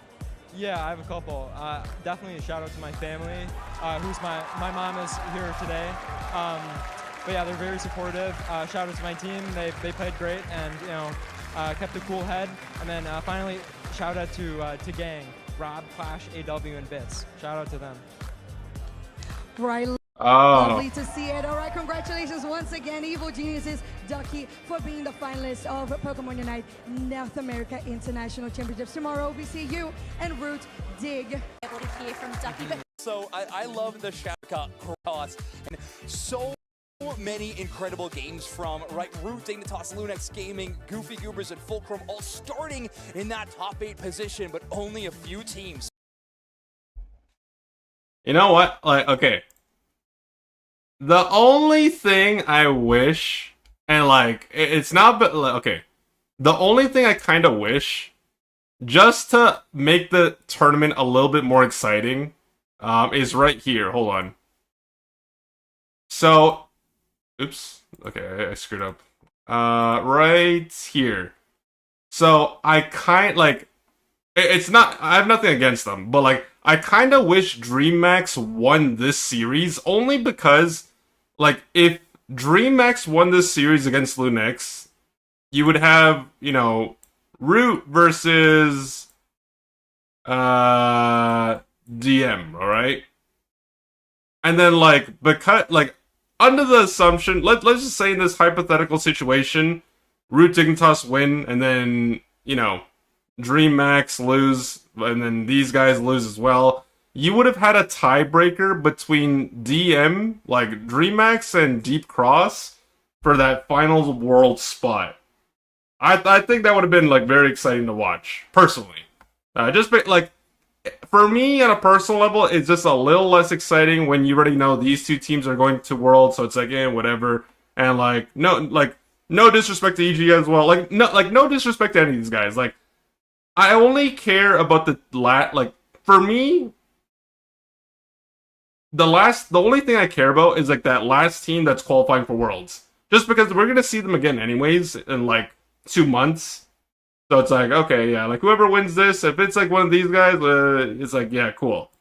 Yeah, I have a couple. Definitely a shout out to my family, who's my mom is here today. But yeah, they're very supportive. Shout out to my team. They played great and kept a cool head. And then finally, shout out to Gang, Rob, Clash, AW, and Bits. Shout out to them. Right. Oh. Lovely to see it. All right, congratulations once again, Evil Geniuses, Ducky, for being the finalist of Pokemon Unite North America International Championships. Tomorrow we see you and Root Dig. Able to hear from Ducky, but So I love the shout out cross and so many incredible games from Root, Dignitas, Lunex Gaming, Goofy Goobers, and Fulcrum all starting in that top 8 position, but only a few teams. You know what? Like, okay. The only thing I wish, and like, it's not, but like, okay. The only thing I kind of wish, just to make the tournament a little bit more exciting, is right here. Hold on. So, oops. Okay, I screwed up. Right here. So, it's not, I have nothing against them, but like, I kind of wish DreamMax won this series, only because, like, if DreamMax won this series against Lunex, you would have, Root versus DM, alright? And then, like, because, like, under the assumption, let's just say in this hypothetical situation, Root Dignitas win, and then, DreamMax lose, and then these guys lose as well. You would have had a tiebreaker between DM, like DreamMax and Deep Cross, for that finals world spot. I think that would have been like very exciting to watch, personally. For me, on a personal level, it's just a little less exciting when you already know these two teams are going to World, so it's like, whatever. And no disrespect to EG as well. No disrespect to any of these guys. Like, I only care about for me, the only thing I care about is like that last team that's qualifying for Worlds. Just because we're gonna see them again anyways in like 2 months. So it's like, okay, yeah, like whoever wins this, if it's like one of these guys, it's like, yeah, cool.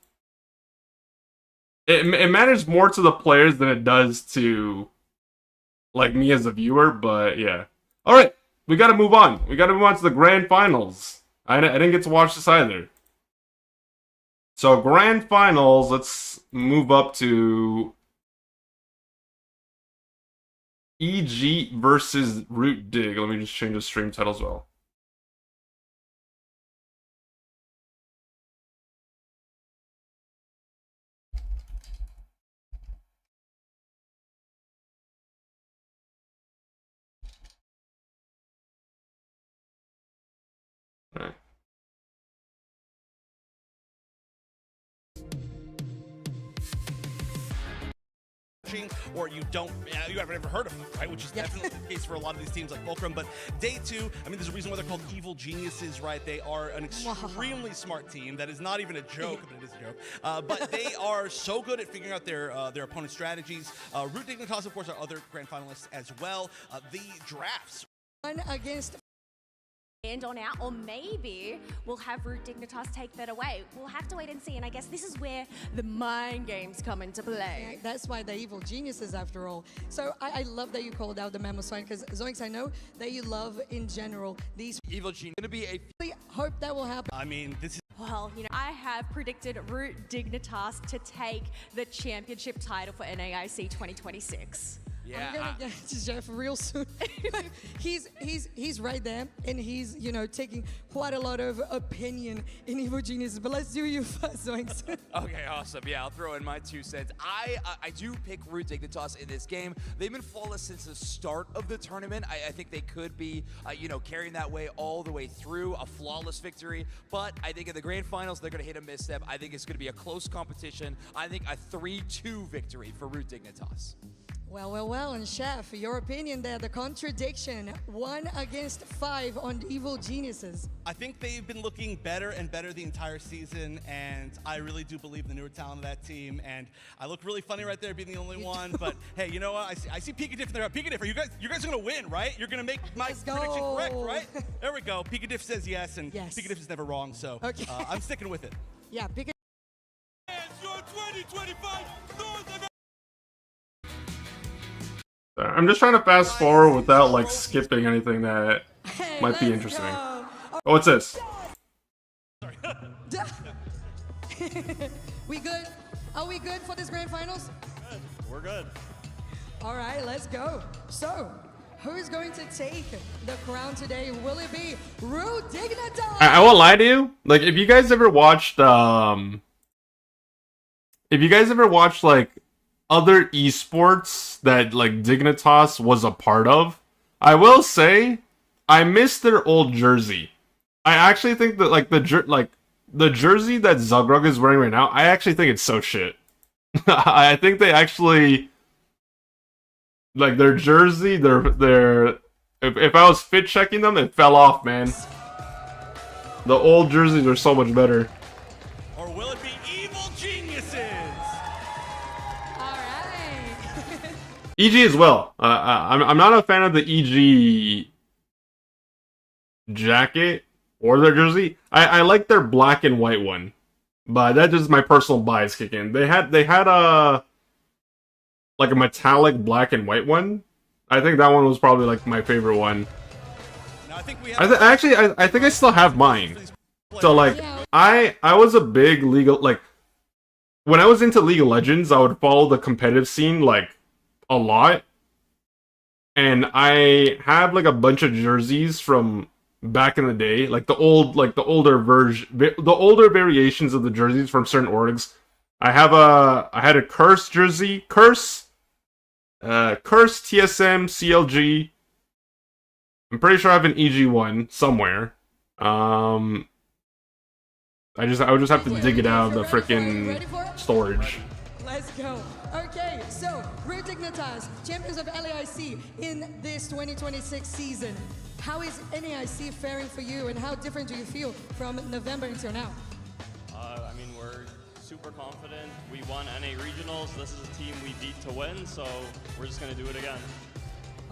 It matters more to the players than it does to like me as a viewer, but yeah. Alright, we gotta move on. We gotta move on to the grand finals. I didn't get to watch this either. So, grand finals, let's move up to EG versus Root Dig. Let me just change the stream title as well. All right. Or you haven't ever heard of them, right? Which is definitely the case for a lot of these teams like Fulcrum. But day 2, I mean, there's a reason why they're called Evil Geniuses, right? They are an extremely smart team. That is not even a joke, but it is a joke. But they are so good at figuring out their opponent's strategies. Root Dignitas, of course, are other grand finalists as well. The drafts. One against on out, or maybe we'll have Root Dignitas take that away. We'll have to wait and see, and I guess this is where the mind games come into play. Yeah, that's why they're Evil Geniuses after all. So I love that you called out the Memo Sign, because Zoinks, I know that you love in general these. Evil Genius gonna be a. I hope that will happen. I mean, this is. Well, I have predicted Root Dignitas to take the championship title for NAIC 2026. Yeah. I'm gonna get to Jeff real soon. he's right there, and he's taking quite a lot of opinion in Evil Geniuses. But let's do you first, Zoinks. Okay, awesome. Yeah, I'll throw in my 2 cents. I do pick Root Dignitas in this game. They've been flawless since the start of the tournament. I think they could be, carrying that way all the way through, a flawless victory. But I think in the grand finals, they're going to hit a misstep. I think it's going to be a close competition. I think a 3-2 victory for Root Dignitas. Well, well, well, and Chef, your opinion there, the contradiction, 1 against 5 on Evil Geniuses. I think they've been looking better and better the entire season, and I really do believe the newer talent of that team. And I look really funny right there being the only one, but hey, you know what? I see Pika Diff in there. Pika Diff, you guys are gonna win, right? You're gonna make my prediction correct, right? There we go. Pika Diff says yes, and Yes. Pika Diff is never wrong, so Okay. I'm sticking with it. Yeah, Pika. I'm just trying to fast forward without like skipping anything that Hey, might be let's interesting. go. Oh, what's this? We good? Are we good for this grand finals? We're good. All right, let's go. So, who's going to take the crown today? Will it be Rude Dignitas? I won't lie to you. Like, if you guys ever watched like other esports that like Dignitas was a part of, I will say I miss their old jersey. I actually think that like the jersey that Zugrug is wearing right now, I actually think it's so shit. I think they actually like their jersey, their if I was fit checking them, it fell off, man. The old jerseys are so much better. Or will it be Evil Geniuses? All right. EG as well. I'm not a fan of the EG jacket or their jersey. I like their black and white one, but that just my personal bias kick in. They had a like a metallic black and white one. I think that one was probably like my favorite one. No, I think we I think I still have mine. So like I was a big like when I was into League of Legends, I would follow the competitive scene like a lot. And I have like a bunch of jerseys from back in the day, like the older variations of the jerseys from certain orgs. I had a Curse jersey, Curse TSM CLG. I'm pretty sure I have an EG one somewhere. I would just have to dig it out of the freaking storage. Let's go. Okay, so Rude Dignitas, champions of LAIC in this 2026 season. How is NAIC faring for you, and how different do you feel from November until now? I mean, we're super confident. We won NA Regionals. This is a team we beat to win, so we're just going to do it again.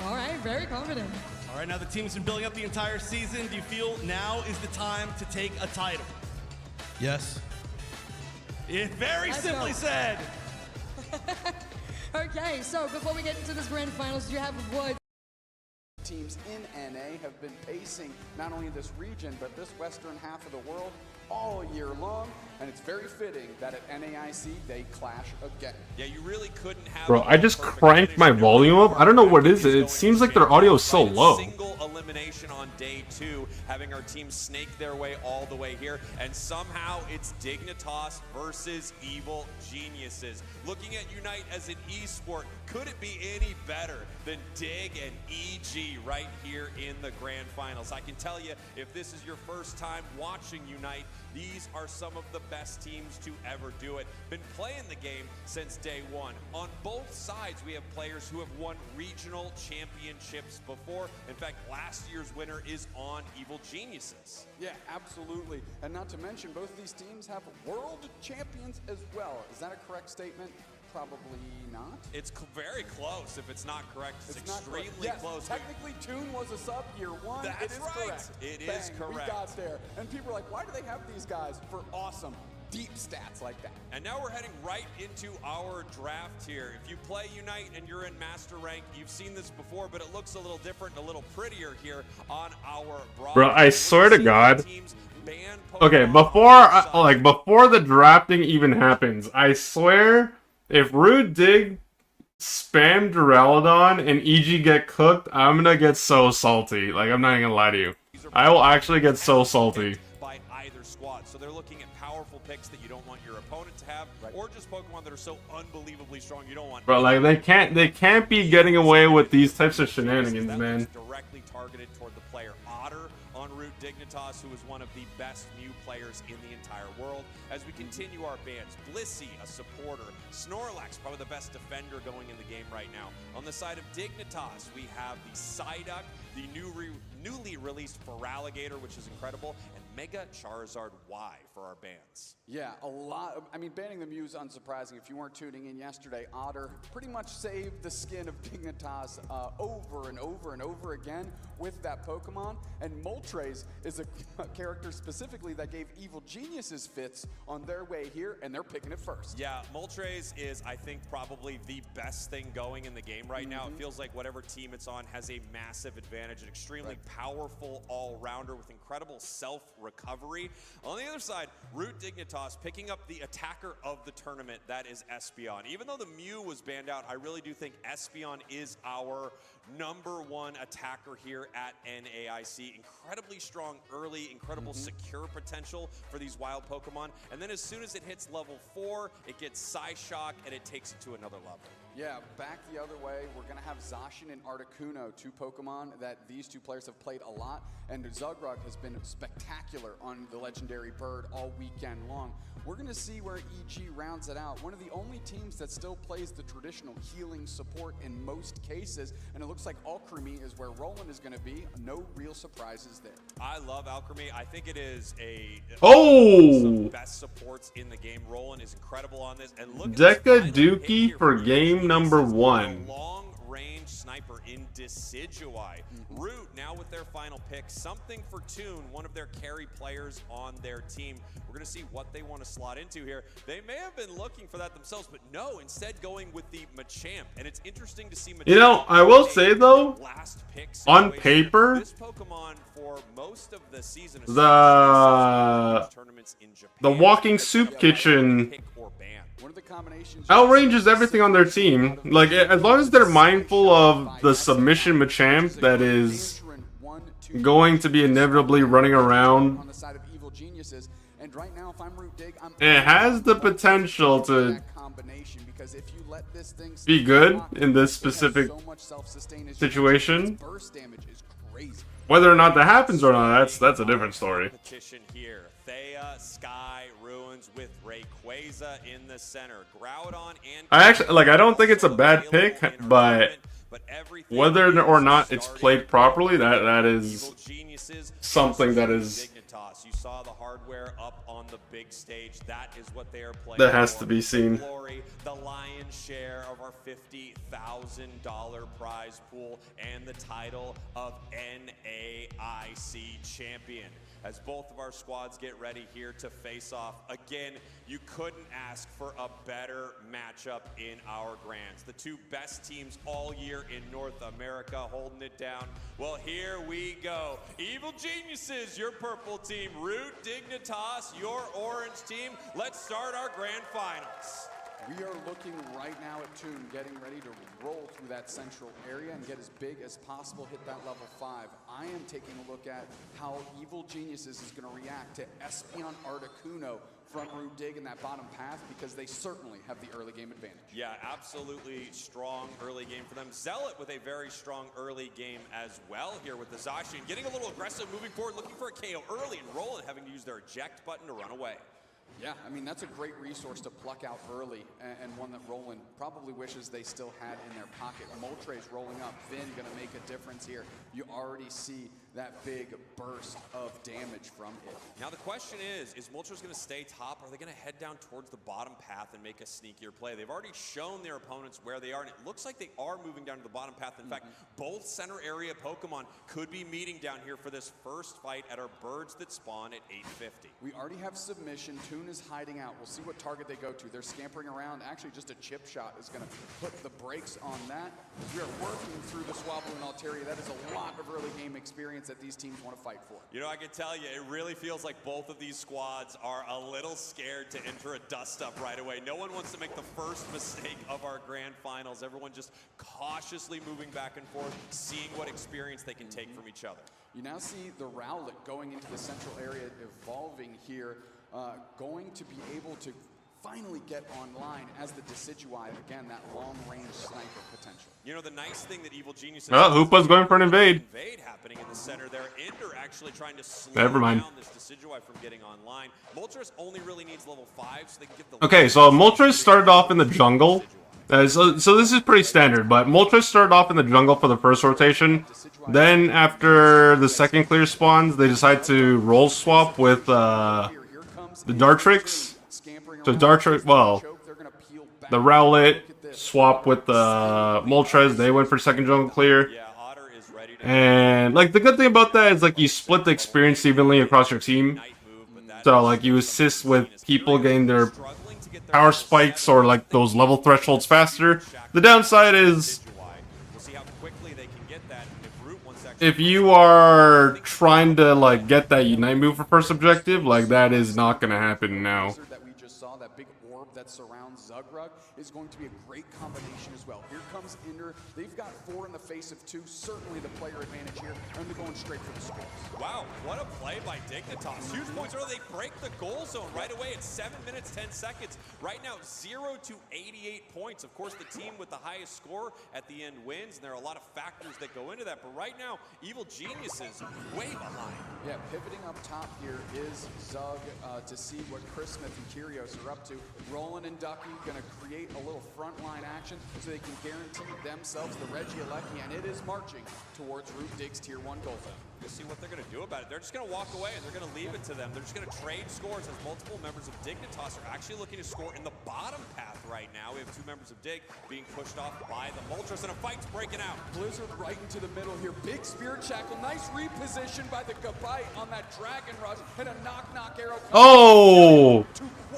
All right, very confident. All right, now the team's been building up the entire season. Do you feel now is the time to take a title? Yes. It very Let's simply go. said. Okay, so before we get into this grand finals, do you have words? Teams in NA have been pacing not only this region, but this western half of the world all year long, and it's very fitting that at NAIC they clash again. Yeah, you really couldn't have. Bro, I just cranked my volume up. I don't know what it is. It seems like their audio is so low. Single elimination on day 2, having our team snake their way all the way here, and somehow it's Dignitas versus Evil Geniuses. Looking at Unite as an esport, could it be any better than Dig and EG right here in the grand finals? I can tell you, if this is your first time watching Unite, these are some of the best teams to ever do it. Been playing the game since day 1. On both sides, we have players who have won regional championships before. In fact, last year's winner is on Evil Geniuses. Yeah, absolutely. And not to mention, both of these teams have world champions as well. Is that a correct statement? Probably not. It's very close. If it's not correct, it's not extremely correct. Yes, close. technically, Toon was a sub year 1. That's it is right. correct. It Bang, is correct. We got there. And people are like, why do they have these guys for awesome, deep stats like that? And now we're heading right into our draft here. If you play Unite and you're in Master Rank, you've seen this before, but it looks a little different, a little prettier here on our broad. Bro, I swear to God. ban Okay, Pokemon before the drafting even happens, I swear, if Rude Dig spam Duraludon and EG get cooked, I'm gonna get so salty. Like, I'm not even gonna lie to you. I will actually get so salty. by either squad. So they're looking at power powerful picks that you don't want your opponent to have, or just Pokemon that are so unbelievably strong you don't want. But like they can't be getting away with these types of shenanigans, man. Directly targeted toward the player. Otter on route Dignitas, who is one of the best Mew players in the entire world. As we continue our bans, Blissey, a supporter, Snorlax, probably the best defender going in the game right now. On the side of Dignitas, we have the Psyduck, the newly released Feraligatr, which is incredible, and Mega Charizard Y for our bans. Yeah, a lot. I mean, banning the Mew is unsurprising. If you weren't tuning in yesterday, Otter pretty much saved the skin of Dignitas over and over and over again with that Pokemon. And Moltres is a character specifically that gave Evil Geniuses fits on their way here, and they're picking it first. Yeah, Moltres is, I think, probably the best thing going in the game right now. It feels like whatever team it's on has a massive advantage, an extremely powerful all-rounder with incredible self-recovery. On the other side, Root Dignitas picking up the attacker of the tournament, that is Espeon. Even though the Mew was banned out, I really do think Espeon is our #1 attacker here at NAIC. Incredibly strong early, incredible secure potential for these wild Pokemon. And then as soon as it hits level 4, it gets Psyshock and it takes it to another level. Yeah, back the other way, we're going to have Zacian and Articuno, two Pokemon that these two players have played a lot, and Zugrug has been spectacular on the legendary bird all weekend long. We're going to see where EG rounds it out. One of the only teams that still plays the traditional healing support in most cases, and it looks like Alchemy is where Roland is going to be. No real surprises there. I love Alchemy. I think it is some of the best supports in the game. Roland is incredible on this. And look at Dookie for game #1. Long-range sniper in Decidueye. Root now with their final pick. Something for Toon, one of their carry players on their team. We're going to see what they want to slot into here. They may have been looking for that themselves, but no, instead going with the Machamp. And it's interesting to see Machamp. You know, I will say though, on paper, this Pokemon for most of the season, the Walking Soup Kitchen outranges everything on their team. Like, as long as they're mindful of the submission Machamp that is going to be inevitably running around, on the side of Evil Geniuses. And right now, if I'm Root Dig, it has the potential to be good in this specific situation. Whether or not that happens or not, that's a different story. Here. Thea, Sky, Ruins with Rayquaza in the center. Groudon and I don't think it's a bad pick, but whether or not it's played properly, that is something that is you saw the hardware up on the big stage. That is what they are playing. That has to be seen. Glory, the lion's share of our $50,000 prize pool and the title of NAIC champion. As both of our squads get ready here to face off. Again, you couldn't ask for a better matchup in our grands. The two best teams all year in North America holding it down. Well, here we go. Evil Geniuses, your purple team. Root Dignitas, your orange team. Let's start our grand finals. We are looking right now at Toon getting ready to roll through that central area and get as big as possible, hit that level 5. I am taking a look at how Evil Geniuses is going to react to Espeon Articuno from Root Dig in that bottom path, because they certainly have the early game advantage. Yeah, absolutely strong early game for them. Zealot with a very strong early game as well here with the Zacian. Getting a little aggressive, moving forward, looking for a KO early, and Roland having to use their eject button to run away. Yeah, I mean, that's a great resource to pluck out early, and one that Roland probably wishes they still had in their pocket. Moltres rolling up, Finn going to make a difference here. You already see that big burst of damage from it. Now the question is Moltres going to stay top? Or are they going to head down towards the bottom path and make a sneakier play? They've already shown their opponents where they are, and it looks like they are moving down to the bottom path. In fact, both center area Pokemon could be meeting down here for this first fight at our birds that spawn at 850. We already have submission. Toon is hiding out. We'll see what target they go to. They're scampering around. Actually, just a chip shot is going to put the brakes on that. We are working through the Swablu and Altaria. That is a lot of early game experience that these teams want to fight for. You know, I can tell you, it really feels like both of these squads are a little scared to enter a dust-up right away. No one wants to make the first mistake of our grand finals. Everyone just cautiously moving back and forth, seeing what experience they can take from each other. You now see the Rowlet going into the central area, evolving here. going to be able to finally get online as the Decidueye, again, that long-range sniper potential. You know, the nice thing that Evil Genius Oh, Hoopa's going for an invade. Happening in the center there. Ender actually trying to slow Never mind. down this Decidueye from getting online. Moltres only really needs level 5, so they can give the... Okay, so Moltres started off in the jungle. So this is pretty standard, but Moltres started off in the jungle for the first rotation. Then, after the second clear spawns, they decide to roll swap with the Dartrix. So Dartrix, well, the Rowlet swap with the Moltres. They went for second jungle clear. And, like, the good thing about that is, like, you split the experience evenly across your team. So, like, you assist with people getting their power spikes or, like, those level thresholds faster. The downside is, if you are trying to, like, get that Unite move for first objective, like, that is not going to happen now. That big orb that surrounds Zugrug is going to be a great combination as well. Here comes Ender. They've got 4 in the face of 2. Certainly the player advantage here, and they're going straight for the scores. Wow, what a play by Dignitas. Huge points early. They break the goal zone right away at 7 minutes, 10 seconds. Right now, 0 to 88 points. Of course, the team with the highest score at the end wins, and there are a lot of factors that go into that. But right now, Evil Geniuses way behind. Yeah, pivoting up top here is Zug to see what Chris Smith and Kyrios are up to. Roland and Ducky going to create a little frontline action so they can guarantee themselves the Regieleki, and it is marching towards Root Dig's Tier 1 goal zone. We'll see what they're going to do about it. They're just going to walk away, and they're going to leave it to them. They're just going to trade scores as multiple members of Dignitas are actually looking to score in the bottom path right now. We have 2 members of Dig being pushed off by the Moltres, and a fight's breaking out. Blizzard right into the middle here. Big Spirit Shackle. Nice reposition by the Gabite on that Dragon Rush, and a knock-knock arrow. Oh!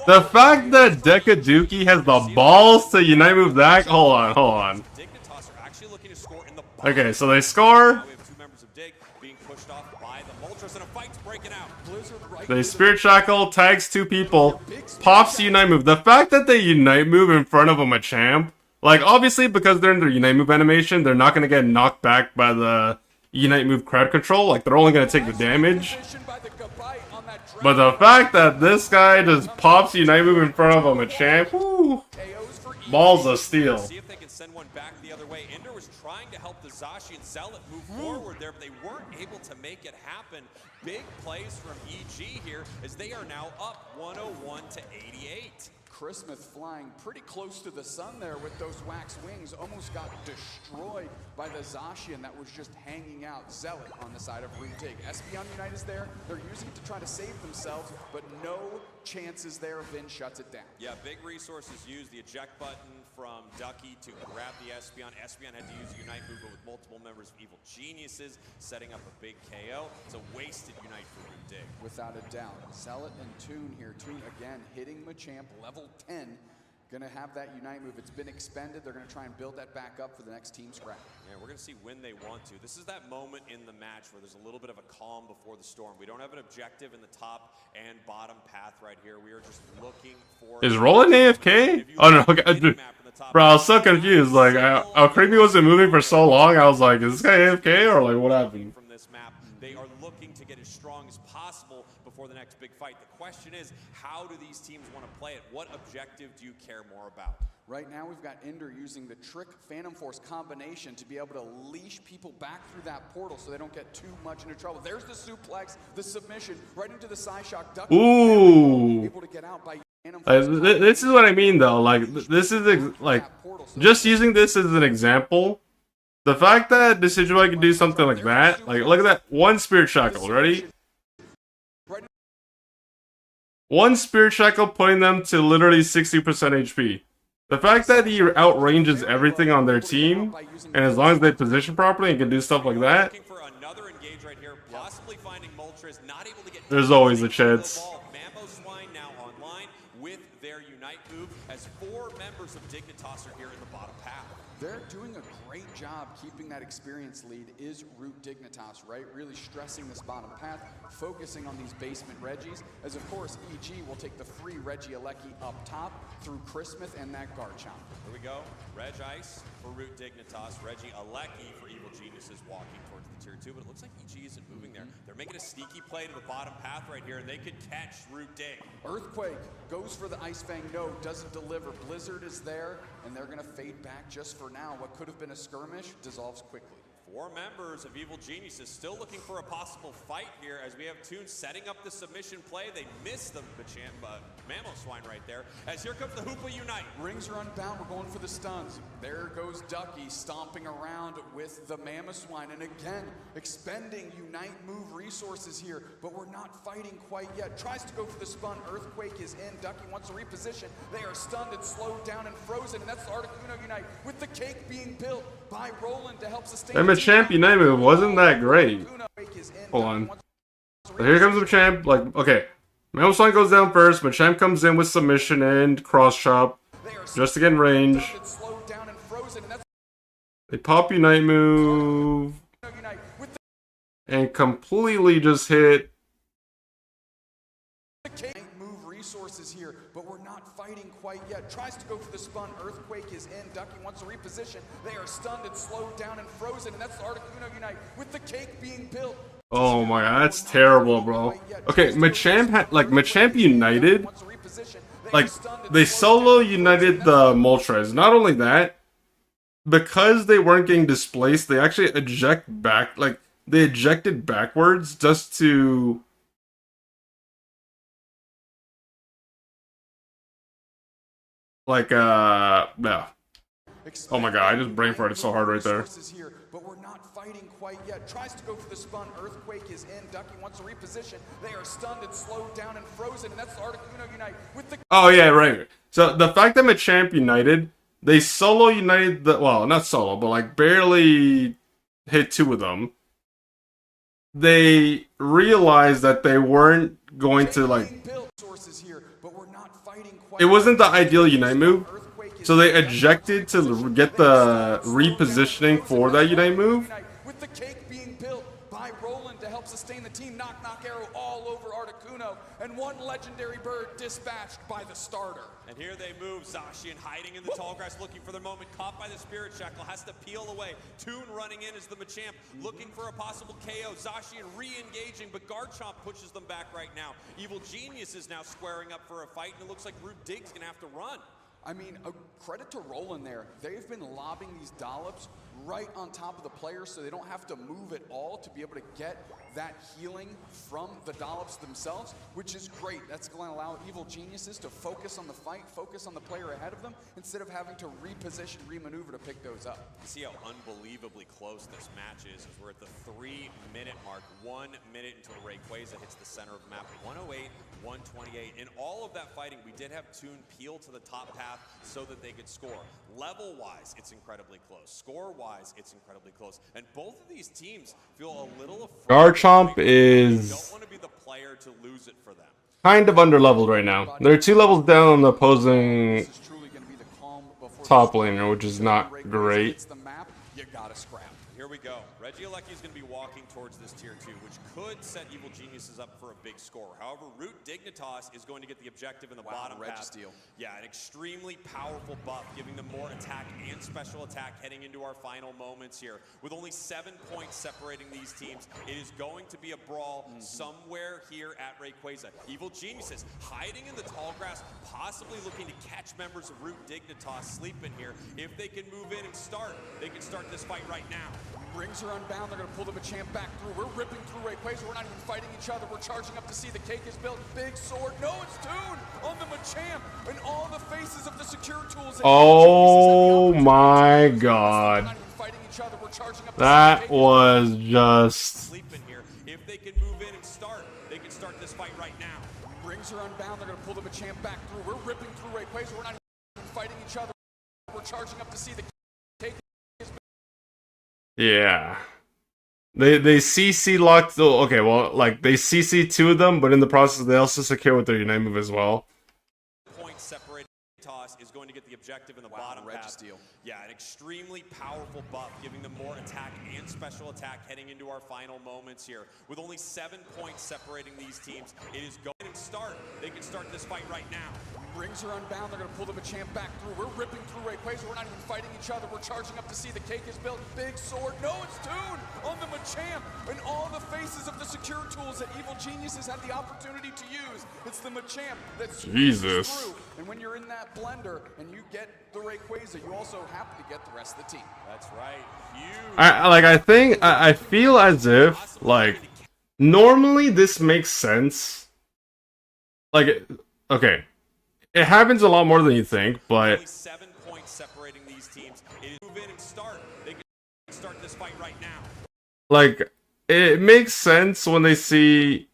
The fact that Dekaduki has the balls to Unite move that... Hold on. Dignitas are actually looking to score in the Okay, so they score. We have 2 members of Dig being pushed off by the Moltres, and a fight's breaking out. Blizzard right They Spirit Shackle, tags 2 people, pops the Unite move. The fact that they Unite move in front of a Machamp, like, obviously because they're in their Unite move animation, they're not going to get knocked back by the Unite move crowd control. Like, they're only going to take the damage. But the fact that this guy just pops Unite move in front of a Machamp, whoo, balls of steel. See if they can send one back the other way. Ender was trying to help the Zashi and Zealot move forward there, but they weren't able to make it happen. Big plays from EG here as they are now up 101 to 88. Chris Smith flying pretty close to the sun there with those wax wings. Almost got destroyed by the Zacian that was just hanging out. Zealot on the side of Root Dig. Espeon Unite is there. They're using it to try to save themselves, but no chances there. Vin shuts it down. Yeah, big resources used. The eject button from Ducky to grab the Espeon. Espeon had to use the Unite move, but with multiple members of Evil Geniuses, setting up a big KO. It's a wasted Unite for Root Dig. Without a doubt. Zealot and Toon here. Toon again hitting Machamp, level 10. Gonna have that Unite move. It's been expended. They're gonna try and build that back up for the next team scrap. Yeah, we're gonna see when they want to. This is that moment in the match where there's a little bit of a calm before the storm. We don't have an objective in the top and bottom path right here. We are just looking for... Is Roland AFK? Oh no, okay. Bro, I was so confused. Like, how Creepy wasn't moving for so long. I was like, is this guy AFK or like what happened? From this map, they are looking to get as strong as possible before the next big fight. The question is, how do these teams want to play it? What objective do you care more about? Right now, we've got Ender using the Trick Phantom Force combination to be able to leash people back through that portal so they don't get too much into trouble. There's the suplex, the submission, right into the Psyshock. Duck Ooh. able to get out by this is what I mean, though. Like, this is like just using this as an example. The fact that Decidueye can do something like that, like, look at that, 1 Spirit Shackle, ready? 1 Spirit Shackle putting them to literally 60% HP. The fact that he outranges everything on their team, and as long as they position properly and can do stuff like that, there's always a chance. Mambo Swine now online with their Unite move as 4 members of Dignitas are here in the bottom path. They're doing a great job keeping that experience lead is Root Dignitas, right? Really stressing this bottom path, focusing on these basement Reggies, as of course EG will take the free Regieleki up top through Chris Smith and that Garchomp. Here we go. Reg Ice for Root Dignitas, Regieleki for Evil Geniuses walking towards the tier 2, but it looks like EG isn't moving there. They're making a sneaky play to the bottom path right here, and they could catch Root Dig. Earthquake goes for the Ice Fang, no, doesn't deliver. Blizzard is there, and they're gonna fade back just for now. What could have been a skirmish dissolves quickly. 4 members of Evil Geniuses still looking for a possible fight here as we have Toon setting up the submission play. They miss the Mamoswine right there. As here comes the Hoopa Unite. Rings are unbound, we're going for the stuns. There goes Ducky stomping around with the Mamoswine. And again, expending Unite move resources here, but we're not fighting quite yet. Tries to go for the spun, Earthquake is in. Ducky wants to reposition. They are stunned and slowed down and frozen, and that's the Articuno Unite with the cake being built by Roland to help sustain. And Machamp Unite move wasn't that great. Hold on. So here comes Machamp. Like, okay. Mamoswine goes down first. Machamp comes in with submission and cross chop. Just to get in range. They pop Unite move. And completely just hit. Move resources here, but we're not fighting quite yet. Tries to go for the spun. Earthquake is in. Ducky wants to reposition. They are stunned and slowed down and frozen, and that's the Articuno Unite with the cake being built. Oh my god, that's terrible, bro. Okay, Machamp had, like, Machamp United. Like, they solo united the Moltres. Not only that, because they weren't getting displaced, they actually eject back, like, they ejected backwards just to... Like, yeah. Oh my god, I just brain farted so hard right there. But we're not fighting quite yet. Tries to go for the spun. Earthquake is in. Ducky wants to reposition. They are stunned and slowed down and frozen, and that's the Articuno Unite with the... Oh yeah, right. So the fact that Machamp united, they solo united the... Well, not solo, but like barely hit 2 of them. They realized that they weren't going to like... It wasn't the ideal Unite move, so they ejected to get the repositioning for that Unite move. With the cake being built by Roland to help sustain the team. Knock, knock, arrow all over Articuno, and 1 legendary bird dispatched by the starter. And here they move. Zacian hiding in the tall grass, looking for the moment. Caught by the Spirit Shackle, has to peel away. Toon running in as the Machamp, looking for a possible KO. Zacian re-engaging, but Garchomp pushes them back right now. Evil Genius is now squaring up for a fight, and it looks like Root Dig's gonna have to run. I mean, a credit to Roland there. They've been lobbing these dollops right on top of the players so they don't have to move at all to be able to get that healing from the dollops themselves, which is great. That's going to allow Evil Geniuses to focus on the fight, focus on the player ahead of them, instead of having to reposition, remaneuver to pick those up. You see how unbelievably close this match is, as we're at the 3-minute mark. 1 minute until Rayquaza hits the center of the map. 108, 128. In all of that fighting, we did have Toon peel to the top path so that they could score. Level-wise, it's incredibly close. Score-wise, it's incredibly close. And both of these teams feel a little afraid. Garchomp is don't want to be the player to lose it for them. Kind of underleveled right now. They're 2 levels down on the opposing top laner, which is not great. You gotta scrap. Here we go. Regieleki is going to be walking towards this tier 2, which could set Evil Geniuses up for a big score. However, Root Dignitas is going to get the objective in the bottom path. Yeah, an extremely powerful buff, giving them more attack and special attack heading into our final moments here. With only 7 points separating these teams, it is going to be a brawl somewhere here at Rayquaza. Evil Geniuses hiding in the tall grass, possibly looking to catch members of Root Dignitas sleeping here. If they can move in and start, they can start this fight right now. Rings are unbound. They're going to pull the Machamp back through. We're ripping through Rayquaza. We're not even fighting each other. We're charging up to see the cake is built. Big sword. No, it's Toon on the Machamp. And all the faces of the secure tools. Oh my god. That was just... Sleeping here. If they can move in and start, they can start this fight right now. Rings are unbound. They're going to pull the Machamp back through. We're ripping through Rayquaza. We're not even fighting each other. We're charging up to see the cake. Yeah. They CC locked... Oh, okay, well, like, they CC 2 of them, but in the process, they also secure with their Unite move as well. Point separated toss is going to get the objective in the bottom path. Yeah, an extremely powerful buff, giving them more attack and special attack heading into our final moments here. With only 7 points separating these teams, it is going to start. They can start this fight right now. Rings are unbound. They're going to pull the Machamp back through. We're ripping through Rayquaza. We're not even fighting each other. We're charging up to see the cake is built. Big sword. No, it's Toon on the Machamp. And all the faces of the secure tools that Evil Geniuses had the opportunity to use. It's the Machamp that's Jesus. through. And when you're in that blender and you get the Rayquaza, you also happen to get the rest of the team. That's right. Huge. I feel as if, like, normally this makes sense. Like, okay. It happens a lot more than you think, but Only 7 points separating these teams. It is move in and start. They can start this fight right now. like, it makes sense when they see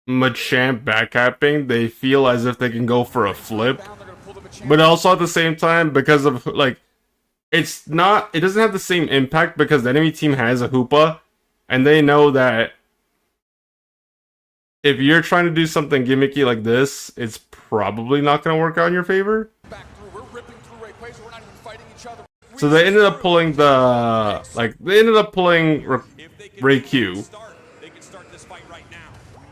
Machamp backcapping. They feel as if they can go for a flip, but also at the same time, because of, like, it doesn't have the same impact because the enemy team has a Hoopa, and they know that if you're trying to do something gimmicky like this, it's probably not going to work out in your favor. So they ended up pulling Raikou. They can start this fight right now.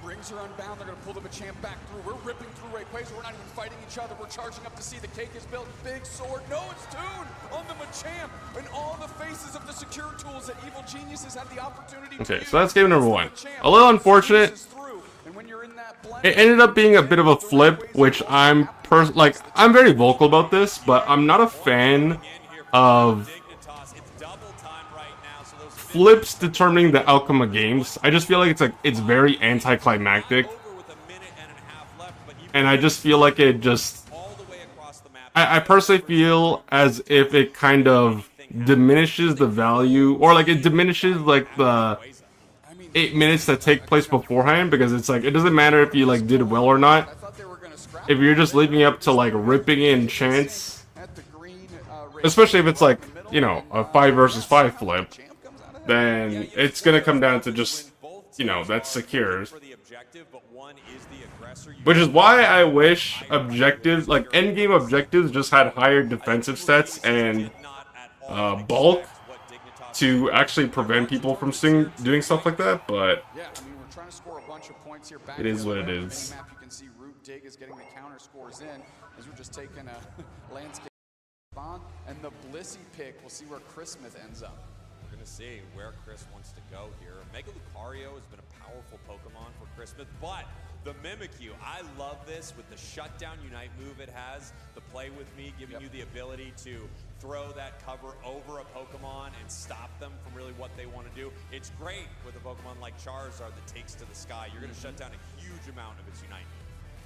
Rings are unbound. They're going to pull the Machamp back through. We're ripping through Rayquaza. We're not even fighting each other. We're charging up to see the cake is built. Big sword. No, it's Toon on the Machamp. And all the faces of the secure tools that Evil Geniuses had the opportunity to Okay, use. so that's game number It's the one. Machamp. A little unfortunate. And when you're in that blender, It ended up being a bit of a flip, which I'm very vocal about this, but I'm not a fan of Dignitas, it's double time right now, so those flips determining the outcome of games. I just feel like it's very anticlimactic, over with a minute and a half left, but you and I just feel like it just. all the way across the map. I personally feel as if it kind of diminishes the value, or like it diminishes like the 8 minutes that take place beforehand, because it's like it doesn't matter if you like did well or not. I thought they were going to scrap If you're just leaving up to like ripping in chance, at the green, especially if it's like, you know, a 5 versus 5 flip, then it's gonna come down to just, you know, that secures. For the objective, but one is the aggressor. You Which is why I wish objectives, like endgame objectives, just had higher defensive stats and not at all bulk what Dignitas to actually prevent people from doing stuff like that, but Yeah, I mean, we're trying to score a bunch of points here. Back It is the what other it way. is. Map, you can see Root Dig is getting the counter scores in as we're just taking a landscape on, and the Blissey pick. We'll see where Chris Smith ends up. We're going to see where Chris wants to go here. Mega Lucario has been a powerful Pokemon for Chris Smith, but the Mimikyu, I love this with the shutdown Unite move it has, the play with me, giving you the ability to throw that cover over a Pokemon and stop them from really what they want to do. It's great with a Pokemon like Charizard that takes to the sky. You're going to shut down a huge amount of its Unite move.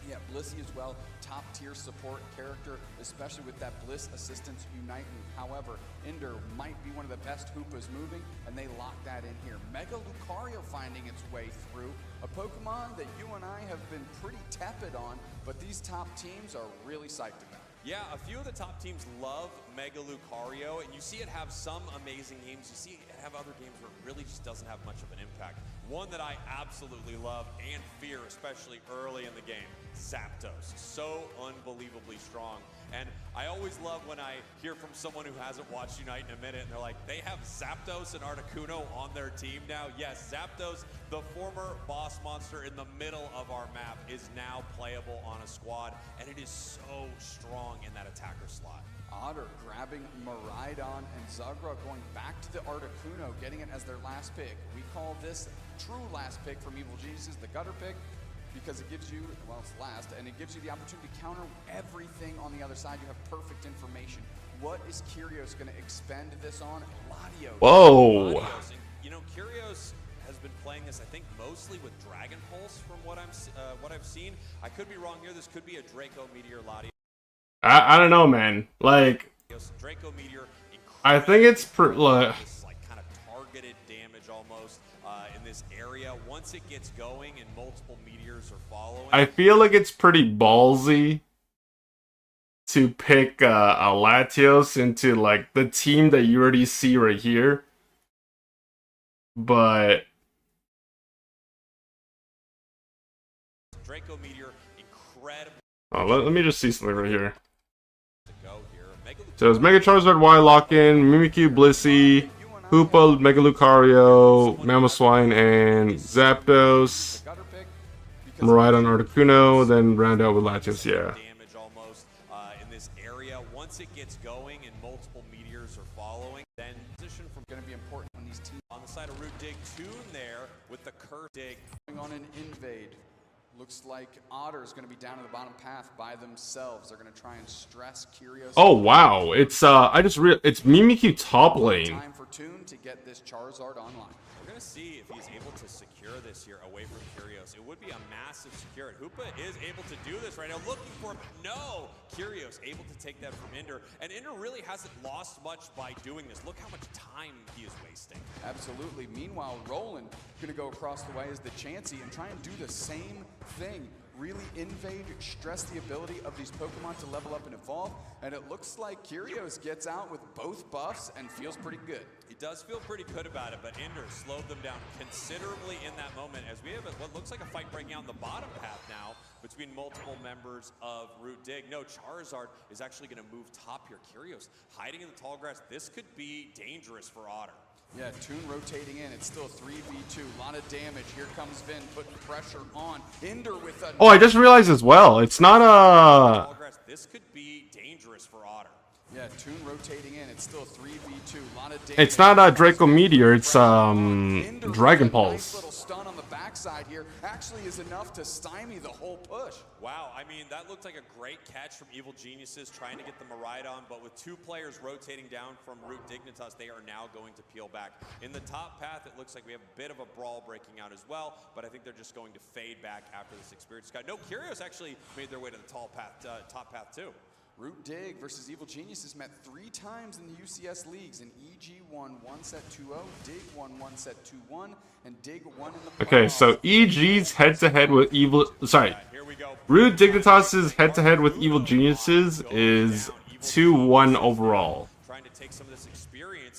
Yeah, Blissey as well, top tier support character, especially with that Bliss Assistance Unite move. However, Ender might be one of the best Hoopas moving, and they lock that in here. Mega Lucario finding its way through, a Pokemon that you and I have been pretty tepid on, but these top teams are really psyched about. Yeah, a few of the top teams love Mega Lucario, and you see it have some amazing games. You see it have other games where it really just doesn't have much of an impact. One that I absolutely love and fear, especially early in the game, Zapdos. So unbelievably strong. And I always love when I hear from someone who hasn't watched Unite in a minute, and they're like, they have Zapdos and Articuno on their team now. Yes, Zapdos, the former boss monster in the middle of our map, is now playable on a squad, and it is so strong in that attacker slot. Otter grabbing Miraidon and Zagra going back to the Articuno, getting it as their last pick. We call this true last pick from Evil Geniuses, the gutter pick, because it gives you, well, it's last, and it gives you the opportunity to counter everything on the other side. You have perfect information. What is Kyrios going to expend this on? Latios. whoa. Latios. And, you know, Kyrios has been playing this, I think, mostly with Dragon Pulse from what I've seen. I could be wrong here. This could be a Draco Meteor Latios. I don't know, man. Like, Draco Meteor. I think it's This like kind of targeted damage almost in this area. Once it gets going and multiple meteors are following. I feel like it's pretty ballsy to pick a Latios into like the team that you already see right here, but Draco Meteor, incredible let me just see something right here. to go here. So it's Mega Charizard, Y Lock-In, Mimikyu, Blissey, Hoopa, Mega Lucario, Mamoswine, and Zapdos. Gutter pick. Miraidon, Articuno, then round out with Latios, yeah. damage in this area. Once it gets going and multiple meteors are following, then position from Going to be important when these teams on the side of Root Dig. Tune there with the curse dig. going on an invade. Looks like Otter is going to be down in the bottom path by themselves. They're going to try and stress Curios. Oh wow, it's it's Mimikyu top lane. Time for Toon to get this Charizard online. We're going to see if he's able to secure this here away from Curios. It would be a massive secure. Hoopa is able to do this right now, looking for him. No! Curios able to take that from Inder. And Inder really hasn't lost much by doing this. Look how much time he is wasting. Absolutely. Meanwhile, Roland going to go across the way as the Chansey and try and do the same thing. Really invade, stress the ability of these Pokemon to level up and evolve. And it looks like Curios gets out with both buffs and feels pretty good. He does feel pretty good about it, but Inder slowed them down considerably in that moment as we have what looks like a fight breaking out in the bottom path now between multiple members of Root Dig. No, Charizard is actually going to move top here. Curios hiding in the tall grass. This could be dangerous for Otter. Yeah, Toon rotating in. It's still 3v2. A lot of damage. Here comes Vin putting pressure on. Inder with a... Oh, I just realized as well, it's not Tall grass. This could be dangerous for Otter. Yeah, Toon rotating in. It's still 3v2. A lot of damage. it's not Draco Meteor, it's Dragon Nice Pulse. little stun on the backside here actually is enough to stymie the whole push. Wow, I mean, that looked like a great catch from Evil Geniuses trying to get the Miraidon, but with two players rotating down from Root Dignitas, they are now going to peel back. In the top path, it looks like we have a bit of a brawl breaking out as well, but I think they're just going to fade back after this experience. No, Curios actually made their way to the top path too. Root Dig versus Evil Geniuses met 3 times in the UCS leagues, and EG won 1 set 2-0, Dig won 1 set 2-1, and Dig won in the Okay, so EG's head-to-head with Evil... Sorry. Root Dignitas' head-to-head with Evil Geniuses is 2-1 overall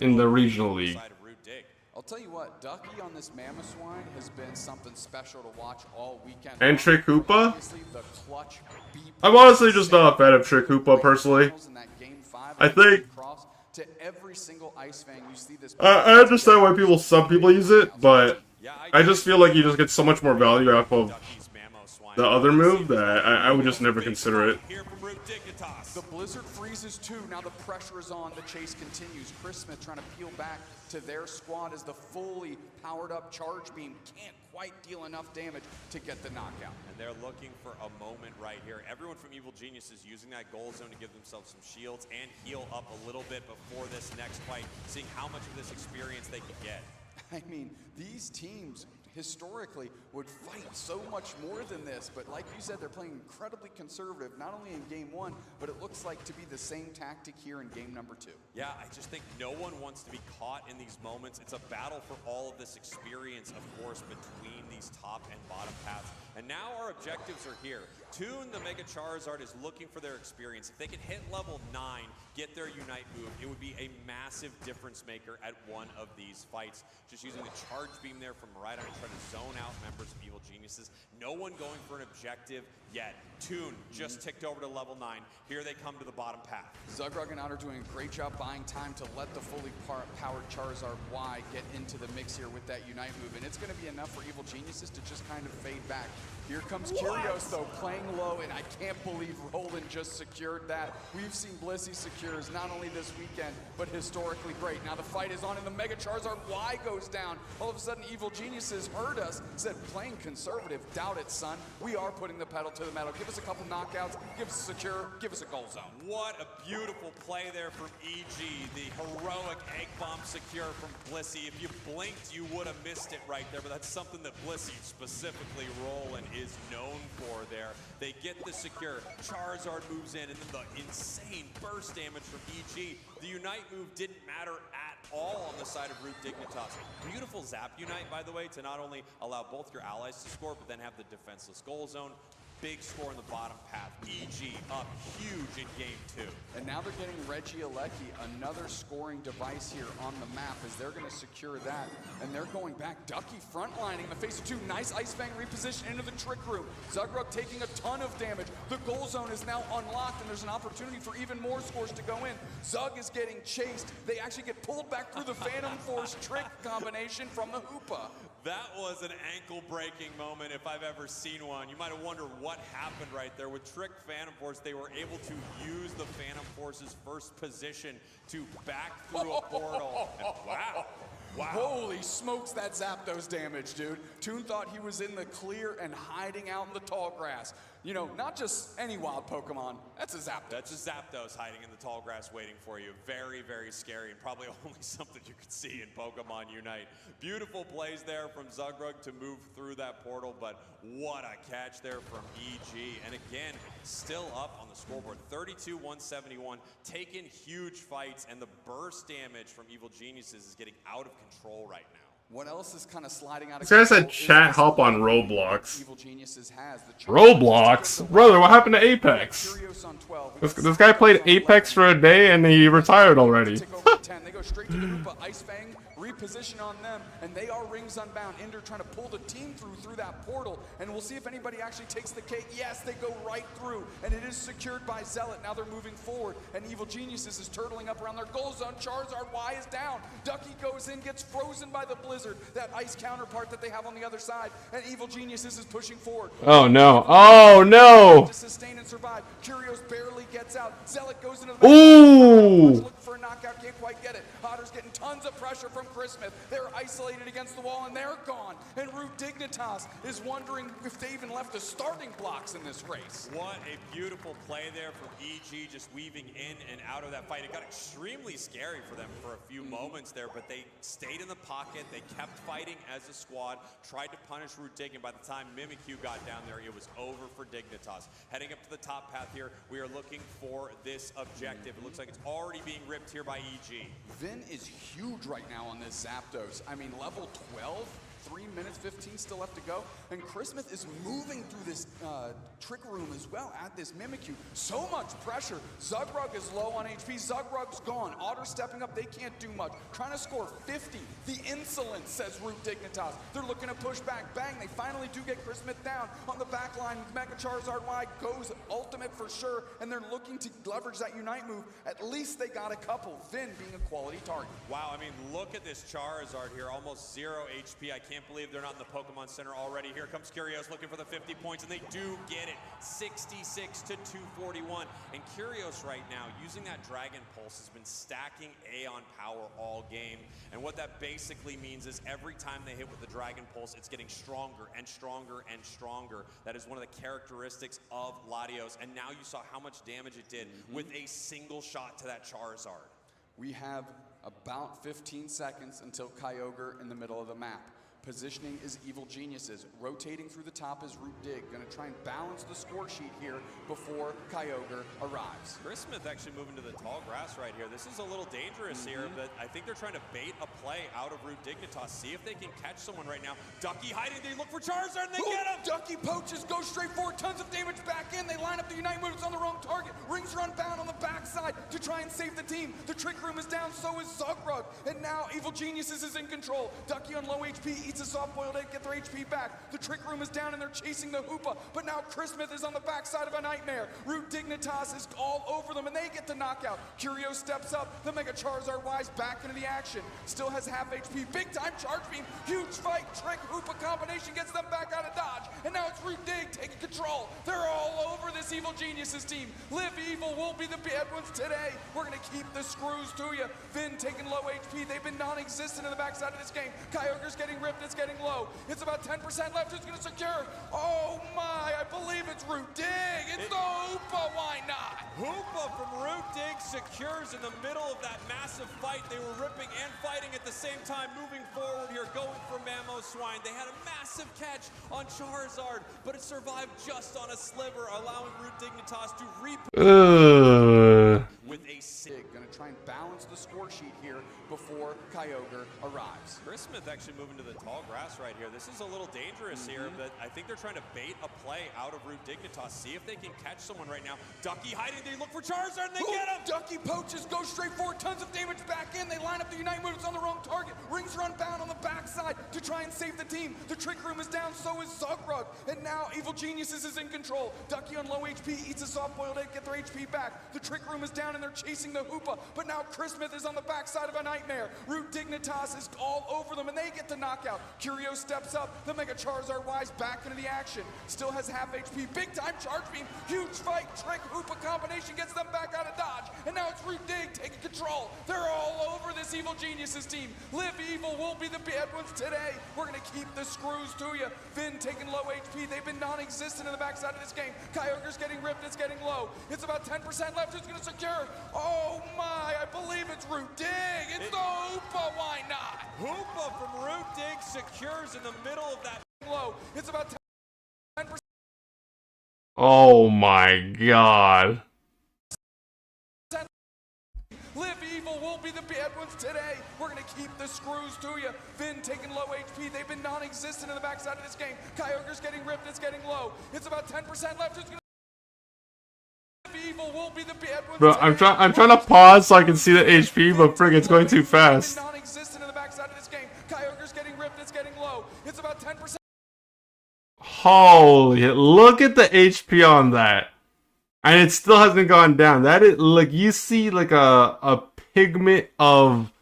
in the regional league. I'll tell you what, Ducky on this Mamoswine has been something special to watch all weekend. And Trick Hoopa? Obviously, the clutch beep I'm honestly just not a fan of Trick Hoopa, personally. in that game 5, I think... to every single Ice Fang, you see this. I understand why some people use it, but I just feel like you just get so much more value off of the other move that I would just never consider it. The Blizzard freezes too. Now the pressure is on. The chase continues. Chris Smith trying to peel back to their squad as the fully powered up charge beam can't quite deal enough damage to get the knockout. And they're looking for a moment right here. Everyone from Evil Genius is using that goal zone to give themselves some shields and heal up a little bit before this next fight, seeing how much of this experience they can get. I mean, these teams historically would fight so much more than this, but like you said, they're playing incredibly conservative, not only in game 1, but it looks like to be the same tactic here in game number 2. Yeah, I just think no one wants to be caught in these moments. It's a battle for all of this experience, of course, between these top and bottom paths. And now our objectives are here. Toon, the Mega Charizard, is looking for their experience. If they can hit level 9, get their Unite move, it would be a massive difference maker at one of these fights. Just using the charge beam there from Miraidon to try to zone out members of Evil Geniuses. No one going for an objective yet. Toon just ticked over to level 9. Here they come to the bottom path. Zugrug and Otter doing a great job buying time to let the fully powered Charizard Y get into the mix here with that Unite move. And it's going to be enough for Evil Geniuses to just kind of fade back. Here comes Curios, though, playing low, and I can't believe Roland just secured that. We've seen Blissey secures not only this weekend, but historically great. Now the fight is on, and the Mega Charizard Y goes down. All of a sudden, Evil Geniuses heard us, said, playing conservative, doubt it, son. We are putting the pedal to the metal. Give us a couple knockouts, give us a secure, give us a goal zone. What a beautiful play there from EG, the heroic egg bomb secure from Blissey. If you blinked, you would have missed it right there, but that's something that Blissey, specifically Roland, is known for there. They get the secure, Charizard moves in, and then the insane burst damage from EG. The Unite move didn't matter at all on the side of Root Dignitas. Beautiful Zap Unite, by the way, to not only allow both your allies to score, but then have the defenseless goal zone. Big score in the bottom path. EG up huge in game 2. And now they're getting Regieleki, another scoring device here on the map, as they're going to secure that. And they're going back. Ducky frontlining in the face of 2. Nice Ice Fang reposition into the Trick Room. Zugrug taking a ton of damage. The goal zone is now unlocked, and there's an opportunity for even more scores to go in. Zug is getting chased. They actually get pulled back through the Phantom Force trick combination from the Hoopa. That was an ankle-breaking moment if I've ever seen one. You might have wondered what happened right there. With Trick Phantom Force, they were able to use the Phantom Force's first position to back through a portal. And wow. Wow. Holy smokes, that Zapdos damage, dude. Toon thought he was in the clear and hiding out in the tall grass. You know, not just any wild Pokemon, that's a Zapdos. That's a Zapdos hiding in the tall grass waiting for you. Very, very scary, and probably only something you could see in Pokemon Unite. Beautiful plays there from Zugrug to move through that portal, but what a catch there from EG. And again, still up on the scoreboard, 32-171, taking huge fights, and the burst damage from Evil Geniuses is getting out of control right now. What else is kind of sliding out of This guy said control chat is help on the Roblox. Evil Geniuses has. The Roblox? Brother, what happened to Apex? Curios on 12. This guy played Apex for a day and he retired already. Take over 10. They go straight to the Hoopa. Ice Fang, reposition on them, and they are rings unbound. Ender trying to pull the team through that portal, and we'll see if anybody actually takes the cake. Yes, they go right through, and it is secured by Zealot. Now they're moving forward, and Evil Geniuses is turtling up around their goal zone. Charizard Y is down. Ducky goes in, gets frozen by the blizzard, that ice counterpart that they have on the other side, and Evil Geniuses is pushing forward. Oh no. Oh no. To sustain and survive. Curios barely gets out. Zealot goes into the Ooh. looking for a knockout, can't quite get it. Otter's getting tons of pressure from Chris Smith. They're isolated against the wall and they're gone. And Root Dignitas is wondering if they even left the starting blocks in this race. What a beautiful play there from EG, just weaving in and out of that fight. It got extremely scary for them for a few moments there, but they stayed in the pocket. They kept fighting as a squad, tried to punish Root Dig, and by the time Mimikyu got down there, it was over for Dignitas. Heading up to the top path here, we are looking for this objective. It looks like it's already being ripped here by EG. Vin is huge right now on this Zapdos. I mean, level 12, 3 minutes 15 still left to go, and Chris Smith is moving through this trick room as well at this Mimikyu. So much pressure. Zugrug is low on HP. Zugrug's gone. Otter stepping up. They can't do much. Trying to score 50. The insolence, says Root Dignitas. They're looking to push back. Bang, they finally do get Chris Smith down. On the back line, Mega Charizard Y goes ultimate for sure, and they're looking to leverage that Unite move. At least they got a couple. Vin being a quality target. Wow, I mean, look at this Charizard here. Almost 0 HP. I can't believe they're not in the Pokemon Center already. Here comes Curios looking for the 50 points, and they do get it. 66 to 241. And Curios right now, using that Dragon Pulse, has been stacking Aeon power all game. And what that basically means is every time they hit with the Dragon Pulse, it's getting stronger and stronger and stronger. That is one of the characteristics of Latios. And now you saw how much damage it did with a single shot to that Charizard. We have about 15 seconds until Kyogre in the middle of the map. Positioning is Evil Geniuses. Rotating through the top is Root Dig. Gonna try and balance the score sheet here before Kyogre arrives. Chris Smith actually moving to the tall grass right here. This is a little dangerous here, but I think they're trying to bait a play out of Root Dignitas. See if they can catch someone right now. Ducky hiding, they look for Charizard and they get him! Ducky poaches, goes straight forward, tons of damage back in. They line up the Unite moves on the wrong target. Rings are unbound on the backside to try and save the team. The Trick Room is down, so is Zugrug. And now Evil Geniuses is in control. Ducky on low HP, eats a soft-boiled egg, get their HP back. The Trick Room is down and they're chasing the Hoopa, but now Chris Smith is on the backside of a nightmare. Root Dignitas is all over them and they get the knockout. Curio steps up, the Mega Charizard Y's back into the action. Still has half HP, big time charge beam, huge fight, Trick Hoopa combination gets them back out of dodge. And now it's Root Dig taking control. They're all over this Evil Geniuses team. Live Evil will be the bad ones today. We're gonna keep the screws to you. Vin taking low HP, they've been non-existent in the backside of this game. Kyogre's getting ripped, it's getting low. It's about 10% left. Who's going to secure? Oh my, I believe it's Root Dig. It's the Hoopa, why not? Hoopa from Root Dig secures in the middle of that massive fight. They were ripping and fighting at the same time, moving forward here, going for Mamoswine. They had a massive catch on Charizard, but it survived just on a sliver, allowing Root Dignitas to with a Sig. Gonna try and balance the score sheet here before Kyogre arrives. Chris Smith actually moving to the tall grass right here. This is a little dangerous here, but I think they're trying to bait a play out of Root Dignitas. See if they can catch someone right now. Ducky hiding, they look for Charizard and they get him! Ducky poaches, goes straight forward, tons of damage back in. They line up the Unite moves on the wrong target. Rings are unbound on the backside to try and save the team. The Trick Room is down, so is Zugrug. And now Evil Geniuses is in control. Ducky on low HP, eats a soft-boiled egg, get their HP back. The Trick Room is down and they're chasing the Hoopa, but now Chris Smith is on the backside of a nightmare. Root Root Dignitas is all over them, and they get the knockout. Curio steps up. The Mega Charizard Wise back into the action. Still has half HP. Big time charge beam. Huge fight. Trick Hoopa combination gets them back out of dodge. And now it's Root Dig taking control. They're all over this Evil Geniuses team. Live Evil will be the bad ones today. We're going to keep the screws to you. Vin taking low HP. They've been non-existent in the backside of this game. Kyogre's getting ripped. It's getting low. It's about 10% left. Who's going to secure? Oh my, I believe it's Root Dig. It's the Hoopa. Why not? Hoopa from Root Dig secures in the middle of that. Low. It's about 10%. Oh my god. Live Evil will be the bad ones today. We're going to keep the screws to you. Vin taking low HP. They've been non-existent in the backside of this game. Kyogre's getting ripped. It's getting low. It's about 10% left. Who's going to Live Evil will be the bad ones Bro, today. I'm trying to pause so I can see the HP, but frig, it's going too fast. Non-existent in the backside of this game. Kyogre's getting ripped. It's getting low. It's about 10%. Holy, look at the HP on that. And it still hasn't gone down. That is, like, you see like a pigment of...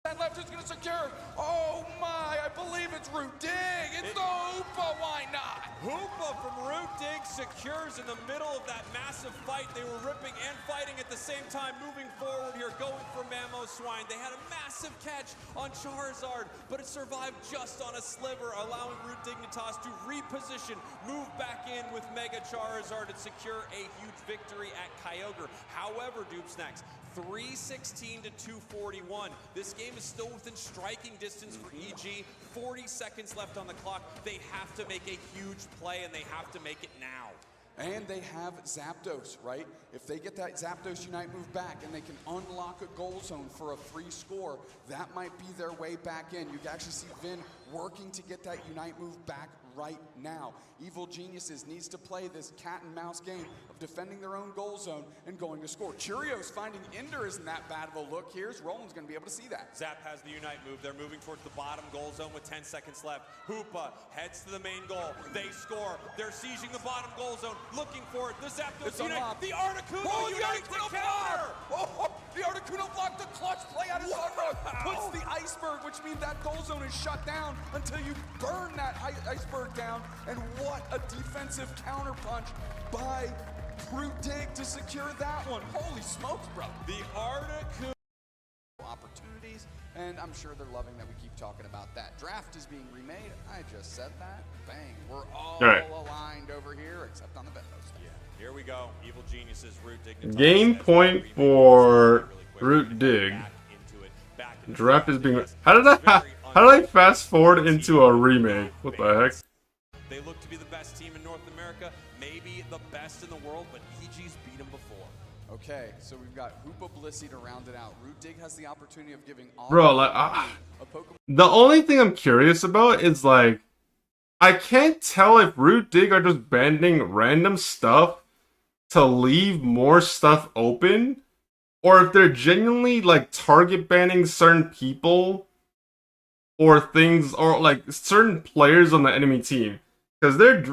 Left is going to secure. Oh my, I believe it's Root Dig. It's the Hoopa. Why not? Hoopa from Root Dig secures in the middle of that massive fight. They were ripping and fighting at the same time, moving forward here, going for Mamoswine. They had a massive catch on Charizard, but it survived just on a sliver, allowing Root Dignitas to reposition, move back in with Mega Charizard and secure a huge victory at Kyogre. However, Doopsnacks, 316 to 241. This game is still within striking distance for EG. 40 seconds left on the clock. They have to make a huge play, and they have to make it now. And they have Zapdos, right? If they get that Zapdos Unite move back and they can unlock a goal zone for a free score, that might be their way back in. You can actually see Vin working to get that Unite move back right now. Evil Geniuses needs to play this cat and mouse game of defending their own goal zone and going to score. Curio's finding Ender isn't that bad of a look. Here's Roland's going to be able to see that. Zap has the Unite move. They're moving towards the bottom goal zone with 10 seconds left. Hoopa heads to the main goal. They score. They're sieging the bottom goal zone, looking for it. The Zapdos Unite. Unlocked. The Articuno The Unite to counter. The Articuno blocked the clutch play out of Zugro. Puts the iceberg, which means that goal zone is shut down until you burn that iceberg down. And what a defensive counter punch by Root Dig to secure that one. Holy smokes, bro. The Articuno. Opportunities, and I'm sure they're loving that we keep talking about that. Draft is being remade. I just said that. Bang. We're all aligned over here, except on the bedpost. Yeah, here we go. Evil Geniuses, Root Dig. Game point for Root Dig. Draft is being... How did I fast forward into a remake? What the heck? They look to be the best team in North America, maybe the best in the world, but EG's beat them before. Okay, so we've got Hoopa Blissey to round it out. Root Dig has the opportunity of giving all Bro, like, a Pokemon. the only thing I'm curious about is, like, I can't tell if Root Dig are just banning random stuff to leave more stuff open, or if they're genuinely, like, target banning certain people or things, or, like, certain players on the enemy team. Because if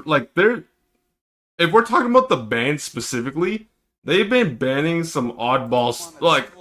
we're talking about the ban specifically, they've been banning some oddballs, like,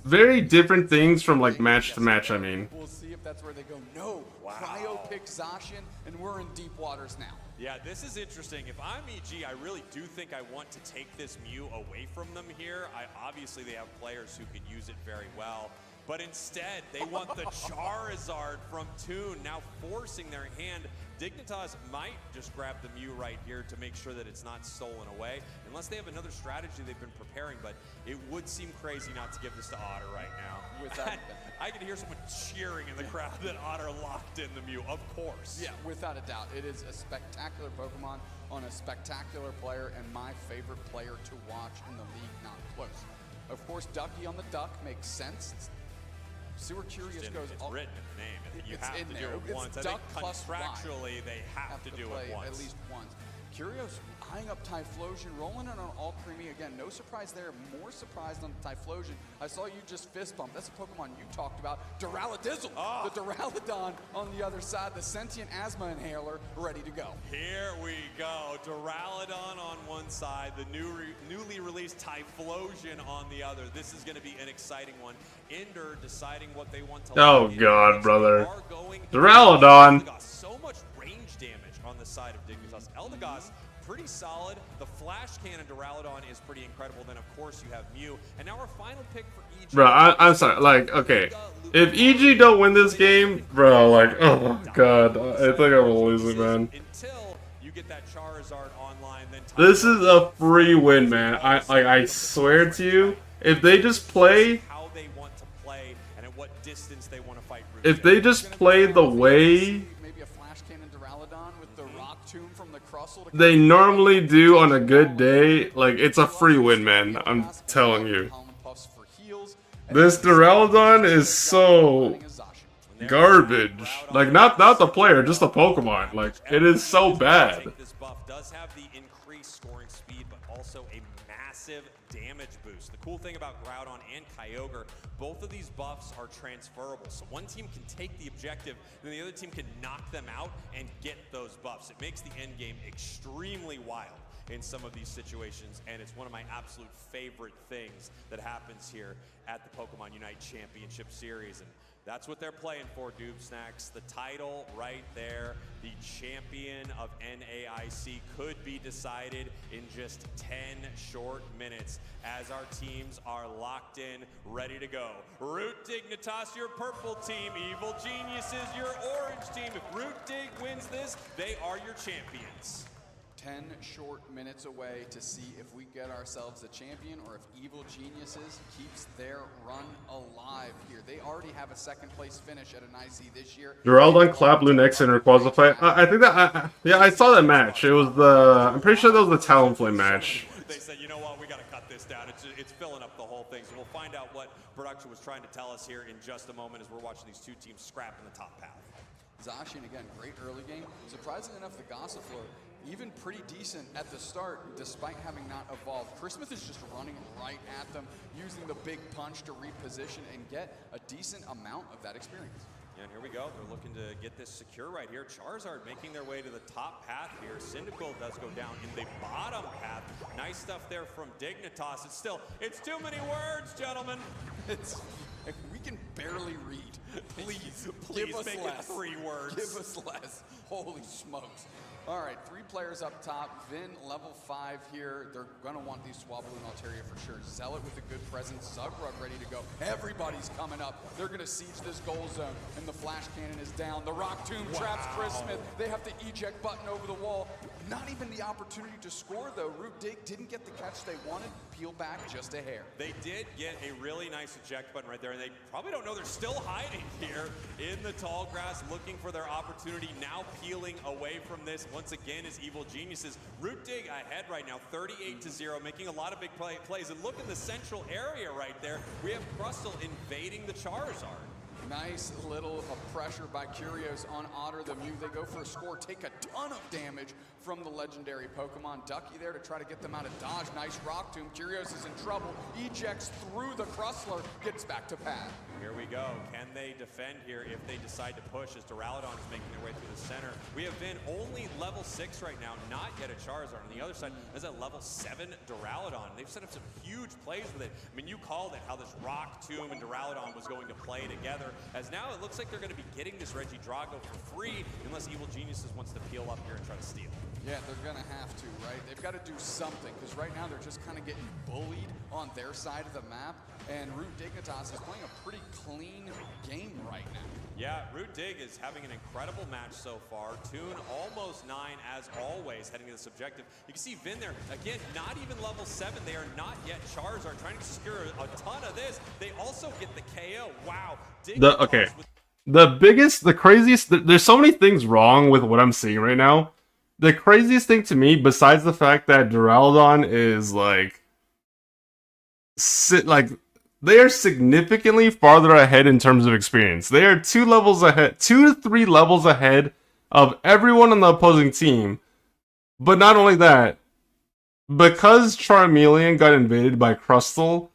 very different things from, like, match to match, I mean. We'll see if that's where they go. No, Cryo picks Zacian, and we're in deep waters now. Yeah, this is interesting. If I'm EG, I really do think I want to take this Mew away from them here. Obviously, they have players who could use it very well. But instead, they want the Charizard from Toon, now forcing their hand. Dignitas might just grab the Mew right here to make sure that it's not stolen away, unless they have another strategy they've been preparing, but it would seem crazy not to give this to Otter right now. I can hear someone cheering in the crowd that Otter locked in the Mew, of course. Yeah, without a doubt. It is a spectacular Pokemon on a spectacular player, and my favorite player to watch in the league, not close. Of course, Ducky on the duck makes sense. Sewer Curious goes it's all, written in the name. I think you have to do it It's once. I Duck think plus contractually they have to do play it once. at least once. Curious, tying up Typhlosion, rolling it on all creamy. Again, no surprise there. More surprised on the Typhlosion. I saw you just fist bump. That's a Pokemon you talked about. Duraladizzle, the Duraludon on the other side, the sentient asthma inhaler ready to go. Here we go. Duraludon on one side, the newly released Typhlosion on the other. This is going to be an exciting one. Ender deciding what they want to Oh lock in. god, brother. Are going Duraludon. so much range damage on the side of Dignitas. Eldegoss, pretty solid. The Flash Cannon Duraludon is pretty incredible. Then, of course, you have Mew. And now our final pick for EG. Bro, I'm sorry. Like, okay. If EG don't win this game, bro, like, oh my god. I think I'm gonna lose it, man. Until you get that Charizard online, then This is a free win, man. I swear to you, if they just play, how they want to play and at what distance they want to fight. if they just play the way Maybe a Flash Cannon Duraludon with the Rock Tomb from the Crustle. they normally do on a good day, like, it's a free win, man. I'm telling you. This Duraludon is so garbage. Like, not the player, just the Pokemon. Like, it is so bad. This buff does have the increased scoring speed, but also a massive damage boost. The cool thing about Groudon and Kyogre, both of these buffs are transferable. So one team can take the objective, then the other team can knock them out and get those buffs. It makes the end game extremely wild in some of these situations, and it's one of my absolute favorite things that happens here at the Pokemon Unite Championship Series. And that's what they're playing for, Doob Snacks. The title right there, the champion of NAIC, could be decided in just 10 short minutes as our teams are locked in, ready to go. Root Dignitas, your purple team. Evil Geniuses, your orange team. If Root Dig wins this, they are your champions. 10 short minutes away to see if we get ourselves a champion or if Evil Geniuses keeps their run alive here. They already have a second place finish at an IC this year. Duraludon, Clap, Lunex, and Rayquaza. I think that, yeah, I saw that match. It was the, I'm pretty sure that was the Talonflame match. They said, you know what, we got to cut this down. It's filling up the whole thing. So we'll find out what production was trying to tell us here in just a moment as we're watching these two teams scrap in the top path. Zacian, again, great early game. Surprisingly enough, the Gossifleur, even pretty decent at the start, despite having not evolved. Christmas is just running right at them, using the big punch to reposition and get a decent amount of that experience. Yeah, and here we go. They're looking to get this secure right here. Charizard making their way to the top path here. Cyndaquil does go down in the bottom path. Nice stuff there from Dignitas. It's too many words, gentlemen. We can barely read. Please give us make less. it 3 words. Give us less. Holy smokes. All right, 3 players up top. Vin, level 5 here. They're going to want these Swablu and Altaria for sure. Zealot with a good presence. Zugrug ready to go. Everybody's coming up. They're going to siege this goal zone, and the Flash Cannon is down. The Rock Tomb traps Chris Smith. They have the eject button over the wall. Not even the opportunity to score, though. Root Dig didn't get the catch they wanted. Peel back just a hair. They did get a really nice eject button right there, and they probably don't know they're still hiding here in the tall grass, looking for their opportunity. Now peeling away from this once again is Evil Geniuses. Root Dig ahead right now, 38-0, making a lot of big plays. And look in the central area right there. We have Crustle invading the Charizard. Nice little pressure by Curios on Otter the Mew. They go for a score, take a ton of damage from the legendary Pokemon. Ducky there to try to get them out of dodge. Nice Rock Tomb. Curios is in trouble. Ejects through the Crustler, gets back to pad. Here we go. Can they defend here if they decide to push as Duraludon is making their way through the center? We have been only level 6 right now, not yet a Charizard. On the other side, there's a level 7 Duraludon. They've set up some huge plays with it. I mean, you called it how this Rock Tomb and Duraludon was going to play together, as now it looks like they're going to be getting this Regidrago for free unless Evil Geniuses wants to peel up here and try to steal. Yeah, they're going to have to, right? They've got to do something, because right now they're just kind of getting bullied on their side of the map, and Root Dignitas is playing a pretty clean game right now. Yeah, Root Dig is having an incredible match so far. Toon almost 9 as always, heading to this objective. You can see Vin there, again, not even level 7. They are not yet Charizard, trying to secure a ton of this. They also get the KO. Wow. The craziest, there's so many things wrong with what I'm seeing right now. The craziest thing to me, besides the fact that Duraludon is they are significantly farther ahead in terms of experience. They are 2 to 3 levels ahead of everyone on the opposing team. But not only that, because Charmeleon got invaded by Crustle,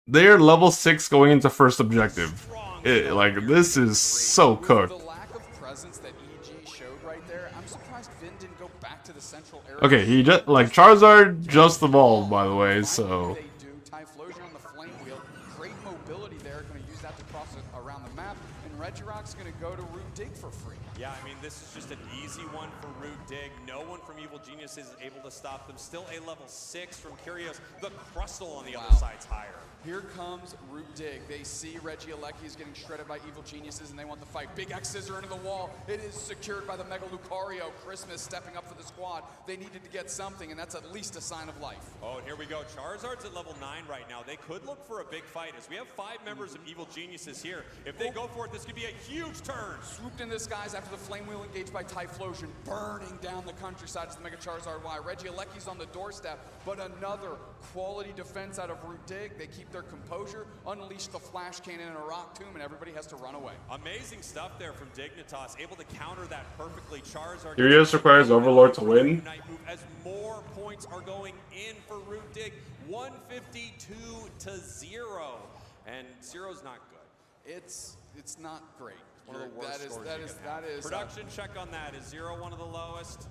they're level 6 going into first objective. Like, this is so cooked. The lack of presence that EG showed right there, I'm surprised Finn didn't go back to the central area. Okay, he just, like, Charizard just evolved, by the way, so... They do. Typhlosion on the flame wheel. Great mobility there. Going to use that to cross it around the map. And Regirock's going to go to Root Dig for free. Yeah, I mean, this is just an easy one for Root Dig. No one from Evil Geniuses is able to stop them. Still a level 6 from Curios. The Crustle on the other side's higher. Here comes Root Dig. They see Regieleki is getting shredded by Evil Geniuses, and they want the fight. Big X Scissor into the wall. It is secured by the Mega Lucario. Christmas stepping up for the squad. They needed to get something, and that's at least a sign of life. Oh, and here we go. Charizard's at level 9 right now. They could look for a big fight, as we have 5 members of Evil Geniuses here. If they go for it, this could be a huge turn. Swooped in this, guys, after the Flame Wheel engaged by Typhlosion, burning down the countryside as the Mega Charizard Y. Regieleki's on the doorstep, but another quality defense out of Root Dig. They keep their composure, unleash the Flash Cannon and a Rock Tomb, and everybody has to run away. Amazing stuff there from Dignitas, able to counter that perfectly. Charizard Curious requires Overlord to win. as more points are going in for Root Dig, 152 to 0, and 0's not good. It's not great. One of the worst scores that is production check on that. Is 0 one of the lowest?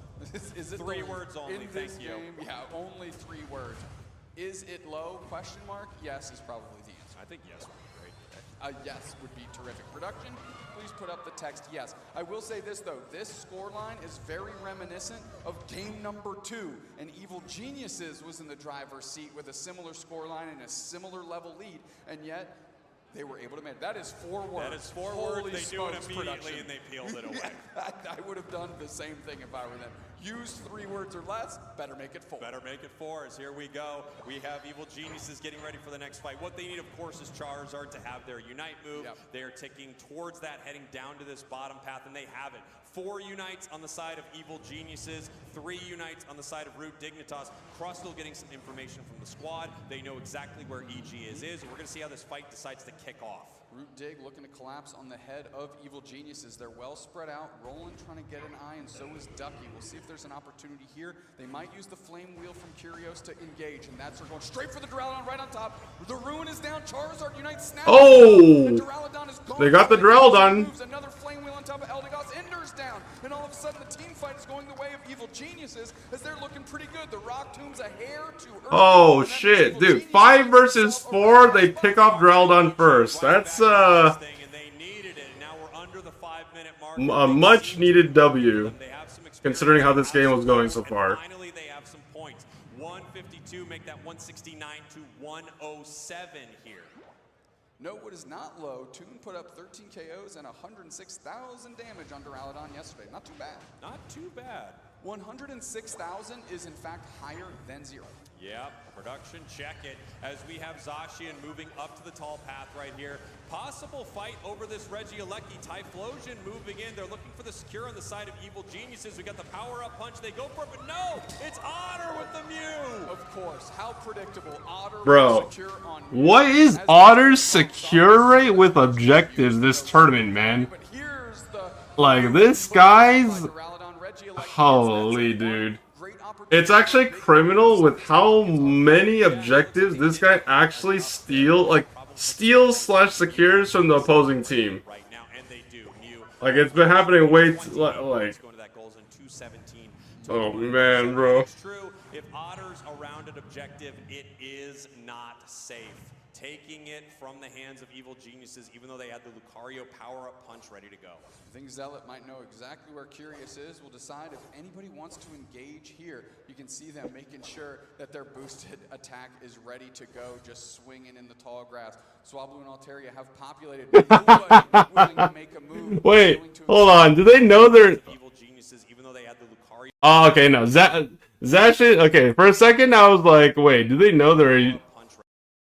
Is it 3 words only? in Thank this you. game? Yeah, only 3 words. Is it low? Question mark. Yes is probably the answer. I think yes would be great. Yes would be terrific. Production, please put up the text yes. I will say this though, this scoreline is very reminiscent of game number 2, and Evil Geniuses was in the driver's seat with a similar scoreline and a similar level lead, and yet they were able to make it. That is 4 words. That is 4 Holy words. They do it smokes, immediately production. and they peeled it away. I would have done the same thing if I were them. Use 3 words or less, better make it 4. Better make it 4, as here we go. We have Evil Geniuses getting ready for the next fight. What they need, of course, is Charizard to have their Unite move. Yep. They are ticking towards that, heading down to this bottom path, and they have it. 4 Unites on the side of Evil Geniuses, 3 Unites on the side of Root Dignitas. Crustle getting some information from the squad. They know exactly where EG is, and we're going to see how this fight decides to kick off. Root Dig looking to collapse on the head of Evil Geniuses. They're well spread out. Roland trying to get an eye, and so is Ducky. We'll see if there's an opportunity here. They might use the Flame Wheel from Curios to engage, and that's they're going straight for the Duraludon right on top. The Ruin is down. Charizard Unite snaps. Oh! The Duraludon is gone. They got the Duraludon. Another Flame Wheel on top of Eldegoss. Ender's down, and all of a sudden the team fight is going the way of Evil Geniuses as they're looking pretty good. The Rock Tomb's a hair too early. Oh shit, dude. 5 versus 4, they pick off Duraludon first. That's, a much needed W, considering how this game was going so far. Finally, they have some points. 152, make that 169 to 107 here. No, what is not low. Toon put up 13 KOs and 106,000 damage on Duraludon yesterday. Not too bad. Not too bad. 106,000 is in fact higher than 0. Yep, production, check it. As we have Zacian moving up to the tall path right here. Possible fight over this Regieleki. Typhlosion moving in. They're looking for the secure on the side of Evil Geniuses. We got the power-up punch. They go for it, but no! It's Otter with the Mew! Of course, how predictable. Otter Bro, secure on Mew. what is Otter's secure rate with objectives this tournament, man? But here's the Like, this guy's... Duraludon, Regieleki. Holy dude. Great opportunity. It's actually criminal with how many objectives this guy actually steals/secures from the opposing team. Right now, and they do. Mew. Like, it's been happening way too, like... Going to that goals in 217. Oh man, bro. It's true. If Otter's around an objective, it is not safe. Taking it from the hands of Evil Geniuses, even though they had the Lucario power-up punch ready to go. I think Zealot might know exactly where Curious is. We'll decide if anybody wants to engage here. You can see them making sure that their boosted attack is ready to go, just swinging in the tall grass. Swablu and Altaria have populated. Nobody willing to make a move. Wait, hold on. Do they know they're... Evil Geniuses, even though they had the Lucario Oh, okay, no. Zacian... Okay, for a second I was like, wait, do they know they're...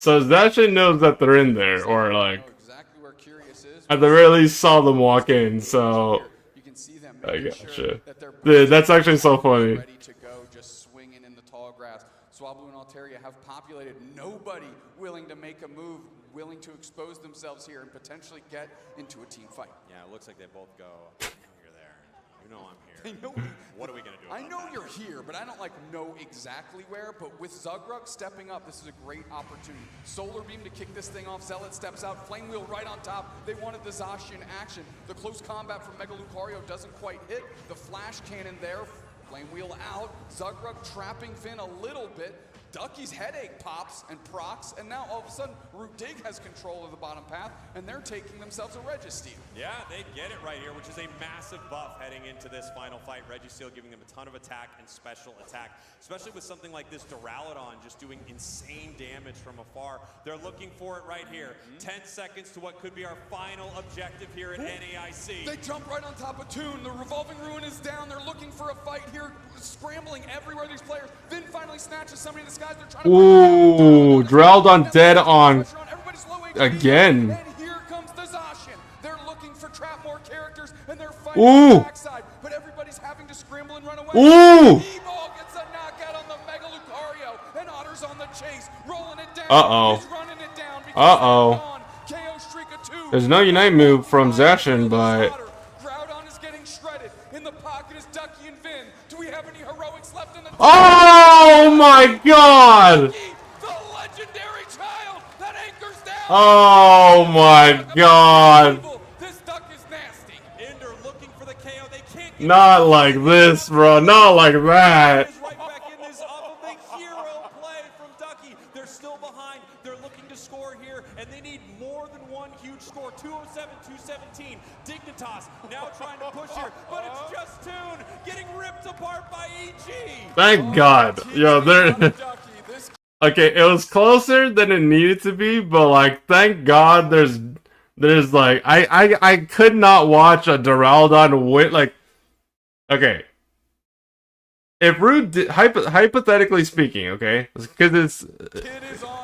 So Zacian knows that they're in there, or like... Exactly where Curious is. At the very least saw them walk in, so... You can see them I making gotcha. sure that their Dude, that's actually so funny. ready to go, just swinging in the tall grass. Swablu and Altaria have populated. Nobody willing to make a move, willing to expose themselves here and potentially get into a team fight. Yeah, it looks like they both go. You're there. Who know I'm They here. know What are we going to do I about know that? you're here, but I don't like know exactly where. But with Zugrug stepping up, this is a great opportunity. Solar Beam to kick this thing off. Zealot steps out. Flame Wheel right on top. They wanted the Zacian action. The close combat from Mega Lucario doesn't quite hit. The flash cannon there. Flame Wheel out. Zugrug trapping Finn a little bit. Ducky's headache pops and procs, and now all of a sudden, Root Dig has control of the bottom path, and they're taking themselves a Registeel. Yeah, they get it right here, which is a massive buff heading into this final fight. Registeel giving them a ton of attack and special attack, especially with something like this Duraludon just doing insane damage from afar. They're looking for it right here. 10 seconds to what could be our final objective here at NAIC. They jump right on top of Toon. The Revolving Ruin is down. They're looking for a fight here, scrambling everywhere, these players. Then finally snatches somebody in the skies. They're trying to Ooh, Duraludon dead on again. And here comes the Zacian. They're looking for trap more characters, and they're fighting Ooh. on the backside. But everybody's having to scramble and run away. Ooh. E-Ball gets a knockout on the Mega Lucario, and Otter's on the chase, rolling it down. Uh-oh. He's running it down because Uh-oh. they're gone. KO streak of 2. There's no Unite move from Zacian, but Groudon is getting shredded. In the pocket is Ducky and Vin. Do we have any heroics left in the oh my god! the legendary child that anchors down. Oh my god! This duck is nasty. Ender looking for the KO. They can't get Not like this, bro. Not like that. is right back in this off of the hero play from Ducky. They're still behind. They're looking to score here, and they need more than one huge score. 207, 217. Dignitas now trying to push here, but it's just Toon getting ripped apart by EG. Thank God. Yo, there. Okay, it was closer than it needed to be, but like, thank God. There's like, I could not watch a Duraludon win. Like, okay. If Root, hypothetically speaking, okay, because it's,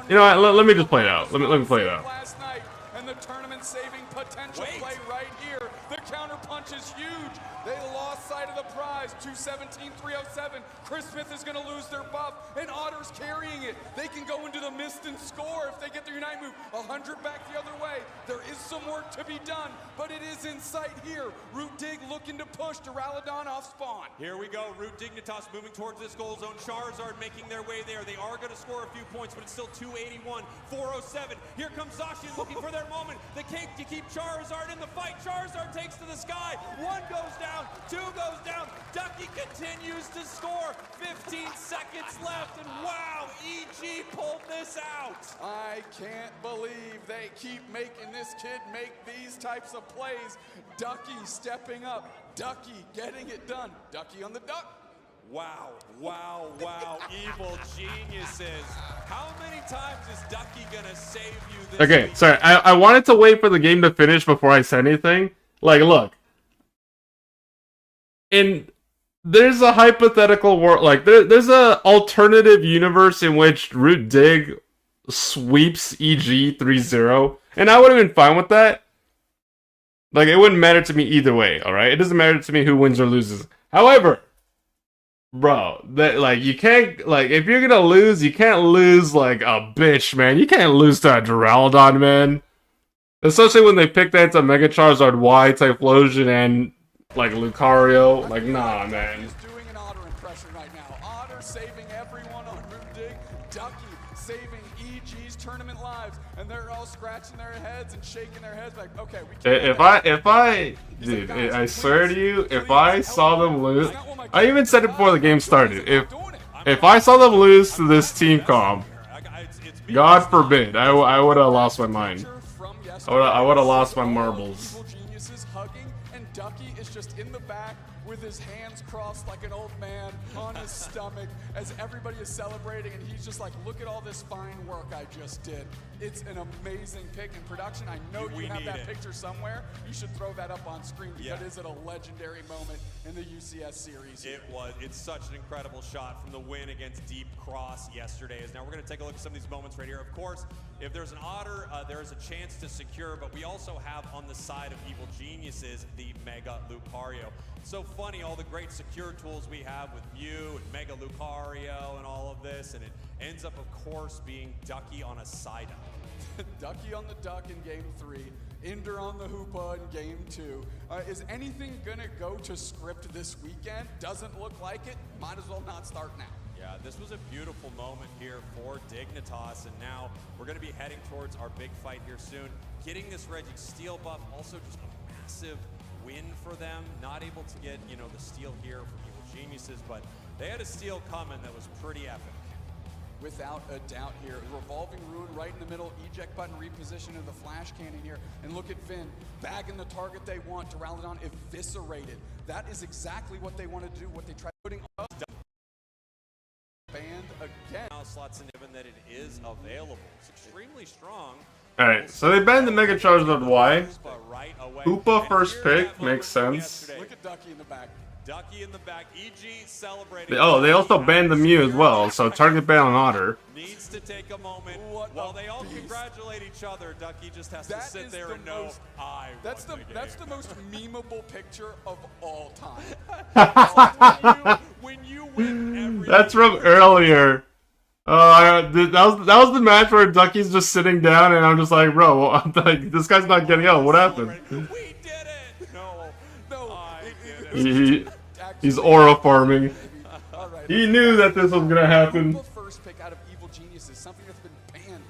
you know what, let me just play it out. Let me play it out. Last night, and the tournament saving potential play right here. The counter punch is huge. They lost sight of the prize. 217, 307. Chris Smith is going to lose their buff, and Otter's carrying it. They can go into the mist and score if they get their Unite move. 100 back the other way. There is some work to be done, but it is in sight here. Root Dig looking to push Duraludon off spawn. Here we go. Root Dignitas moving towards this goal zone. Charizard making their way there. They are going to score a few points, but it's still 281, 407. Here comes Zacian looking for their moment. The cake to keep Charizard in the fight. Charizard takes to the sky. 1 goes down, 2 goes down. Ducky continues to score. 15 seconds left, and wow, EG pulled this out. I can't believe they keep making this kid make these types of plays. Ducky stepping up. Ducky getting it done. Ducky on the duck. Wow, wow, wow. Evil geniuses. How many times is Ducky gonna save you this Okay, week? sorry. I wanted to wait for the game to finish before I said anything. Like, look. There's a hypothetical world, like, there's a alternative universe in which Root Dig sweeps EG 3-0, and I would have been fine with that. Like, it wouldn't matter to me either way, alright? It doesn't matter to me who wins or loses. However, bro, that, like, you can't, like, if you're gonna lose, you can't lose like a bitch, man. You can't lose to a Duraludon, man. Especially when they picked that to Mega Charizard Y, Typhlosion, and like Lucario. Like, nah, man. He's doing an Otter impression right now. Otter saving everyone on Root Dig. Ducky saving EG's tournament lives, and they're all scratching their heads and shaking their heads like, okay, we can't. Dude, I swear to you, if I saw them lose, I even said it before the game started. If I saw them lose to this team comp, God forbid, I would have lost my mind. I would have lost my marbles. Evil geniuses hugging, and Ducky is just in the back with his hands crossed like an old man on his stomach as everybody is celebrating, and he's just like, look at all this fine work I just did. It's an amazing pick in production. I know you have that picture somewhere. You should throw that up on screen because it is a legendary moment in the UCS series. It's such an incredible shot from the win against Deep Cross yesterday. Now we're going to take a look at some of these moments right here. Of course, if there's an Otter, there is a chance to secure, but we also have on the side of Evil Geniuses the Mega Lucario. So funny, all the great secure tools we have with Mew and Mega Lucario and all of this, and it ends up, of course, being Ducky on a side up. Ducky on the duck in game 3. Inder on the Hoopa in game 2. Is anything gonna go to script this weekend? Doesn't look like it. Might as well not start now. Yeah, this was a beautiful moment here for Dignitas, and now we're going to be heading towards our big fight here soon. Getting this Reggie steal buff, also just a massive win for them. Not able to get, you know, the steal here from Evil Geniuses, but they had a steal coming that was pretty epic. Without a doubt here. Revolving Ruin right in the middle, eject button reposition of the flash cannon here. And look at Vin, bagging the target they want. Duraludon eviscerated. That is exactly what they want to do, what they tried putting up. Banned again. Now slots in, given that it is available. It's extremely strong. Alright, so they banned the Mega Charge on Y. Right away. Hoopa first pick, makes sense. Look at Ducky in the back. Ducky in the back, EG celebrating. Oh, they also banned the Mew as well, so target ban on Otter. Needs to take a moment. While they all congratulate each other, Ducky just has to sit there and know, that's the most memeable picture of all time. when you win every That's from earlier. That was the match where Ducky's just sitting down, and I'm just like, bro, I'm like, this guy's not getting out. What happened? We did it! No, I did it. He's aura farming. Right. He knew that this was gonna happen. First pick out of Evil Geniuses, something that's been banned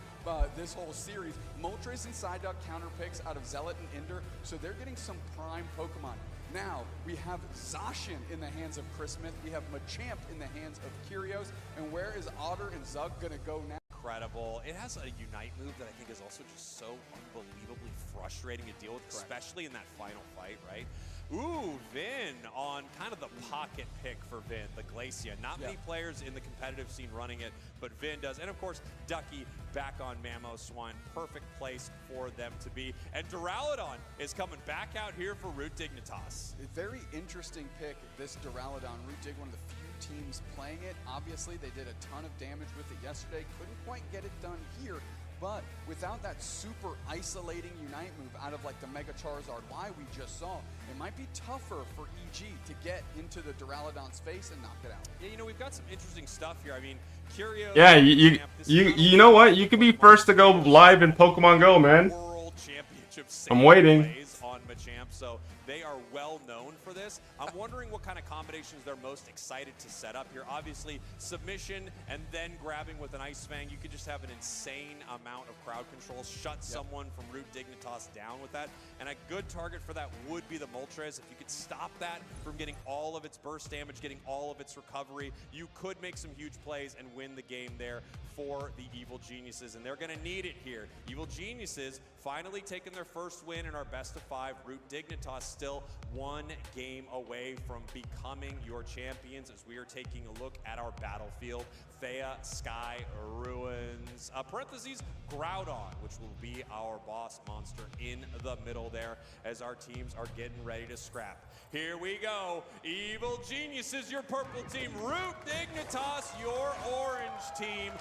this whole series. Moltres and Psyduck counter picks out of Zealot and Ender, so they're getting some prime Pokemon. Now, we have Zacian in the hands of Chris Smith, we have Machamp in the hands of Kyrios, and where is Otter and Zug gonna go now? Incredible. It has a Unite move that I think is also just so unbelievably frustrating to deal with, especially in that final fight, right? Ooh, Vin on kind of the pocket pick for Vin, the Glacia. Not many players in the competitive scene running it, but Vin does. And of course, Ducky back on Mamoswine. Perfect place for them to be. And Duraludon is coming back out here for Root Dignitas. A very interesting pick, this Duraludon. Root Dig, one of the few teams playing it. Obviously, they did a ton of damage with it yesterday. Couldn't quite get it done here. But without that super isolating Unite move out of like the Mega Charizard Y we just saw, it might be tougher for EG to get into the Duraludon's face and knock it out. Yeah, you know, we've got some interesting stuff here. I mean, Kyrios... Yeah, you know what? You could be first to go live in Pokemon Go, man. World Championship I'm waiting. plays on Machamp, so they are well known for this. I'm wondering what kind of combinations they're most excited to set up here. Obviously, submission and then grabbing with an Ice Fang. You could just have an insane amount of crowd control, shut someone from Root Dignitas down with that. And a good target for that would be the Moltres. If you could stop that from getting all of its burst damage, getting all of its recovery, you could make some huge plays and win the game there for the Evil Geniuses. And they're going to need it here. Evil Geniuses finally taking their first win in our best of 5. Root Dignitas still one game away from becoming your champions as we are taking a look at our battlefield. Thea, Sky, Ruins, parentheses, Groudon, which will be our boss monster in the middle there as our teams are getting ready to scrap. Here we go. Evil Geniuses, your purple team. Root Dignitas, your orange team.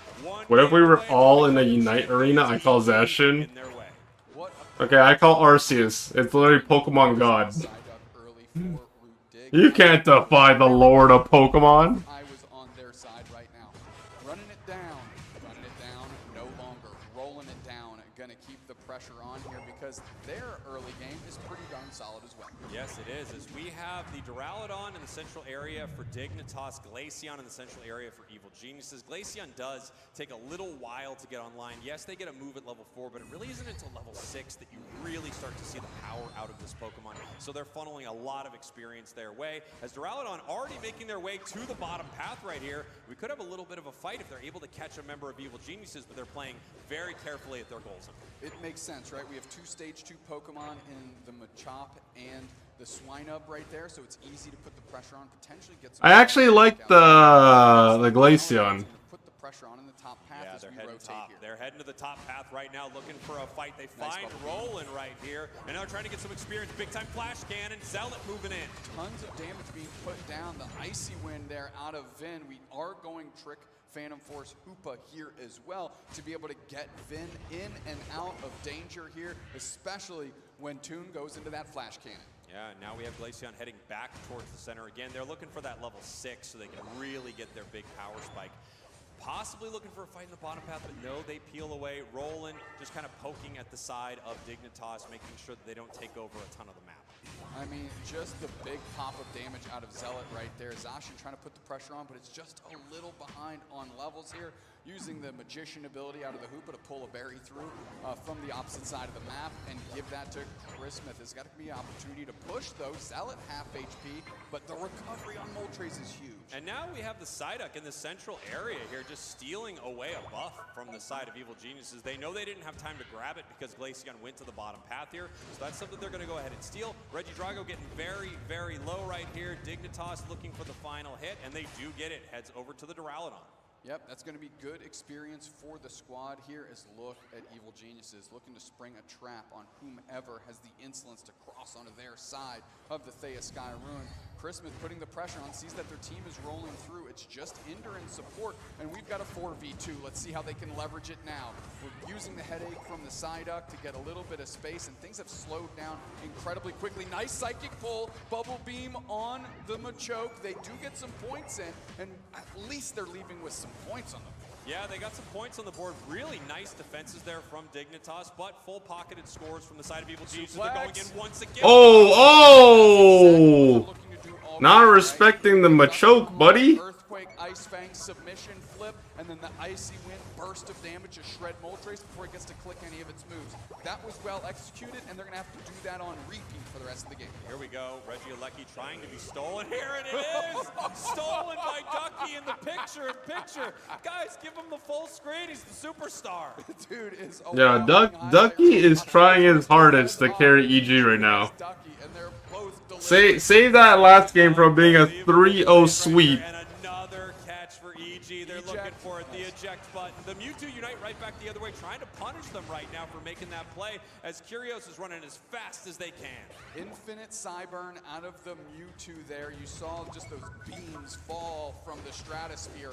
What if we were all in a Unite arena? I call Zacian. Okay, I call Arceus. It's literally Pokemon God. You can't defy the Lord of Pokemon. I was on their side right now. Running it down, no longer. Rolling it down, gonna keep the pressure on here because their early game is pretty darn solid as well. Yes, it is. As we have the Duraludon in the central area for Dignitas, Glaceon in the central area for Evil Geniuses. Glaceon does take a little while to get online. Yes, they get a move at level 4, but it really isn't until level 6 that you really start to see the power out of this Pokemon. So they're funneling a lot of experience their way. As Duraludon already making their way to the bottom path right here, we could have a little bit of a fight if they're able to catch a member of Evil Geniuses, but they're playing very carefully at their goals. It makes sense, right? We have 2 stage 2 Pokemon in the Machop and the Swinub right there, so it's easy to put the pressure on, potentially get some... I actually like the Glaceon. Put the pressure on in the top path as they're we heading rotate top. here. They're heading to the top path right now, looking for a fight. They find Roland right here, and now they're trying to get some experience. Big time Flash Cannon, Zealot moving in. Tons of damage being put down. The Icy Wind there out of Vin. We are going Trick Phantom Force Hoopa here as well to be able to get Vin in and out of danger here, especially when Toon goes into that Flash Cannon. Yeah, now we have Glaceon heading back towards the center again. They're looking for that level 6 so they can really get their big power spike. possibly looking for a fight in the bottom path, but no, they peel away. Roland just kind of poking at the side of Dignitas, making sure that they don't take over a ton of the map. I mean, just the big pop of damage out of Zealot right there. Zacian trying to put the pressure on, but it's just a little behind on levels here. Using the Magician ability out of the Hoopa to pull a berry through from the opposite side of the map and give that to Chris Smith. There's got to be an opportunity to push, though. Zealot half HP, but the recovery on Moltres is huge. And now we have the Psyduck in the central area here, just stealing away a buff from the side of Evil Geniuses. They know they didn't have time to grab it because Glaceon went to the bottom path here, so that's something they're going to go ahead and steal. Regidrago getting very, very low right here. Dignitas looking for the final hit, and they do get it. Heads over to the Duraludon. Yep, that's going to be good experience for the squad here as look at Evil Geniuses looking to spring a trap on whomever has the insolence to cross onto their side of the Thea Sky Ruin. Chris Smith putting the pressure on, sees that their team is rolling through. It's just Ender and support, and we've got a 4v2. Let's see how they can leverage it now. We're using the headache from the Psyduck to get a little bit of space, and things have slowed down incredibly quickly. Nice psychic pull, bubble beam on the Machoke. They do get some points in, and at least they're leaving with some points on the board. Yeah, they got some points on the board. Really nice defenses there from Dignitas, but full pocketed scores from the side of Evil Geniuses. They're going in once again. Oh! Not respecting the Machoke, buddy. Earthquake, Ice Fang, submission flip, and then the Icy Wind burst of damage to shred Moltres before it gets to click any of its moves. That was well executed, and they're going to have to do that on repeat for the rest of the game. Here we go. Regieleki trying to be stolen. Here it is! Stolen by Ducky in the picture-in-picture. Guys, give him the full screen. He's the superstar. Dude is Yeah, Ducky is trying his hardest to carry EG right now. Save that last game from being a 3-0 sweep. And another catch for EG. They're looking for it. The eject button. The Mewtwo unite right back the other way, trying to punish them right now for making that play as Curios is running as fast as they can. Infinite Psyburn out of the Mewtwo there. You saw just those beams fall from the stratosphere.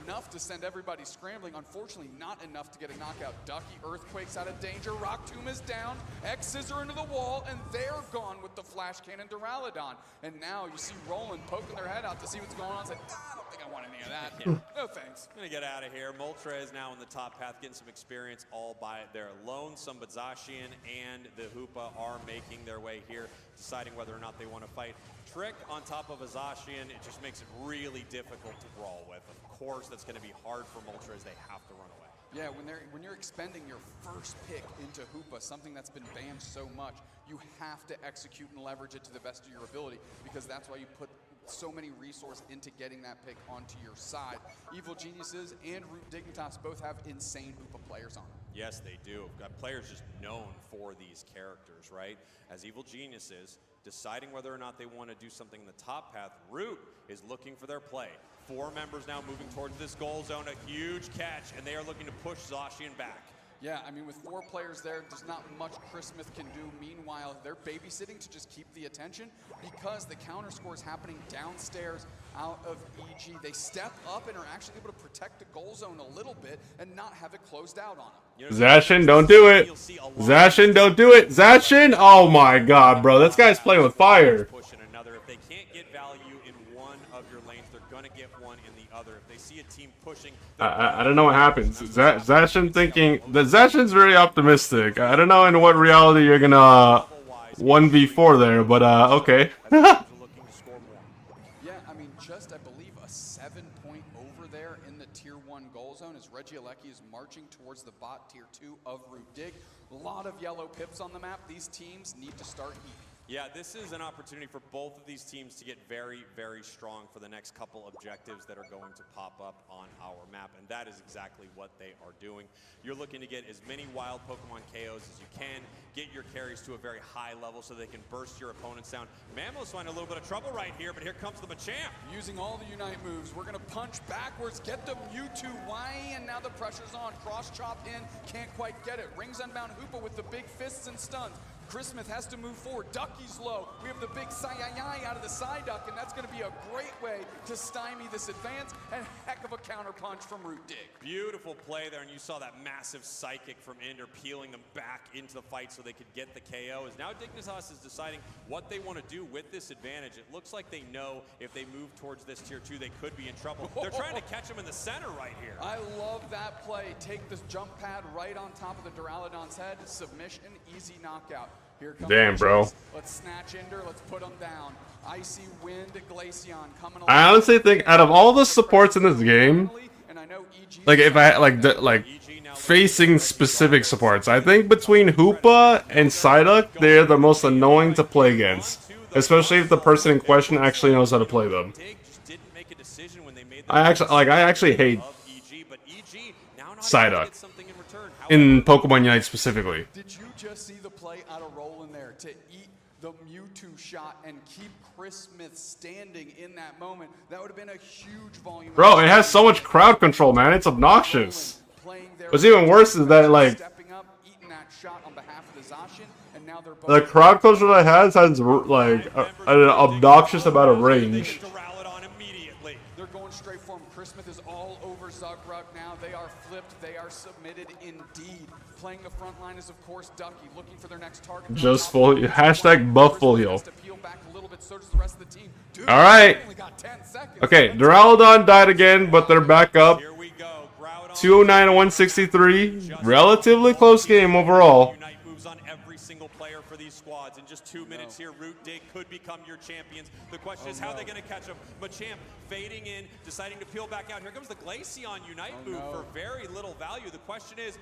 Enough to send everybody scrambling. Unfortunately, not enough to get a knockout. Ducky Earthquake's out of danger. Rock Tomb is down. X-Scissor into the wall, and they're gone with the Flash Cannon Duraludon. And now you see Roland poking their head out to see what's going on. It's like, I don't think I want any of that. No thanks. Gonna get out of here. Moltres now in the top path, getting some experience all by their lonesome. But Zacian and the Hoopa are making their way here, deciding whether or not they want to fight. Trick on top of a Zacian, it just makes it really difficult to brawl with. Of course, that's going to be hard for Moltres. They have to run away. Yeah, when you're expending your first pick into Hoopa, something that's been banned so much, you have to execute and leverage it to the best of your ability, because that's why you put so many resources into getting that pick onto your side. Evil Geniuses and Root Dignitas both have insane Hoopa players on them. Yes, they do. Got players just known for these characters, right? As Evil Geniuses, deciding whether or not they want to do something in the top path. Root is looking for their play. 4 members now moving towards this goal zone, a huge catch, and they are looking to push Zacian back. Yeah, I mean, with 4 players there, there's not much Chris Smith can do. Meanwhile, they're babysitting to just keep the attention because the counter score is happening downstairs out of EG. They step up and are actually able to protect the goal zone a little bit and not have it closed out on them. Zacian, don't do it. Zacian, don't do it. Zacian, oh my god, bro. This guy's playing with fire. Pushing another. If they can't get value in one of your lanes, they're going to get one in the other. If they see a team pushing... I don't know what happens. Zacian thinking... Zacian's very optimistic. I don't know in what reality you're going to 1v4 there, but okay. Yeah, I mean, just, I believe, a 7-point over there in the Tier 1 goal zone as Regieleki is marching towards the bot Tier 2 of Root Dig. A lot of yellow pips on the map. These teams need to start eating. Yeah, this is an opportunity for both of these teams to get very, very strong for the next couple objectives that are going to pop up on our map, and that is exactly what they are doing. You're looking to get as many wild Pokemon KOs as you can, get your carries to a very high level so they can burst your opponents down. Mammo's finding a little bit of trouble right here, but here comes the Machamp. Using all the Unite moves, we're going to punch backwards, get the Mewtwo Y, and now the pressure's on. Cross chop in, can't quite get it. Rings Unbound Hoopa with the big fists and stuns. Chris Smith has to move forward. Ducky's low. We have the big Sayayai out of the side duck, and that's going to be a great way to stymie this advance, and heck of a counter punch from Root Dig. Beautiful play there, and you saw that massive psychic from Ender peeling them back into the fight so they could get the KO. As now Dignitas is deciding what they want to do with this advantage. It looks like they know if they move towards this tier 2, they could be in trouble. They're trying to catch him in the center right here. I love that play. Take this jump pad right on top of the Duraludon's head. Submission, easy knockout. Here comes Damn, bro. Let's snatch Ender. Let's put him down. Icy Wind, Glaceon coming along. I honestly think out of all the supports in this game, And I know EG like if I like facing specific supports, I think between Hoopa and Psyduck, they're the most annoying to play against, especially if the person in question actually knows how to play them. I actually hate Psyduck in Pokemon Unite specifically. Did you just see the play out of Roland there to eat the Mewtwo shot and keep Chris Smith standing in that moment? That would have been a huge volume. Bro, it has so much crowd control, man. It's obnoxious. What's even worse is that, like, stepping up, eating that shot on behalf of the Zacian, and now they're both the crowd control that has like an obnoxious amount of range. They're going straight for him. Chris Smith is all over Zugrug now. They are flipped. They are submitted indeed. Playing the front line is, of course, Ducky, looking for their next target. Just full hashtag buff full heal. Dude, All right. only got 10 seconds. Okay, Duraludon died again, but they're back up. 209 to 163. Relatively close game overall. Unite moves on every single player for these squads. In just 2 minutes here, Root Dig could become your champions. The question is how they're going to catch them. Machamp fading in, deciding to peel back out. Here comes the Glaceon Unite move for very little value. The question is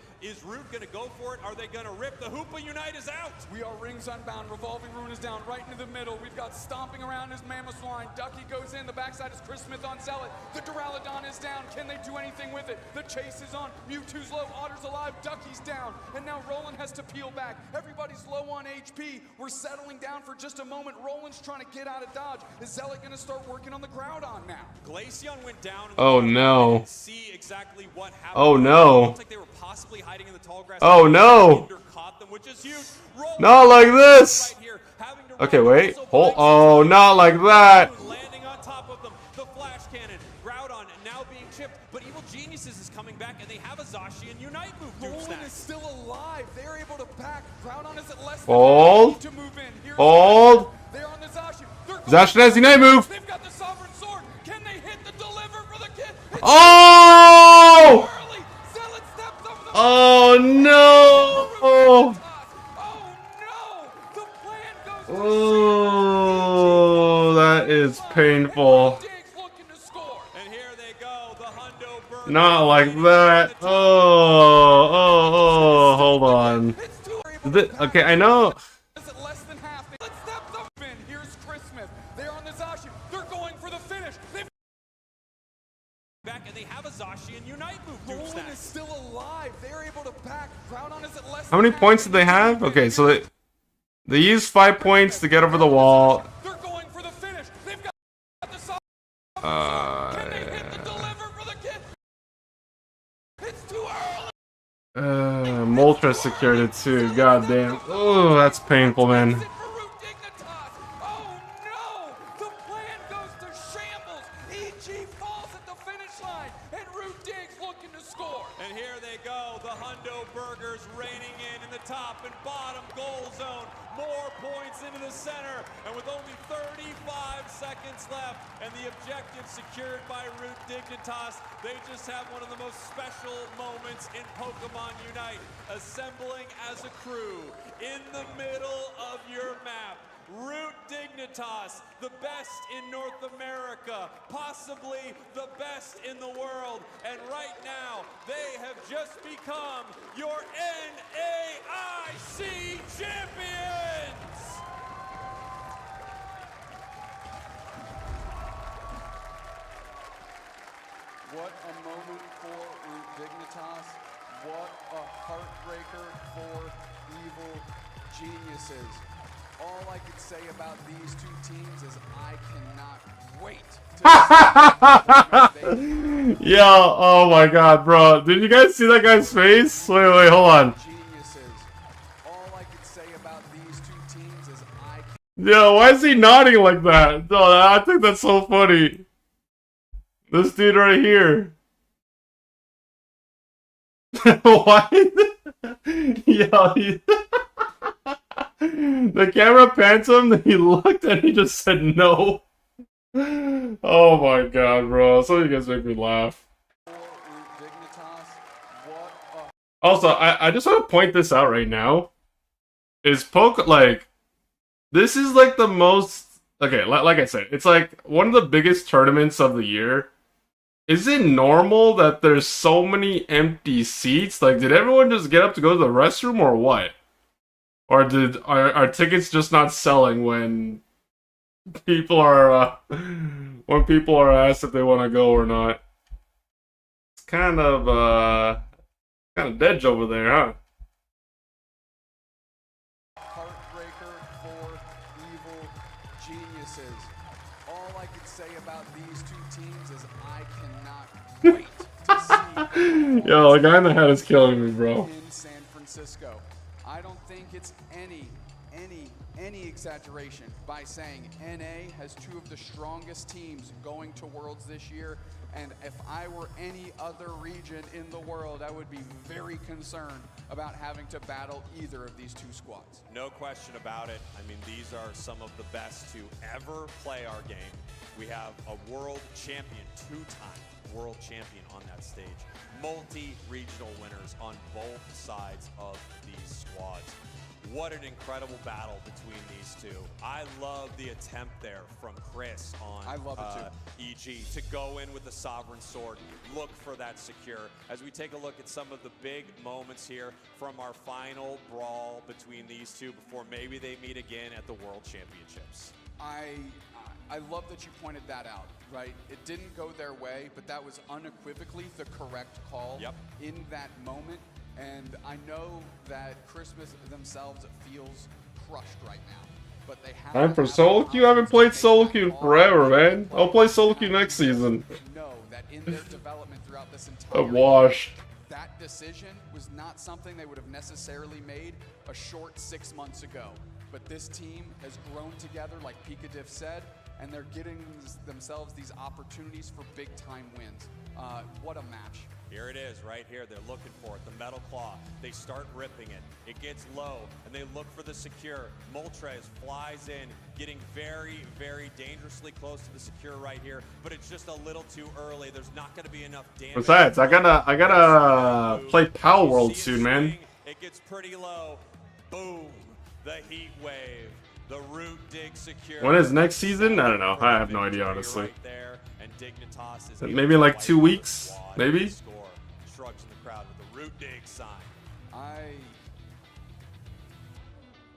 Root going to go for it? Are they going to rip? The Hoopa Unite is out. We are rings unbound. Revolving Rune is down right into the middle. We've got stomping around his Mammoth line. Ducky goes in. The backside is Chris Smith on Zealot. The Duraludon is down. Can they do anything with it? The chase is on. Mewtwo's low. Otter's alive. Ducky's down. And now Roland has to peel back. Everybody's low on HP. We're settling down for just a moment. Roland's trying to get out of dodge. Is Zealot going to start working on the Groudon now? Glaceon went down. Oh no. See exactly what happened. Oh no. Looks like they were possibly hiding in the tall grass. Oh no. Ender caught them, which is huge. Roland Not like this. right here, having to Okay, run. wait. Also Hold. Black Oh, not like that. landing on top of them. The flash cannon. Groudon now being chipped, but Evil Geniuses is coming back, and they have a Zacian Unite move. Roland is still alive. They're able to back. Groudon is at less than Hold. to move in. Here's Hold. They're on the Zacian. They're Zacian has Unite move. They've got the Sovereign Sword. Can they hit the deliver for the kid? It's Oh! early. Zealot steps over the Oh no! Oh no! The plan goes Oh, that is painful. Diggs looking to score. And here they go, the Hundo Burger. Not like that. Oh, hold on. It's too Okay, I know. Is it less than half? Let's step up in. Here's Chris Smith. They're on the Zacian. They're going for the finish. They've Back, and they have a Zacian Unite move. Roland is still alive. They're able to back. Groudon is at less How many than points half. did they have? Okay, so they used 5 points to get over the wall. They're going for the finish. They've got the Can they hit the deliver for the kid? It's too early. Moltres secured it too. God damn. Oh, that's painful, man. For Root Dignitas. Oh no! The plan goes to shambles. EG falls at the finish line, and Root Diggs looking to score. And here they go, the Hundo Burgers reigning in the top and bottom goal zone. More points into the center, and with only 35 seconds left, and the objective secured by Root Dignitas, they just have one of the most special moments in Pokemon Unite, assembling as a crew in the middle of your map. Root Dignitas, the best in North America, possibly the best in the world, and right now they have just become your NAIC champions! What a moment for Root Dignitas. What a heartbreaker for Evil Geniuses. All I can say about these two teams is I cannot wait to see Yo, oh my god, bro. Did you guys see that guy's face? Wait, hold on. Geniuses. All I can say about these Yo, why is he nodding like that? No, I think that's so funny. This dude right here. Why? Yo, the camera pans him, he looked and he just said no. Oh my god, bro. Some of you guys make me laugh. Also, I just want to point this out right now. Is this is like the most... Okay, like I said, it's like one of the biggest tournaments of the year. Is it normal that there's so many empty seats? Like, did everyone just get up to go to the restroom or what? Or are tickets just not selling when people are asked if they want to go or not? It's kind of dead over there, huh? Heartbreaker for Evil Geniuses. All I can say about these two teams is I cannot wait to see. Yo, the guy in the hat is killing me, bro. In San Francisco. I don't think it's any exaggeration by saying NA has two of the strongest teams going to Worlds this year, and if I were any other region in the world, I would be very concerned about having to battle either of these two squads. No question about it. I mean, these are some of the best to ever play our game. We have a world champion, two-time world champion on that stage. Multi-regional winners on both sides of these squads. What an incredible battle between these two. I love the attempt there from Chris on I love it too. EG to go in with the Sovereign Sword, look for that secure. As we take a look at some of the big moments here from our final brawl between these two before maybe they meet again at the World Championships. I love that you pointed that out, right? It didn't go their way, but that was unequivocally the correct call in that moment. And I know that Christmas themselves feels crushed right now, but they have Time for solo queue? I haven't played solo queue in forever, man. I'll play solo queue next season. Know that in their development throughout this entire I'm washed. that decision was not something they would have necessarily made a short 6 months ago. But this team has grown together, like Pikadiff said, and they're getting themselves these opportunities for big-time wins. What a match. Here it is, right here. They're looking for it. The Metal Claw. They start ripping it. It gets low, and they look for the secure. Moltres flies in, getting very, very dangerously close to the secure right here, but it's just a little too early. There's not going to be enough damage. Besides, I gotta play Power World soon, man. It gets pretty low. Boom. The heat wave. The root dig secure. When is next season? I don't know. I have no idea, honestly. Right there, and Dignitas is Maybe in like 2 weeks? Maybe? Shrugs in the crowd with the root dig sign.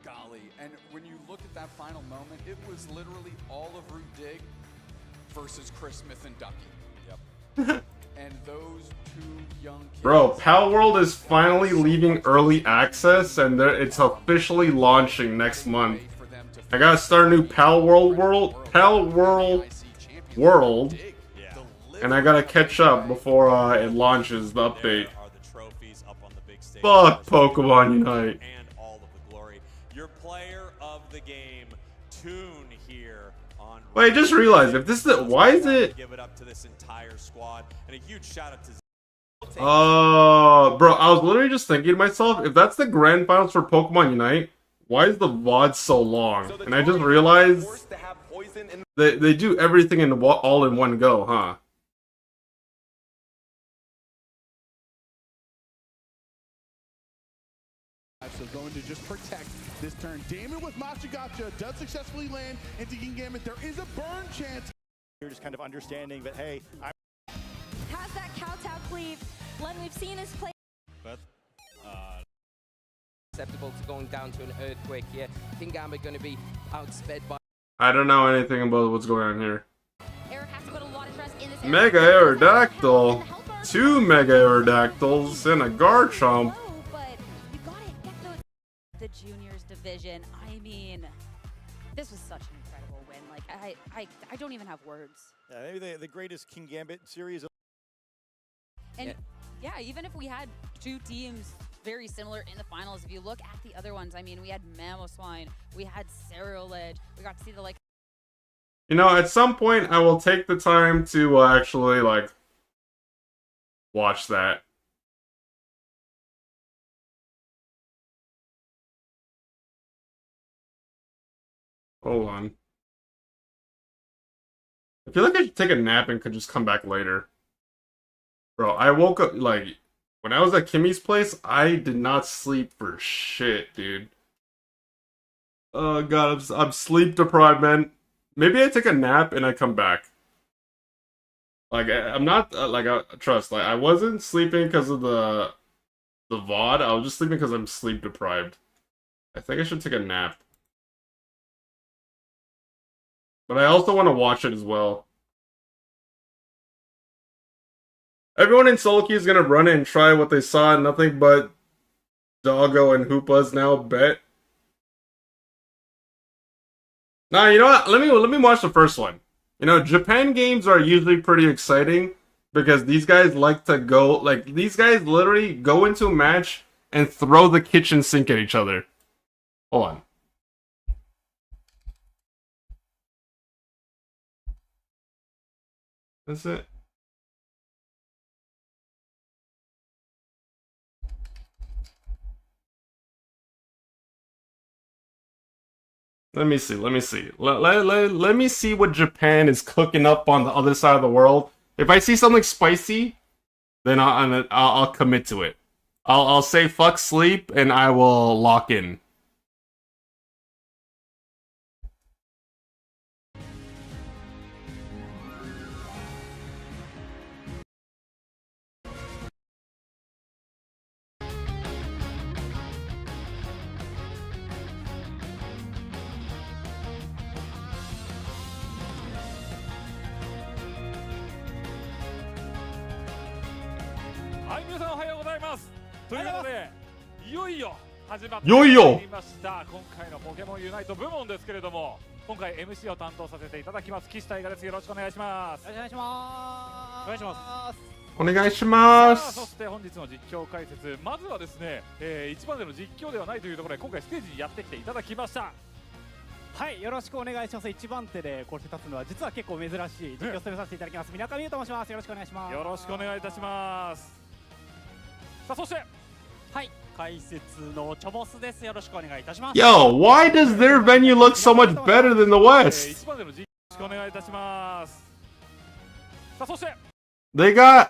Golly, and when you look at that final moment, it was literally all of Root Dig versus Chris Smith and Ducky. Yep. And those two young kids. Bro, Pal World is finally leaving early access, and it's officially launching next month. I gotta start a new Pal World, and I gotta catch up before it launches the update. Fuck Pokemon Unite. And all of the glory. Your player of the game, Toon here on. Wait, I just realized if this is why is it? Give it up to this entire squad, and a huge shout out to. Bro, I was literally just thinking to myself, if that's the grand finals for Pokemon Unite, why is the VOD so long? And I just realized they do everything all in one go, huh? So going to just protect this turn. Damon with Machagacha does successfully land into Gambit. There is a burn chance. You're just kind of understanding that, hey, Has that Kowtow cleave. Len, we've seen his play. But acceptable to going down to an earthquake here. Gambit going to be outsped by. I don't know anything about what's going on here. Eric has to put a lot of trust in this. Mega Aerodactyl. 2 Mega Aerodactyls and a Garchomp. But you gotta get those. The juniors division. I mean, this was such an incredible win. Like I don't even have words. maybe the greatest Gambit series. And yeah, even if we had two teams very similar in the finals, if you look at the other ones, I mean, we had Mamoswine, we had Cerulege, we got to see the like. You know, at some point, I will take the time to actually like watch that. Hold on. I feel like I should take a nap and could just come back later. Bro, I woke up, like, when I was at Kimmy's place, I did not sleep for shit, dude. Oh god, I'm sleep deprived, man. Maybe I take a nap and I come back. Like, I'm not, trust, like, I wasn't sleeping because of the VOD, I was just sleeping because I'm sleep deprived. I think I should take a nap. But I also want to watch it as well. Everyone in solo queue is gonna run it and try what they saw, nothing but Doggo and Hoopas now bet. Nah, you know what? Let me watch the first one. You know, Japan games are usually pretty exciting because these guys like to go, like, these guys literally go into a match and throw the kitchen sink at each other. Hold on. That's it. Let me see. Let me see. Let me see what Japan is cooking up on the other side of the world. If I see something spicy, then I'll commit to it. I'll say fuck sleep and I will lock in.よいよました今回のポケモンユナイト部門ですけれども、今回 MC を担当させていただきます岸大我です。よろしくお願いします。お願いします。お願いします。お願いします。そして本日の実況解説、まずはですね、一番での実況ではないというところで今回ステージにやってきていただきました。はい、よろしくお願いします。一番手でこうして立つのは実は結構珍しい実況を務めさせていただきます。水上優と申します。よろしくお願いします。よろしくお願いいたします。さあそして、はい、解説のチョボスです。よろしくお願いいたします。Yo, why does their venue look so much better than the West? 一番での実況よろしくお願いいたします。さあそして。They got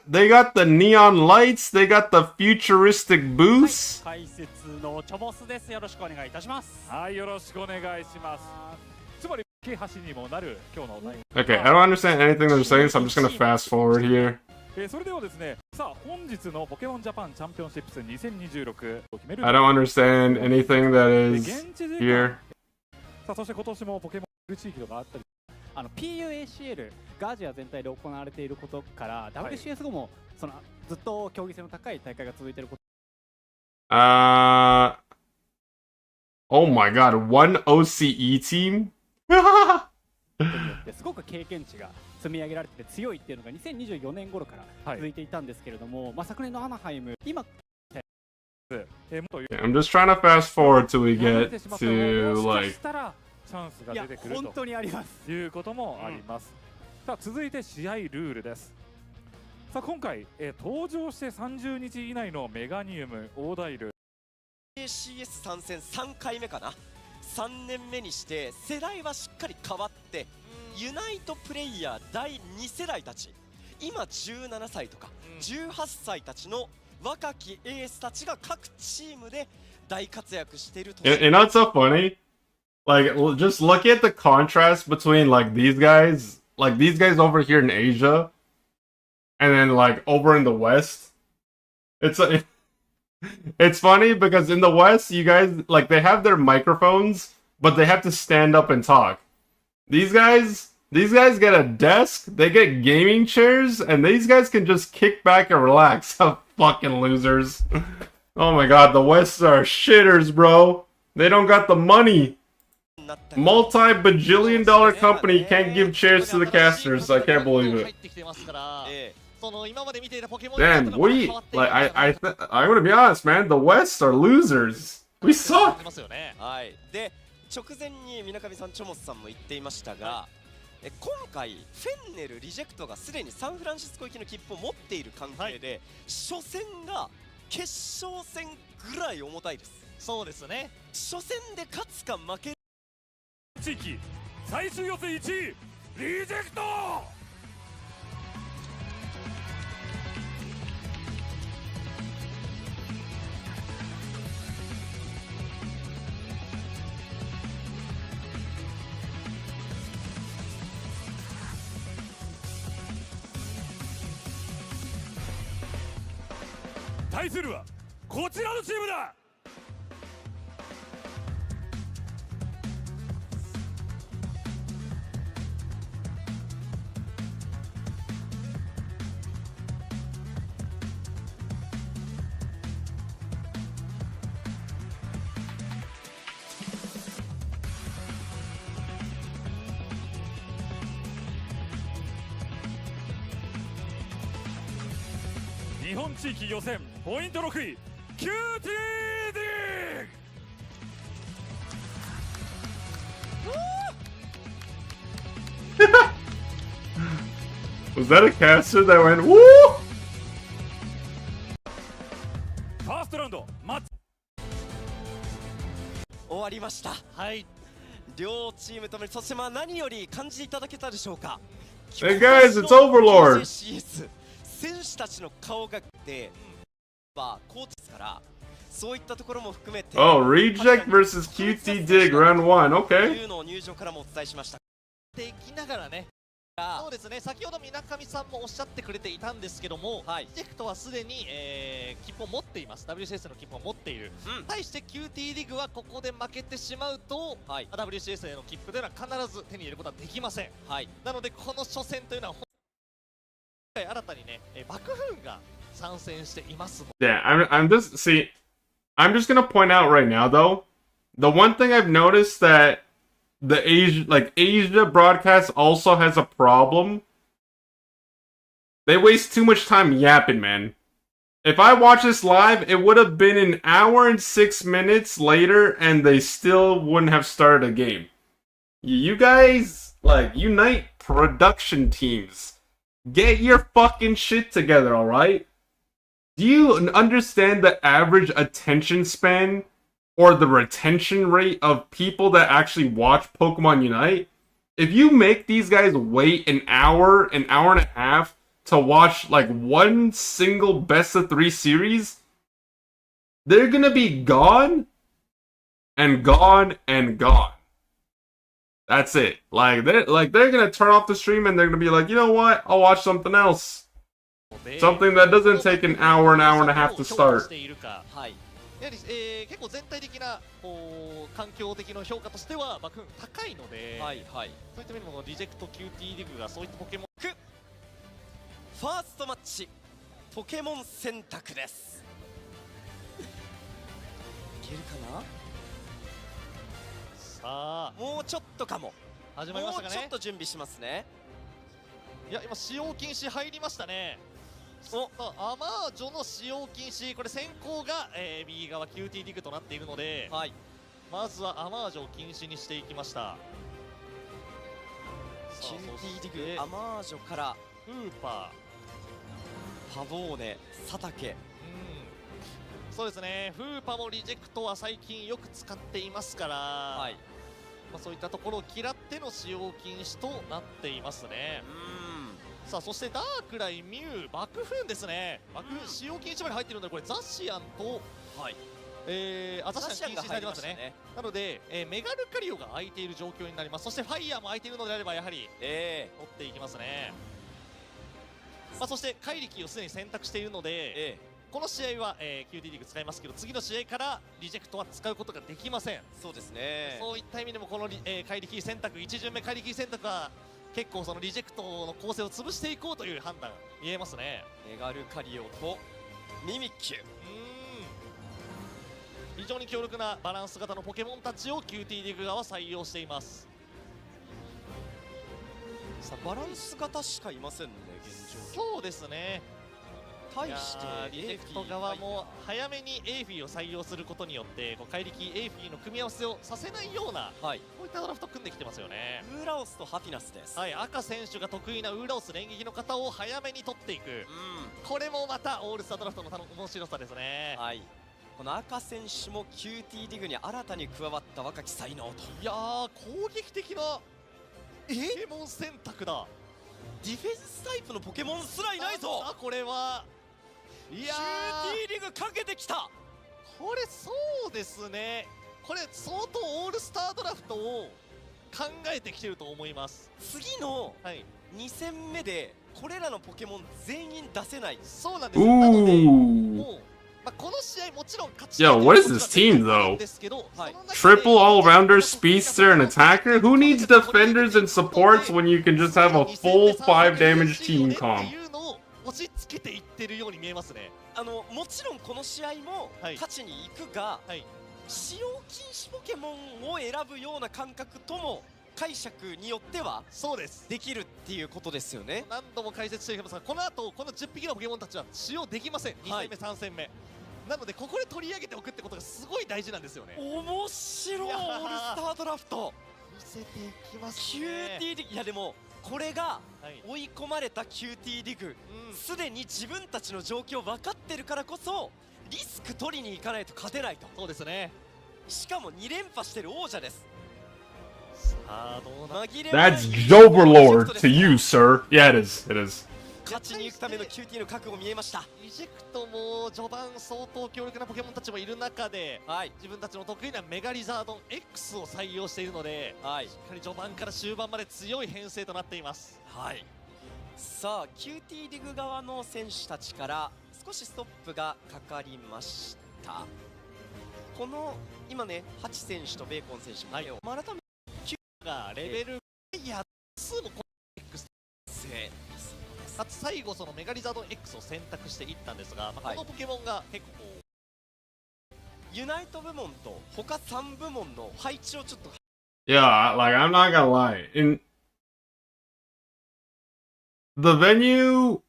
the neon lights, they got the futuristic booths. 解説のチョボスです。よろしくお願いいたします。はい、よろしくお願いします。つまり懸橋にもなる今日のお題。Okay, I don't understand anything they're saying, so I'm just gonna fast forward here. それではですね、さあ本日のポケモンジャパンチャンピオンシップス2026を決める。I don't understand anything that is here. さあそして今年もポケモン地域とかあったり。PUACL がアジア全体で行われていることから、WCS 後もそのずっと競技性の高い大会が続いていること。Oh my god, one OCE team? すごく経験値が積み上げられてて強いっていうのが2024年頃から続いていたんですけれども、まあ昨年のアナハイム、今I'm just trying to fast forward till we get to like チャンスが出てくると本当にありますいうこともあります。さあ続いて試合ルールです。さあ今回、登場して30日以内のメガニウム大台ル ACS 参戦3回目かな。3年目にして世代はしっかり変わってユナイトプレイヤー第2世代たち、今17歳とか18歳たちの若きエースたちが各チームで大活躍していると。And that's so funny. Like, just look at the contrast between, like, these guys over here in Asia, and then, like, over in the West. It's funny because in the West, you guys, like, they have their microphones, but they have to stand up and talk. These guys get a desk, they get gaming chairs, and these guys can just kick back and relax. Fucking losers. Oh my god, the West are shitters, bro. They don't got the money. Multi-bajillion-dollar company can't give chairs to the casters. I can't believe it. Damn, I'm gonna be honest, man. The West are losers. We suck. はい、で直前に水上さん、チョモスさんも言っていましたが、今回、フェンネル、リジェクトがすでにサンフランシスコ行きの切符を持っている関係で、初戦が決勝戦ぐらい重たいです。そうですね。初戦で勝つか負ける地域最終予選1位、リジェクト。対するはこちらのチームだ。日本地域予選ポイント6位、QT ディーグ。Was that a caster that went woo? ファーストラウンドマッチ終わりました。はい。両チームともに、そして何より感じていただけたでしょうか。Hey guys, it's Overlord. 選手たちの顔がってコーチですから、そういったところも含めて。Oh, Reject vs QT Dig Round 1. Okay. いうのを入場からもお伝えしました。できながらね。そうですね、先ほど水上さんもおっしゃってくれていたんですけども、リジェクトはすでに、切符を持っています。 WCS の切符を持っている、対して QT リグはここで負けてしまうと、WCS への切符というのは必ず手に入れることはできません。なのでこの初戦というのは新たにね、爆風が参戦しています。 Yeah, I'm just gonna point out right now though, the one thing I've noticed that the Asia broadcast also has a problem. They waste too much time yapping, man. If I watch this live, it would have been an hour and 6 minutes later and they still wouldn't have started a game. You guys, unite production teams. Get your fucking shit together, alright? Do you understand the average attention span or the retention rate of people that actually watch Pokemon Unite? If you make these guys wait an hour and a half to watch one single best of 3 series, they're gonna be gone and gone and gone. That's it. They're gonna turn off the stream and they're gonna be like, you know what? I'll watch something else. Something that doesn't take an hour and a half to start. やはり、結構全体的な環境的な評価としては爆風高いので、そういった意味でもリジェクト QT リグがそういったポケモンファーストマッチポケモン選択です。いけるかな。さあもうちょっとかも。始まりましたかね。もうちょっと準備しますね。いや今使用禁止入りましたね。アマージョの使用禁止、これ先行が、右側 QT リグとなっているので、まずはアマージョを禁止にしていきました。 QT リグアマージョからフーパー、パボーネ、佐竹。そうですね、フーパもリジェクトは最近よく使っていますから、そういったところを嫌っての使用禁止となっていますね。さあそしてダークライ、ミュウ、爆風ですね。爆風使用禁止まで入っているので、これザシアンと、ザシアン禁止されてますね。なので、メガルカリオが空いている状況になります。そしてファイヤーも空いているのであればやはり、取っていきますね。そして怪力をすでに選択しているので、この試合は、QT リーグ使いますけど、次の試合からリジェクトは使うことができません。そうですね。そういった意味でもこの、怪力選択、1巡目怪力選択は結構そのリジェクトの構成を潰していこうという判断見えますね。メガルカリオとミミッキュ、非常に強力なバランス型のポケモンたちを QT リーグ側は採用しています。さあバランス型しかいませんね。そうですね。対してリジェクト側も早めにエイフィーを採用することによって怪力エイフィーの組み合わせをさせないような、こういったドラフト組んできてますよね。ウーラオスとハピナスです。はい、赤選手が得意なウーラオス連撃の方を早めに取っていく、これもまたオールスタードラフトの面白さですね。はい、この赤選手も QT リグに新たに加わった若き才能と。いやー、攻撃的なポケモン選択だ。ディフェンスタイプのポケモンすらいないぞ。これはいやー QT リグかけてきた。これそうですね、これ相当オールスタードラフトを考えてきてると思います。次の2戦目でこれらのポケモン全員出せない。そうなんですよ。なのでもう、この試合もちろん勝ち Yo, what is this team though? Triple all-rounder, speedster, and attacker? Who needs defenders and supports when you can just have a full 5 damage team comp? 押し付けていってるように見えますね。もちろんこの試合も勝ちに行くが、使用禁止ポケモンを選ぶような感覚とも解釈によってはそうですできるっていうことですよね。何度も解説していますが、この後この10匹のポケモンたちは使用できません。2戦目、3戦目なので、ここで取り上げておくってことがすごい大事なんですよね。面白い。オールスタードラフト見せていきますね。QT リグ、いやでもこれが追い込まれた QT リグ、すでに自分たちの状況分かってるからこそリスク取りに行かないと勝てないと。そうですね。しかも2連覇してる王者です。さあどうな。 That's Joverlord to you, sir. Yeah, it is. It is. 勝ちに行くための QT の覚悟見えました。リジェクトも序盤相当強力なポケモンたちもいる中で、自分たちの得意なメガリザードン X を採用しているので、しっかり序盤から終盤まで強い編成となっています。さあ QT リグ側の選手たちから少しストップがかかりました。この今ね、ハチ選手とベーコン選手も改めてがレベルや数も X かつ最後そのメガリザードン X を選択していったんですが、このポケモンが結構ユナイト部門と他3部門の配置をちょっと Yeah, like I'm not gonna lie. In the venue,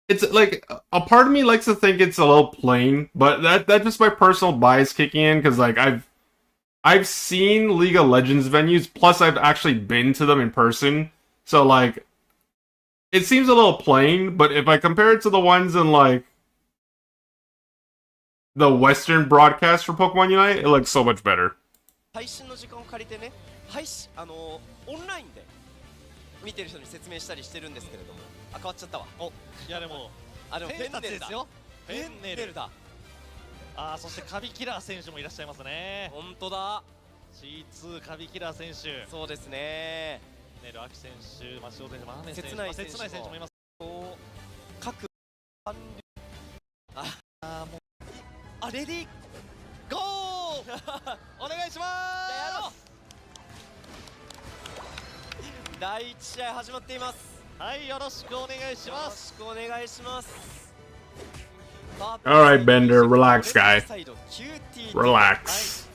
it's like a part of me likes to think it's a little plain, but that's just my personal bias kicking in because like I've seen League of Legends venues, plus I've actually been to them in person, so like it seems a little plain. But if I compare it to the ones in like the Western broadcast for Pokemon Unite, it looks so much better. 配信の時間を借りてね、オンラインで見てる人に説明したりしてるんですけれども、変わっちゃったわ。いやでもフェンネルですよ。フェンネルだ。そしてカビキラー選手もいらっしゃいますね。本当だ。 C2 カビキラー選手。そうですね。ネルアキ選手、マシオ選手、マーメン選手、切ない選手もいます。各レディーゴーお願いします。第1試合始まっています。はい、よろしくお願いします。よろしくお願いします。 All right, Bender, relax, guy. Relax.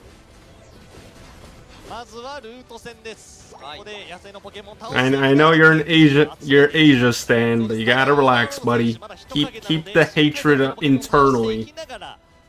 まずはルート戦です。ここで野生のポケモン倒す。 I know you're an Asia stan, but you gotta relax, buddy. Keep the hatred internally.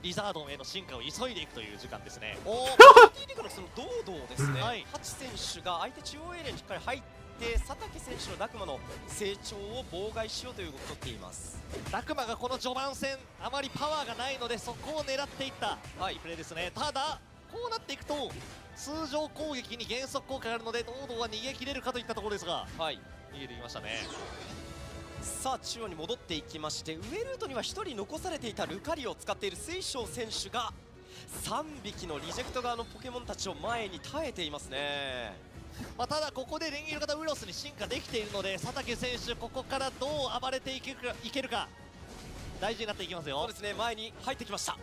リザードンへの進化を急いでいくという時間ですね。QT リグのその堂々ですね。ハチ選手が相手中央エリアにしっかり入って佐竹選手のダクマの成長を妨害しようという動きをとっています。ダクマがこの序盤戦あまりパワーがないのでそこを狙っていったいいプレーですね。ただこうなっていくと通常攻撃に減速効果があるので堂々は逃げ切れるかといったところですが、逃げてきましたね。さあ中央に戻っていきまして、上ルートには1人残されていたルカリを使っている水晶選手が3匹のリジェクト側のポケモンたちを前に耐えていますね。ただここで連撃型ウロスに進化できているので佐竹選手ここからどう暴れていけるか大事になっていきますよ。そうですね、前に入ってきました。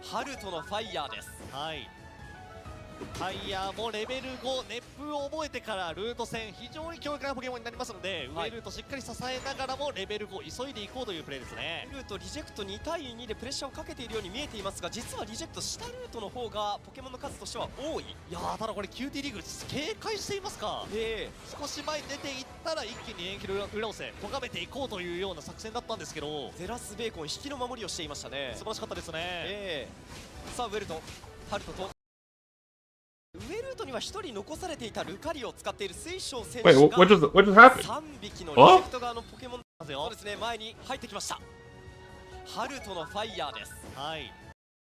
ハルトのファイヤーです。ファイヤーもレベル5、熱風を覚えてからルート戦、非常に強力なポケモンになりますので、上ルートしっかり支えながらもレベル5、急いでいこうというプレーですね。ルート、リジェクト2対2でプレッシャーをかけているように見えていますが、実はリジェクト下ルートの方がポケモンの数としては多い。いやー、ただこれ QT リーグ警戒していますか。少し前に出ていったら一気に遠距離裏をせ咎めていこうというような作戦だったんですけど、ゼラスベーコン引きの守りをしていましたね。素晴らしかったですね。さあウェルト、ハルトと上ルートには1人残されていたルカリを使っている水晶選手が Wait, what just happened? 3匹のリジェクト側のポケモンそうですね、前に入ってきました。ハルトのファイヤーです。はい。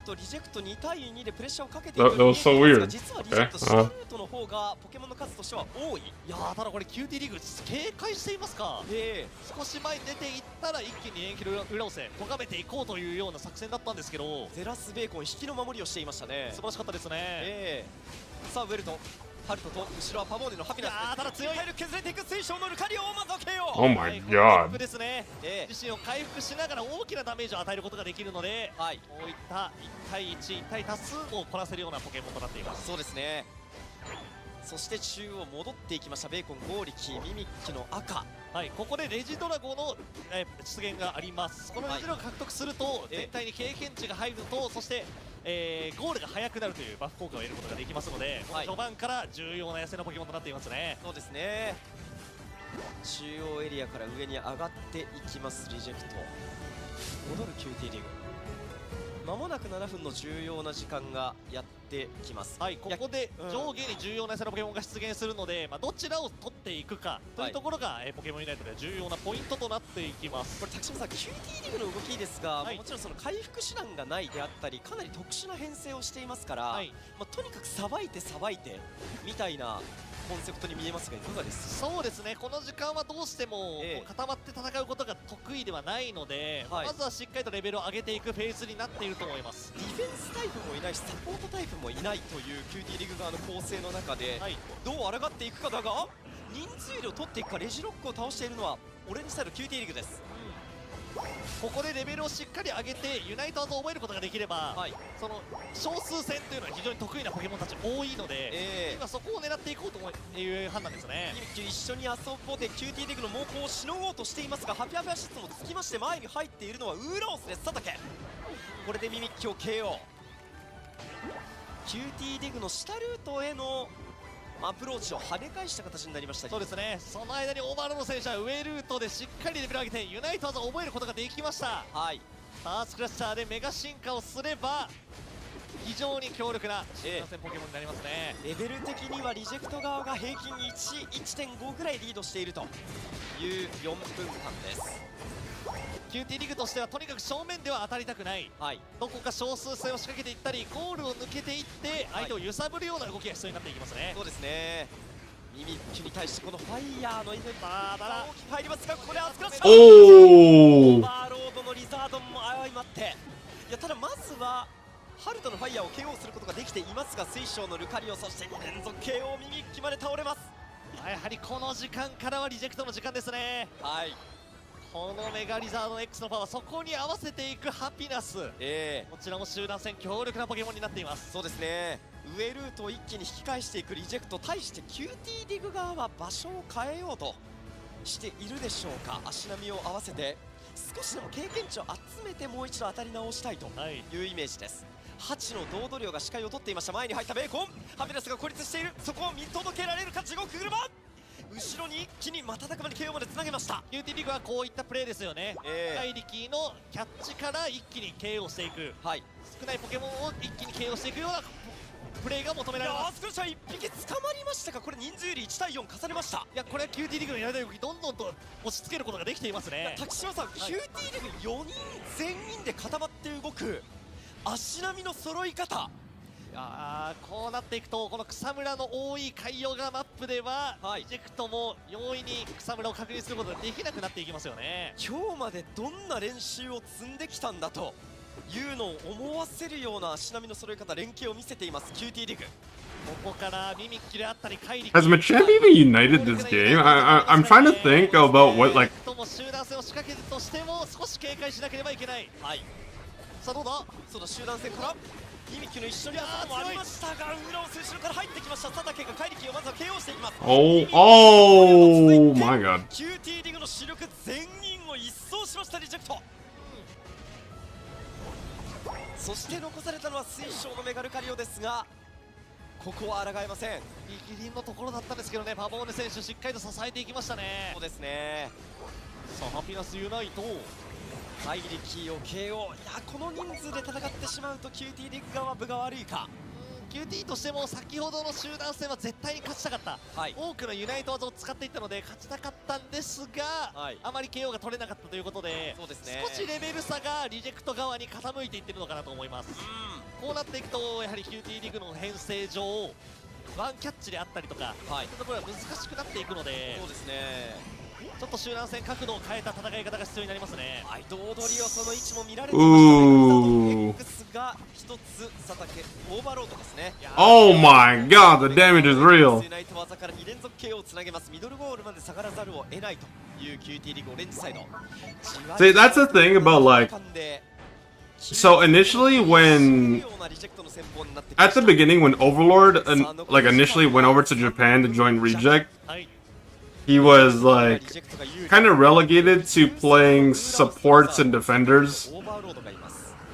リジェクト2対2でプレッシャーをかけている That was so weird. 実はリジェクト下ルートの方がポケモンの数としては多い。いやー、ただこれ QT リーグ警戒していますか。少し前に出ていったら一気に遠距離裏をせ咎めていこうというような作戦だったんですけど、ゼラスベーコン引きの守りをしていましたね。素晴らしかったですね。さあウェルト、ハルトと後ろはパモーネのハピナス。ただ強い。削れていく水晶のルカリをまずは KO。 Oh my god. ですね。自身を回復しながら大きなダメージを与えることができるので、こういった1対1、1対多数をこなせるようなポケモンとなっています。そうですね。そして中央戻っていきました。ベーコン、ゴーリキ、ミミッキの赤。はい、ここでレジドラゴの、出現があります。このレジドラゴを獲得すると、全体に経験値が入ると、そして、ゴールが速くなるというバフ効果を得ることができますので、この序盤から重要な野生のポケモンとなっていますね。そうですね。中央エリアから上に上がっていきますリジェクト。戻る QT リーグ。まもなく7分の重要な時間がやってきます。はい、ここで上下に重要な野生のポケモンが出現するので、どちらを取っていくかというところが、ポケモンユナイトでは重要なポイントとなっていきます。これ竹島さん、 QT リーグの動きですが、もちろんその回復手段がないであったり、かなり特殊な編成をしていますから、とにかくさばいてみたいなコンセプトに見えますが、いかがですか。そうですね、この時間はどうしても固まって戦うことが得意ではないので、まずはしっかりとレベルを上げていくフェーズになっていると思います。ディフェンスタイプもいないし、サポートタイプもいないという QT リーグ側の構成の中で、どう抗っていくかだが、人数量を取っていくか、レジロックを倒しているのはオレンジサイド QT リーグです。ここでレベルをしっかり上げてユナイト技を覚えることができれば、その少数戦というのは非常に得意なポケモンたち多いので、今そこを狙っていこうという判断ですね。一緒に遊ぼうで QT リーグの猛攻をしのごうとしていますが、ハピハピアシストもつきまして前に入っているのはウーロースです。佐竹、これでミミッキを KO。 QT リーグの下ルートへのアプローチを跳ね返した形になりました。そうですね、その間にオーバーロード選手は上ルートでしっかりレベル上げてユナイト技を覚えることができました。はい、ファーストクラッシャーでメガ進化をすれば非常に強力な新幹線ポケモンになりますね。レベル的にはリジェクト側が平均 1.5 ぐらいリードしているという4分間です。QT リーグとしてはとにかく正面では当たりたくない、どこか少数戦を仕掛けていったりゴールを抜けていって相手を揺さぶるような動きが必要になっていきますね。そうですね。ミミッキュに対してこのファイヤーのイベントが大きく入りますが、ここで熱くなってしまう。オーバーロードのリザードンも相まって、いやただまずはハルトのファイヤーを KO することができていますが、水晶のルカリオ、そして2連続 KO、ミミッキュまで倒れます。やはりこの時間からはリジェクトの時間ですね。このメガリザード X のパワー、そこに合わせていくハピナス、こちらも集団戦強力なポケモンになっています。そうですね、上ルートを一気に引き返していくリジェクト、対して QT リグ側は場所を変えようとしているでしょうか。足並みを合わせて少しでも経験値を集めてもう一度当たり直したいというイメージです。8のドードリョが視界を取っていました。前に入ったベーコン、ハピナスが孤立している、そこを見届けられるか。地獄車、後ろに一気に瞬く間に KO までつなげました。 QT リーグはこういったプレーですよね。高い力のキャッチから一気に KO していく、少ないポケモンを一気に KO していくようなプレーが求められます。スクラッシャー1匹捕まりましたが、これ人数より1対4重ねました。いや、これは QT リーグのやりたい動きどんどんと押し付けることができていますね。滝島さん、QT リーグ4人全員で固まって動く足並みの揃い方、こうなっていくとこの草むらの多い海洋側マップでは、リジェクトも容易に草むらを確認することができなくなっていきますよね。今日までどんな練習を積んできたんだというのを思わせるような足並みの揃え方、連携を見せています QT リーグ。ここからミミッキであったり怪力、 Has Machamp even united this game? I'm trying to think about what, like... 集団戦を仕掛けるとしても少し警戒しなければいけない。さあどうだ、そうだ、集団戦からミミキの一緒にやったのもありましたが、裏を後ろから入ってきました。佐竹が怪力をまずは KO していきます。Oh my god. QT リグの主力全員を一掃しました。リジェクト、そして残されたのは水晶のメガルカリオですが、ここは抗えません。ギリギリのところだったんですけどね、パボーネ選手しっかりと支えていきましたね。そうですね。さあハピナスユナイト、怪力を KO。いや、この人数で戦ってしまうと QT リグ側分が悪いか。QT としても先ほどの集団戦は絶対に勝ちたかった、多くのユナイト技を使っていったので勝ちたかったんですが、あまり KO が取れなかったということで、そうですね、少しレベル差がリジェクト側に傾いていってるのかなと思います。こうなっていくとやはり QT リグの編成上ワンキャッチであったりとか、そういったところは難しくなっていくので、そうですね、ちょっと集団戦角度を変えた戦い方が必要になりますね。堂々りをその位置も見られていました。X が一つ佐竹オーバーロードですね。 Oh my god, the damage is real. ユナイト技から2連続 KO をつなげます。ミドルゴールまで下がらざるを得ないという QT リーグオレンジサイド。 See, that's the thing about like, so initially when at the beginning when Overlord like initially went over to Japan to join Reject, he was like kind of relegated to playing supports and defenders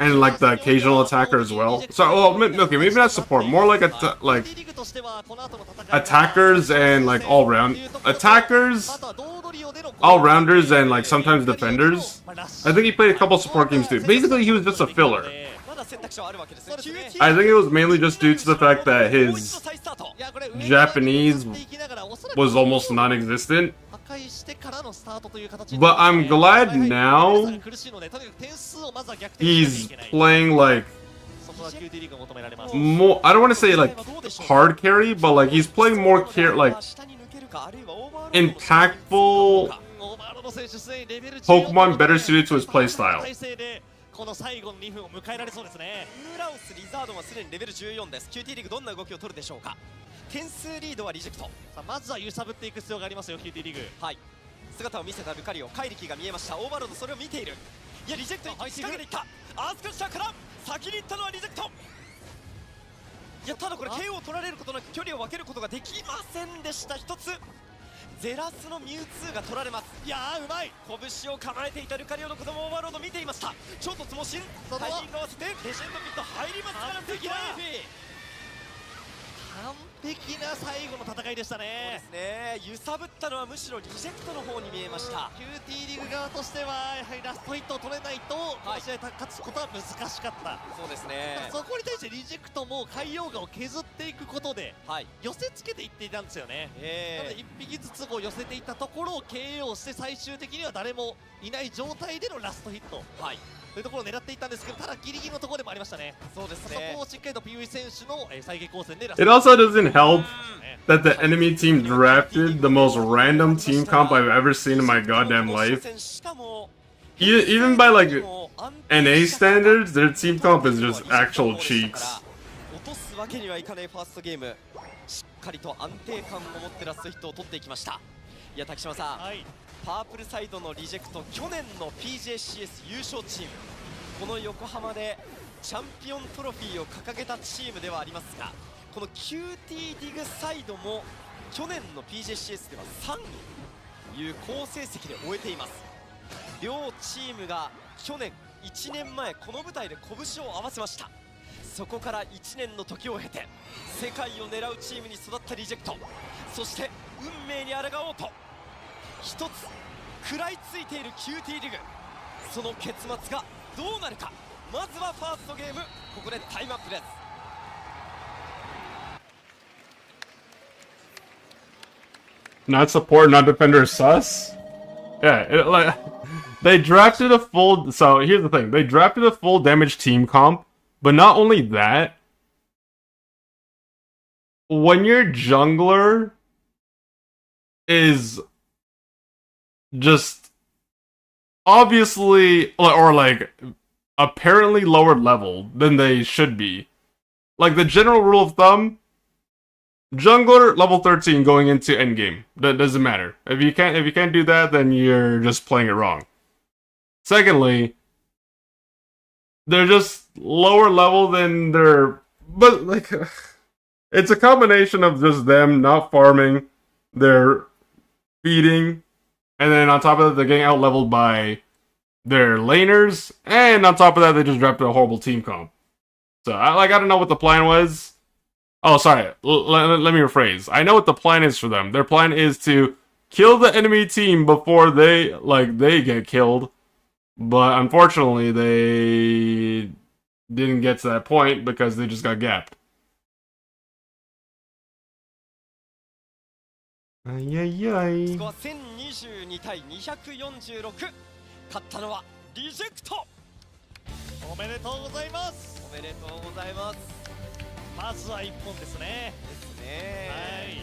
and like the occasional attacker as well. So okay, maybe not support, more like like attackers and like attackers, all-rounders, and like sometimes defenders. I think he played a couple support games too. Basically, he was just a filler. I think it was mainly just due to the fact that his Japanese was almost non-existent. But I'm glad now he's playing like more, I don't want to say like hard carry, but like he's playing more like impactful Pokemon better suited to his playstyle. この最後の2分を迎えられそうですね。ムーラウスリザードはすでにレベル14です。 QT リーグどんな動きを取るでしょうか。点数リードはリジェクト。さあまずは揺さぶっていく必要がありますよ QT リーグ。はい、姿を見せたルカリオ、怪力が見えました。オーバーロードそれを見ている。いや、リジェクトに仕掛けていった。アースクッシャーから先に行ったのはリジェクト。いや、ただこれ KO を取られることなく距離を分けることができませんでした。一つゼラスのミュウツーが取られます。いやー、うまい。拳を構えていたルカリオの子供オーバーロード見ていました。ちょっとつもしんタイミング合わせてレジェンドピット入りますから、敵は完璧な最後の戦いでしたね。そうですね、揺さぶったのはむしろリジェクトの方に見えました。 QT リーグ側としてはやはりラストヒットを取れないとこの試合勝つことは難しかった。そうですね、そこに対してリジェクトも海洋画を削っていくことで寄せつけていっていたんですよね。なので1匹ずつこう寄せていったところを KO して最終的には誰もいない状態でのラストヒット、というところを狙っていったんですけど、ただギリギリのところでもありましたね。そうですね、そこをしっかりと PV 選手の再現光線で。 It also doesn't help that the enemy team drafted the most random team comp I've ever seen in my goddamn life. Even by like NA standards, their team comp is just actual cheeks. 落とすわけにはいかないファーストゲーム、しっかりと安定感を持ってラストヒットを取っていきました。いや、滝島さん、パープルサイドのリジェクト、去年の PJCS 優勝チーム、この横浜でチャンピオントロフィーを掲げたチームではありますが、この QT リーグサイドも去年の PJCS では3位という好成績で終えています。両チームが去年1年前この舞台で拳を合わせました。そこから1年の時を経て世界を狙うチームに育ったリジェクト、そして運命に抗おうと一つ食らいついている QT リーグ、その結末がどうなるか。まずはファーストゲーム、ここでタイムアップです。Not support, not defender, sus? Yeah, like, they drafted a full... So, here's the thing. They drafted a full damage team comp, but not only that, when your jungler is just obviously, or like, apparently lower level than they should be, like, the general rule of thumb, jungler level 13 going into endgame. That doesn't matter. If you can't do that, then you're just playing it wrong. Secondly, they're just lower level than their, but like, it's a combination of just them not farming, they're feeding, and then on top of that, they're getting out leveled by their laners, and on top of that, they just drafted a horrible team comp. So, I don't know what the plan was. Oh, sorry. Let me rephrase. I know what the plan is for them. Their plan is to kill the enemy team before they get killed. But unfortunately, they didn't get to that point because they just got gapped. スコア1022対246。勝ったのはリジェクト。おめでとうございます。おめでとうございます。まずは1本ですね。ですね。はい。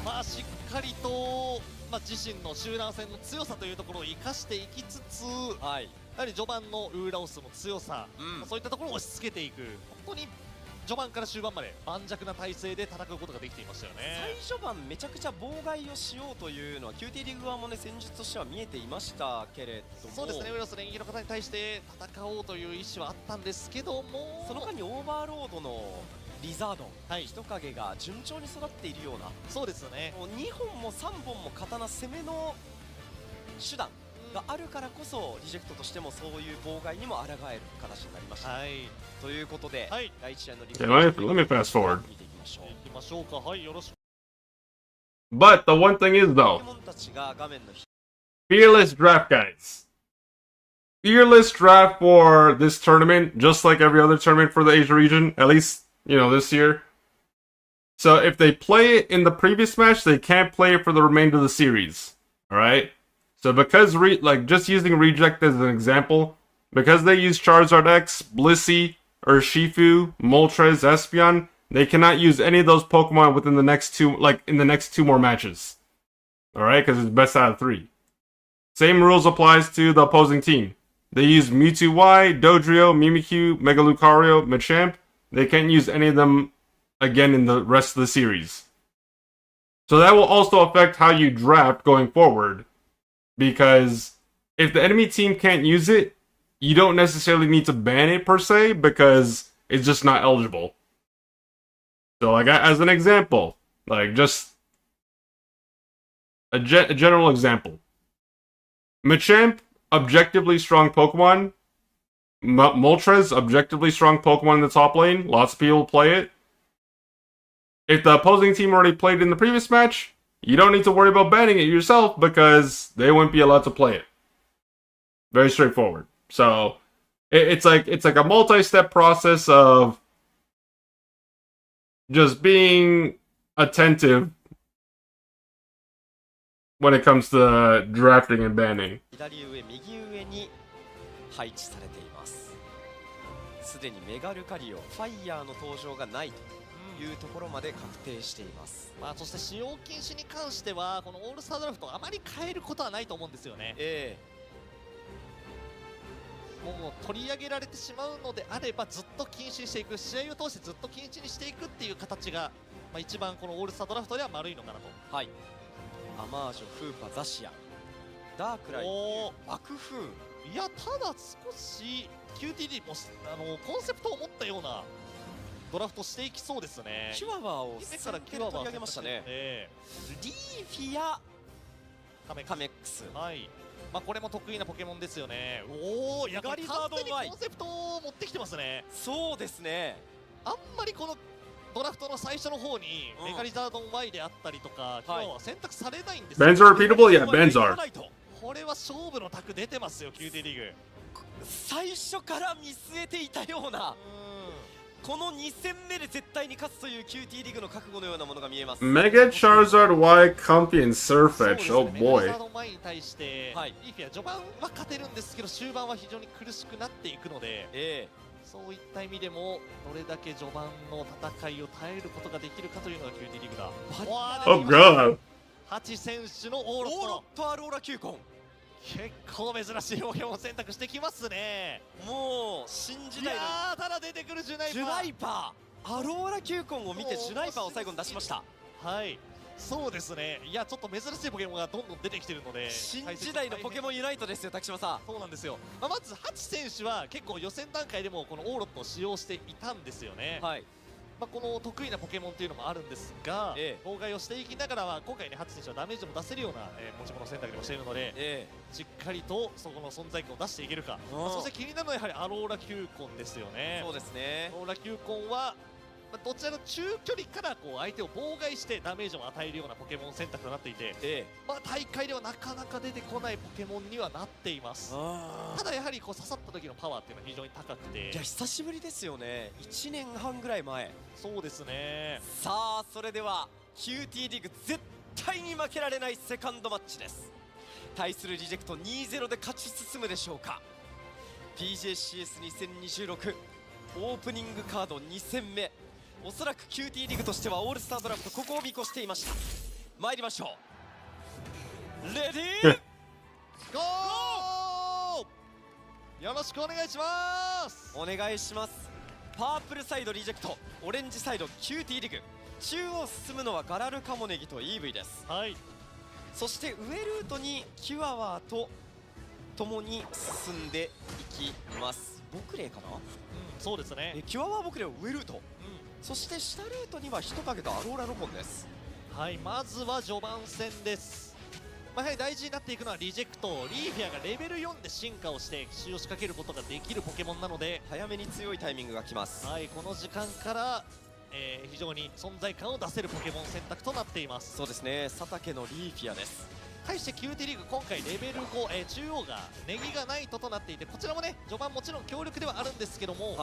まあしっかりと、自身の集団戦の強さというところを生かしていきつつ、やはり序盤のウーラオスの強さ、そういったところを押し付けていく。本当に序盤から終盤まで盤石な体勢で戦うことができていましたよね。最初盤めちゃくちゃ妨害をしようというのは QT リーグ側もね戦術としては見えていましたけれども、そうですね、ウイロス連議の方に対して戦おうという意思はあったんですけども、その間にオーバーロードのリザードン、人影が順調に育っているような、そうですね、もう2本も3本も刀攻めの手段があるからこそリジェクトとしてもそういう妨害にも抗える形になりました。ということで、第1試合のリク let me fast forward. 見ていきましょう。行きましょうか。はい、よろしく。 But the one thing is though, ポケモンたちが画面の fearless draft guys. Fearless draft for this tournament, just like every other tournament for the Asia region, at least, this year. So if they play it in the previous match, they can't play it for the remainder of the series. Alright? So because, just using Reject as an example, because they use Charizard X, Blissey, Urshifu, Moltres, Espeon, they cannot use any of those Pokemon within the next two, in the next 2 more matches. Alright? Because it's best out of 3. Same rules applies to the opposing team. They use Mewtwo Y, Dodrio, Mimikyu, Mega Lucario, Machamp. They can't use any of them again in the rest of the series. So that will also affect how you draft going forward. Because if the enemy team can't use it, you don't necessarily need to ban it per se, because it's just not eligible. So, as an example, just a general example. Machamp, objectively strong Pokemon. Moltres, objectively strong Pokemon in the top lane. Lots of people play it. If the opposing team already played in the previous match, you don't need to worry about banning it yourself because they wouldn't be allowed to play it. Very straightforward. So it's like a multi-step process of just being attentive when it comes to drafting and banning. 左上、右上に配置されています。すでにメガルカリオ、ファイヤーの登場がないというところまで確定しています。そして使用禁止に関してはこのオールスタードラフトあまり変えることはないと思うんですよね。もう取り上げられてしまうのであればずっと禁止にしていく、試合を通してずっと禁止にしていくっていう形が、一番このオールスタードラフトでは丸いのかなと。はい。アマージョ、フーパ、ザシア、ダークライ、爆風。いや、ただ少し QTD もコンセプトを持ったようなドラフトしていきそうですね。キュアワーを先手で取り上げましたね。リーフィア、カメックス。はい。これも得意なポケモンですよね。おお、やはり完全にコンセプトを持ってきてますね。そうですね。あんまりこのドラフトの最初の方にメガリザードン Y であったりとか、今日は選択されないんですよ。Benzar repeatable? Yeah, Benzar. これは勝負の卓出てますよ、QT リーグ。最初から見据えていたような。この2戦目で絶対に勝つという QT リーグの覚悟のようなものが見えます。Mega Charizard Y, Comfy, and Surfetch. Oh boy. メガリザードン Y に対して、リーフィア序盤は勝てるんですけど終盤は非常に苦しくなっていくので、そういった意味でもどれだけ序盤の戦いを耐えることができるかというのが QT リーグだ。Oh god. 8選手のオーロットアローラ球根。結構珍しいポケモンを選択してきますね。もう新時代の。ただ出てくるジュナイパー。ジュナイパー。アローラ球根を見てジュナイパーを最後に出しました。はい。そうですね。いや、ちょっと珍しいポケモンがどんどん出てきてるので、新時代のポケモンユナイトですよ、竹島さん。そうなんですよ。まずハチ選手は結構予選段階でもこのオーロットを使用していたんですよね。はい。この得意なポケモンというのもあるんですが、妨害をしていきながらは今回ね、ハチ選手はダメージも出せるような、持ち物選択にもしているので、しっかりとそこの存在感を出していけるか。そして気になるのはやはりアローラ球根ですよね。そうですね。アローラ球根はどちらの中距離からこう相手を妨害してダメージを与えるようなポケモン選択となっていて、大会ではなかなか出てこないポケモンにはなっています。ただやはりこう刺さった時のパワーっていうのは非常に高くて、いや久しぶりですよね。1年半ぐらい前。そうですね。さあそれでは QT リーグ絶対に負けられないセカンドマッチです。対するリジェクト 2-0 で勝ち進むでしょうか。 PJCS2026 オープニングカード2戦目、おそらく QT リーグとしてはオールスタードラフトここを見越していました。参りましょう。レディーゴー。よろしくお願いします。お願いします。パープルサイドリジェクト、オレンジサイド QT リーグ、中央進むのはガラルカモネギと EV です。はい。そして上ルートにキュアワーと共に進んでいきます。ボクレーかな。そうですね。キュアワーボクレーは上ルート、そして下ルートには人影とアローラロコンです。はい、まずは序盤戦です。やはり大事になっていくのはリジェクト、リーフィアがレベル4で進化をして奇襲を仕掛けることができるポケモンなので、早めに強いタイミングが来ます。はい、この時間から、非常に存在感を出せるポケモン選択となっています。そうですね、佐竹のリーフィアです。対して QT リーグ今回レベル5、中央がネギがないとなっていて、こちらもね序盤もちろん強力ではあるんですけども、た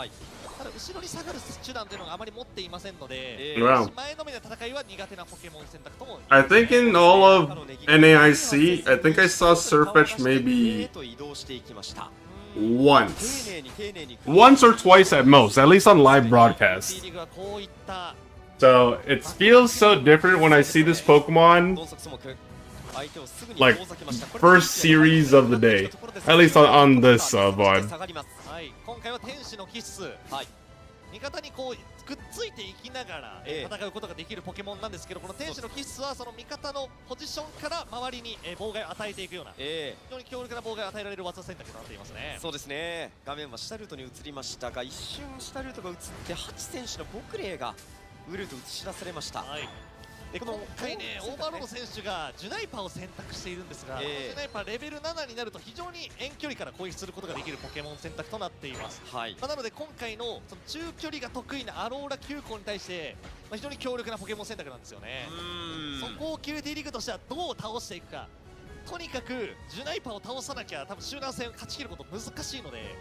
だ後ろに下がる手段というのがあまり持っていませんので、前のめりの戦いは苦手なポケモン選択とも。 I think in all of NAIC, I think I saw Surfetch maybe once or twice at most, at least on live broadcast. So it feels so different when I see this Pokemon like first series of the day, at least on this VOD. 今回は天使のキッス、味方にこうくっついていきながら戦うことができるポケモンなんですけど、この天使のキッスはその味方のポジションから周りに妨害を与えていくような、非常に強力な妨害を与えられる技選択となっていますね。そうですね。画面は下ルートに移りましたが、一瞬下ルートが移ってハチ選手のボクレーがウルート映し出されました。で今回ね、オーバーロード選手がジュナイパーを選択しているんですが、ジュナイパーレベル7になると非常に遠距離から攻撃することができるポケモン選択となっています。なので今回のその中距離が得意なアローラ球根に対して、非常に強力なポケモン選択なんですよね。そこを QT リーグとしてはどう倒していくか。とにかくジュナイパーを倒さなきゃ多分集団戦を勝ち切ること難しいので、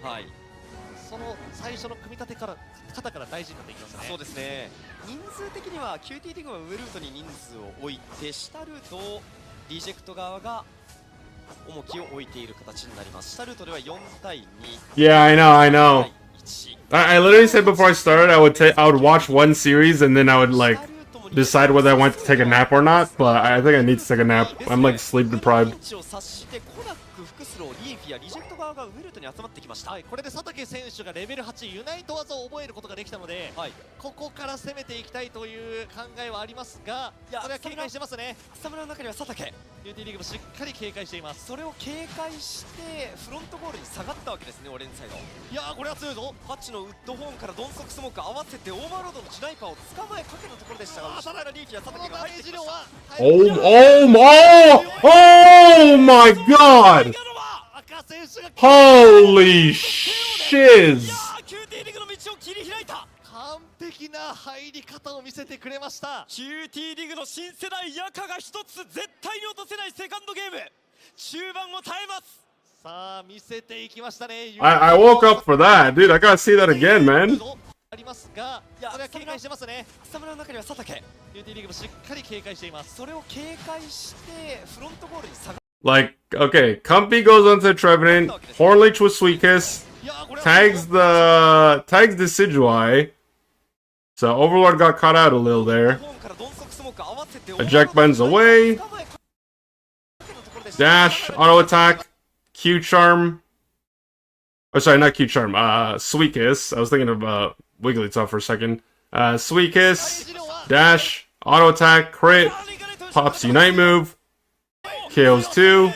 その最初の組み立てから方から大事になっていきますね。そうですね。人数的には QT リーグは上ルートに人数を置いて、下ルートをリジェクト側が重きを置いている形になります。下ルートでは4対2。Yeah, I know. I literally said before I started I would watch one series and then I would like decide whether I wanted to take a nap or not, but I think I need to take a nap. I'm like sleep deprived. これで佐竹選手がレベル8ユナイト技を覚えることができたので、ここから攻めていきたいという考えはありますが、それは警戒してますね。草むらの中には佐竹、 QT リーグもしっかり警戒しています。それを警戒してフロントゴールに下がったわけですね、オレンジサイド。いやー、これは強いぞ。ハチのウッドホーンからドンソクスモーク合わせてオーバーロードのジュナイパーを捕まえかけたところでしたが、後ろからリーフィア佐竹が入ってきました。Oh my god! Holy shiz! 完璧な入り方を見せてくれました。 QT リーグの新世代ヤカが一つ絶対に落とせないセカンドゲーム、中盤を耐えます。さあ見せていきましたね。I woke up for that, dude. I gotta see that again, man. ありますが、それは警戒してますね。草むらの中には佐竹、 QT リーグもしっかり警戒しています。それを警戒してフロントゴールに下がる。 Like, okay, Comfy goes onto Trevenant, Hornleech with Sweet Kiss, tags Decidueye. So Overlord got caught out a little there. Eject buttons away. Dash, auto attack, Q charm. Oh, sorry, not Q charm. Sweet Kiss. I was thinking of Wigglytuff for a second. Sweet Kiss, dash, auto attack, crit, pops the Unite move. KOs 2.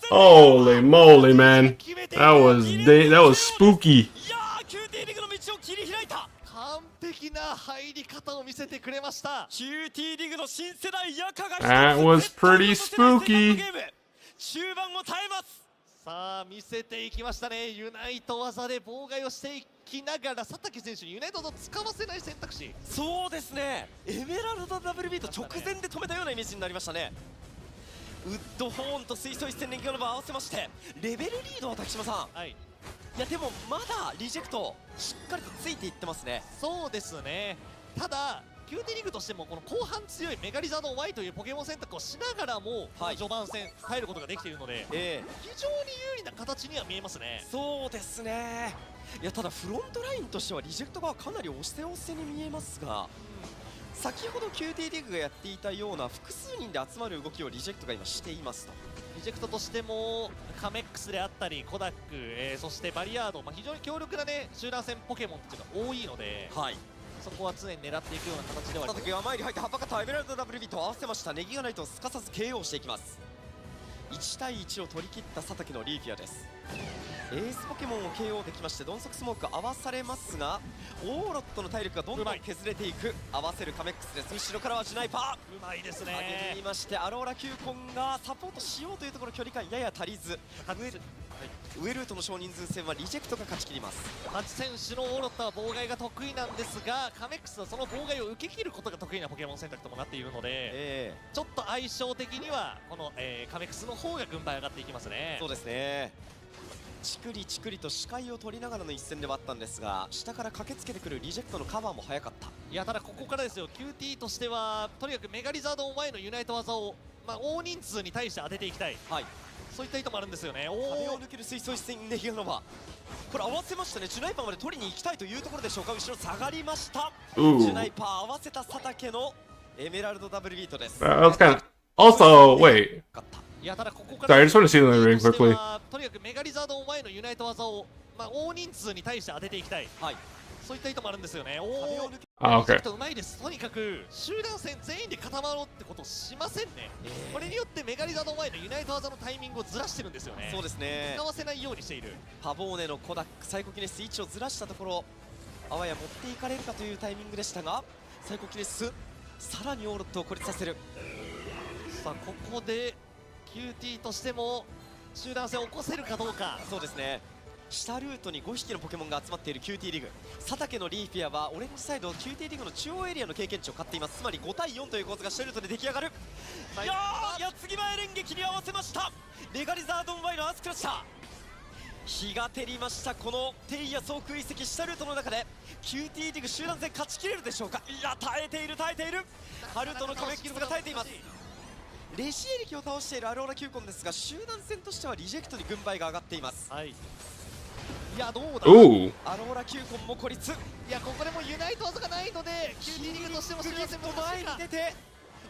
Holy moly, man. That was spooky. 完璧な入り方を見せてくれました。 QT リグの新世代ヤカが That was pretty spooky. 中盤を耐えます。さあ見せていきましたね。ユナイト技で妨害をしていきながら佐竹選手にユナイトを使わせない選択肢。そうですね。エメラルドダブルビート直前で止めたようなイメージになりましたね。ウッドホーンと水素一戦連携の場合合わせましてレベルリードは滝島さん、はい、いやでもまだリジェクトしっかりとついていってますね。そうですね。ただQT リグとしてもこの後半強いメガリザード Y というポケモン選択をしながらも、はい、序盤戦耐えることができているので、非常に有利な形には見えますね。そうですね。いやただフロントラインとしてはリジェクトがかなり押せ押せに見えますが、先ほど QT リグがやっていたような複数人で集まる動きをリジェクトが今していますと。リジェクトとしてもカメックスであったりコダック、そしてバリアード、非常に強力なね集団戦ポケモンっていうのが多いので、はい、そこは常に狙っていくような形ではあります。佐竹が前に入ってハッパカとエメラルドダブルビートを合わせました。ネギがないとすかさず KO していきます。1対1を取り切った佐竹のリーフィアです。エースポケモンを KO できまして鈍足スモーク合わされますがオーロットの体力がどんどん削れていく。合わせるカメックスです。後ろからはジュナイパー、うまいですね。上げていましてアローラ球根がサポートしようというところ距離感やや足りず上ルートの少人数戦はリジェクトが勝ち切ります。8選手のオーロットは妨害が得意なんですがカメックスはその妨害を受け切ることが得意なポケモン選択ともなっているので、ちょっと相性的にはこの、カメックスの方が軍配上がっていきますね。そうですね。チクリチクリと視界を取りながらの一戦ではあったんですが下から駆けつけてくるリジェクトのカバーも早かった。いやただここからですよ。 QT としてはとにかくメガリザード前のユナイト技を、大人数に対して当てていきたい、はい、そういった意図もあるんですよね。壁を抜ける水素一戦ネギガノバ、これ合わせましたね。ジュナイパーまで取りに行きたいというところでしょうか。後ろ下がりました。ジュナイパー合わせた佐竹のエメラルドダブルビートです。Also, wait. いやただここから Sorry, I just want to see them really quickly. とにかくメガリザード前のユナイト技を、大人数に対して当てていきたい、はい、そういった意図もあるんですよね。Okay. うまいです。とにかく集団戦全員で固まろうってことをしませんね。これによってメガリザード前のユナイト技のタイミングをずらしてるんですよね。そうですね。使わせないようにしている。パボーネのコダックサイコキネス位置をずらしたところあわや持っていかれるかというタイミングでしたがサイコキネスさらにオーロットを孤立させる。さあここでQT としても集団戦を起こせるかどうか。そうですね。下ルートに5匹のポケモンが集まっている QT リグ。佐竹のリーフィアはオレンジサイド QT リグの中央エリアの経験値を買っています。つまり5対4という構図が下ルートで出来上がる。いやー矢継ぎ前連撃に合わせました。レガリザードンワイのアースクラッシャー日が照りました。このテイヤ総空遺跡下ルートの中で QT リグ集団戦勝ちきれるでしょうか。いや耐えている耐えている。ハルトのカメックスが耐えています。レシエリキを倒しているアローラ球根ですが集団戦としてはリジェクトに軍配が上がっています。はい、いやどうだ。アローラ球根も孤立。いやここでもユナイト技がないので QT リグとしても集団戦も前に出て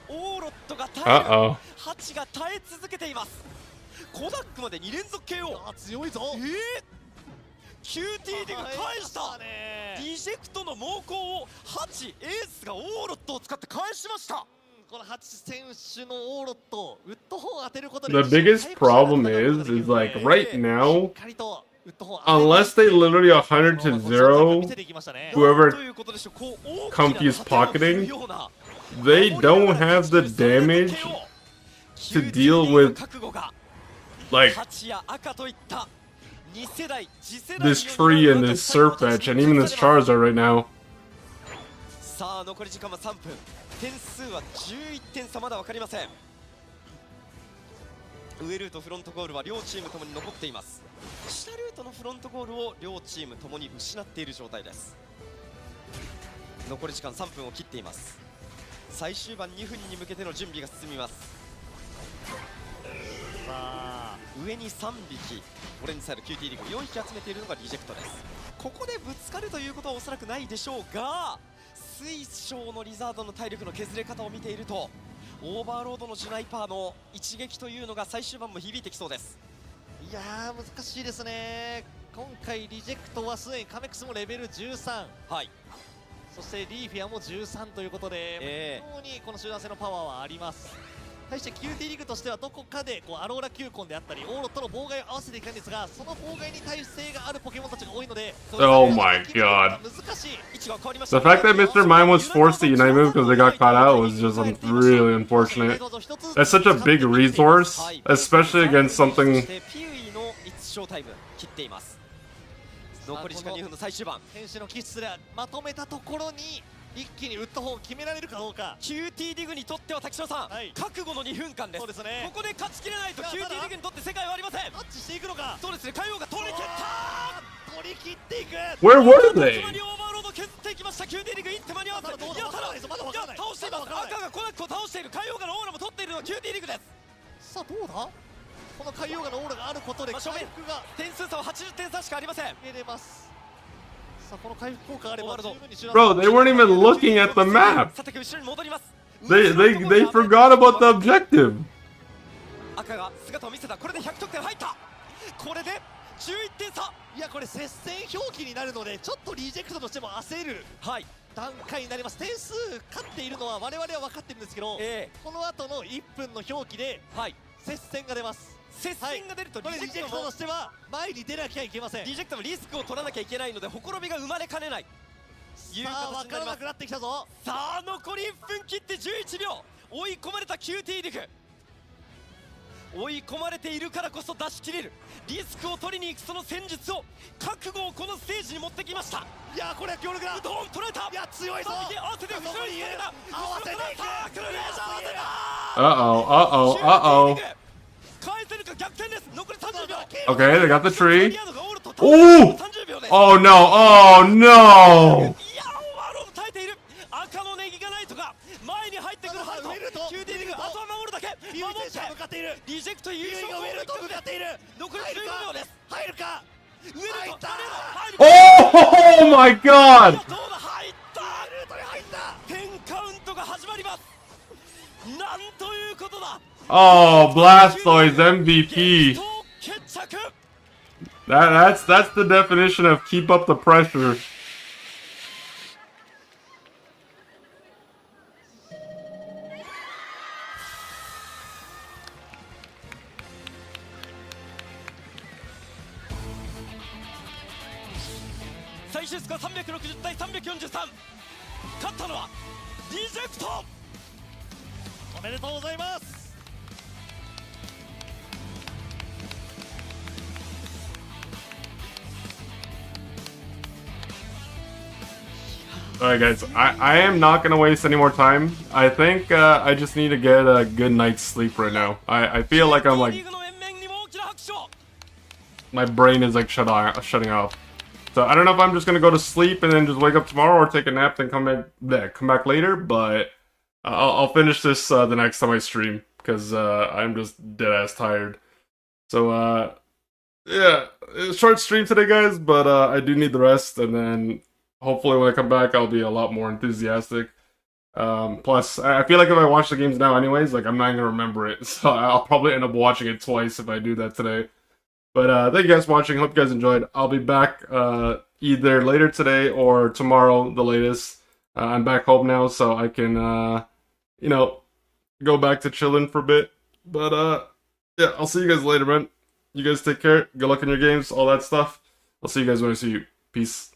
オーロットが耐える。ハチが耐え続けています。コダックまで2連続 KO。 強いぞ。QT リグ返した。リジェクトの猛攻をハチエースがオーロットを使って返しました。この8選手のオーロットウッドホーン当てることで The biggest problem is like right now, unless they literally 100 to 0, whoever Comfy is pocketing, they don't have the damage to deal with like this tree and this Surfetch and even this Charizard right now. さあ残り時間は3分。点数は11点差まだ分かりません。上ルートフロントゴールは両チームともに残っています。下ルートのフロントゴールを両チームともに失っている状態です。残り時間3分を切っています。最終盤2分に向けての準備が進みます。さあ上に3匹オレンジサイド QT リーグ4匹集めているのがリジェクトです。ここでぶつかるということはおそらくないでしょうが水晶のリザードの体力の削れ方を見ているとオーバーロードのジュナイパーの一撃というのが最終盤も響いてきそうです。いやー難しいですね。今回リジェクトはすでにカメックスもレベル13、はい、そしてリーフィアも13ということで、非常にこの集団戦のパワーはあります。対して QT リーグとしてはどこかでこうアローラ球根であったりオーロとの妨害を合わせていくんですが、その妨害に耐性があるポケモンたちが多いので、 Oh my god. 難しい。 The fact that Mr. Mime was forced to Unite move because they got caught out was just really unfortunate. That's such a big resource, especially against something. ピウイの一勝タイム切っています。残り時間2分の最終盤。天使の気質でまとめたところに一気にウッドホーンを決められるかどうか。 QT リグにとっては滝島さん、覚悟の2分間です。そうですね。ここで勝ちきれないと QT リグにとって世界はありません。タッチしていくのか。そうですね、海王が取り切った。取り切っていく。 Where were they? オーバーロード削っていきました。 QT リグ一手間に合わせて、いやただまだ分からない。倒しています。赤がコナックを倒している。海王がのオーラも取っているのは QT リグです。さあどうだ。この海洋画のオーラがあることで回復が点数差は80点差しかありません。見れます。さあこの回復効果あれば十分に。 Bro, they weren't even looking at the map. さて後ろに戻ります。 They forgot about the objective. 赤が姿を見せた。これで100得点入った。これで11点差。いやこれ接戦表記になるのでちょっとリジェクトとしても焦る段階になります。点数勝っているのは我々は分かってるんですけど、この後の1分の表記で接戦が出ます。接戦が出るとリジェクトとしては前に出なきゃいけません。リジェクトもリスクを取らなきゃいけないのでほころびが生まれかねない。さあ分からなくなってきたぞ。さあ残り1分切って11秒。追い込まれた QT リグ。追い込まれているからこそ出し切れる。リスクを取りに行くその戦術を覚悟をこのステージに持ってきました。いやこれは強力だ。ドーン取られた。いや強いぞ。合わせて後ろに合わせていく。クルレージャー合わせた。Uh-oh. 返せるか。逆転です。残り30秒。 Okay, they got the tree. Oh! Oh no! Oh no! いやオーバーロード耐えている。赤のネギがないとか前に入ってくるハルト。 QT リグあとは守るだけ。守ってリジェクト優勝がウェルトムでやっている。残り15秒です。入るか。ウェルト入る。 Oh my god! どうだ。入った。ルートに入った。10カウントが始まります。なんということだ。 Oh, Blastoise MVP. That's the definition of keep up the pressure. Score 360対343。勝ったのはリジェクト。おめでとうございます。 Alright guys, I am not gonna waste any more time. I think I just need to get a good night's sleep right now. I feel like I'm like... my brain is like shutting off. So I don't know if I'm just gonna go to sleep and then just wake up tomorrow or take a nap and come back later, but I'll finish this the next time I stream because I'm just dead ass tired. So yeah, short stream today guys, but I do need the rest, and then hopefully when I come back I'll be a lot more enthusiastic. Plus I feel like if I watch the games now anyways, like I'm not gonna remember it, so I'll probably end up watching it twice if I do that today. But thank you guys for watching. Hope you guys enjoyed. I'll be back either later today or tomorrow, the latest. I'm back home now, so I can, you know, go back to chilling for a bit. But yeah, I'll see you guys later, man. You guys take care. Good luck in your games, all that stuff. I'll see you guys when I see you. Peace.